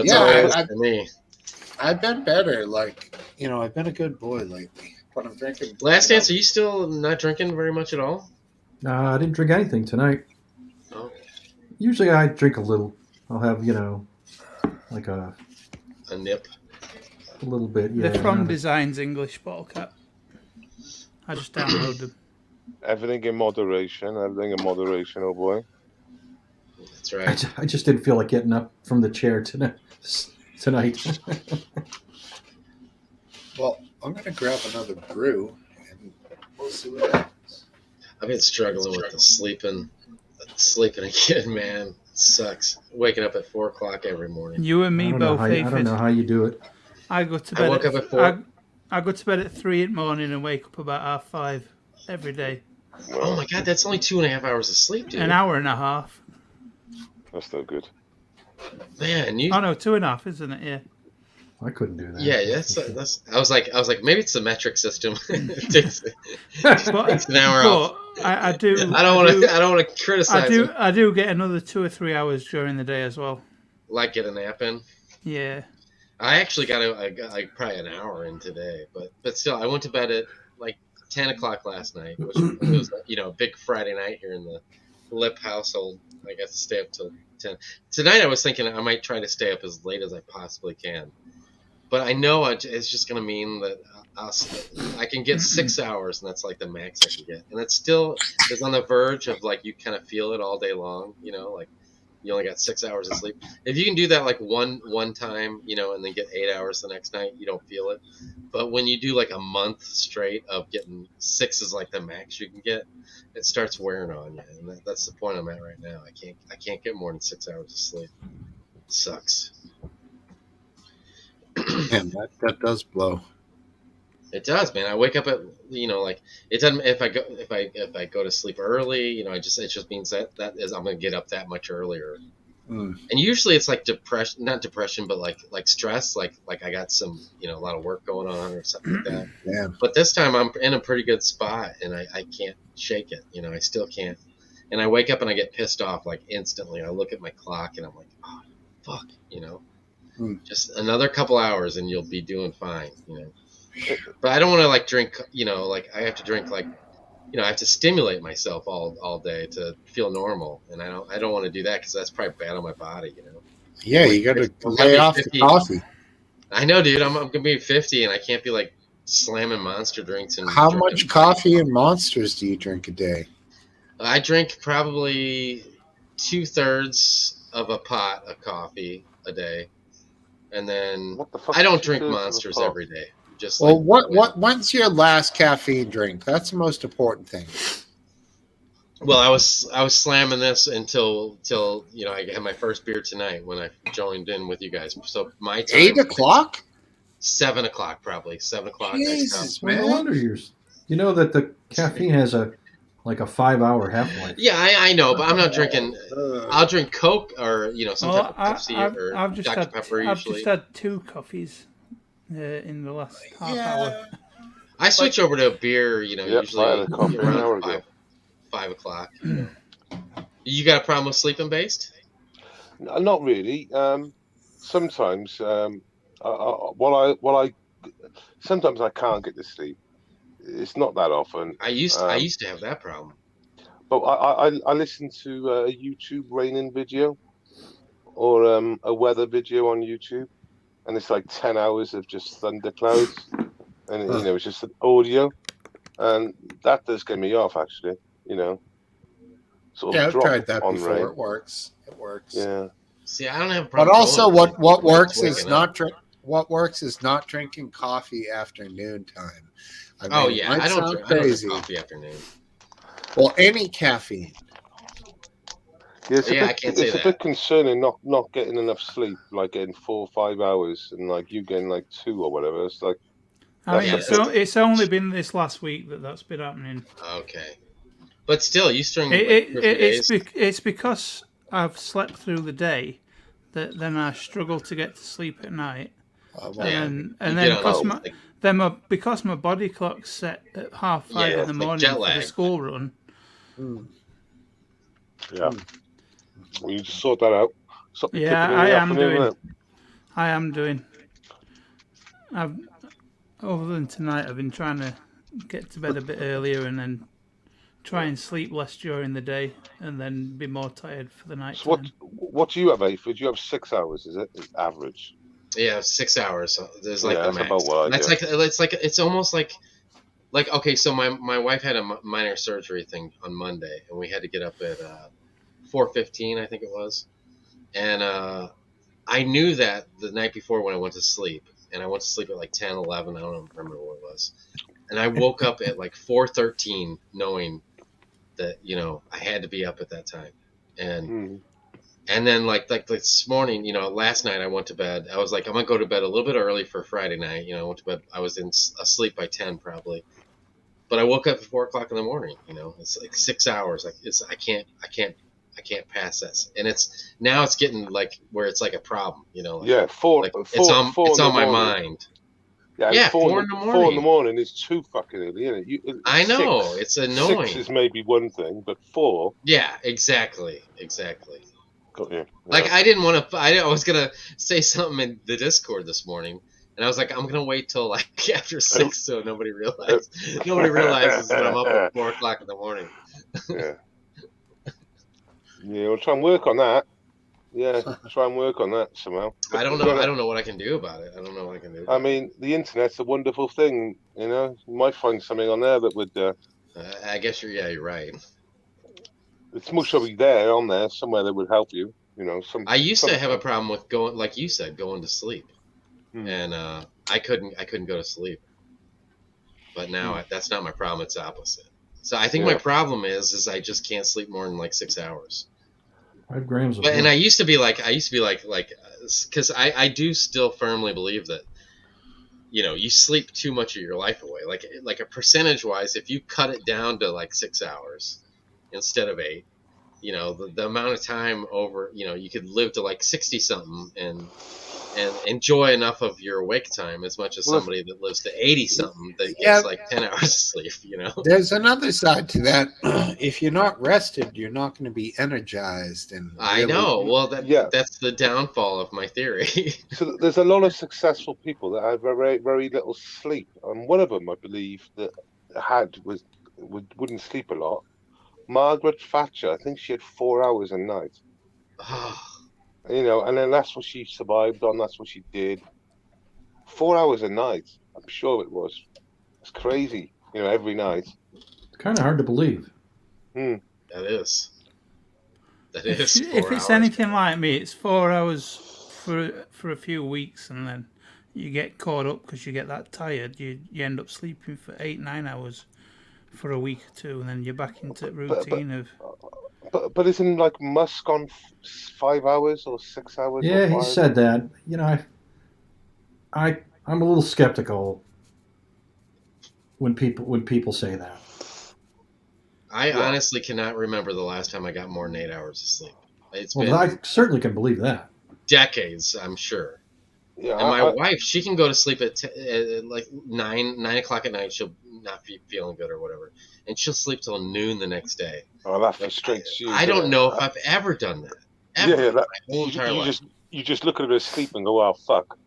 Yeah, all it is I- for me. I've been better. Like, I've been a good boy lately. But I'm drinking. Last Dance, are you still not drinking very much at all? I didn't drink anything tonight. Oh, Usually I drink a little. I'll have, like a nip. little bit. Yeah, They're from not a- Designs English bottle cap. I just download them. Everything in moderation. Everything in moderation, oh boy. That's right. I just didn't feel like getting up from the chair tonight. Well, I'm going to grab another brew and we'll see what happens. I've been struggling with the sleeping again, man. It sucks. Waking up at 4 o'clock every morning. You and I me don't know both, how you- I don't know Aphid. how you do it. I go to I bed. woke up at 4. I go to bed at 3 in the morning and wake up about 5:30 every day. Oh my God, that's only 2.5 hours of sleep, dude. An hour and a half. That's no good. Man, you. Oh no, 2.5, isn't it? Yeah. I couldn't do that. Yeah, that's for sure. that's. I was like, maybe it's the metric system. It takes But an hour off. I do. I don't want to criticize him. I do get another 2 or 3 hours during the day as well. Like get a nap in. Yeah. I actually I got like probably an hour in today, but still, I went to bed at like 10 o'clock last night, which was a big Friday night here in the Lip household. I got to stay up till 10. Tonight I was thinking I might try to stay up as late as I possibly can, but I know it's just going to mean that I can get 6 hours, and that's like the max I can get, and it still is on the verge of like you kind of feel it all day long, like. You only got 6 hours of sleep. If you can do that like one time, and then get 8 hours the next night, you don't feel it. But when you do like a month straight of getting 6 is like the max you can get, it starts wearing on you, and that's the point I'm at right now. I can't get more than 6 hours of sleep. It sucks. Man, that does blow. It does, man. I wake up at like it doesn't. If I go to sleep early, it just means that I'm gonna get up that much earlier. And usually it's like not depression, but like stress, like I got some a lot of work going on or something like that. Yeah. But this time I'm in a pretty good spot, and I can't shake it. I still can't. And I wake up and I get pissed off like instantly. I look at my clock and I'm like, oh fuck, just another couple hours and you'll be doing fine, But I don't want to like drink, like I have to drink like, I have to stimulate myself all day to feel normal, and I don't want to do that because that's probably bad on my body, Yeah, you got to lay off 50. the coffee. I know, dude. I'm gonna be 50, and I can't be like slamming Monster drinks and. How much coffee and Monsters do you drink a day? I drink probably 2/3 of a pot of coffee a day, and then What the fuck? I don't is drink 2/3 of a Monsters pot? every day. Just Well, like, when's your last caffeine drink? That's the most important thing. Well, I was slamming this until I had my first beer tonight when I joined in with you guys. So my time 8 o'clock? 7 o'clock probably 7 o'clock. Jesus, Well, no man. wonder you know that the caffeine has a 5-hour half-life. Yeah, I know, but I'm not drinking. I'll drink Coke or some type of Pepsi or I've just Dr. had Pepper I've usually. just had 2 coffees in the last half hour. I switch over to a beer, I usually had a coffee an hour around ago. 5 o'clock. You got a problem with sleeping based? Not really. Sometimes, sometimes I can't get to sleep. It's not that often. I used to have that problem. But I listen to a YouTube raining video or a weather video on YouTube, and it's like 10 hours of just thunderclouds, and it's just an audio, and that does get me off actually. Sort of Yeah, I've drop tried that on before. rain. It works. It works. Yeah. See, I don't have a problem. But also, going to what sleep. works It's is waking not up. drink. What works is not drinking coffee after noontime. I mean, Oh it yeah, might I don't sound drink crazy. coffee afternoon. Well, any caffeine. Yeah, I can't say it's a that. bit concerning not getting enough sleep, like getting 4 or 5 hours, and like you getting like 2 or whatever. It's like I mean, that's it's only been this last week that's been happening. Okay, but still, you string It's because I've slept through the day that then I struggle to get to sleep at night, and then because my body clock's set at 5:30 in the morning jet for lag. the school run. Yeah. Well, you just sort that out. Stop Yeah, cooking in I the am afternoon, doing. innit? I am doing. Other than tonight, I've been trying to get to bed a bit earlier and then try and sleep less during the day, and then be more tired for the night. So what do you have, Aphid? Do you have 6 hours? Is it average? Yeah, 6 hours. So there's like the that's max. about what I That's do. it's almost like okay. So my wife had a minor surgery thing on Monday, and we had to get up at 4:15, I think it was, and I knew that the night before when I went to sleep, and I went to sleep at like 10, 11. I don't remember what it was, and I woke up at like 4:13, knowing that I had to be up at that time, and then like this morning, last night I went to bed. I was like, I'm gonna go to bed a little bit early for Friday night. I went to bed. I was asleep by 10 probably, but I woke up at 4 o'clock in the morning. You know, it's like 6 hours. Like I can't pass this. And it's getting like where it's like a problem. You know, like, Yeah, four like in it's on the my morning. mind. Yeah, Yeah, 4 in the morning. 4 in the morning is too fucking early, isn't it? I know, 6, it's annoying. 6 is maybe one thing, but 4. Yeah, exactly. Got you. Like Yeah. I didn't want to. I was gonna say something in the Discord this morning, and I was like, I'm gonna wait till like after 6, so nobody realizes that I'm up at 4 o'clock in the morning. Yeah. Yeah, we'll try and work on that. Yeah, try and work on that somehow. I don't know. I don't know what I can do about it. I don't know what I can do. I mean, the internet's a wonderful thing. You know, you might find something on there that would. I guess you're right. It's most probably there on there somewhere that would help you. You know, I used to have a problem with going, like you said, going to sleep, and I couldn't go to sleep. But now that's not my problem. It's the opposite. So I think my problem is I just can't sleep more than like 6 hours. 5 grams of And I used to be like, because I do still firmly believe that, you know, you sleep too much of your life away. Like a percentage wise, if you cut it down to like 6 hours instead of 8, you know, the amount of time over, you know, you could live to like 60 something and enjoy enough of your awake time as much as somebody that lives to 80 something that gets like 10 hours of sleep, you know. There's another side to that. If you're not rested, you're not going to be energized. And I know. Well, that's the downfall of my theory. So there's a lot of successful people that have very, very little sleep, and one of them, I believe, that wouldn't sleep a lot. Margaret Thatcher, I think she had 4 hours a night. You know, and then that's what she survived on. That's what she did. 4 hours a night. I'm sure it was. It's crazy. You know, every night. It's kind of hard to believe. That is. If it's anything like me, it's 4 hours for a few weeks, and then you get caught up because you get that tired. You end up sleeping for 8-9 hours for a week or two, and then you're back into routine of. But isn't like Musk on 5 hours or 6 hours? Yeah, he said that. You know, I'm a little skeptical when people say that. I honestly cannot remember the last time I got more than 8 hours of sleep. It's been I certainly can believe that. Decades, I'm sure. Yeah, and my wife, she can go to sleep at like 9 o'clock at night. She'll not be feeling good or whatever, and she'll sleep till noon the next day. Oh, that frustrates you. I don't know if I've ever done that. Ever, yeah, my whole entire life. You just look at her asleep and go, "Oh fuck."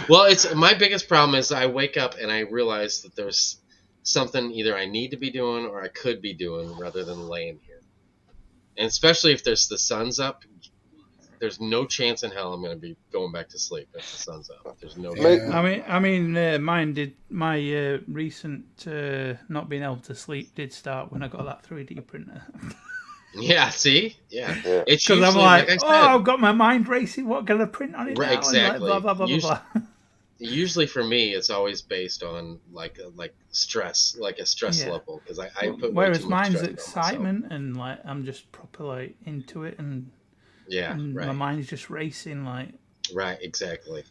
Well, it's my biggest problem is I wake up and I realize that there's something either I need to be doing or I could be doing rather than laying here. And especially if the sun's up, there's no chance in hell I'm going to be going back to sleep if the sun's up. There's no. I mean, mine did. My recent not being able to sleep did start when I got that 3D printer. Yeah, see? Yeah. It's because I'm like like I've got my mind racing. What can I print on it now? Exactly. And like, blah, blah, blah. Usually for me, it's always based on like stress, like a stress level. Because I put whereas mine's excitement and like I'm just proper like into it and my mind's just racing like. Right, exactly.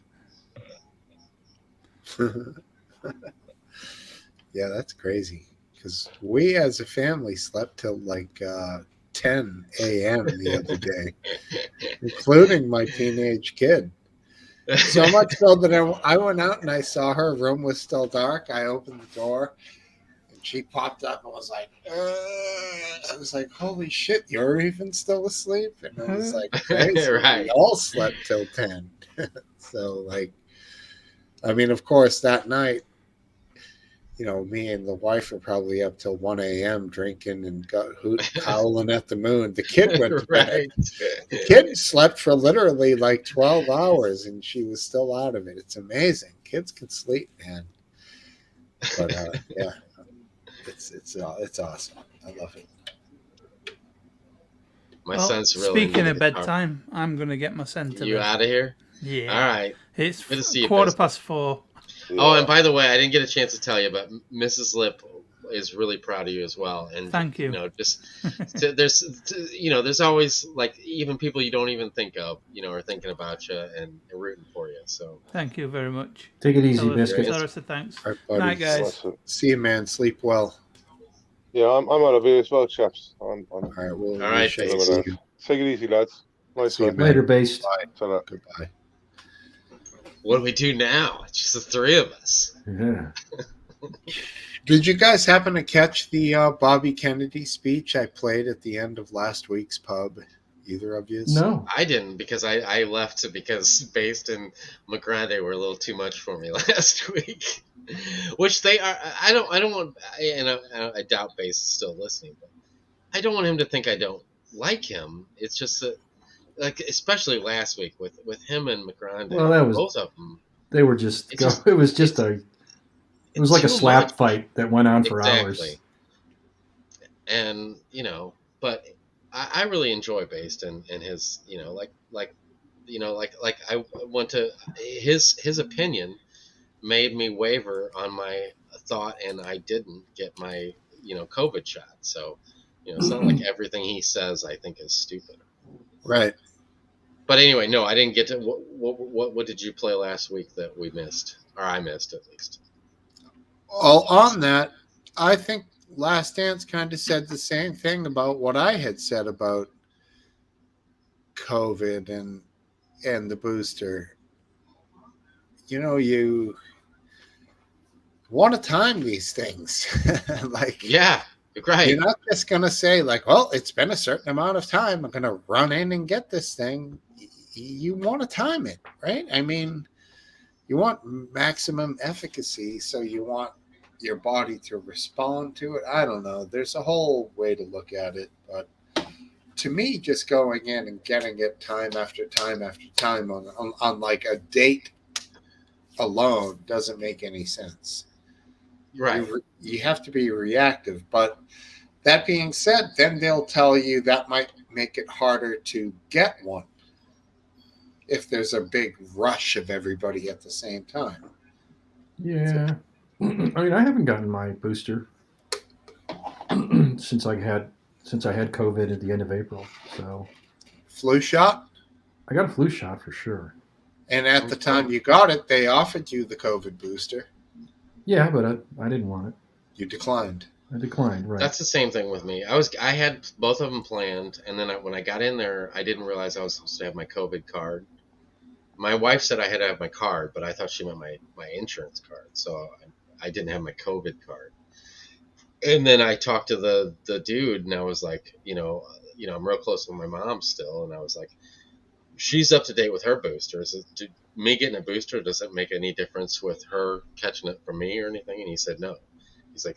Yeah, that's crazy. Because we as a family slept till like 10 a.m. the other day, including my teenage kid. So much so that I went out and I saw her room was still dark. I opened the door and she popped up and was like, I was like, holy shit, you're even still asleep? And I was like, crazy. Right. We all slept till 10. So, like, I mean, of course, that night, you know, me and the wife were probably up till 1 a.m. drinking and howling at the moon. The kid went to bed. The kid slept for literally like 12 hours and she was still out of it. It's amazing. Kids can sleep, man. But yeah, it's awesome. I love it. My son's really. Speaking of bedtime, I'm gonna get my son to You out of here? Yeah. All right. It's good to see you. 4:15. Oh, and by the way, I didn't get a chance to tell you, but Mrs. Lip is really proud of you as well. And Thank you. You know, just there's always like even people you don't even think of, are thinking about you and rooting for you. So Thank you very much. Take it easy, Tell us, Biscuit. tell us the thanks. All right, buddy. Night, guys. Listen. See you, man. Sleep well. Yeah, I'm out of here as well, chaps. I'm All right, we'll All right, shall thanks. see you. Take it easy, lads. Nice See you, one. man. Later, based. Bye. Ta-ra. Goodbye. What do we do now? It's just the three of us. Yeah. Did you guys happen to catch the Bobby Kennedy speech I played at the end of last week's pub? Either of you? No. I didn't because I left because Based and McGrady were a little too much for me last week. Which they are. I don't want. And I doubt Based is still listening, but I don't want him to think I don't like him. It's just that, like, especially last week with him and McGrady. Well, that was both of them. They were just. It's just- It was just a. It was like a too slap much. fight that went on for Exactly. hours. And but I really enjoy Based and his like I went to his opinion made me waver on my thought, and I didn't get my COVID shot. So it's not like everything he says I think is stupid. Right. But anyway, no, I didn't get to what did you play last week that we missed, or I missed at least. Well, on that, I think Last Dance kind of said the same thing about what I had said about COVID and the booster. You want to time these things. Like, Yeah, right. you're not just going to say, like, well, it's been a certain amount of time. I'm going to run in and get this thing. You want to time it, right? I mean, you want maximum efficacy, so you want your body to respond to it. I don't know. There's a whole way to look at it, but to me, just going in and getting it time after time after time on like a date alone doesn't make any sense. Right. You have to be reactive. But that being said, then they'll tell you that might make it harder to get one if there's a big rush of everybody at the same time. Yeah. I mean, I haven't gotten my booster since I had COVID at the end of April. So Flu shot? I got a flu shot for sure. And at the time you got it, they offered you the COVID booster. Yeah, but I didn't want it. You declined. I declined, right. That's the same thing with me. I had both of them planned, and then when I got in there, I didn't realize I was supposed to have my COVID card. My wife said I had to have my card, but I thought she meant my insurance card, so I didn't have my COVID card. And then I talked to the dude, and I was like, I'm real close with my mom still, and I was like, she's up to date with her booster. Me getting a booster, does it make any difference with her catching it from me or anything? And he said no. He's like,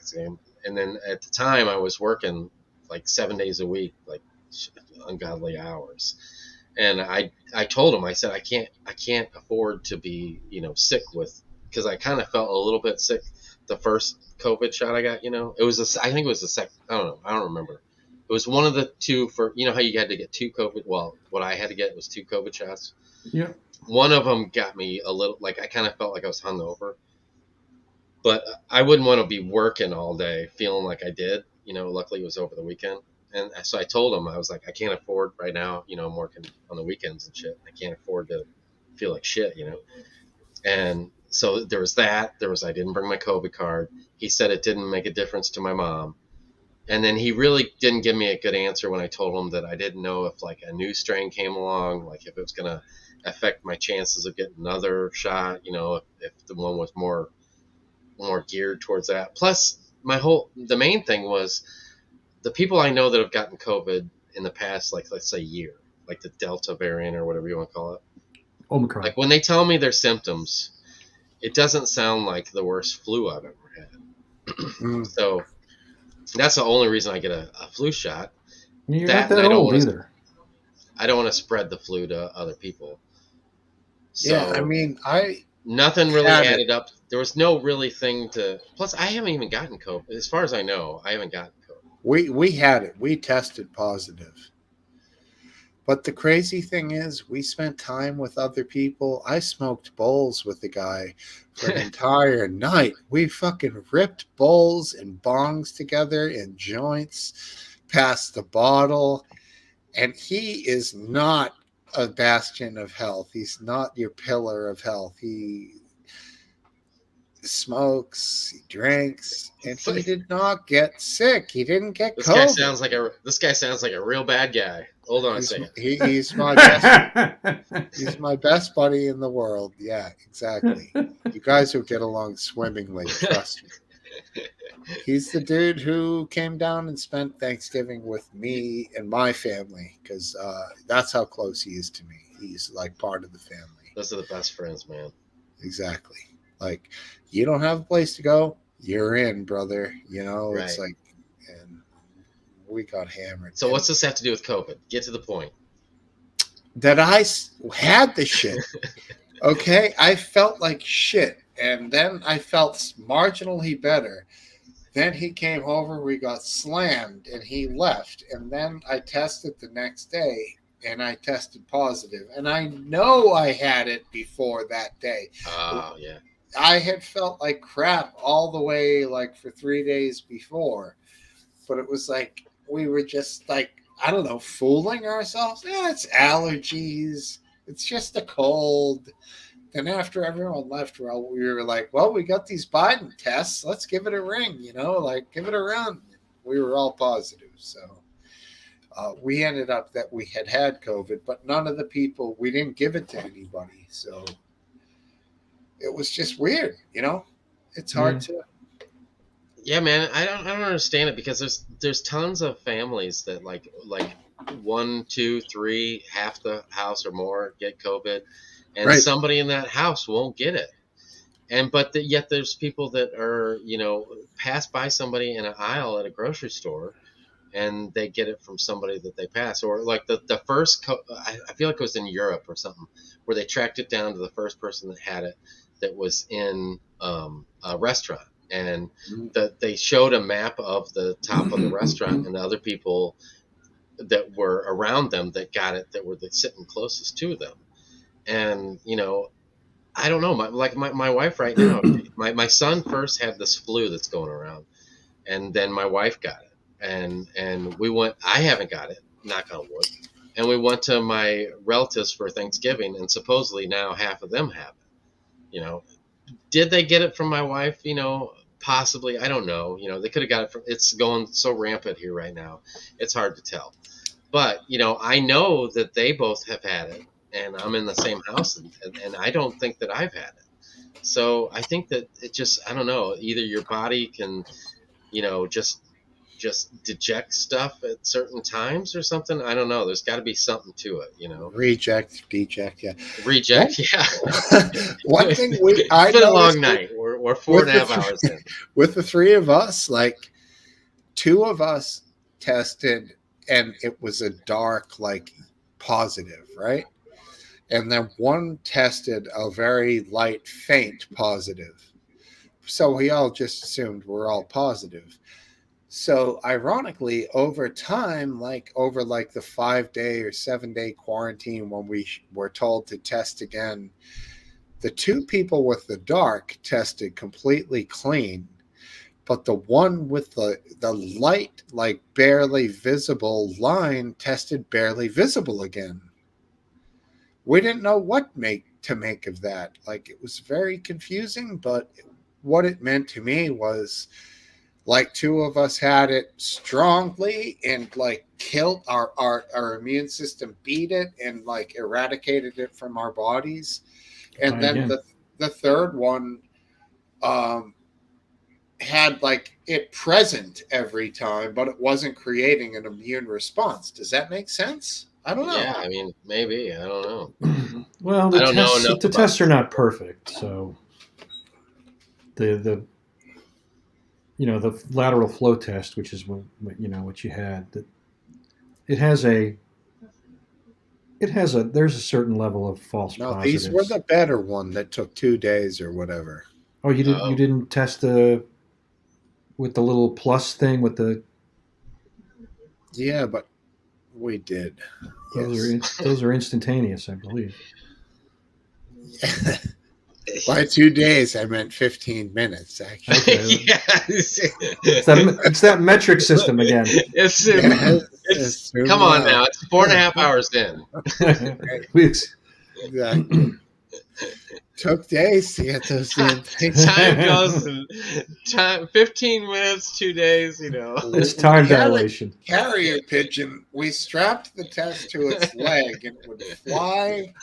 and then at the time I was working like 7 days a week, like ungodly hours. And I told him, I said, I can't afford to be, sick because I kind of felt a little bit sick the first COVID shot I got, it was I think it was the second, I don't know. I don't remember. It was one of the two for, how you had to get 2 COVID. Well, what I had to get was 2 COVID shots. Yeah. One of them got me a little, like, I kind of felt like I was hungover. But I wouldn't want to be working all day feeling like I did. Luckily it was over the weekend. And so I told him, I was like, I can't afford right now, I'm working on the weekends and shit. I can't afford to feel like shit, And so there was that. I didn't bring my COVID card. He said it didn't make a difference to my mom. And then he really didn't give me a good answer when I told him that I didn't know if like a new strain came along, like if it was going to affect my chances of getting another shot, if the one was more geared towards that. Plus, the main thing was the people I know that have gotten COVID in the past, like let's say year, like the Delta variant or whatever you want to call it. Omicron. Like when they tell me their symptoms, it doesn't sound like the worst flu I've ever had. So that's the only reason I get a flu shot. You're not that old either. I don't want to spread the flu to other people. So Yeah, I mean, nothing really added up. There was no really thing to. Plus, I haven't even gotten COVID. As far as I know, I haven't gotten COVID. We had it. We tested positive. But the crazy thing is, we spent time with other people. I smoked bowls with the guy for an entire night. We fucking ripped bowls and bongs together in joints, past the bottle. And he is not a bastion of health. He's not your pillar of health. He smokes, he drinks, and he did not get sick. He didn't get This COVID. guy sounds like a real bad guy. Hold on a second. He's my best. He's my best buddy in the world. Yeah, exactly. You guys will get along swimmingly. Trust me. He's the dude who came down and spent Thanksgiving with me and my family because that's how close he is to me. He's like part of the family. Those are the best friends, man. Exactly. Like, you don't have a place to go, you're in, brother. You know, Right. It's like, and we got hammered. So what's this have to do with COVID? Get to the point. That I had the shit. Okay, I felt like shit, and then I felt marginally better. Then he came over, we got slammed, and he left. And then I tested the next day, and I tested positive. And I know I had it before that day. Oh, yeah. I had felt like crap all the way, like, for 3 days before. But it was like, we were just, like, I don't know, fooling ourselves. Yeah, it's allergies. It's just a cold. Then after everyone left, we were like, well, we got these Biden tests. Let's give it a ring, like give it a run. We were all positive. So we ended up that we had COVID, but none of the people, we didn't give it to anybody. So it was just weird, It's hard to. Yeah, man, I don't understand it because there's tons of families that like 1, 2, 3, half the house or more get COVID, and Right. somebody in that house won't get it. But yet there's people that are pass by somebody in an aisle at a grocery store, and they get it from somebody that they pass. Or like the first, I feel like it was in Europe or something, where they tracked it down to the first person that had it that was in a restaurant. And they showed a map of the top of the restaurant and the other people that were around them that got it, that were sitting closest to them. And, I don't know. My wife right now, my son first had this flu that's going around, and then my wife got it. And we went, I haven't got it, knock on wood. And we went to my relatives for Thanksgiving, and supposedly now half of them have it. Did they get it from my wife? Possibly. I don't know. They could have got it from. It's going so rampant here right now. It's hard to tell. But I know that they both have had it, and I'm in the same house, and I don't think that I've had it. So I think that it just, I don't know. Either your body can, just deject stuff at certain times or something. I don't know. There's got to be something to it, Reject, deject, yeah. Reject, yeah. One thing it's been a long night. We're 4.5 hours in. With the three of us, like 2 of us tested, and it was a dark, like, positive, right? And then 1 tested a very light, faint positive. So we all just assumed we're all positive. So ironically, over time, over the 5-day or 7-day quarantine, when we were told to test again, the 2 people with the dark tested completely clean, but the one with the light, like barely visible line, tested barely visible again. We didn't know what to make of that. Like, it was very confusing, but what it meant to me was, like, 2 of us had it strongly and like killed our immune system, beat it and like eradicated it from our bodies. And then the third one had like it present every time, but it wasn't creating an immune response. Does that make sense? I don't know. Yeah, I mean, maybe. I don't know. Well, the tests are not perfect, so the lateral flow test, which is what you had, that there's a certain level of false No, positives. these were the better one that took 2 days or whatever. Oh, you didn't test with the little plus thing with the. Yeah, but we did. Those are instantaneous, I believe. By 2 days, I meant 15 minutes, actually. Okay. Yeah. It's that metric system again. It's come on now. It's 4.5 hours in. Exactly. Took days to get those damn things. Time goes and 15 minutes, 2 days, you know. It's time We had a dilation. carrier pigeon. We strapped the test to its leg and it would fly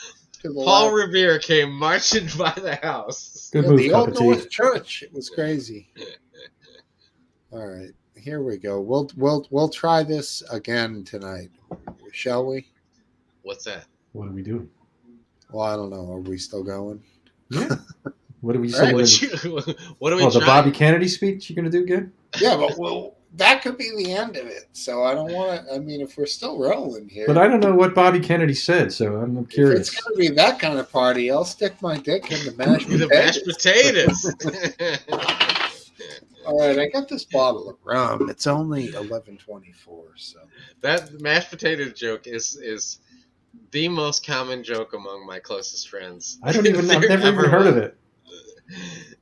to the Paul left. Revere came marching by the house. Good Yeah, move, the Old Cup of Tea. North Church. It was crazy. All right, here we go. We'll try this again tonight, shall we? What's that? What are we doing? Well, I don't know. Are we still going? Yeah. What do we Right. say? What are we Oh, the trying? Bobby Kennedy speech you're going to do again? Yeah, but that could be the end of it. So I don't want to. I mean, if we're still rolling here, But I don't know what Bobby Kennedy said, so I'm if curious. it's going to be that kind of party, I'll stick my dick in the mashed The potatoes. mashed potatoes. All right, I got this bottle of rum. It's only 11.24. So That mashed potato joke is the most common joke among my closest friends. I've never even heard of it.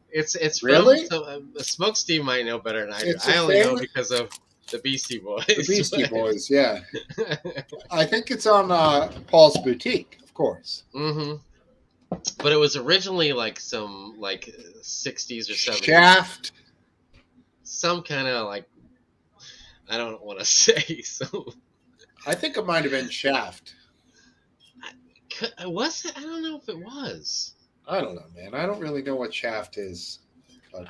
It's Really? from Smokesteve might know better than I do. It's a I only know famous- because of the Beastie Boys. the Beastie Boys, yeah. I think it's on Paul's Boutique, of course. Mm-hmm. But it was originally like some 60s or 70s. Shaft. Some kind of I don't want to say so. I think it might have been Shaft. Was it? I don't know if it was. I don't know, man. I don't really know what Shaft is. But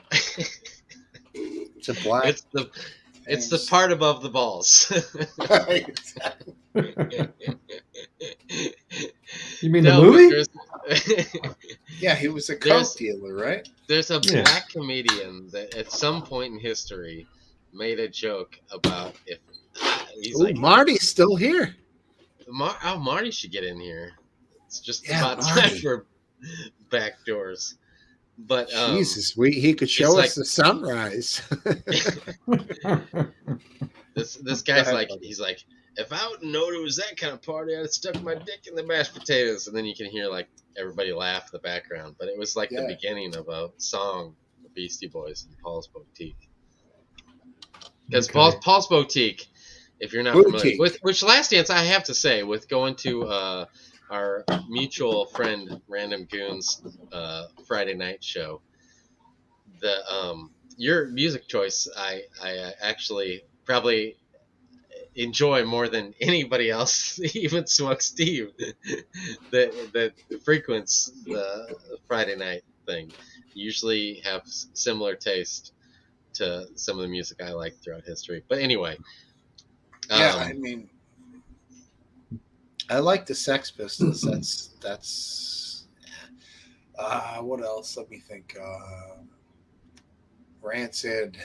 it's a black. It's the part above the balls. You mean the movie? Yeah, he was a coke dealer, right? There's a black comedian that at some point in history made a joke about if he's Marty's still here. Marty should get in here. It's just Yeah, about Marty. time for back doors. But Jesus, he could show us the sunrise. This guy's he's like, if I would known it was that kind of party, I'd have stuck my dick in the mashed potatoes. And then you can hear everybody laugh in the background. But it was the beginning of a song, the Beastie Boys and Paul's Boutique. Because Paul's Boutique, if you're not familiar with which Last Dance, I have to say, with going to our mutual friend Random Goons Friday night show, your music choice I actually probably enjoy more than anybody else, even Smokesteve, that frequents the Friday night thing. Usually have similar taste to some of the music I like throughout history. But anyway, yeah, I mean, I like the Sex Pistols. That's. What else? Let me think. Rancid.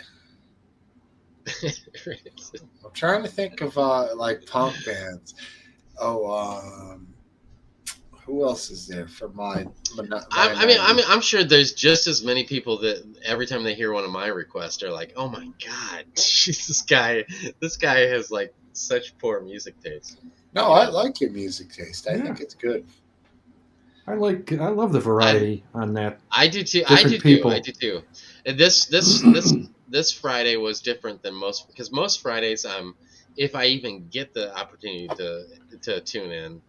I'm trying to think of punk bands. Who else is there for my I'm sure there's just as many people that every time they hear one of my requests are like, oh my god, this guy has such poor music taste. No, I like your music taste. I think it's good. I love the variety on that. I do too. And this Friday was different than most, because most Fridays if I even get the opportunity to tune in,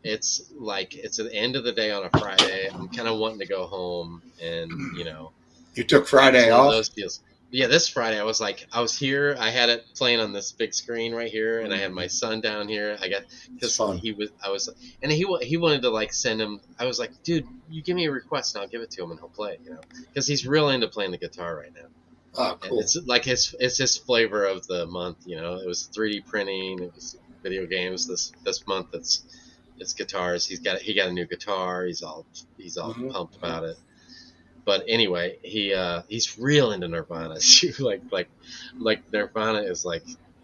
it's it's at the end of the day on a Friday. I'm kind of wanting to go home, and You took Friday off? Those deals. Yeah, this Friday I was here. I had it playing on this big screen right here, and I had my son down here. Because he wanted to send him. I was like, dude, you give me a request and I'll give it to him and he'll play it, because he's real into playing the guitar right now. Oh, cool. And it's his flavor of the month. It was 3D printing, it was video games. This month it's guitars. He got a new guitar. He's all pumped about it. But anyway, he's real into Nirvana too. like Nirvana is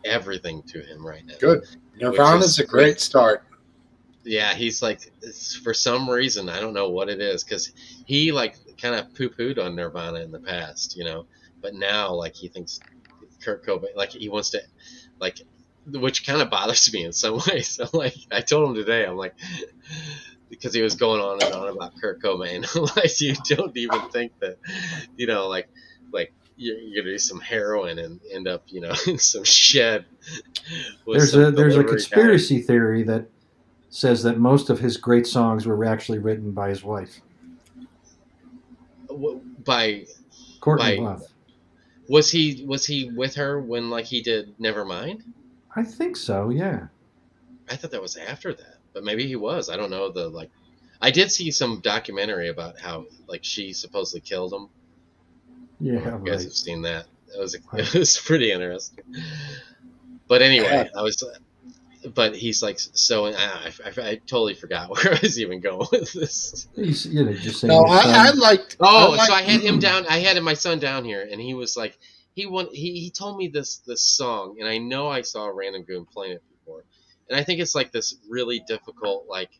everything to him right now. Good. Nirvana's a great start. Yeah, he's for some reason, I don't know what it is, because he kind of poo-pooed on Nirvana in the past, but now he thinks Kurt Cobain, he wants to which kind of bothers me in some ways. So like I told him today, I'm like, because he was going on and on about Kurt Cobain, like you don't even think that, like you're gonna do some heroin and end up, in some shed with some There's a delivery guy. conspiracy theory that says that most of his great songs were actually written by his wife, By Courtney by Love. was he with her when like he did Nevermind? I think so. Yeah. I thought that was after that, but maybe he was. I don't know. I did see some documentary about how like she supposedly killed him. I don't know Yeah. if you guys Right. have seen that. It Right. was pretty interesting. But anyway, but he's like, so I totally forgot where I was even going with this. He's just saying. No, his I son. liked. Oh, I so liked, I had him down. I had my son down here, and he was like, he told me this song, and I know I saw a random goon playing it before, and I think it's like this really difficult like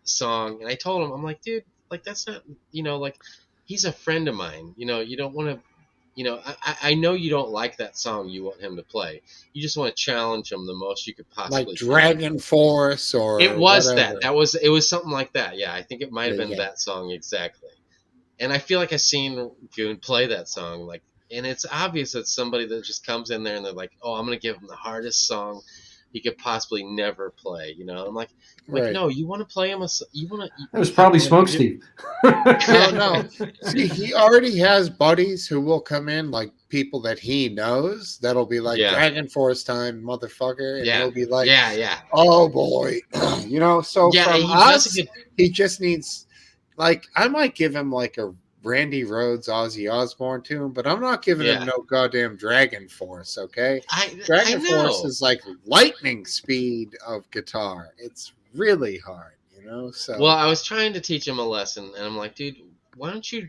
song, and I told him, I'm like, dude, like that's not, like he's a friend of mine, you don't want to, I know you don't like that song you want him to play, you just want to challenge him the most you could like possibly Dragon Force or it was whatever. it was something like that. Yeah, I think it might have been Yeah. that song exactly. And I feel like I've seen Goon play that song, like, and it's obvious that somebody that just comes in there and they're like, "Oh, I'm gonna give him the hardest song he could possibly never play." I'm like, Right. no, you want to play him you want to. That was probably you Smokesteve. No. See, he already has buddies who will come in, like people that he knows, that'll be like Yeah. Dragon Force time, motherfucker, and Yeah. he'll be like, yeah. oh boy, So Yeah, from he does us, a good. he just needs, like, I might give him like a Randy Rhoads, Ozzy Osbourne tune, but I'm not giving him Yeah. no goddamn Dragon Force. Okay, I Dragon know. Force is like lightning speed of guitar. It's really hard, So Well, I was trying to teach him a lesson, and I'm like, dude, why don't you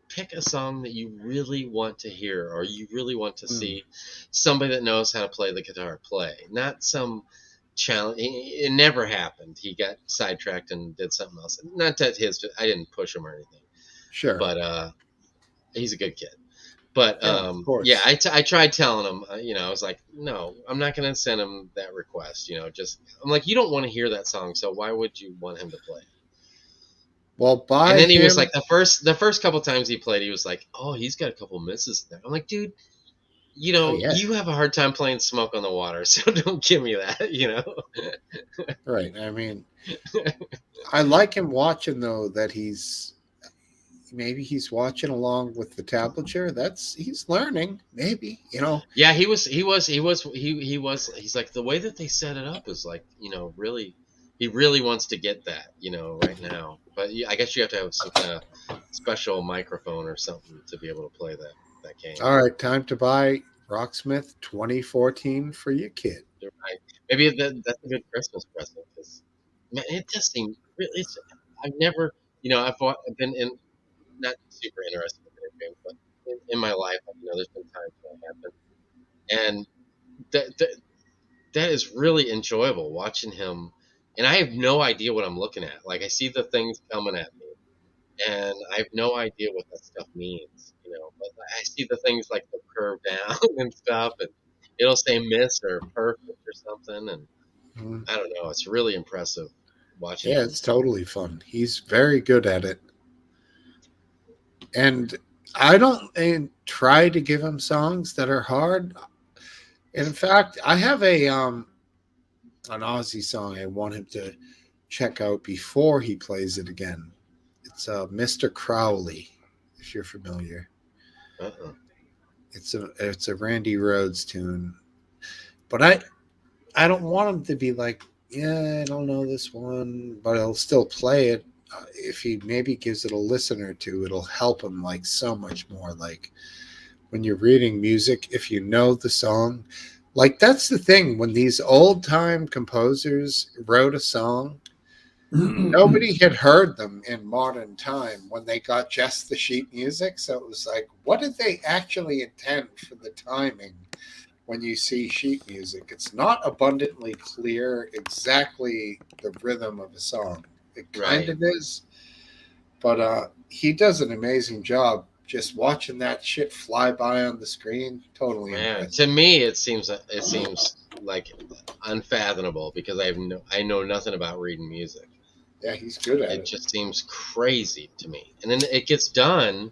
pick a song that you really want to hear, or you really want to see somebody that knows how to play the guitar play, not some challenge. It never happened. He got sidetracked and did something else. Not that I didn't push him or anything, sure, but he's a good kid. But yeah, of course. yeah, I tried telling him, I was like, no, I'm not going to send him that request. I'm like, you don't want to hear that song, so why would you want him to play? Well, and then he was like, the first couple times he played, he was like, oh, he's got a couple misses there. I'm like, dude, you have a hard time playing Smoke on the Water, so don't give me that, Right. I mean, I like him watching though that maybe he's watching along with the tablature. He's learning, maybe, Yeah, he's like, the way that they set it up is like, really, he really wants to get that, right now. But I guess you have to have some kind of special microphone or something to be able to play that game. All right, time to buy Rocksmith 2014 for your kid. Right. Maybe that's a good Christmas present, because it just seems really. I've never, I've been in not super interested in video games, but in my life, there's been times when I have been, and that is really enjoyable watching him. And I have no idea what I'm looking at. Like, I see the things coming at me, and I have no idea what that stuff means, But I see the things like the curve down and stuff, and it'll say miss or perfect or something, and I don't know. It's really impressive watching. Yeah, it's totally fun. He's very good at it, and I don't try to give him songs that are hard. In fact, I have an Aussie song I want him to check out before he plays it again. It's Mr. Crowley, if you're familiar. It's a Randy Rhoads tune, but I don't want him to be like, yeah, I don't know this one, but I'll still play it. If he maybe gives it a listen or two, it'll help him like so much more. Like when you're reading music, if you know the song, like that's the thing. When these old time composers wrote a song, nobody had heard them in modern time when they got just the sheet music. So it was like, what did they actually intend for the timing when you see sheet music? It's not abundantly clear exactly the rhythm of a song. It kind of is. But he does an amazing job just watching that shit fly by on the screen. Totally impressive. To me, it seems like unfathomable because I know nothing about reading music. Yeah, he's good at It it. just seems crazy to me. And then it gets done,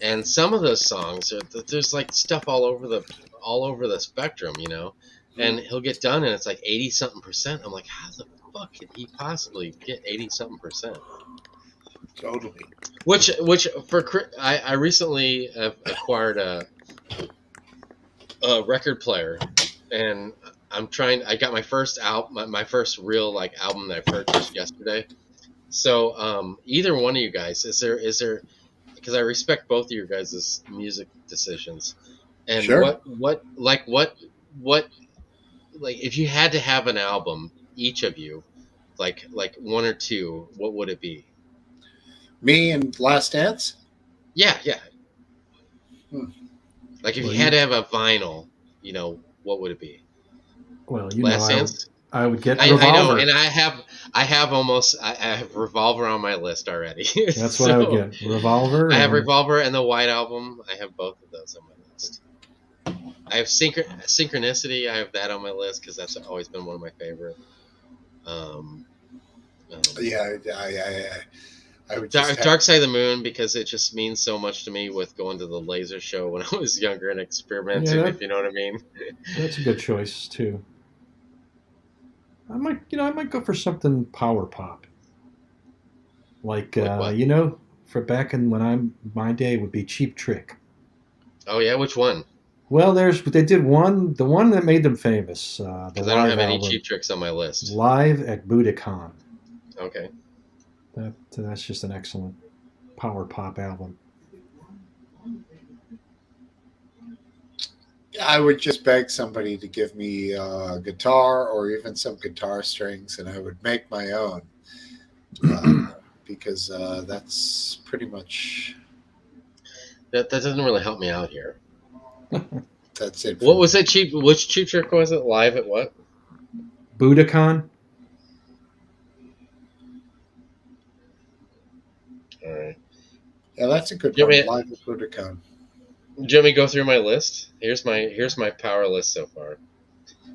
and some of those songs there's like stuff all over the spectrum, you know. And he'll get done, and it's like 80 something percent. I'm like, how the fuck could he possibly get 80 something percent? Totally. Which I recently have acquired a record player, and I got my first album, my first real like album that I purchased yesterday. So either one of you guys, is there because I respect both of your guys' music decisions, and Sure. what if you had to have an album, each of you, like one or two, what would it be? Me and Last Dance? Yeah. Hmm. Like if Well, you had to have a vinyl, you know, what would it be? Well, you know, Last Dance? I would get I know, Revolver. and I have Revolver on my list already. That's what I would get. Revolver. I have and- Revolver and the White Album. I have both of those on my list. I have Synchronicity. I have that on my list because that's always been one of my favorite. Yeah, I would just Dark Side of the Moon, because it just means so much to me with going to the laser show when I was younger and experimenting. Yeah, if you know what I mean. That's a good choice too. I might go for something power pop. Like what? you know, for back in my day would be Cheap Trick. Oh yeah, which one? Well, they did the one that made them famous. The Because I don't have any album, Cheap Tricks on my list. Live at Budokan. Okay. That's just an excellent power pop album. I would just beg somebody to give me a guitar or even some guitar strings, and I would make my own. Because that's pretty much That doesn't really help me out here. that's it. What was it? Which Cheap Trick was it? Live at what? Budokan. All right. Yeah, that's a good You one. want me- Live at Budokan. Do you want me to go through my list? Here's my power list so far.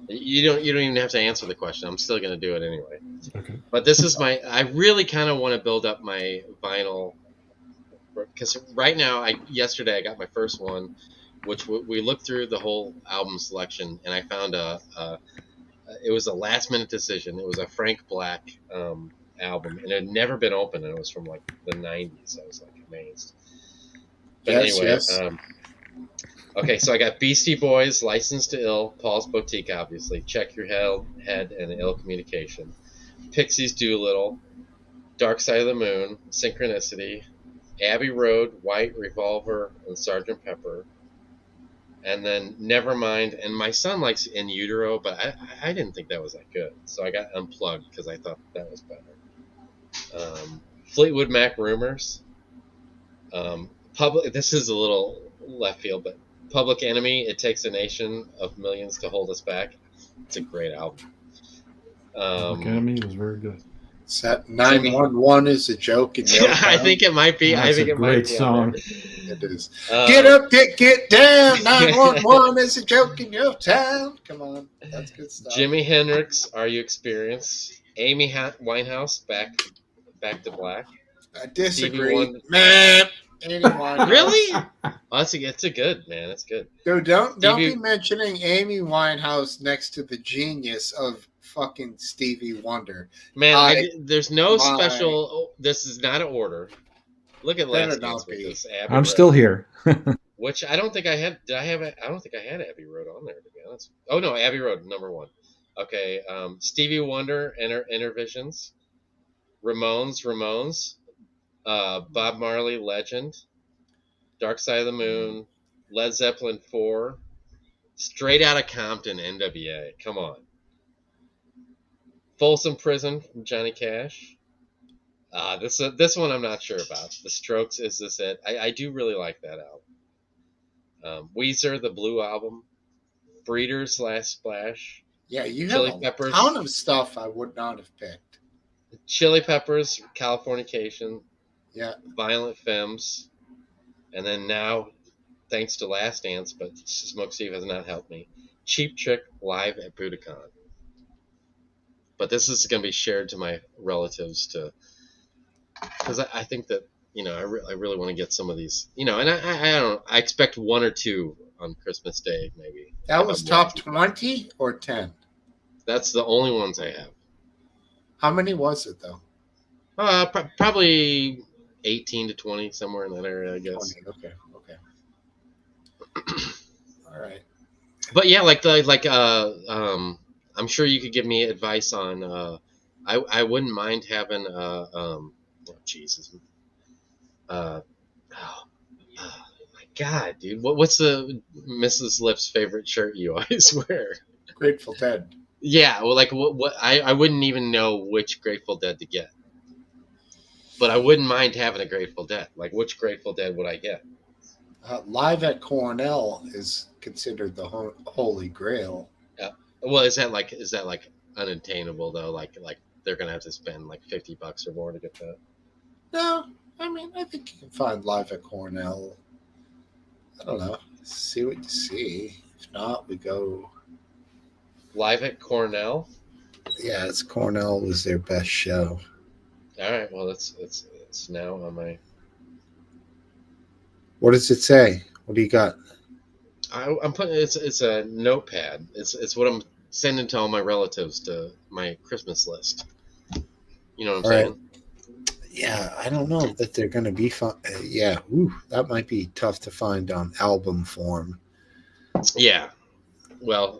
You don't even have to answer the question. I'm still gonna do it anyway. Okay. But this is I really kind of want to build up my vinyl, because right now yesterday I got my first one, which we looked through the whole album selection, and I found it was a last minute decision. It was a Frank Black album, and it had never been opened, and it was from like the 90s. I was like amazed. But Yes. Okay, so I got Beastie Boys, License to Ill, Paul's Boutique, obviously, Check Your Head, and Ill Communication. Pixies, Doolittle, Dark Side of the Moon, Synchronicity, Abbey Road, White, Revolver, and Sgt. Pepper. And then Nevermind, and my son likes In Utero, but I didn't think that was that good. So I got Unplugged because I thought that was better. Fleetwood Mac, Rumors. This is a little left field, but Public Enemy, It Takes a Nation of Millions to Hold Us Back. It's a great album. Public Enemy was very good. Set 911 is a joke in your I think it might be. That's I think a it might great be song. It is. Get up, get down. 911 is a joke in your town. Come on, that's good stuff. Jimi Hendrix, Are You Experienced? Amy Winehouse, Back to Black. I disagree. Stevie Wonder. Man, Amy Winehouse. Really? Oh, it's a good, man. It's good. Dude, don't Stevie- be mentioning Amy Winehouse next to the genius of fucking Stevie Wonder. Man, there's no my- special. Oh, this is not an order. Look at Better Last not Dance with be. this Abbey I'm Road, still here. which I don't think I had. Did I have? I don't think I had Abbey Road on there, to be honest. Oh no, Abbey Road #1. Okay, Stevie Wonder, Intervisions, Ramones, Bob Marley, Legend, Dark Side of the Moon, Led Zeppelin 4, Straight Outta Compton, NWA. Come on. Folsom Prison from Johnny Cash. This one I'm not sure about. The Strokes, Is This It? I do really like that album. Weezer, The Blue Album. Breeders, Last Splash. Yeah, you Chili have a Peppers. ton of stuff I would not have picked. Chili Peppers, Californication. Yeah. Violent Femmes. And then now, thanks to Last Dance, but Smokesteve has not helped me, Cheap Trick live at Budokan. But this is going to be shared to my relatives because I think that I really want to get some of these, and I don't know, I expect one or two on Christmas Day maybe. That was top 20 or 10? That's the only ones I have. How many was it though? Probably 18 to 20, somewhere in that area, I guess. 20, okay. All right. But yeah, I'm sure you could give me advice on. I wouldn't mind having Jesus. Oh my God, dude! What's the Mrs. Lips' favorite shirt you always wear? Grateful Dead. Yeah, well, like what I wouldn't even know which Grateful Dead to get, but I wouldn't mind having a Grateful Dead. Like, which Grateful Dead would I get? Live at Cornell is considered the holy grail. Well, is that like unattainable though? Like they're gonna have to spend like $50 or more to get that. No, I mean I think you can find Live at Cornell. I don't know. See what you see. If not, we go Live at Cornell. Yeah, Cornell was their best show. All right. Well, it's now on my. What does it say? What do you got? I'm putting it's a notepad. It's what I'm sending to all my relatives to my Christmas list. You know what I'm saying? Right. Yeah, I don't know that they're going to be fun. Yeah, that might be tough to find on album form. Yeah. Well,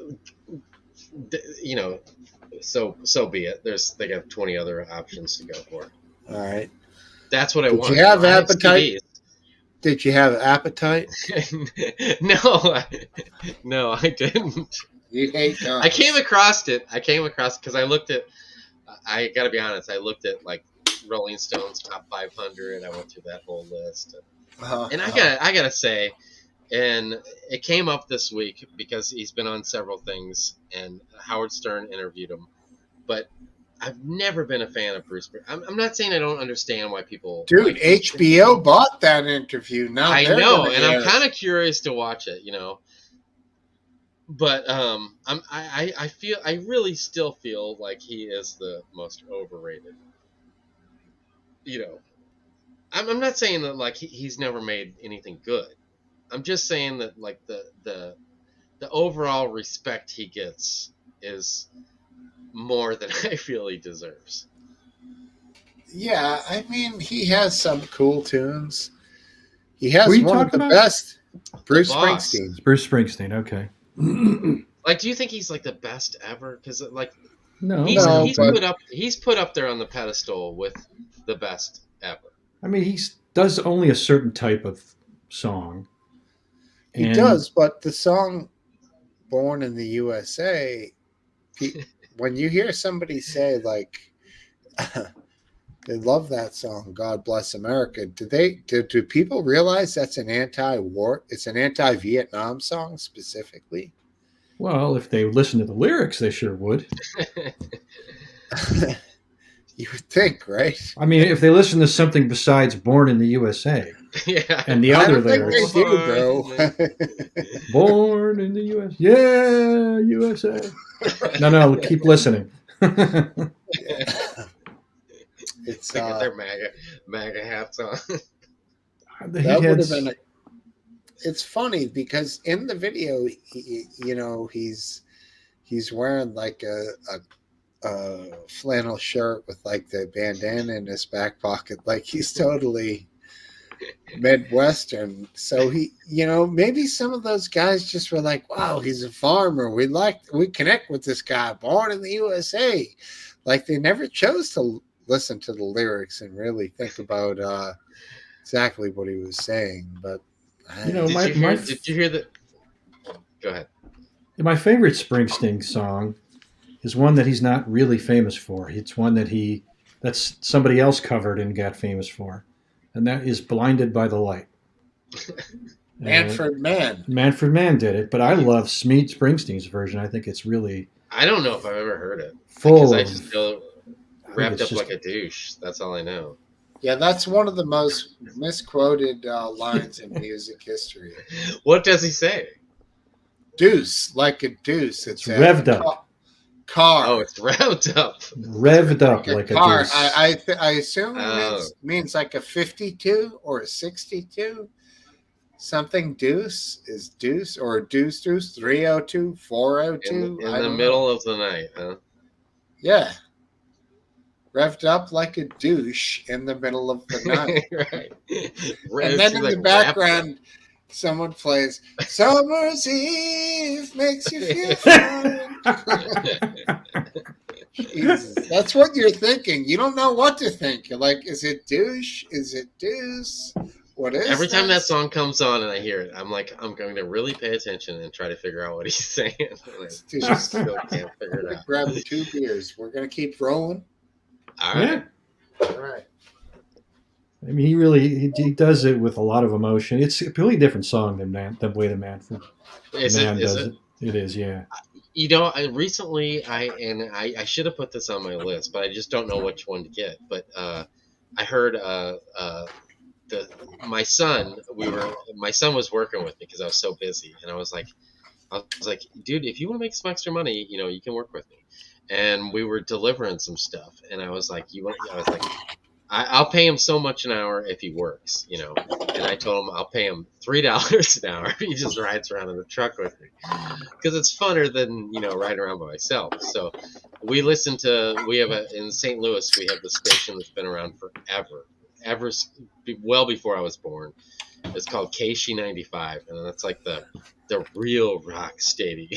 so be it. They got 20 other options to go for. All right. That's what I want. Did you have appetite? Did you have appetite? No, I didn't. You hate guns. I came across it because I looked at. I got to be honest. I looked at like Rolling Stone's top 500. I went through that whole list, and I gotta say, and it came up this week because he's been on several things, and Howard Stern interviewed him, but I've never been a fan of Bruce. I'm not saying I don't understand why people. Dude, like HBO bought that interview. Now I know, and I'm kind of curious to watch it. But I really still feel like he is the most overrated. I'm not saying that like he's never made anything good. I'm just saying that like the overall respect he gets is more than I feel he deserves. Yeah, I mean he has some cool tunes. He has one of the best. Bruce Springsteen. Bruce Springsteen. Okay. Like, do you think he's like the best ever? Because like, he's put up there on the pedestal with the best ever. I mean, he does only a certain type of song. He does, but the song "Born in the USA," when you hear somebody say like they love that song, "God Bless America," do people realize that's an anti-war? It's an anti-Vietnam song specifically. Well, if they listen to the lyrics, they sure would. You would think, right? I mean, if they listen to something besides "Born in the USA," yeah, and the other lyrics, they do, bro. "Born in the USA," yeah, USA. No, keep listening. It's like their MAGA hats on. That would have been. It's funny because in the video, he's wearing like a flannel shirt with like the bandana in his back pocket, like he's totally Midwestern. So maybe some of those guys just were like, "Wow, he's a farmer. We connect with this guy, born in the USA." Like they never chose to listen to the lyrics and really think about exactly what he was saying. But did you hear that? Go ahead. My favorite Springsteen song is one that he's not really famous for. It's one that's somebody else covered and got famous for, and that is "Blinded by the Light." Manfred Mann. Manfred Mann did it, but I love Smead Springsteen's version. I think it's really. I don't know if I've ever heard it. Full. I just feel wrapped up like a douche. That's all I know. Yeah, that's one of the most misquoted lines in music history. What does he say? Deuce, like a deuce. It's revved a up. Car. Oh, it's revved up. Revved up like a car. deuce. I assume Oh. it means like a 52 or a 62. Something deuce is deuce or deuce 302, 402. In the middle of the night, huh? Yeah. Revved up like a douche in the middle of the night. Right. And then in the background, someone plays Summer's Eve makes you feel fine. Jesus, that's what you're thinking. You don't know what to think. You're like, is it douche? Is it deuce? What is Every time that this? song comes on and I hear it, I'm like, I'm going to really pay attention and try to figure out what he's saying. And I just still can't figure it out. Grab 2 beers. We're going to keep rolling. All right. Yeah. All right. I mean, he does it with a lot of emotion. It's a completely different song than the way the man Is it? It is, yeah. You know, I should have put this on my list, but I just don't know which one to get. But I heard my son was working with me because I was so busy, and I was like, dude, if you want to make some extra money, you know, you can work with me. And we were delivering some stuff, and I was like, I'll pay him so much an hour if he works, you know. And I told him I'll pay him $3 an hour if he just rides around in the truck with me, because it's funner than, you know, riding around by myself. So we in St. Louis, we have the station that's been around forever, well before I was born. It's called KC95, and that's like the real rock steady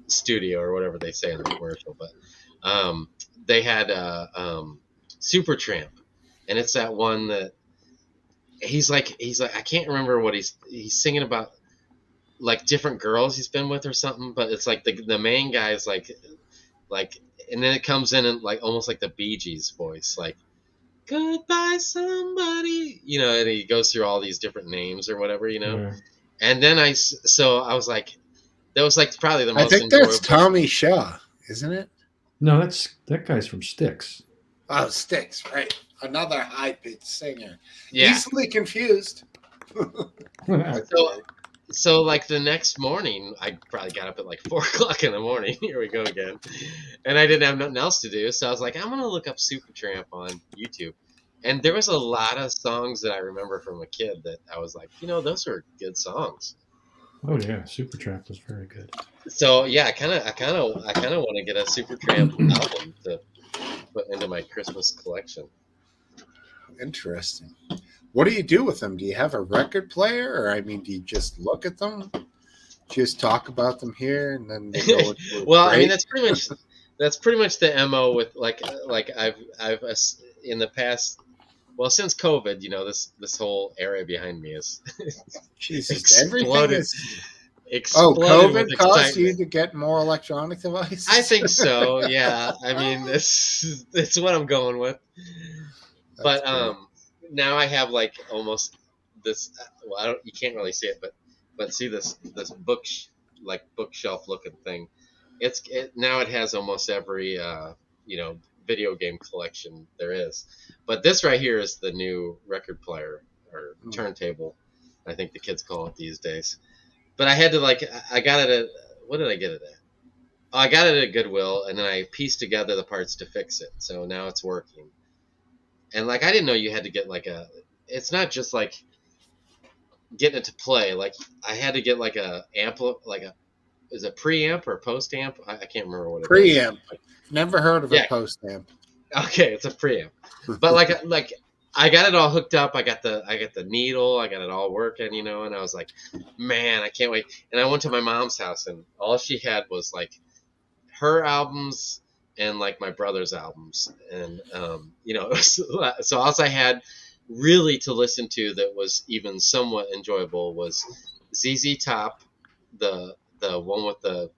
studio or whatever they say in the commercial. But they had Supertramp, and it's that one that he's like I can't remember what he's singing about, like different girls he's been with or something, but it's like the main guy's like and then it comes in and like almost like the Bee Gees voice, like goodbye somebody, you know, and he goes through all these different names or whatever, you know. Yeah. And then I was like, that was like probably the most I think that's Tommy Shaw, isn't it? No, that guy's from Styx. Oh, Styx, right. Another high-pitched singer. Yeah. Easily confused. So like the next morning, I probably got up at like 4 o'clock in the morning. Here we go again. And I didn't have nothing else to do. So I was like, I'm going to look up Supertramp on YouTube. And there was a lot of songs that I remember from a kid that I was like, you know, those are good songs. Oh yeah, Supertramp was very good. So yeah, I kind of want to get a Supertramp album to put into my Christmas collection. Interesting. What do you do with them? Do you have a record player, or I mean, do you just look at them, just talk about them here, and then they go into well, I mean, that's pretty much the MO with like I've in the past. Well, since COVID, you know, this whole area behind me is Jesus, everything is exploded. COVID caused you to get more electronic devices? I think so. Yeah, I mean, it's what I'm going with. But now I have like almost this. Well, you can't really see it, but see this bookshelf looking thing. Now it has almost every video game collection there is. But this right here is the new record player or turntable, I think the kids call it these days. But I had to I got it at, what did I get it at? Oh, I got it at Goodwill, and then I pieced together the parts to fix it. So now it's working. And I didn't know you had to get it's not just like getting it to play. Like I had to get is it preamp or post amp? I can't remember what it is. Preamp. Never heard of a post amp. Okay, it's a preamp. But I got it all hooked up. I got the needle. I got it all working, you know. And I was like, man, I can't wait. And I went to my mom's house, and all she had was her albums and my brother's albums, and so all I had really to listen to that was even somewhat enjoyable was ZZ Top, the one with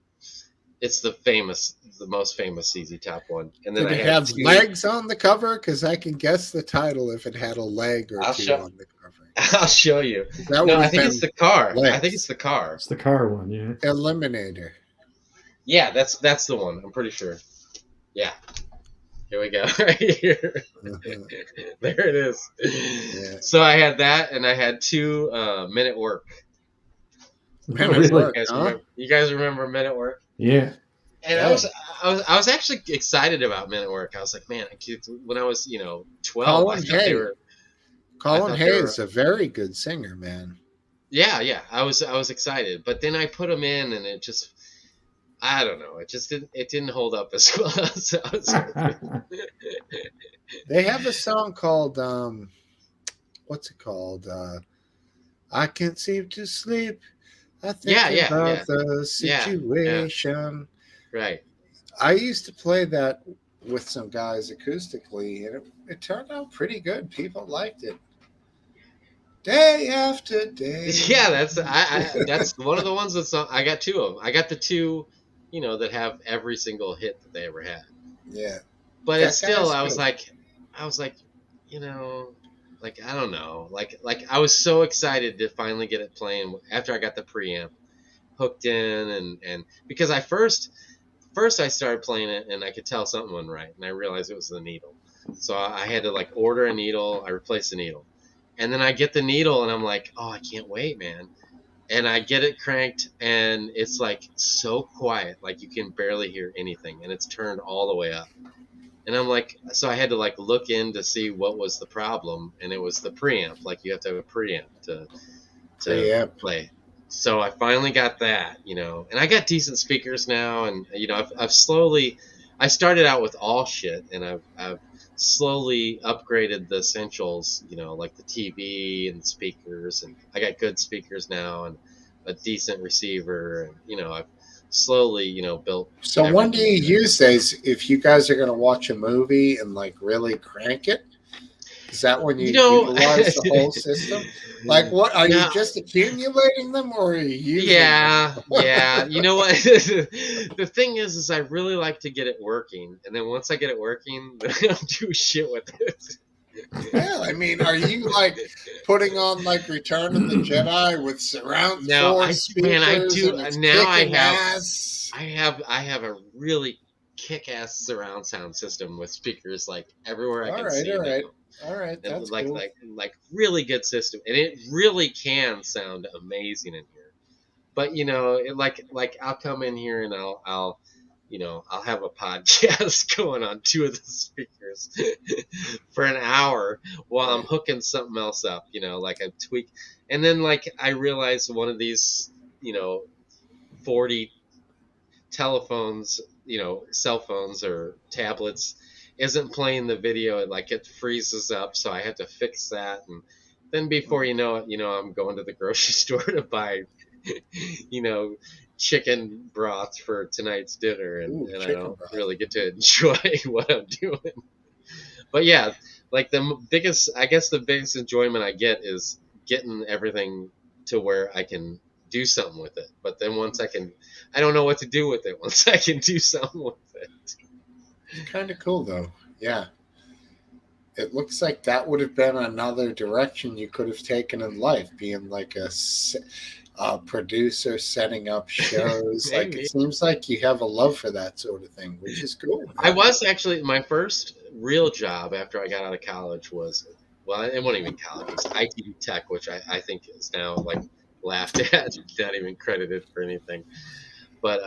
it's the most famous ZZ Top one. And then Did it have legs on the cover? Because I can guess the title if it had a leg or two on the cover. I'll show you. No, I think it's the car. Legs. I think it's the car. It's the car one, yeah. Eliminator. Yeah, that's the one. I'm pretty sure. Yeah. Here we go. Right here. There it is. Yeah. So I had that, and I had 2 Men at Work. Men at Really? work, You guys huh? remember? You guys remember Men at Work? Yeah. And Yeah. I was actually excited about Men at Work. I was like, man, when I was 12, I Colin thought they Hay. were. Colin thought Hay they were. is a very good singer, man. Yeah. I was excited, but then I put them in, and it just. I don't know. It just didn't hold up as well as I was hoping. They have a song called what's it called? I can't seem to sleep. I think Yeah. about the Yeah. situation. Right. I used to play that with some guys acoustically, and it turned out pretty good. People liked it. Day after day. Yeah, that's one of the ones that's I got two of them. I got the two, that have every single hit that they ever had. Yeah. But That it's still, guy's I was like, I don't know, like I was so excited to finally get it playing after I got the preamp hooked in, and because first I started playing it and I could tell something wasn't right, and I realized it was the needle. So I had to order a needle. I replaced the needle, and then I get the needle and I'm like, oh, I can't wait, man. And I get it cranked, and it's so quiet, you can barely hear anything, and it's turned all the way up. And I'm like, so I had to look in to see what was the problem, and it was the preamp. You have to have a preamp to Preamp. play. So I finally got that, and I got decent speakers now, and I've slowly, I started out with all shit, and I've slowly upgraded the essentials, like the TV and the speakers, and I got good speakers now and a decent receiver, and I've slowly, built. So when do you everything. use these? If you guys are going to watch a movie and really crank it, is that when you utilize the whole system? What are you just accumulating them, or are you using them? Yeah. You know what? The thing is I really like to get it working, and then once I get it working, then I don't do shit with it. Yeah, I mean, are you putting on Return of the Jedi with surround speakers? Man, I do. Now I have. I have a really kick-ass surround sound system with speakers everywhere I can see. All right, that's cool. Really good system, and it really can sound amazing in here. But I'll come in here and I'll have a podcast going on two of the speakers for an hour while I'm hooking something else up, I tweak, and then I realize one of these 40 telephones, cell phones or tablets isn't playing the video, and it freezes up, so I have to fix that, and then before you know it, I'm going to the grocery store to buy chicken broth for tonight's dinner, and I don't really get to enjoy what I'm doing. But yeah, the biggest enjoyment I get is getting everything to where I can do something with it. But then I don't know what to do with it once I can do something with it. It's kind of cool though. Yeah. It looks like that would have been another direction you could have taken in life, being a producer, setting up shows. It seems like you have a love for that sort of thing, which is cool. Man. I was actually, my first real job after I got out of college was, well, it wasn't even college. It was IT tech, which I think is now laughed at, not even credited for anything. But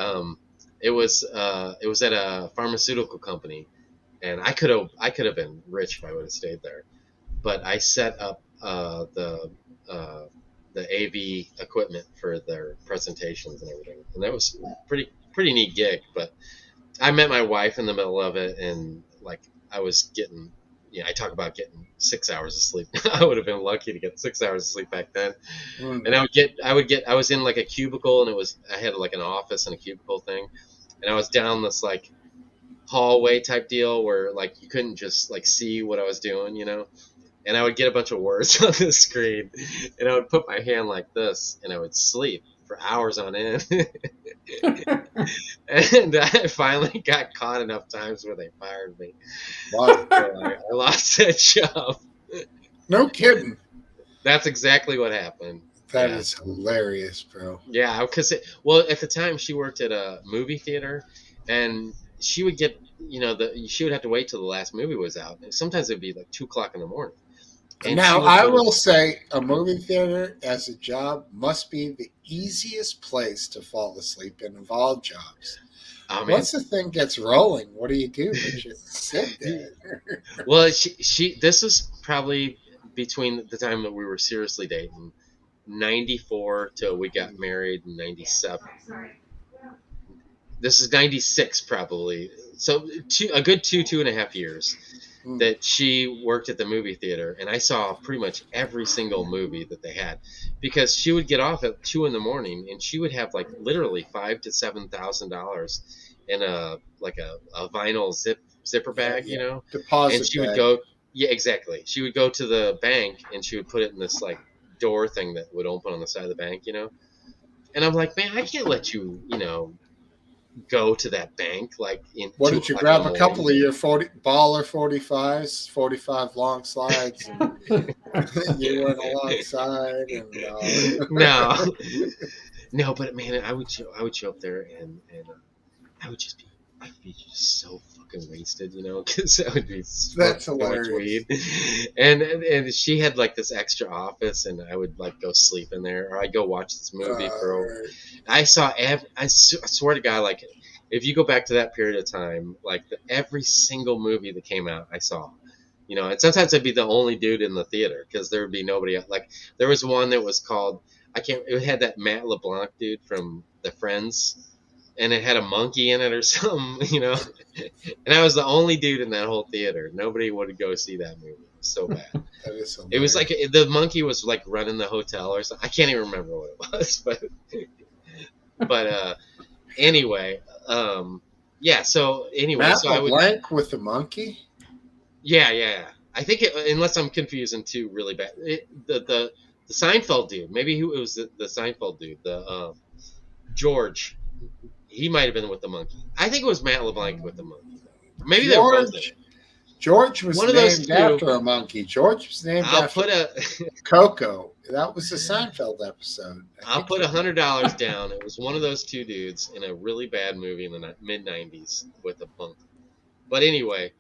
it was at a pharmaceutical company, and I could have been rich if I would have stayed there. But I set up the AV equipment for their presentations and everything, and that was pretty neat gig. But I met my wife in the middle of it, and I was getting, I talk about getting 6 hours of sleep. I would have been lucky to get 6 hours of sleep back then. And I was in a cubicle, and I had an office and a cubicle thing, and I was down this hallway type deal where you couldn't just see what I was doing, and I would get a bunch of words on the screen, and I would put my hand like this, and I would sleep for hours on end. And I finally got caught enough times where they fired me. Wow. So I lost that job. No kidding. That's exactly what happened. That is hilarious, bro. Yeah, because at the time she worked at a movie theater, and she would get, she would have to wait till the last movie was out. And sometimes it'd be 2:00 in the morning. And she Now, would I go to, will say a movie theater as a job must be the easiest place to fall asleep in of all jobs. oh man, Once the thing gets rolling, what do you do but just sit there? well, she this was probably between the time that we were seriously dating, 94 till we got married in 97. This is 96 probably. So a good 2.5 years Hmm. that she worked at the movie theater, and I saw pretty much every single movie that they had, because she would get off at 2 in the morning, and she would have like literally $5,000 to $7,000 in a vinyl zipper bag, and Deposit she would bag. go, yeah, exactly. She would go to the bank and she would put it in this like door thing that would open on the side of the bank. And I'm like, man, I can't let you, go to that bank like in What 2 did you o'clock in the grab? A morning. couple of your 40 baller 45s, 45 long slides, and you went alongside, and No, no, but man, I would show up there, and I'd be just so fucking wasted, because I would be smoking that's so much hilarious. weed, and she had like this extra office, and I would like go sleep in there, or I'd go watch this movie for. Right. I swear to God, like if you go back to that period of time, like every single movie that came out, I saw. And sometimes I'd be the only dude in the theater because there would be nobody else. Like there was one that was called it had that Matt LeBlanc dude from The Friends, and it had a monkey in it or something. And I was the only dude in that whole theater. Nobody would go see that movie. It was so bad. That is It was hilarious. like the monkey was like running the hotel or something. I can't even remember what it was, but anyway, yeah. So anyway, Matt so I would, LeBlanc with the monkey. yeah. I think unless I'm confusing two really bad, the Seinfeld dude. Maybe it was the Seinfeld dude. The George. He might have been with the monkey. I think it was Matt LeBlanc with the monkey. Maybe they were both in it. George was One of those named two. after a monkey. George was named I'll after put Coco. That was the Seinfeld episode. I'll put $100 down. It was one of those two dudes in a really bad movie in the mid '90s with a monkey. But anyway,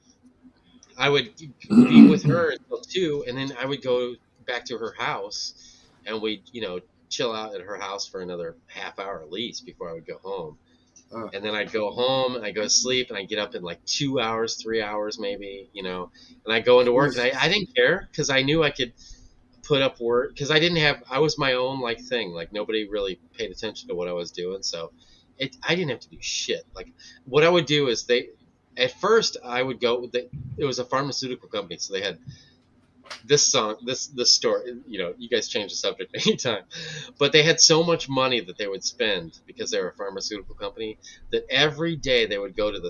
I would be with her until 2, and then I would go back to her house, and we'd chill out at her house for another half hour at least before I would go home. And then I'd go home, and I'd go to sleep, and I'd get up in like 2 hours, 3 hours maybe, and I'd go into work, and I didn't care because I knew I could put up work because I was my own like thing. Like nobody really paid attention to what I was doing, so I didn't have to do shit. Like what I would do is at first I would go. It was a pharmaceutical company, so they had this store. You guys change the subject anytime, but they had so much money that they would spend because they were a pharmaceutical company that every day they would go to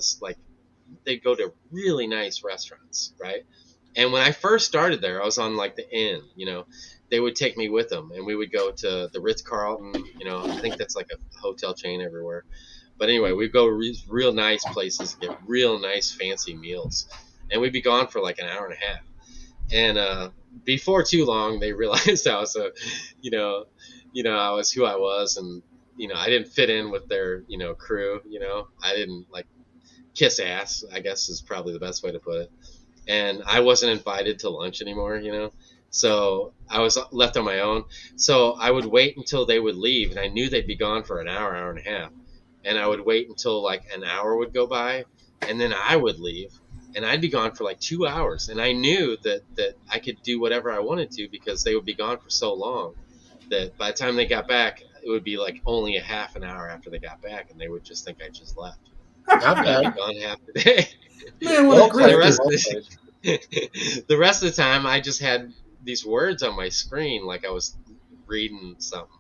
they'd go to really nice restaurants, right? And when I first started there, I was on like the inn, they would take me with them, and we would go to the Ritz-Carlton, I think that's like a hotel chain everywhere. But anyway, we'd go to real nice places, get real nice fancy meals, and we'd be gone for like an hour and a half. And before too long, they realized I was I was who I was, and I didn't fit in with their crew. I didn't like kiss ass, I guess is probably the best way to put it. And I wasn't invited to lunch anymore, so I was left on my own. So I would wait until they would leave, and I knew they'd be gone for an hour, hour and a half, and I would wait until like an hour would go by, and then I would leave, and I'd be gone for like 2 hours, and I knew that I could do whatever I wanted to because they would be gone for so long that by the time they got back, it would be like only a half an hour after they got back, and they would just think I just left. Not I'd bad. be gone half the day. Man, what a great The rest of the time, I just had these words on my screen like I was reading something,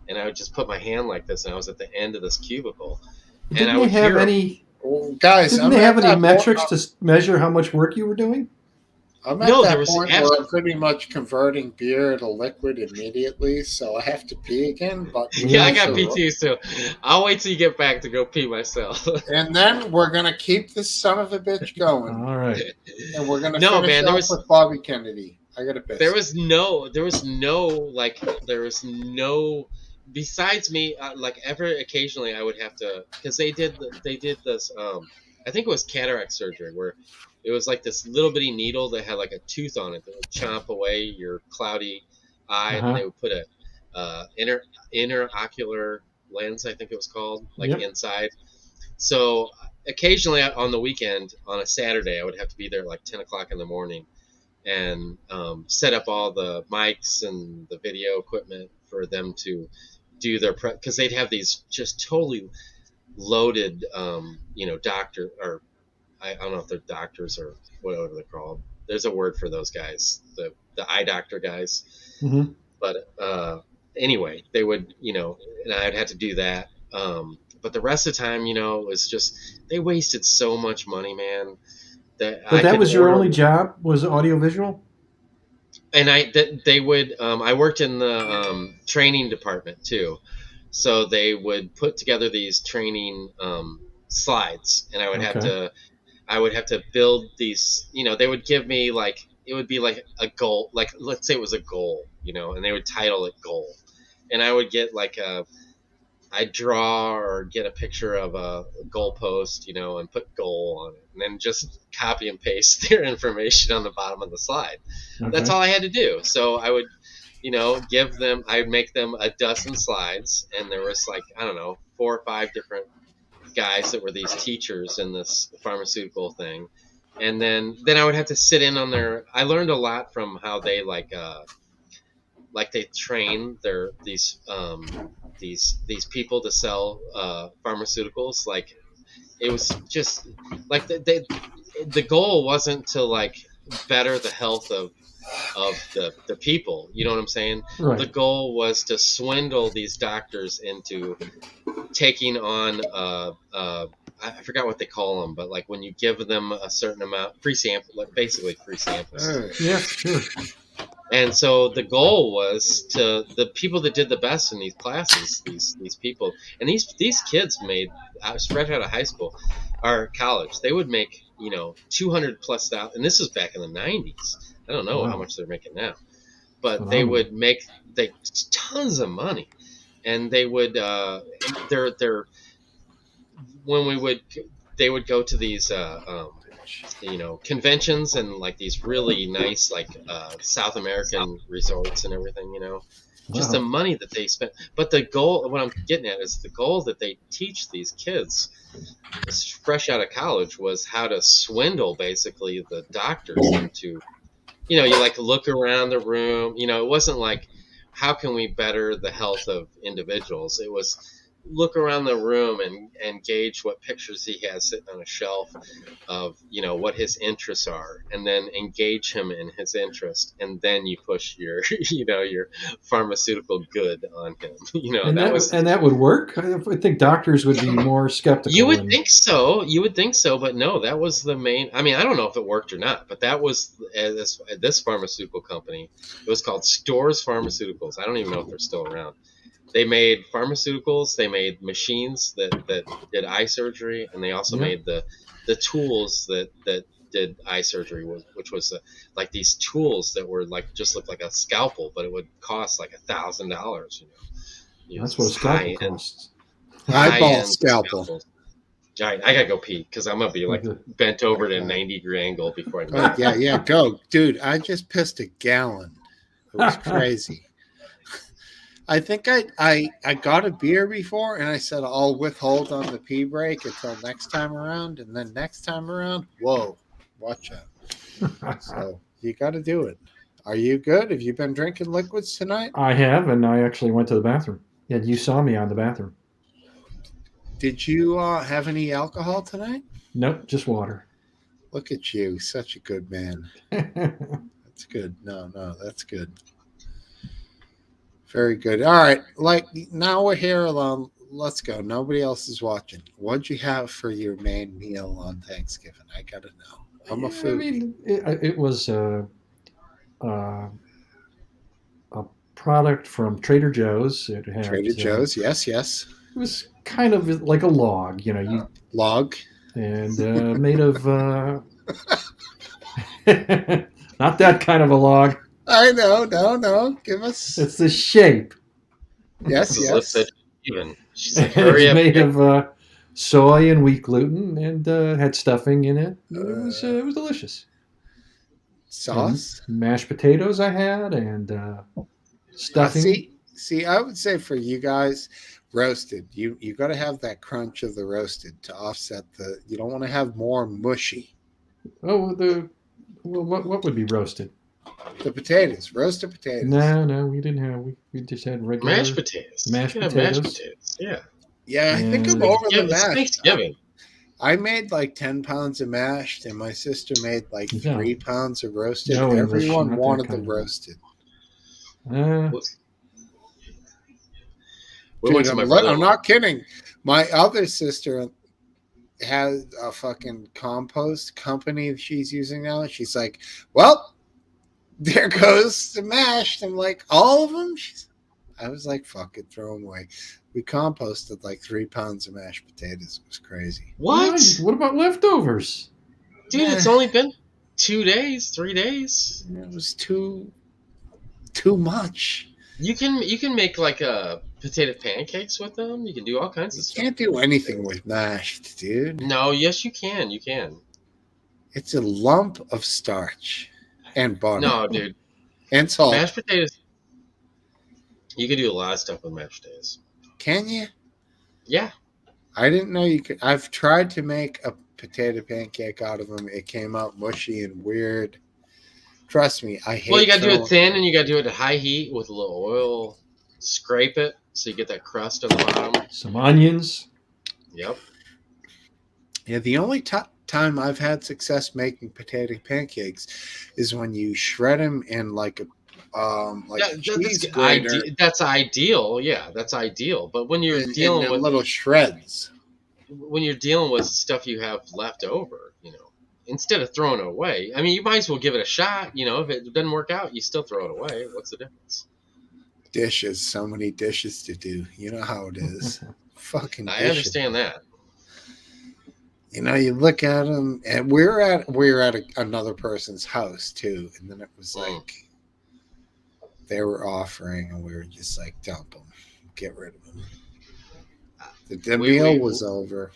and I would just put my hand like this, and I was at the end of this cubicle. Didn't they have any? Guys, didn't they have any metrics to measure how much work you were doing? I'm at that point where I'm pretty much converting beer to liquid immediately, so I have to pee again. But yeah, I got pee too, so I'll wait till you get back to go pee myself. And then we're gonna keep this son of a bitch going. All right. And we're gonna finish off with Bobby Kennedy. I gotta piss. There was no. Besides me, like ever occasionally I would have to, because they did this I think it was cataract surgery, where it was like this little bitty needle that had like a tooth on it that would chomp away your cloudy eye, and then they would put a interocular lens, I think it was called, like Yep. inside. So occasionally on the weekend, on a Saturday, I would have to be there at like 10 o'clock in the morning and set up all the mics and the video equipment for them to do their prep, because they'd have these just totally loaded, doctor, or I don't know if they're doctors or whatever they're called. There's a word for those guys, the eye doctor guys. Mm-hmm. But anyway, they would, and I'd have to do that. But the rest of the time, it was just, they wasted so much money, man. That was your only job, was audiovisual? And they would, I worked in the training department too. So they would put together these training slides, and I would have to build these, they would give me like, it would be like a goal, like let's say it was a goal, and they would title it goal. And I would get like I'd draw or get a picture of a goalpost, and put goal on it, and then just copy and paste their information on the bottom of the slide. Okay. That's all I had to do. So I would, I'd make them a dozen slides, and there was like, I don't know, 4 or 5 different guys that were these teachers in this pharmaceutical thing. And then I would have to sit in on I learned a lot from how they like they train these people to sell pharmaceuticals. Like, it was just like the goal wasn't to like better the health of the people, you know what I'm saying? Right. The goal was to swindle these doctors into taking on I forgot what they call them, but like when you give them a certain amount, free sample, like basically free samples. Yeah, sure. And so the goal was to the people that did the best in these classes, these people, and these kids made, fresh out of high school or college, they would make, $200,000+, and this was back in the 90s. I don't know how much they're making now, but they would make tons of money, and they would they would go to these conventions and like these really nice like South American resorts and everything, just the money that they spent. But the goal, what I'm getting at, is the goal that they teach these kids fresh out of college was how to swindle basically the doctors into, you like look around the room, it wasn't like, how can we better the health of individuals? It was look around the room and gauge what pictures he has sitting on a shelf of, what his interests are, and then engage him in his interest, and then you push your, your pharmaceutical good on him. And that would work. I think doctors would be more skeptical. You would think so, but no, that was the main. I mean, I don't know if it worked or not, but that was this pharmaceutical company. It was called Stores Pharmaceuticals. I don't even know if they're still around. They made pharmaceuticals, they made machines that did eye surgery, and they also made the tools that did eye surgery, which was like these tools that were like, just looked like a scalpel, but it would cost like $1,000. That's what a scalpel costs. Eyeball scalpel. All right, I gotta go pee because I'm gonna be like bent over at a 90-degree angle before I. Yeah, go, dude. I just pissed a gallon. It was crazy. I think I got a beer before, and I said I'll withhold on the pee break until next time around, and then next time around, whoa, watch out. So you got to do it. Are you good? Have you been drinking liquids tonight? I have, and I actually went to the bathroom. Yeah, you saw me on the bathroom. Did you have any alcohol tonight? Nope, just water. Look at you, such a good man. That's good. No, that's good. Very good. All right. Like, now we're here alone. Let's go. Nobody else is watching. What'd you have for your main meal on Thanksgiving? I got to know. I'm a foodie. I mean, it was a product from Trader Joe's. It had, Trader Joe's, yes. It was kind of like a log, log. And made of... not that kind of a log. I know, no. Give us. It's the shape. Yes. Even. She's like, hurry up. Made of soy and wheat gluten, and had stuffing in it. It was delicious. Sauce? And mashed potatoes I had, and stuffing. See, I would say for you guys, roasted. You got to have that crunch of the roasted to offset the. You don't want to have more mushy. Oh, what would be roasted? The potatoes, roasted potatoes. No, we didn't have. We just had regular Mashed potatoes. Mashed Yeah, potatoes. mashed potatoes. Yeah. Yeah, I think I'm And- over the It's mash. Thanksgiving. I made like 10 pounds of mashed, and my sister made like No. 3 pounds of roasted. No English, Everyone not that wanted the kind of- roasted. We Dude, went to my brother. I'm not kidding. My other sister has a fucking compost company she's using now. She's like, well, there goes the mashed. I'm like, all of them? I was like, fuck it, throw them away. We composted like 3 pounds of mashed potatoes. It was crazy. What? What about leftovers? Dude, it's only been 2 days, 3 days. It was too much. You can make like potato pancakes with them. You can do all kinds of stuff. Can't do anything with mashed, dude. No, yes, you can. You can. It's a lump of starch and butter. No, dude. And salt. Mashed potatoes. You can do a lot of stuff with mashed potatoes. Can you? Yeah. I didn't know you could. I've tried to make a potato pancake out of them. It came out mushy and weird. Trust me, I hate. Well, you got to do it thin, and you got to do it at high heat with a little oil. Scrape it so you get that crust on the bottom. Some onions. Yep. Yeah, the only time I've had success making potato pancakes is when you shred them in like a cheese grater. That's ideal. Yeah, that's ideal. But when you're dealing with little shreds, when you're dealing with stuff you have left over, instead of throwing it away, I mean, you might as well give it a shot. If it doesn't work out, you still throw it away. What's the difference? Dishes, so many dishes to do. You know how it is. Fucking dishes. I understand that. You look at them, and we were at another person's house too, and then it was like they were offering, and we were just like, dump them, get rid of them. The meal was over.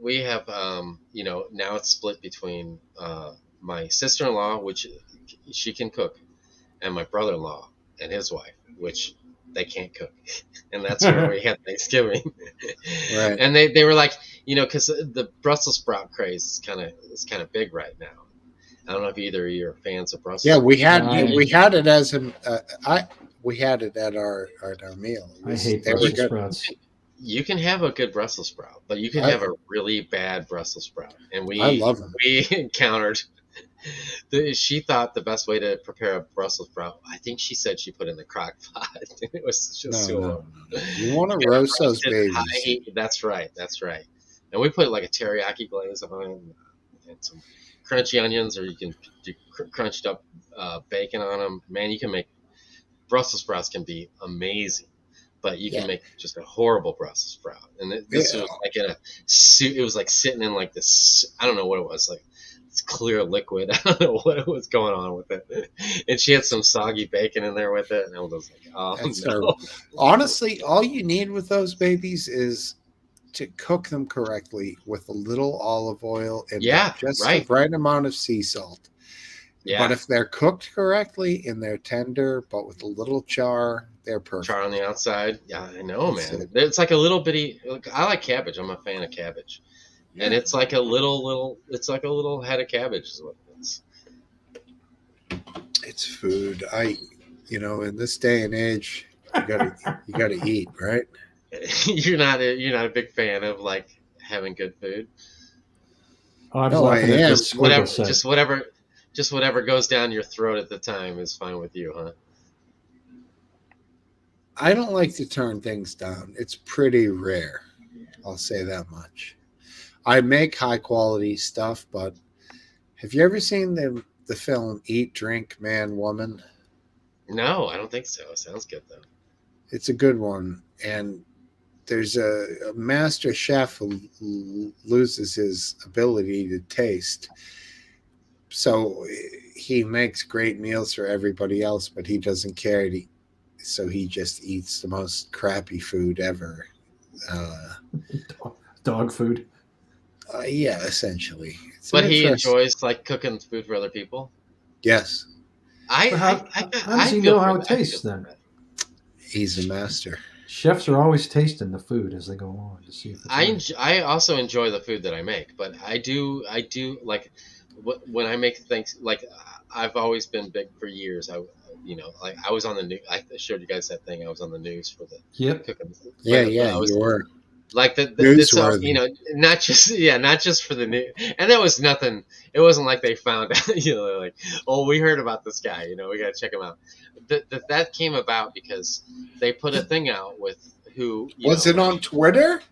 We have, now it's split between my sister-in-law, which she can cook, and my brother-in-law and his wife, which they can't cook. And that's where we had Thanksgiving. Right. And they were like, because the Brussels sprout craze is kind of big right now. I don't know if either of you are fans of Brussels. Yeah, we had it as we had it at our meal. I hate Brussels sprouts. You can have a good Brussels sprout, but you can have a really bad Brussels sprout. And I love them. We encountered. She thought the best way to prepare a Brussels sprout, I think she said she put it in the crock pot. It was just no. You want to roast those babies. That's right. And we put like a teriyaki glaze on it and some crunchy onions, or you can do crunched up bacon on them. Man, you can make Brussels sprouts can be amazing. But you can make just a horrible Brussels sprout. And this was like in a suit. It was like sitting in like this. I don't know what it was, like it's clear liquid. I don't know what was going on with it. And she had some soggy bacon in there with it. And I was like, oh, no. Honestly, all you need with those babies is to cook them correctly with a little olive oil and just the right amount of sea salt. Yeah. But if they're cooked correctly and they're tender, but with a little char, they're perfect. Char on the outside. Yeah, I know, man. It's like a little bitty. I like cabbage. I'm a fan of cabbage. Yeah. And it's like a little head of cabbage is what it is. It's food. In this day and age, you gotta eat, right? You're not a big fan of like having good food. Oh, I am. Whatever goes down your throat at the time is fine with you, huh? I don't like to turn things down. It's pretty rare. I'll say that much. I make high quality stuff, but have you ever seen the film Eat, Drink, Man, Woman? No, I don't think so. It sounds good though. It's a good one, and there's a master chef who loses his ability to taste. So he makes great meals for everybody else, but he doesn't care. So he just eats the most crappy food ever. Dog food. Yeah, essentially. It's But he interesting. enjoys like cooking food for other people. Yes, So how does he feel know for how that. it I feel tastes for then? that. he's a master. Chefs are always tasting the food as they go on to see if it's right. I also enjoy the food that I make, but I do like when I make things like I've always been big for years. Like I was on the news. I showed you guys that thing. I was on the news for the Yep. cooking. Yeah, But yeah, I was you were like this, newsworthy. not just for the news. And that was nothing. It wasn't like they found out. They're like, oh, we heard about this guy. We got to check him out. That came about because they put a thing out with who Was it like. on Twitter?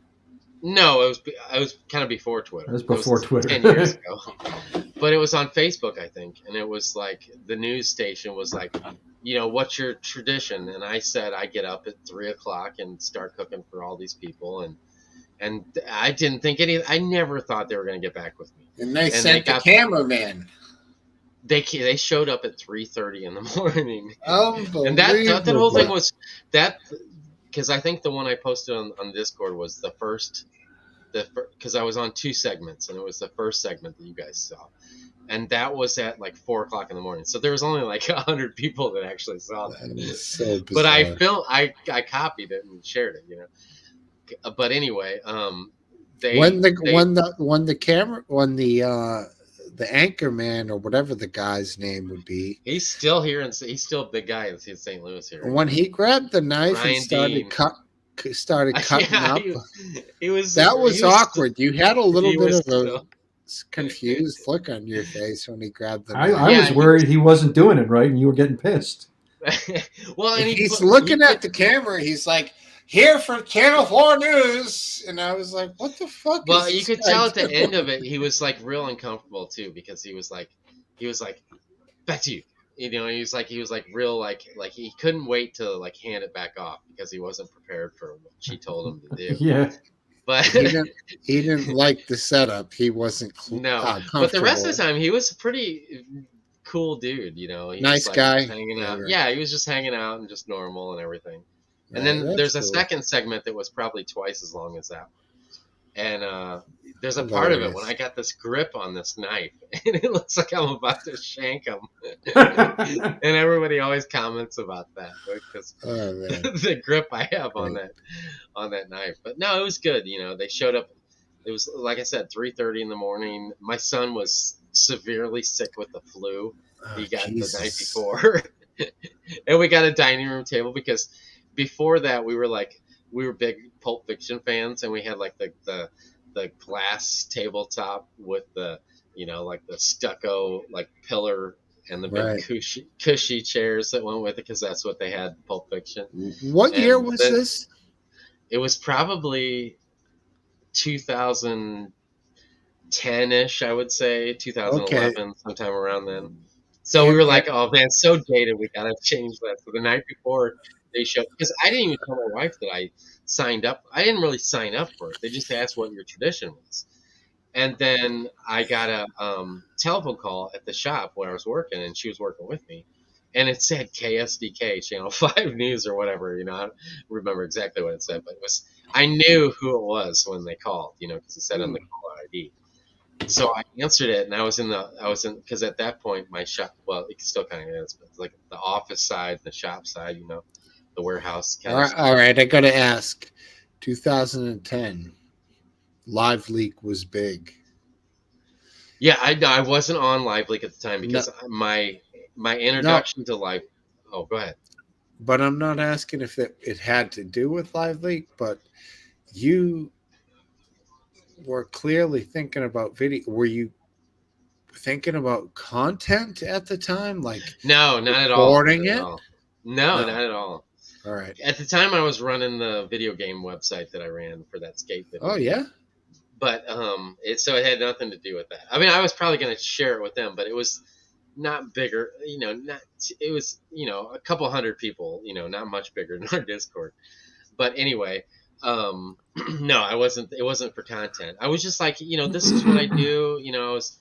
No, I was kind of before Twitter. It was before Twitter. 10 years ago. But it was on Facebook, I think, and it was like the news station was like, what's your tradition? And I said I get up at 3:00 and start cooking for all these people, and I didn't think I never thought they were going to get back with me. And they sent the cameraman. They showed up at 3:30 in the morning. Unbelievable. And that whole thing was that. Because I think the one I posted on Discord was the first, because I was on 2 segments, and it was the first segment that you guys saw, and that was at like 4:00 in the morning. So there was only like 100 people that actually saw that. That is so bizarre. But I copied it and shared it, But anyway, the anchor man or whatever the guy's name would be. He's still here, and he's still a big guy in St. Louis here. When he grabbed the knife Ryan and started cutting up, he was awkward. You had a little bit of a confused look on your face when he grabbed the knife. I was worried he wasn't doing it right, and you were getting pissed. Well, and he's looking at the camera. He's like, "Here for Channel 4 News," and I was like, "What the fuck?" Well, you could tell at the end of it, he was like real uncomfortable too, because he was like, "Back to you." He was like real like he couldn't wait to like hand it back off because he wasn't prepared for what she told him to do. Yeah. But he didn't like the setup. He wasn't but the rest of the time he was a pretty cool dude. He nice was, guy, hanging out. Right. Yeah, he was just hanging out and just normal and everything. Right, and then there's a cool. second segment that was probably twice as long as that one. And there's a part of it when I got this grip on this knife, and it looks like I'm about to shank him. And everybody always comments about that because the grip I have on that knife. But no, it was good. They showed up. It was, like I said, 3:30 in the morning. My son was severely sick with the flu. He got the night before, and we got a dining room table because before that we were big Pulp Fiction fans, and we had like the glass tabletop with the like the stucco like pillar and the big cushy chairs that went with it because that's what they had in Pulp Fiction. What year was this? It was probably 2010-ish, I would say, 2011, sometime around then. So we were like, oh man, so dated, we gotta change that. So the night before they showed, because I didn't even tell my wife that I signed up. I didn't really sign up for it. They just asked what your tradition was. And then I got a telephone call at the shop where I was working, and she was working with me. And it said KSDK, Channel 5 News or whatever, I don't remember exactly what it said, but I knew who it was when they called, because it said on the call ID. So I answered it, and I was in because at that point my shop, well, it still kind of is, but it's like the office side, the shop side, the warehouse. All right, I got to ask. 2010, Live Leak was big. Yeah, I wasn't on Live Leak at the time because my introduction to Live. Oh, go ahead. But I'm not asking if it had to do with Live Leak, but you were clearly thinking about video. Were you thinking about content at the time? Like no, not at all. Recording it? No, not at all. All right. At the time, I was running the video game website that I ran for that skate video. Oh yeah. But so it had nothing to do with that. I mean, I was probably going to share it with them, but it was not bigger. It was a couple hundred people. Not much bigger than our Discord. But anyway, no, I wasn't. It wasn't for content. I was just like, this is what I do. I was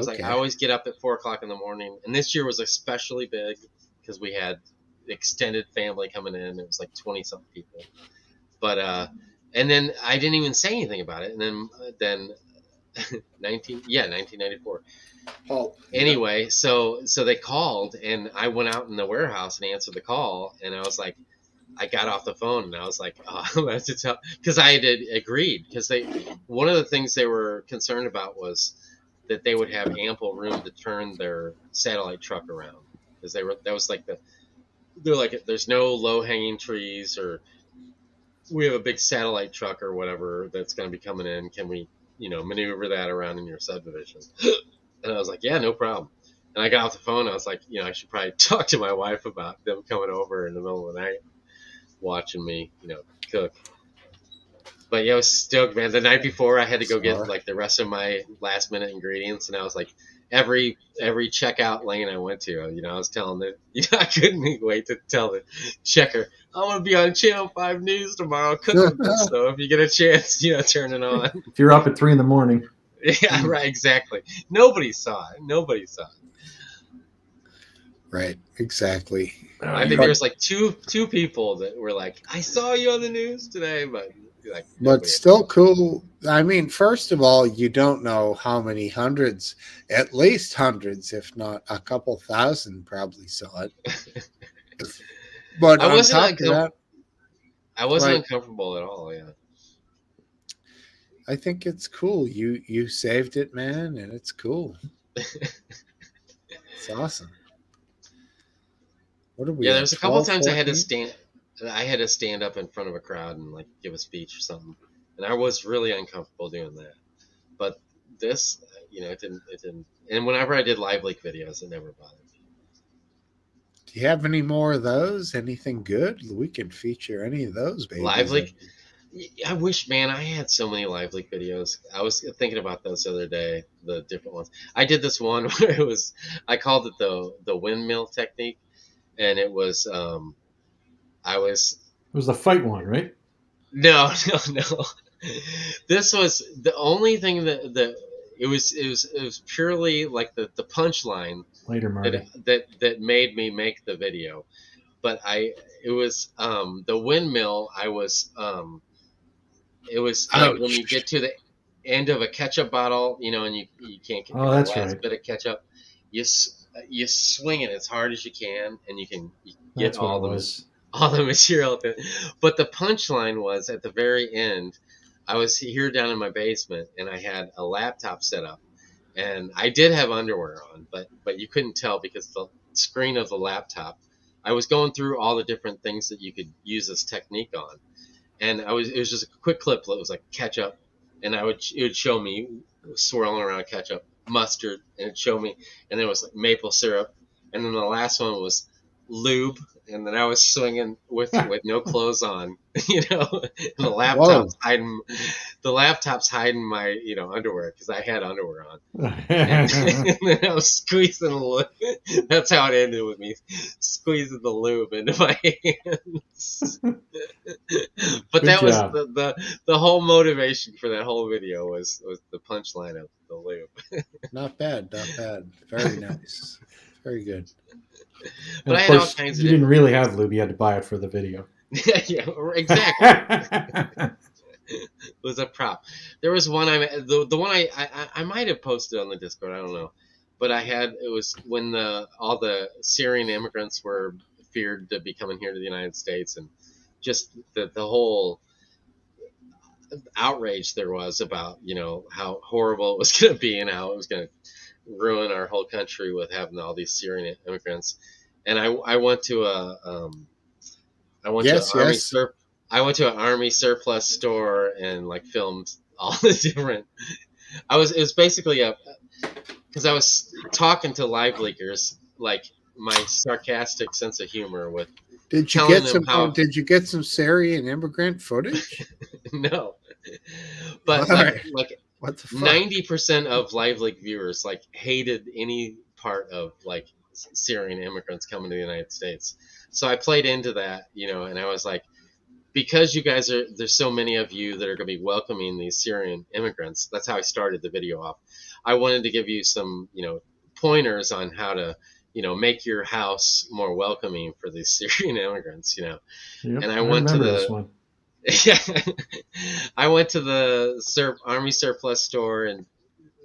like, I always get up at 4:00 in the morning, and this year was especially big because we had extended family coming in. It was like 20-something people. But and then I didn't even say anything about it. And then 1994. Paul. Anyway, so they called, and I went out in the warehouse and answered the call, and I was like, I got off the phone and I was like, oh, that's to tell, because I had agreed, because one of the things they were concerned about was that they would have ample room to turn their satellite truck around, because that was like they're like, there's no low hanging trees, or we have a big satellite truck or whatever that's going to be coming in. Can we, maneuver that around in your subdivision? And I was like, yeah, no problem. And I got off the phone. I was like, I should probably talk to my wife about them coming over in the middle of the night, watching me, cook. But yeah, I was stoked, man. The night before, I had to go get like the rest of my last minute ingredients, and I was like, every checkout lane I went to, I was telling them, I couldn't wait to tell the checker, I'm gonna be on Channel 5 News tomorrow cooking this. So if you get a chance, turn it on. If you're up at 3 a.m. Yeah, right, exactly. Nobody saw it. Right, exactly. I think there's like two people that were like, I saw you on the news today, but like, but still cool. I mean, first of all, you don't know how many hundreds, at least hundreds, if not a couple thousand, probably saw it. But I on top of that, I wasn't uncomfortable at all. Yeah, I think it's cool. You saved it, man, and it's cool. It's awesome. What are we? Yeah, there's a couple of times 14? I had to stand up in front of a crowd and like give a speech or something, and I was really uncomfortable doing that. But this, it didn't. And whenever I did live leak videos, it never bothered me. Do you have any more of those? Anything good? We can feature any of those, baby. Live leak. I wish, man, I had so many live leak videos. I was thinking about those the other day, the different ones. I did this one where I called it the windmill technique, and it was, It was the fight one, right? No. This was the only thing that it was purely like the punchline later, Marty, that made me make the video. But it was the windmill. It was like when you get to the end of a ketchup bottle, and you can't get the last bit of ketchup, you swing it as hard as you can, and you can get all the material. But the punchline was at the very end. I was here down in my basement, and I had a laptop set up, and I did have underwear on, but you couldn't tell because the screen of the laptop. I was going through all the different things that you could use this technique on. And it was just a quick clip that was like ketchup, and it would show me swirling around ketchup, mustard, and it'd show me, and then it was like maple syrup, and then the last one was lube, and then I was swinging with no clothes on, and the laptop's hiding my underwear because I had underwear on, and then I was squeezing the lube. That's how it ended, with me squeezing the lube into my hands. But that was the whole motivation for that whole video was the punchline of the lube. Not bad. Very nice. Very good. But I had all kinds of. You didn't really have lube; you had to buy it for the video. Yeah, exactly. It was a prop. There was one the one I might have posted on the Discord. I don't know, but it was when all the Syrian immigrants were feared to be coming here to the United States, and just the whole outrage there was about how horrible it was going to be and how it was going to ruin our whole country with having all these Syrian immigrants. And I went to I went to an army surplus store and like filmed all the different. It was basically because I was talking to live leakers, like my sarcastic sense of humor with. Did you get some Syrian immigrant footage? No, but like 90% of live leak viewers like hated any part of like Syrian immigrants coming to the United States. So I played into that, and I was like, because you guys there's so many of you that are going to be welcoming these Syrian immigrants. That's how I started the video off. I wanted to give you some, pointers on how to, make your house more welcoming for these Syrian immigrants, Yep, and I went to this one. Yeah, I went to the Army surplus store and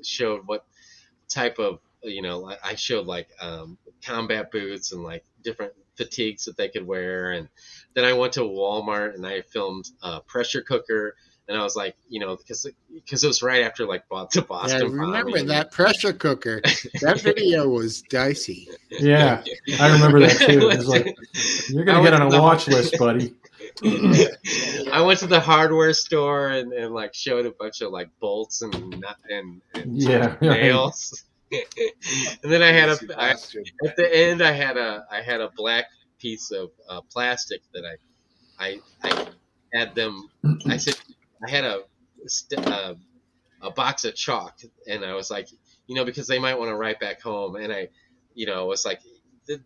showed what type of, I showed like combat boots and like different fatigues that they could wear. And then I went to Walmart and I filmed a pressure cooker. And I was like, because it was right after like the Yeah, I Boston remember bombing. that pressure cooker. That video was dicey. Yeah, I remember that too. It was like, you're going to get on a watch list, buddy. I went to the hardware store and like showed a bunch of like bolts and Yeah, right. nails. And then I had at the end I had a black piece of plastic that I had them. I said I had a box of chalk, and I was like, because they might want to write back home, and I, was like,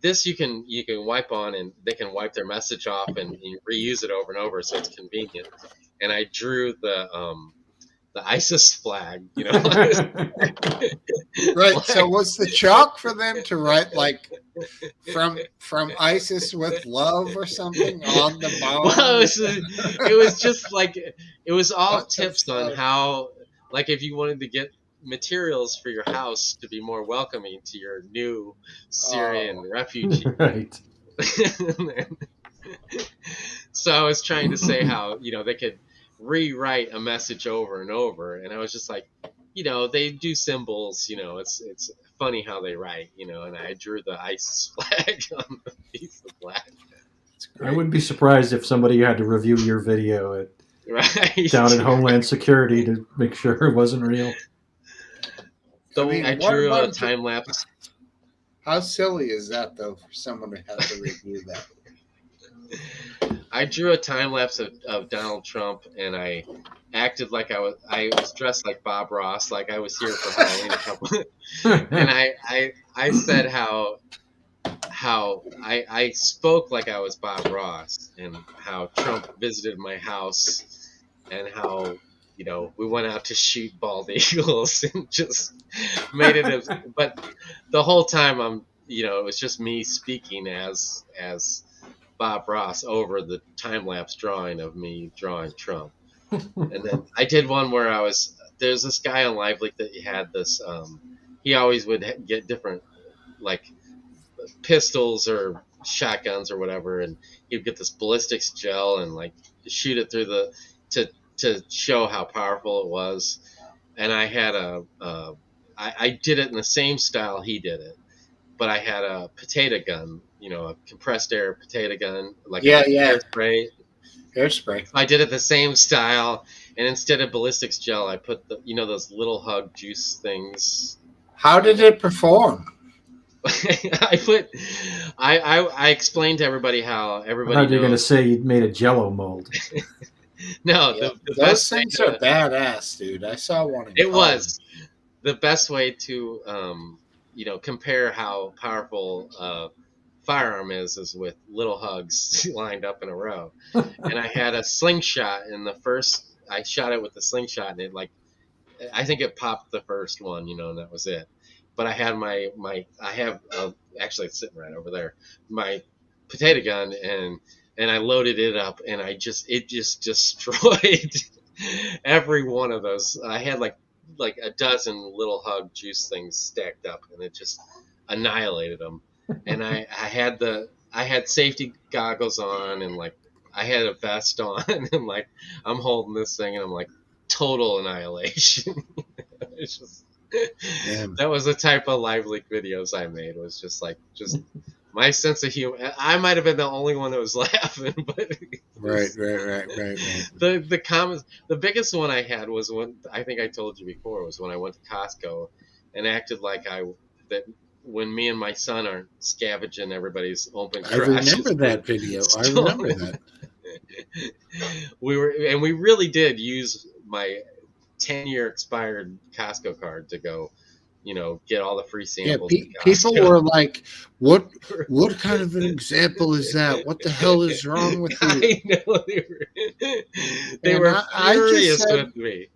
this you can wipe on, and they can wipe their message off and you reuse it over and over, so it's convenient. And I drew the ISIS flag, Right. So was the chalk for them to write like from ISIS with love or something on the bomb? Well, it was just like it was all tips on how, like, if you wanted to get materials for your house to be more welcoming to your new Syrian refugee. Right. So I was trying to say how, they could rewrite a message over and over, and I was just like, they do symbols, it's funny how they write, and I drew the ISIS flag on the piece of black. I wouldn't be surprised if somebody had to review your video right down at Homeland Security to make sure it wasn't real. So I drew a time lapse. How silly is that, though, for someone to have to review that? I drew a time lapse of Donald Trump, and I acted like I was dressed like Bob Ross, like I was here for Halloween. And I said how I spoke like I was Bob Ross, and how Trump visited my house, and how we went out to shoot bald eagles, and just made it. But the whole time it was just me speaking as Bob Ross over the time lapse drawing of me drawing Trump. And then I did one where there's this guy on LiveLeak that had this. He always would get different like pistols or shotguns or whatever, and he'd get this ballistics gel and like shoot it through to show how powerful it was. And I had I did it in the same style he did it, but I had a potato gun, a compressed air potato gun, like hairspray. Hairspray. I did it the same style, and instead of ballistics gel, I put those little hug juice things. How did it perform? I explained to everybody how everybody. I thought you were going to say you made a Jello mold. No, Yeah, the those best things are badass, dude. I saw one. It was the best way to compare how powerful firearm is with little hugs lined up in a row. And I had a slingshot, and I shot it with the slingshot, and it I think it popped the first one, and that was it. But I had actually it's sitting right over there, my potato gun, and I loaded it up, and it just destroyed every one of those. I had like a dozen little hug juice things stacked up, and it just annihilated them. And I had safety goggles on, and like I had a vest on, and like I'm holding this thing, and I'm like total annihilation. It's just that was the type of LiveLeak videos I made. Was just my sense of humor. I might have been the only one that was laughing, but right. The comments. The biggest one I had was when I think I told you before was when I went to Costco and acted like when me and my son are scavenging everybody's open I remember that video. I remember that. We really did use my 10-year expired Costco card to go, get all the free samples. Yeah, people were like, "What kind of an example is that? What the hell is wrong with you?" I know they were furious with me.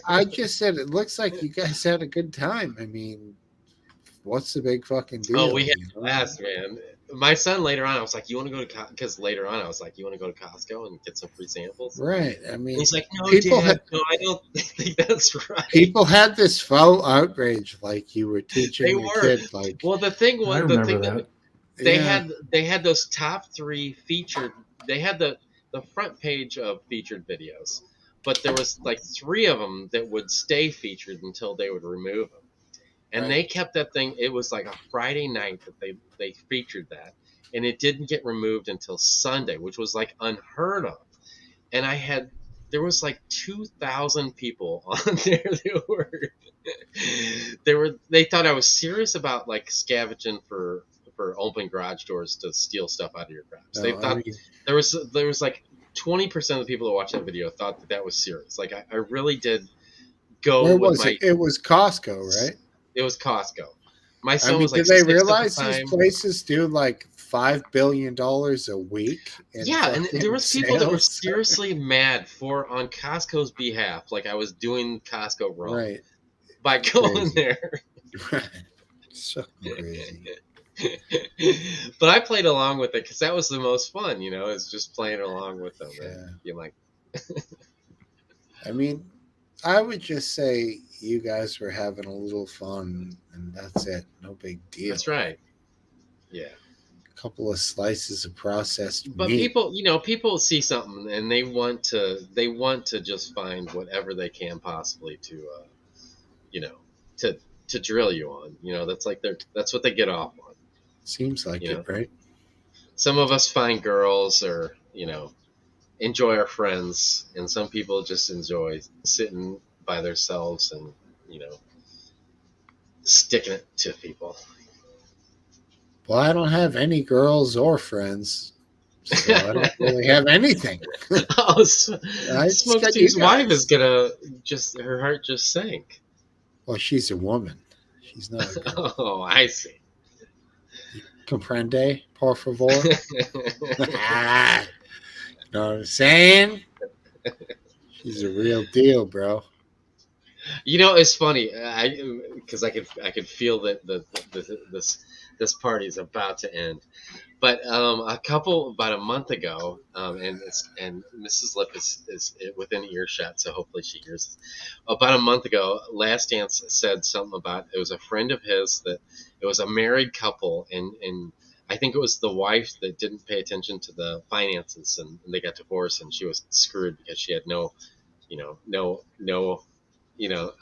I just said, "It looks like you guys had a good time." I mean, what's the big fucking deal? Oh, we had a blast, man. my son later on, I was like, "You want to go to because later on I was like, you want to go to Costco and get some free samples?" Right. I And mean, he's like, "No, people Dad, had no, I don't think that's right." people had this faux outrage, like you were teaching They a were. kid, like, Well, the thing I was, the remember thing that that. yeah, they had those top 3 featured. They had the front page of featured videos, but there was like 3 of them that would stay featured until they would remove them. And right. they kept that thing. It was like a Friday night that they featured that, and it didn't get removed until Sunday, which was like unheard of. And there was like 2,000 people on there they thought I was serious about like scavenging for open garage doors to steal stuff out of your crabs. They No, I thought mean, there was like 20% of the people that watched that video thought that was serious. Like I really did go where with was it? my. It was Costco, right? It was Costco. My I son mean, was do like they 6 at the realize these time. places do like $5 billion a week in Yeah, and there fucking was people that were sales? seriously mad on Costco's behalf, like I was doing Costco wrong Right. by going Crazy. there. Right. So crazy. But I played along with it because that was the most fun, is just playing along with them. Yeah. And you're like, I mean, I would just say you guys were having a little fun, and that's it. No big deal. that's right. Yeah. A couple of slices of processed But meat. people see something and they want to just find whatever they can possibly to, to drill you on. That's what they get off on. Seems like it, right? Some of us find girls or, enjoy our friends, and some people just enjoy sitting by themselves and, sticking it to people. Well, I don't have any girls or friends, so I don't really have anything. Oh, I just got you Smokesteve's wife guys. is gonna her heart just sank. Well, she's a woman. She's not a girl. Oh, I see. Comprende, por favor? You know what I'm saying? She's a real deal, bro. It's funny. Because I could feel that this party is about to end. But about a month ago, and Mrs. Lip is within earshot, so hopefully she hears this. About a month ago, Last Dance said something about it was a friend of his that it was a married couple, and I think it was the wife that didn't pay attention to the finances, and they got divorced, and she was screwed because she had no.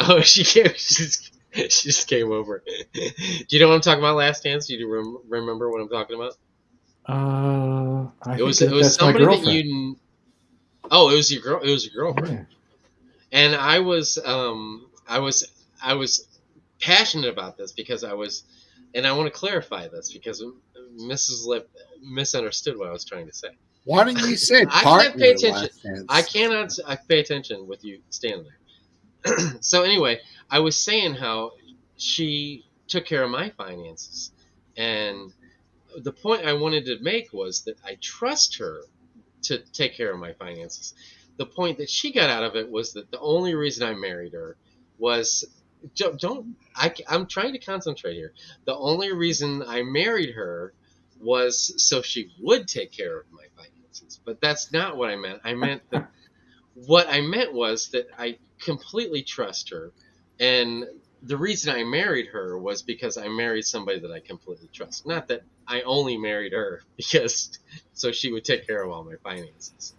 Oh, she just came over. Do you know what I'm talking about? Last Dance? Do you remember what I'm talking about? I It think was that's my somebody that girlfriend. you. Oh, it was your girl. It was your girlfriend. Yeah. And I was passionate about this because and I want to clarify this because Mrs. Lip misunderstood what I was trying to say. Why didn't you say I can't pay partner attention. last dance? I cannot pay attention with you standing there. So anyway, I was saying how she took care of my finances, and the point I wanted to make was that I trust her to take care of my finances. The point that she got out of it was that the only reason I married her was I'm trying to concentrate here. The only reason I married her was so she would take care of my finances. But that's not what I meant. I meant that what I meant was that I completely trust her, and the reason I married her was because I married somebody that I completely trust. Not that I only married her because so she would take care of all my finances.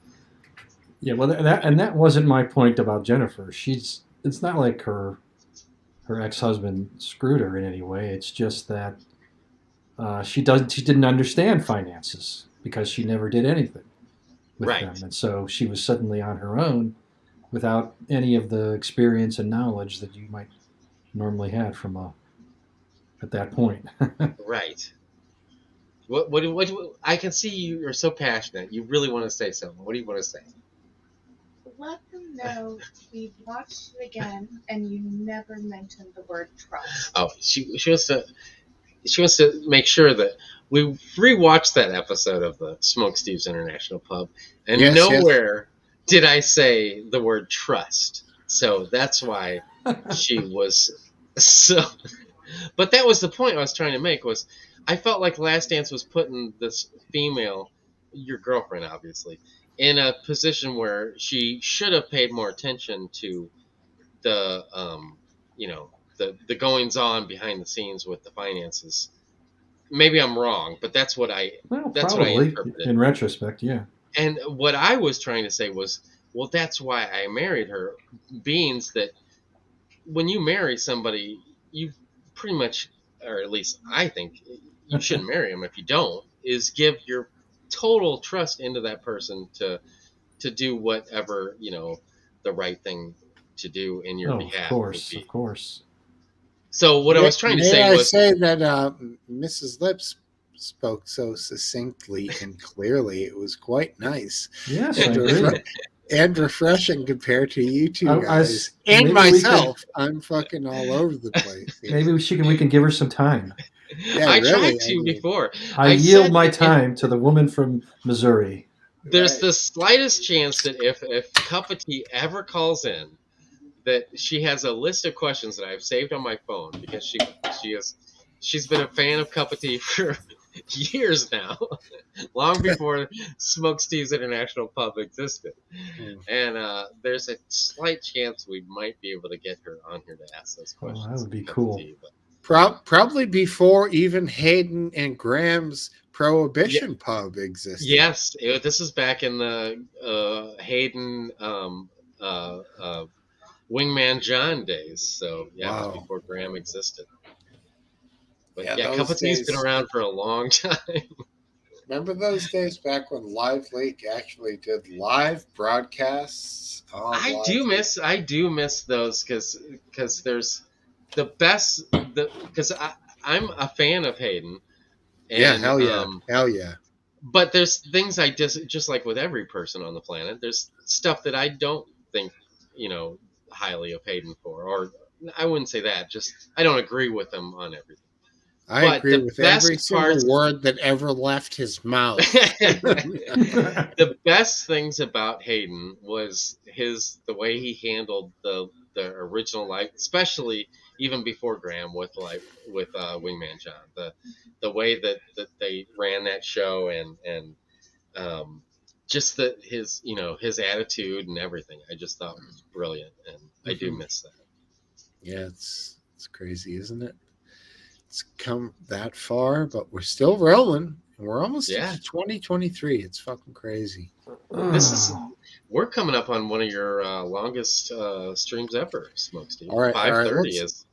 Yeah, well, that wasn't my point about Jennifer. It's not like her ex-husband screwed her in any way. It's just that she didn't understand finances because she never did anything with Right. them, and so she was suddenly on her own without any of the experience and knowledge that you might normally have at that point. Right. What I can see you're so passionate. You really want to say something. What do you want to say? Let them know we watched it again and you never mentioned the word trust. Oh, she wants to make sure that we rewatched that episode of the Smokesteve's International Pub, and nowhere did I say the word trust. So that's why she was so. But that was the point I was trying to make. Was I felt like Last Dance was putting this female, your girlfriend, obviously, in a position where she should have paid more attention to the, the goings on behind the scenes with the finances. Maybe I'm wrong, but that's what I Probably interpreted. in retrospect, yeah. And what I was trying to say was, well, that's why I married her, means that when you marry somebody, you pretty much, or at least I think, you shouldn't marry them if you don't, is give your total trust into that person to do whatever, the right thing to do in your behalf would be. Of course. So what I was trying to say I was, say that Mrs. Lips spoke so succinctly and clearly. It was quite nice. Yes, I agree. And refreshing compared to you two I- guys. maybe And we myself. I'm fucking all over the place. Maybe we can give her some time. Yeah, I really, tried to I mean, before. I yield said my that time to the woman from Missouri. there's the slightest chance that if Cup of Tea ever calls in, that she has a list of questions that I've saved on my phone, because she's been a fan of Cup of Tea for years now, long before Smokesteve's International Pub existed. And there's a slight chance we might be able to get her on here to ask those questions. That would be cool. Probably before even Hayden and Graham's Prohibition Pub existed. Yes, this is back in the Hayden Wingman John days. So yeah, It was before Graham existed. But yeah, Cup of Tea's been around for a long time. Remember those days back when Live Leak actually did live broadcasts? I do miss those, because there's the best, because I'm a fan of Hayden. And, yeah, hell yeah, hell yeah. But there's things I just like with every person on the planet. There's stuff that I don't think, highly of Hayden for, or I wouldn't say that. Just I don't agree with him on everything. I agree with every single word that ever left his mouth. The best things about Hayden was the way he handled the original life, especially even before Graham with Wingman John. The way that they ran that show, and just his attitude and everything, I just thought was brilliant, and I do miss that. Yeah, it's crazy, isn't it? It's come that far, but we're still rolling. We're almost to 2023. It's fucking crazy. We're coming up on one of your longest streams ever, Smokesteve. All right, 5:30 is.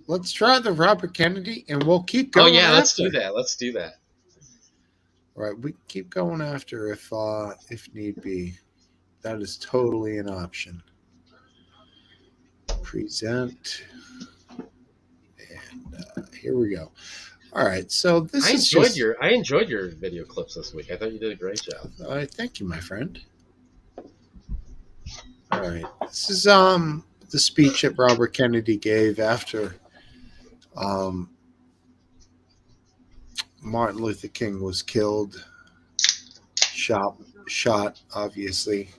Let's try the Robert Kennedy, and we'll keep going. Oh yeah, let's do that. All right, we can keep going after if need be. That is totally an option. Present. And here we go. All right, so I enjoyed your video clips this week. I thought you did a great job. Thank you, my friend. All right, this is the speech that Robert Kennedy gave after Martin Luther King was killed, shot, obviously,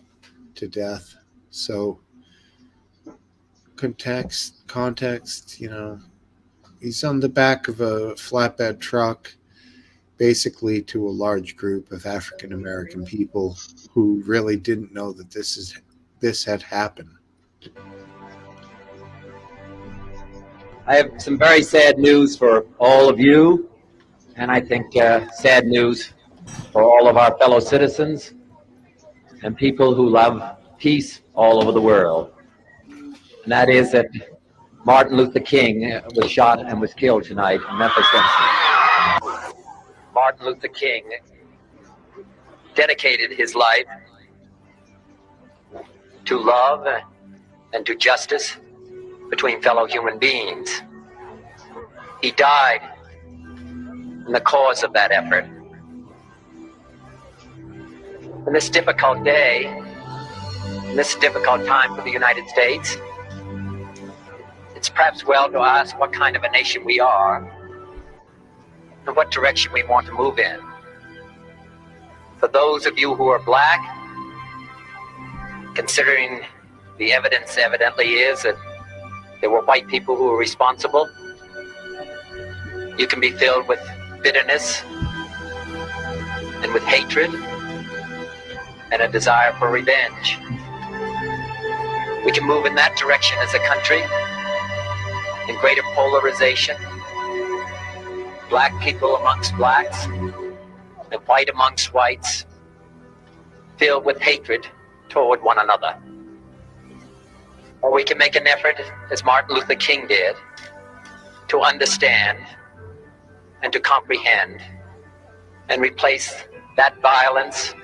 to death. So context, he's on the back of a flatbed truck, basically to a large group of African American people who really didn't know that this had happened. I have some very sad news for all of you, and I think sad news for all of our fellow citizens and people who love peace all over the world. And that is that Martin Luther King was shot and was killed tonight in Memphis, Tennessee. Martin Luther King dedicated his life to love and to justice between fellow human beings. He died in the cause of that effort. In this difficult day, in this difficult time for the United States, it's perhaps well to ask what kind of a nation we are and what direction we want to move in. For those of you who are black, considering the evidence evidently is that there were white people who were responsible, You can be filled with bitterness and with hatred and a desire for revenge. We can move in that direction as a country, in greater polarization, black people amongst blacks, and white amongst whites, filled with hatred toward one another. Or we can make an effort, as Martin Luther King did, to understand and to comprehend and replace that violence,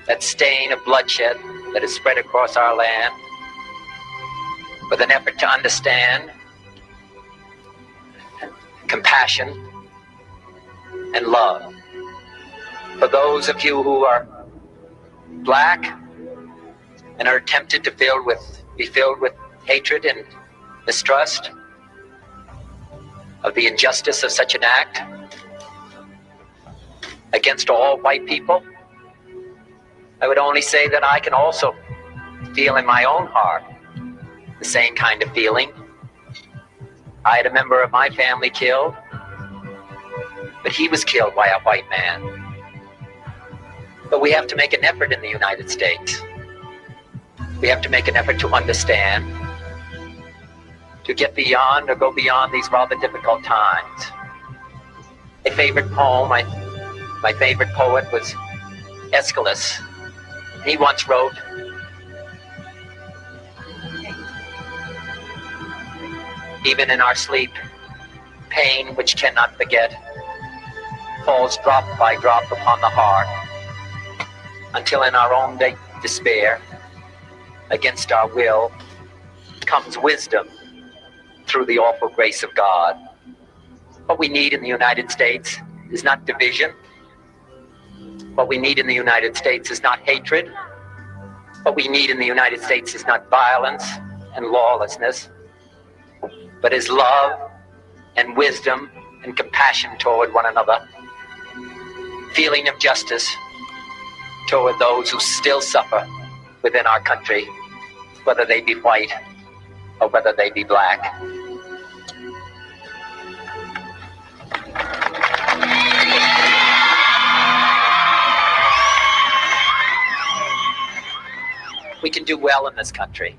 that stain of bloodshed that is spread across our land, with an effort to understand compassion and love. For those of you who are black and are tempted to be filled with hatred and mistrust of the injustice of such an act against all white people, I would only say that I can also feel in my own heart the same kind of feeling. I had a member of my family killed, but he was killed by a white man. But we have to make an effort in the United States. We have to make an effort to understand, to get beyond or go beyond these rather difficult times. My favorite poem, my favorite poet was Aeschylus. He once wrote, "Even in our sleep, pain which cannot forget falls drop by drop upon the heart, until in our own despair, against our will, comes wisdom through the awful grace of God." What we need in the United States is not division. What we need in the United States is not hatred. What we need in the United States is not violence and lawlessness, but is love and wisdom and compassion toward one another, feeling of justice toward those who still suffer within our country, whether they be white or whether they be black. We can do well in this country.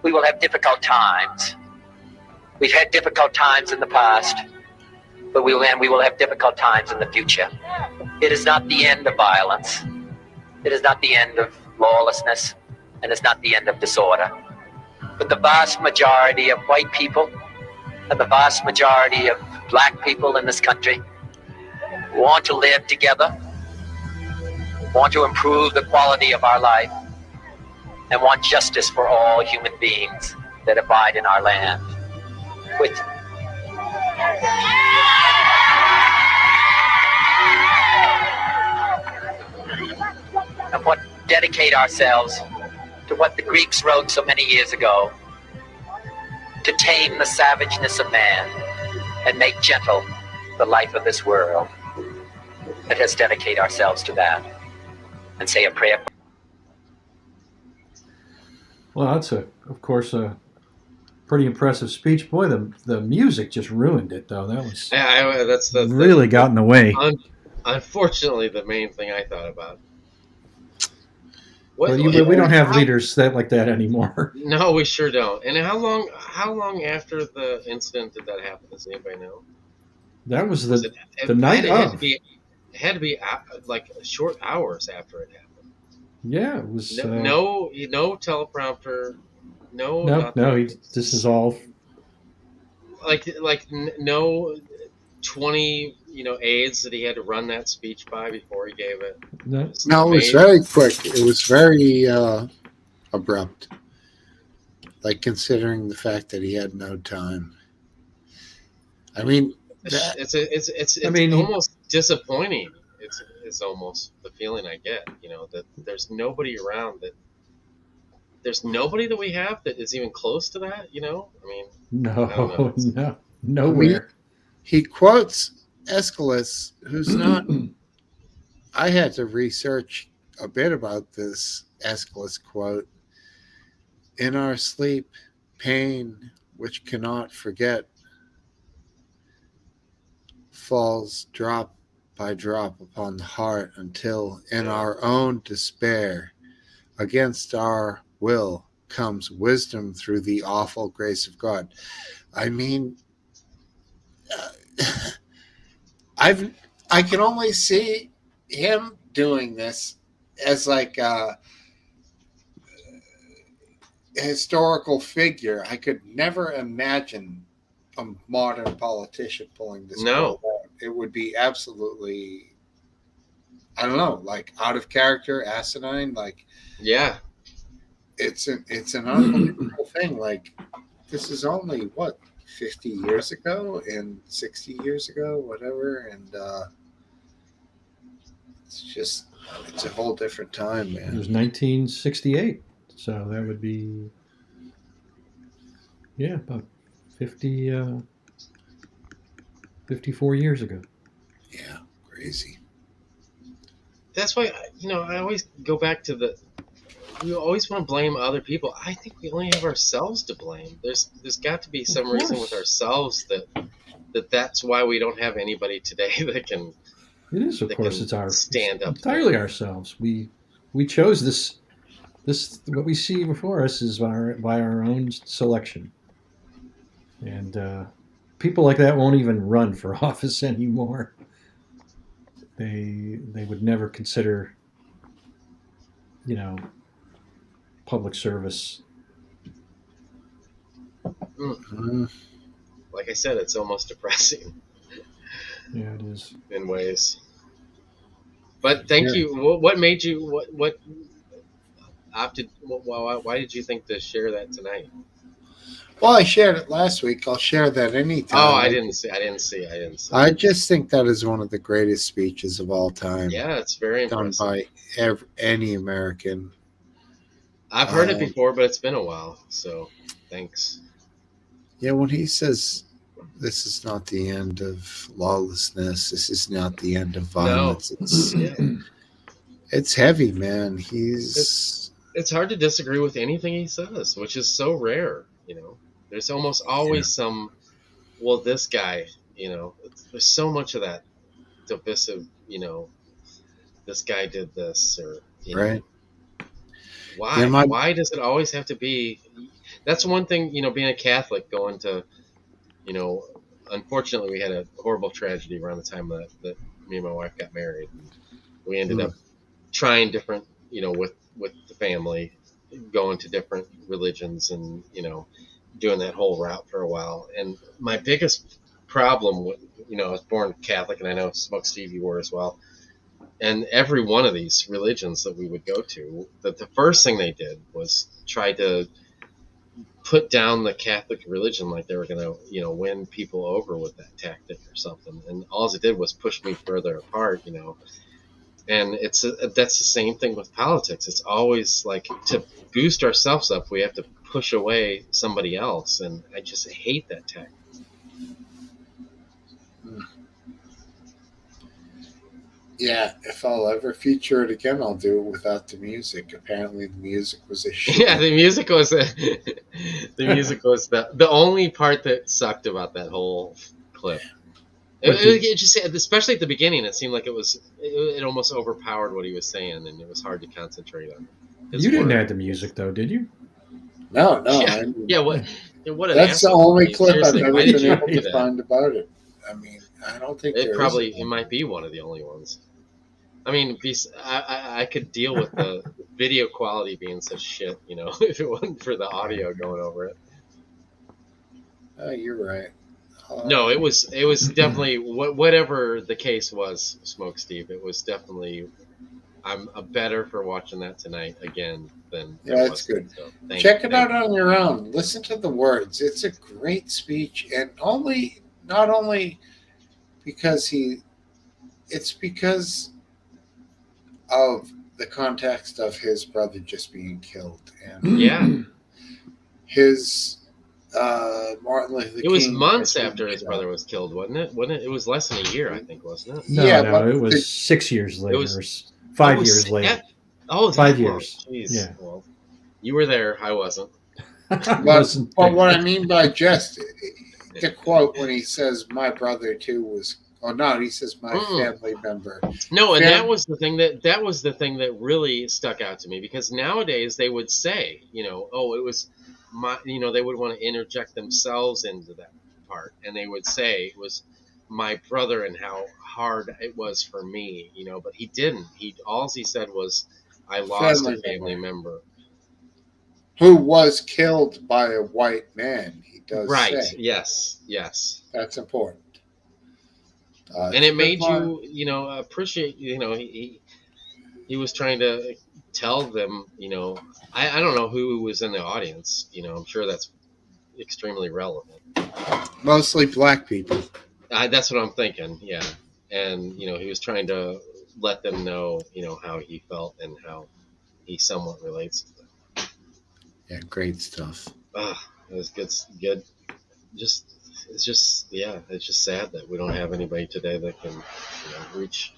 We will have difficult times. We've had difficult times in the past, but we will have difficult times in the future. It is not the end of violence. It is not the end of lawlessness, and it's not the end of disorder. But the vast majority of white people and the vast majority of black people in this country want to live together, want to improve the quality of our life, and want justice for all human beings that abide in our land. And what dedicate ourselves to what the Greeks wrote so many years ago, to tame the savageness of man and make gentle the life of this world. Let us dedicate ourselves to that and say a prayer. Well, that's of course, a pretty impressive speech. Boy, the music just ruined it, though. That was that's really got in the way. Unfortunately, the main thing I thought about. But we don't have leaders like that anymore. No, we sure don't. And how long after the incident did that happen? Does anybody know? That was the night of. It had to be like short hours after it happened. Yeah, it was. No teleprompter. No. This is all. Like no 20 aides that he had to run that speech by before he gave it. No, it was very quick. It was very abrupt. Like, considering the fact that he had no time. I mean, it's almost disappointing. It's almost the feeling I get, that there's nobody around there's nobody that we have that is even close to that, I mean, no, nowhere. He quotes Aeschylus, who's not. I had to research a bit about this Aeschylus quote. In our sleep, pain which cannot forget falls drop by drop upon the heart until in our own despair, against our will, comes wisdom through the awful grace of God. I mean, I've I can only see him doing this as like a historical figure. I could never imagine a modern politician pulling this No. quote out. It would be absolutely, I don't know, like out of character, asinine. Like Yeah. it's an unbelievable thing. Like this is only what 50 years ago and 60 years ago, whatever, and it's a whole different time, It man. was 1968, so that would be about 50, 54 years ago. Yeah, crazy. That's why I always go back to we always want to blame other people. I think we only have ourselves to blame. There's got to be some reason with ourselves that's why we don't have anybody today that can. It is, of that course, can it's our stand up entirely ourselves. We chose this. What we see before us is by our own selection, and people like that won't even run for office anymore. They would never consider, public service. Like I said, it's almost depressing. Yeah, it is in ways. But thank you. What made you? What opted? Why did you think to share that tonight? Well, I shared it last week. I'll share that anytime. Oh, I didn't see. I just think that is one of the greatest speeches of all time. Yeah, it's very impressive. Done by any American. I've heard it before, but it's been a while. So, thanks. Yeah, when he says, "This is not the end of lawlessness. This is not the end of violence." No. It's heavy, man. It's hard to disagree with anything he says, which is so rare. There's almost always some. Well, this guy. There's so much of that divisive. This guy did this, or right. Why? Why does it always have to be? That's one thing. Being a Catholic, going to. Unfortunately, we had a horrible tragedy around the time that me and my wife got married. We ended up trying different, with the family, going to different religions, and doing that whole route for a while. And my biggest problem with, I was born Catholic, and I know Smokesteve you were as well. And every one of these religions that we would go to, the first thing they did was try to put down the Catholic religion like they were going to, win people over with that tactic or something. And all it did was push me further apart, And that's the same thing with politics. It's always like to boost ourselves up, we have to push away somebody else. And I just hate that tactic. Yeah, if I'll ever feature it again, I'll do it without the music. Apparently, the music was a shit. Yeah, the music was the only part that sucked about that whole clip. It just, especially at the beginning, it seemed like it almost overpowered what he was saying, and it was hard to concentrate on. You didn't add the music, though, did you? No. Yeah, what? That's the only clip I've ever been able to find about it. I mean, I don't think it might be one of the only ones. I mean, I could deal with the video quality being such shit, if it wasn't for the audio going over it. You're right. No, it was definitely whatever the case was, Smokesteve. It was definitely. I'm better for watching that tonight again than. Yeah, that's good. So check it out on your own. Listen to the words. It's a great speech, and not only because it's because of the context of his brother just being killed, and his. Martin Luther King. It was months after his brother was killed, wasn't it? It was less than a year, I think, wasn't it? No, it was 6 years later. It was 5 years later. 5 years. Jeez. Yeah. Well, you were there. I wasn't. But what I mean by just the quote when he says, "My brother too was Oh no, he says my Mm-mm. family member. No, and Fam- that was the thing that really stuck out to me, because nowadays they would say, oh, it was my, they would want to interject themselves into that part, and they would say it was my brother and how hard it was for me, but he didn't. All he said was, I lost a family member. Who was killed by a white man, he does Right. say. Yes. That's important. And it made you, appreciate, he was trying to tell them, I don't know who was in the audience. I'm sure that's extremely relevant. Mostly black people. That's what I'm thinking. Yeah. And, he was trying to let them know, how he felt and how he somewhat relates to them. Yeah, great stuff. It was good. It's just sad that we don't have anybody today that can, reach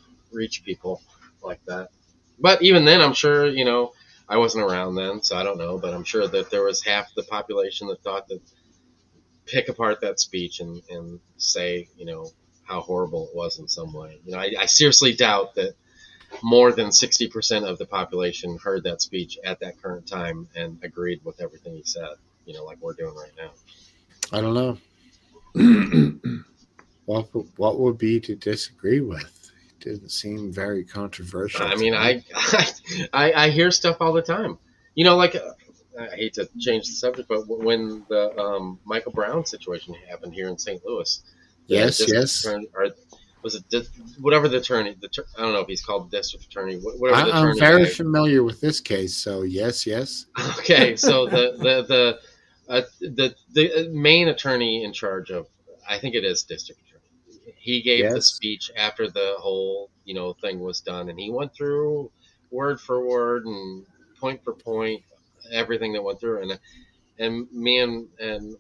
people like that. But even then, I'm sure, I wasn't around then, so I don't know. But I'm sure that there was half the population that thought that pick apart that speech and say, how horrible it was in some way. I seriously doubt that more than 60% of the population heard that speech at that current time and agreed with everything he said, like we're doing right now. I don't know. What would be to disagree with? It didn't seem very controversial. I mean, I hear stuff all the time. Like I hate to change the subject, but when the Michael Brown situation happened here in St. Louis, yes. Was it whatever the attorney? I don't know if he's called district attorney. Whatever the I'm attorney. very familiar with this case, so yes. Okay, so the main attorney in charge of, I think it is district attorney. He gave the speech after the whole thing was done, and he went through word for word and point for point everything that went through, and me and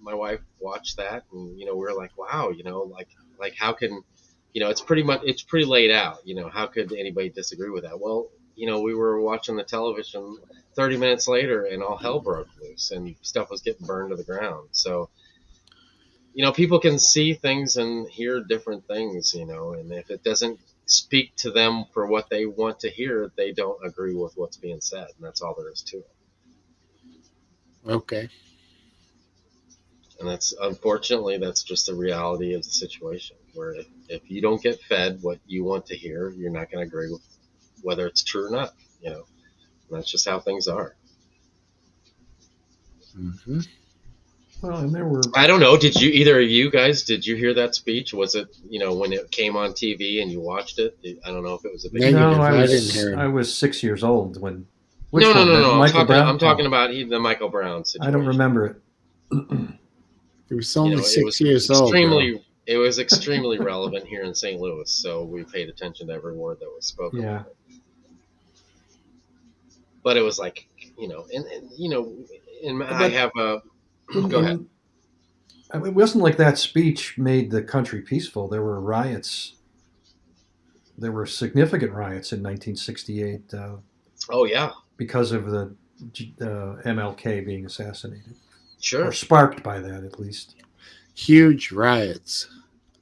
my wife watched that, and we were like, wow, like how can it's pretty laid out, how could anybody disagree with that? Well, we were watching the television 30 minutes later and all hell broke loose and stuff was getting burned to the ground. So people can see things and hear different things, and if it doesn't speak to them for what they want to hear, they don't agree with what's being said, and that's all there is to it. Okay. And unfortunately that's just the reality of the situation, where if you don't get fed what you want to hear, you're not going to agree with whether it's true or not. And that's just how things are. Mm-hmm. Well, and there were. I don't know. Did either of you guys hear that speech? Was it when it came on TV and you watched it? I don't know if it was a big. No, I was 6 years old when. No. I'm talking about the Michael Brown situation. I don't remember it. It was only 6 years old. It was extremely relevant here in St. Louis, so we paid attention to every word that was spoken. Yeah. But it was like, I have a. Go ahead. It wasn't like that speech made the country peaceful. There were riots. There were significant riots in 1968. Oh yeah. Because of the MLK being assassinated. Sure. Or sparked by that, at least. Huge riots.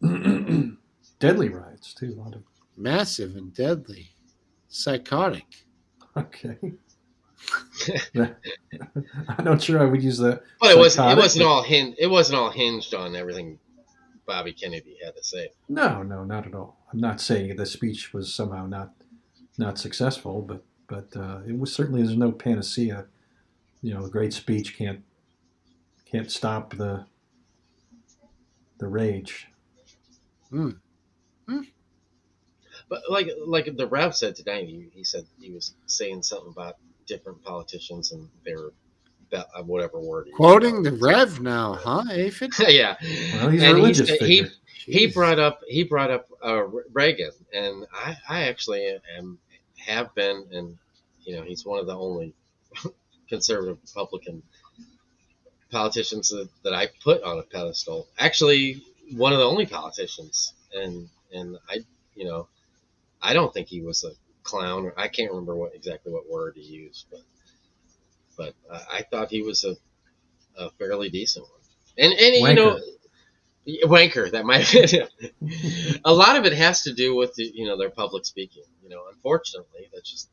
Deadly riots, too. A lot of... Massive and deadly. Psychotic. Okay. I'm not sure I would use that. But it wasn't all hinged on everything Bobby Kennedy had to say. No, not at all. I'm not saying the speech was somehow not successful, but it was certainly, there's no panacea. A great speech can't stop the rage. But like the Rev said today, he said he was saying something about different politicians and their whatever word. Quoting the Rev now, huh, Aphid? Yeah. Well, he's a religious figure. He brought up Reagan, and I actually have been, and he's one of the only conservative Republican politicians that I put on a pedestal. Actually, one of the only politicians, and I don't think he was a clown, or I can't remember exactly what word he used, but I thought he was a fairly decent one. And Wanker, that might a lot of it has to do with their public speaking. Unfortunately, that's just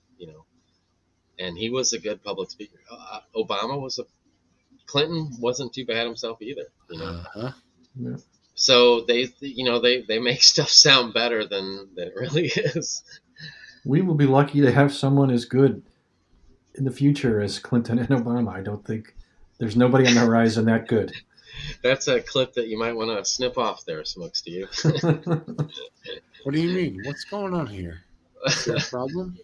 and he was a good public speaker. Obama was Clinton wasn't too bad himself either. Uh-huh. Yeah. So they make stuff sound better than it really is. We will be lucky to have someone as good in the future as Clinton and Obama. I don't think there's nobody on the horizon that good. That's a clip that you might want to snip off there, Smokesteve. What do you mean? What's going on here? Is there a problem?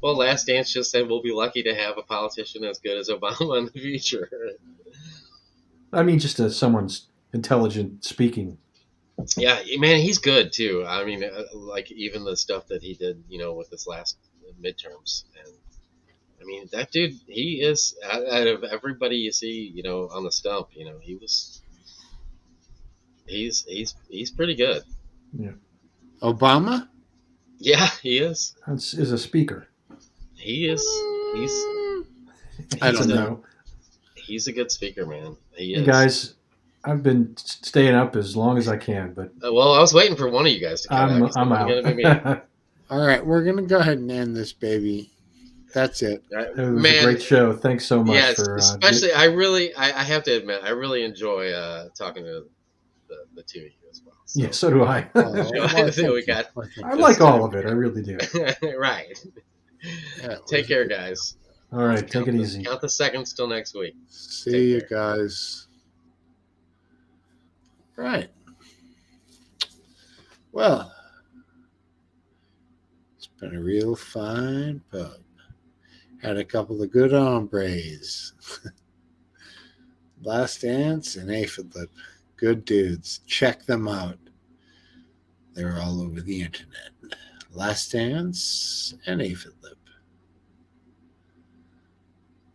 Well, Last Dance just said we'll be lucky to have a politician as good as Obama in the future. I mean, just as someone's intelligent speaking. Yeah, man, he's good too. I mean, like even the stuff that he did, with this last midterms, and I mean that dude, he is out of everybody you see, on the stump, he's pretty good. Yeah. Obama? Yeah, he is. Is a speaker. He is. I don't know. He's a good speaker, man. He is. Hey guys, I've been staying up as long as I can, but well, I was waiting for one of you guys to come out. I'm out. Gonna be me. All right, we're gonna go ahead and end this, baby. That's it. It was a great show. Thanks so much for especially I have to admit I really enjoy talking to the two of you as well. So. Yeah, so do I. I like all of it. I really do. Right. Yeah, take care, guys. All right, take it easy. Count the seconds till next week. See you guys. Right. Well, it's been a real fine pub. Had a couple of good hombres. Last Dance and Aphid Lip. Good dudes. Check them out. They're all over the internet. Last Dance and Aphid Lip.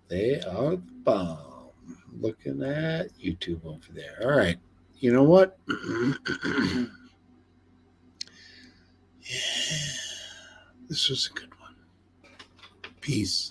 They are the bomb. Looking at YouTube over there. All right. You know what? Yeah. This was a good one. Peace.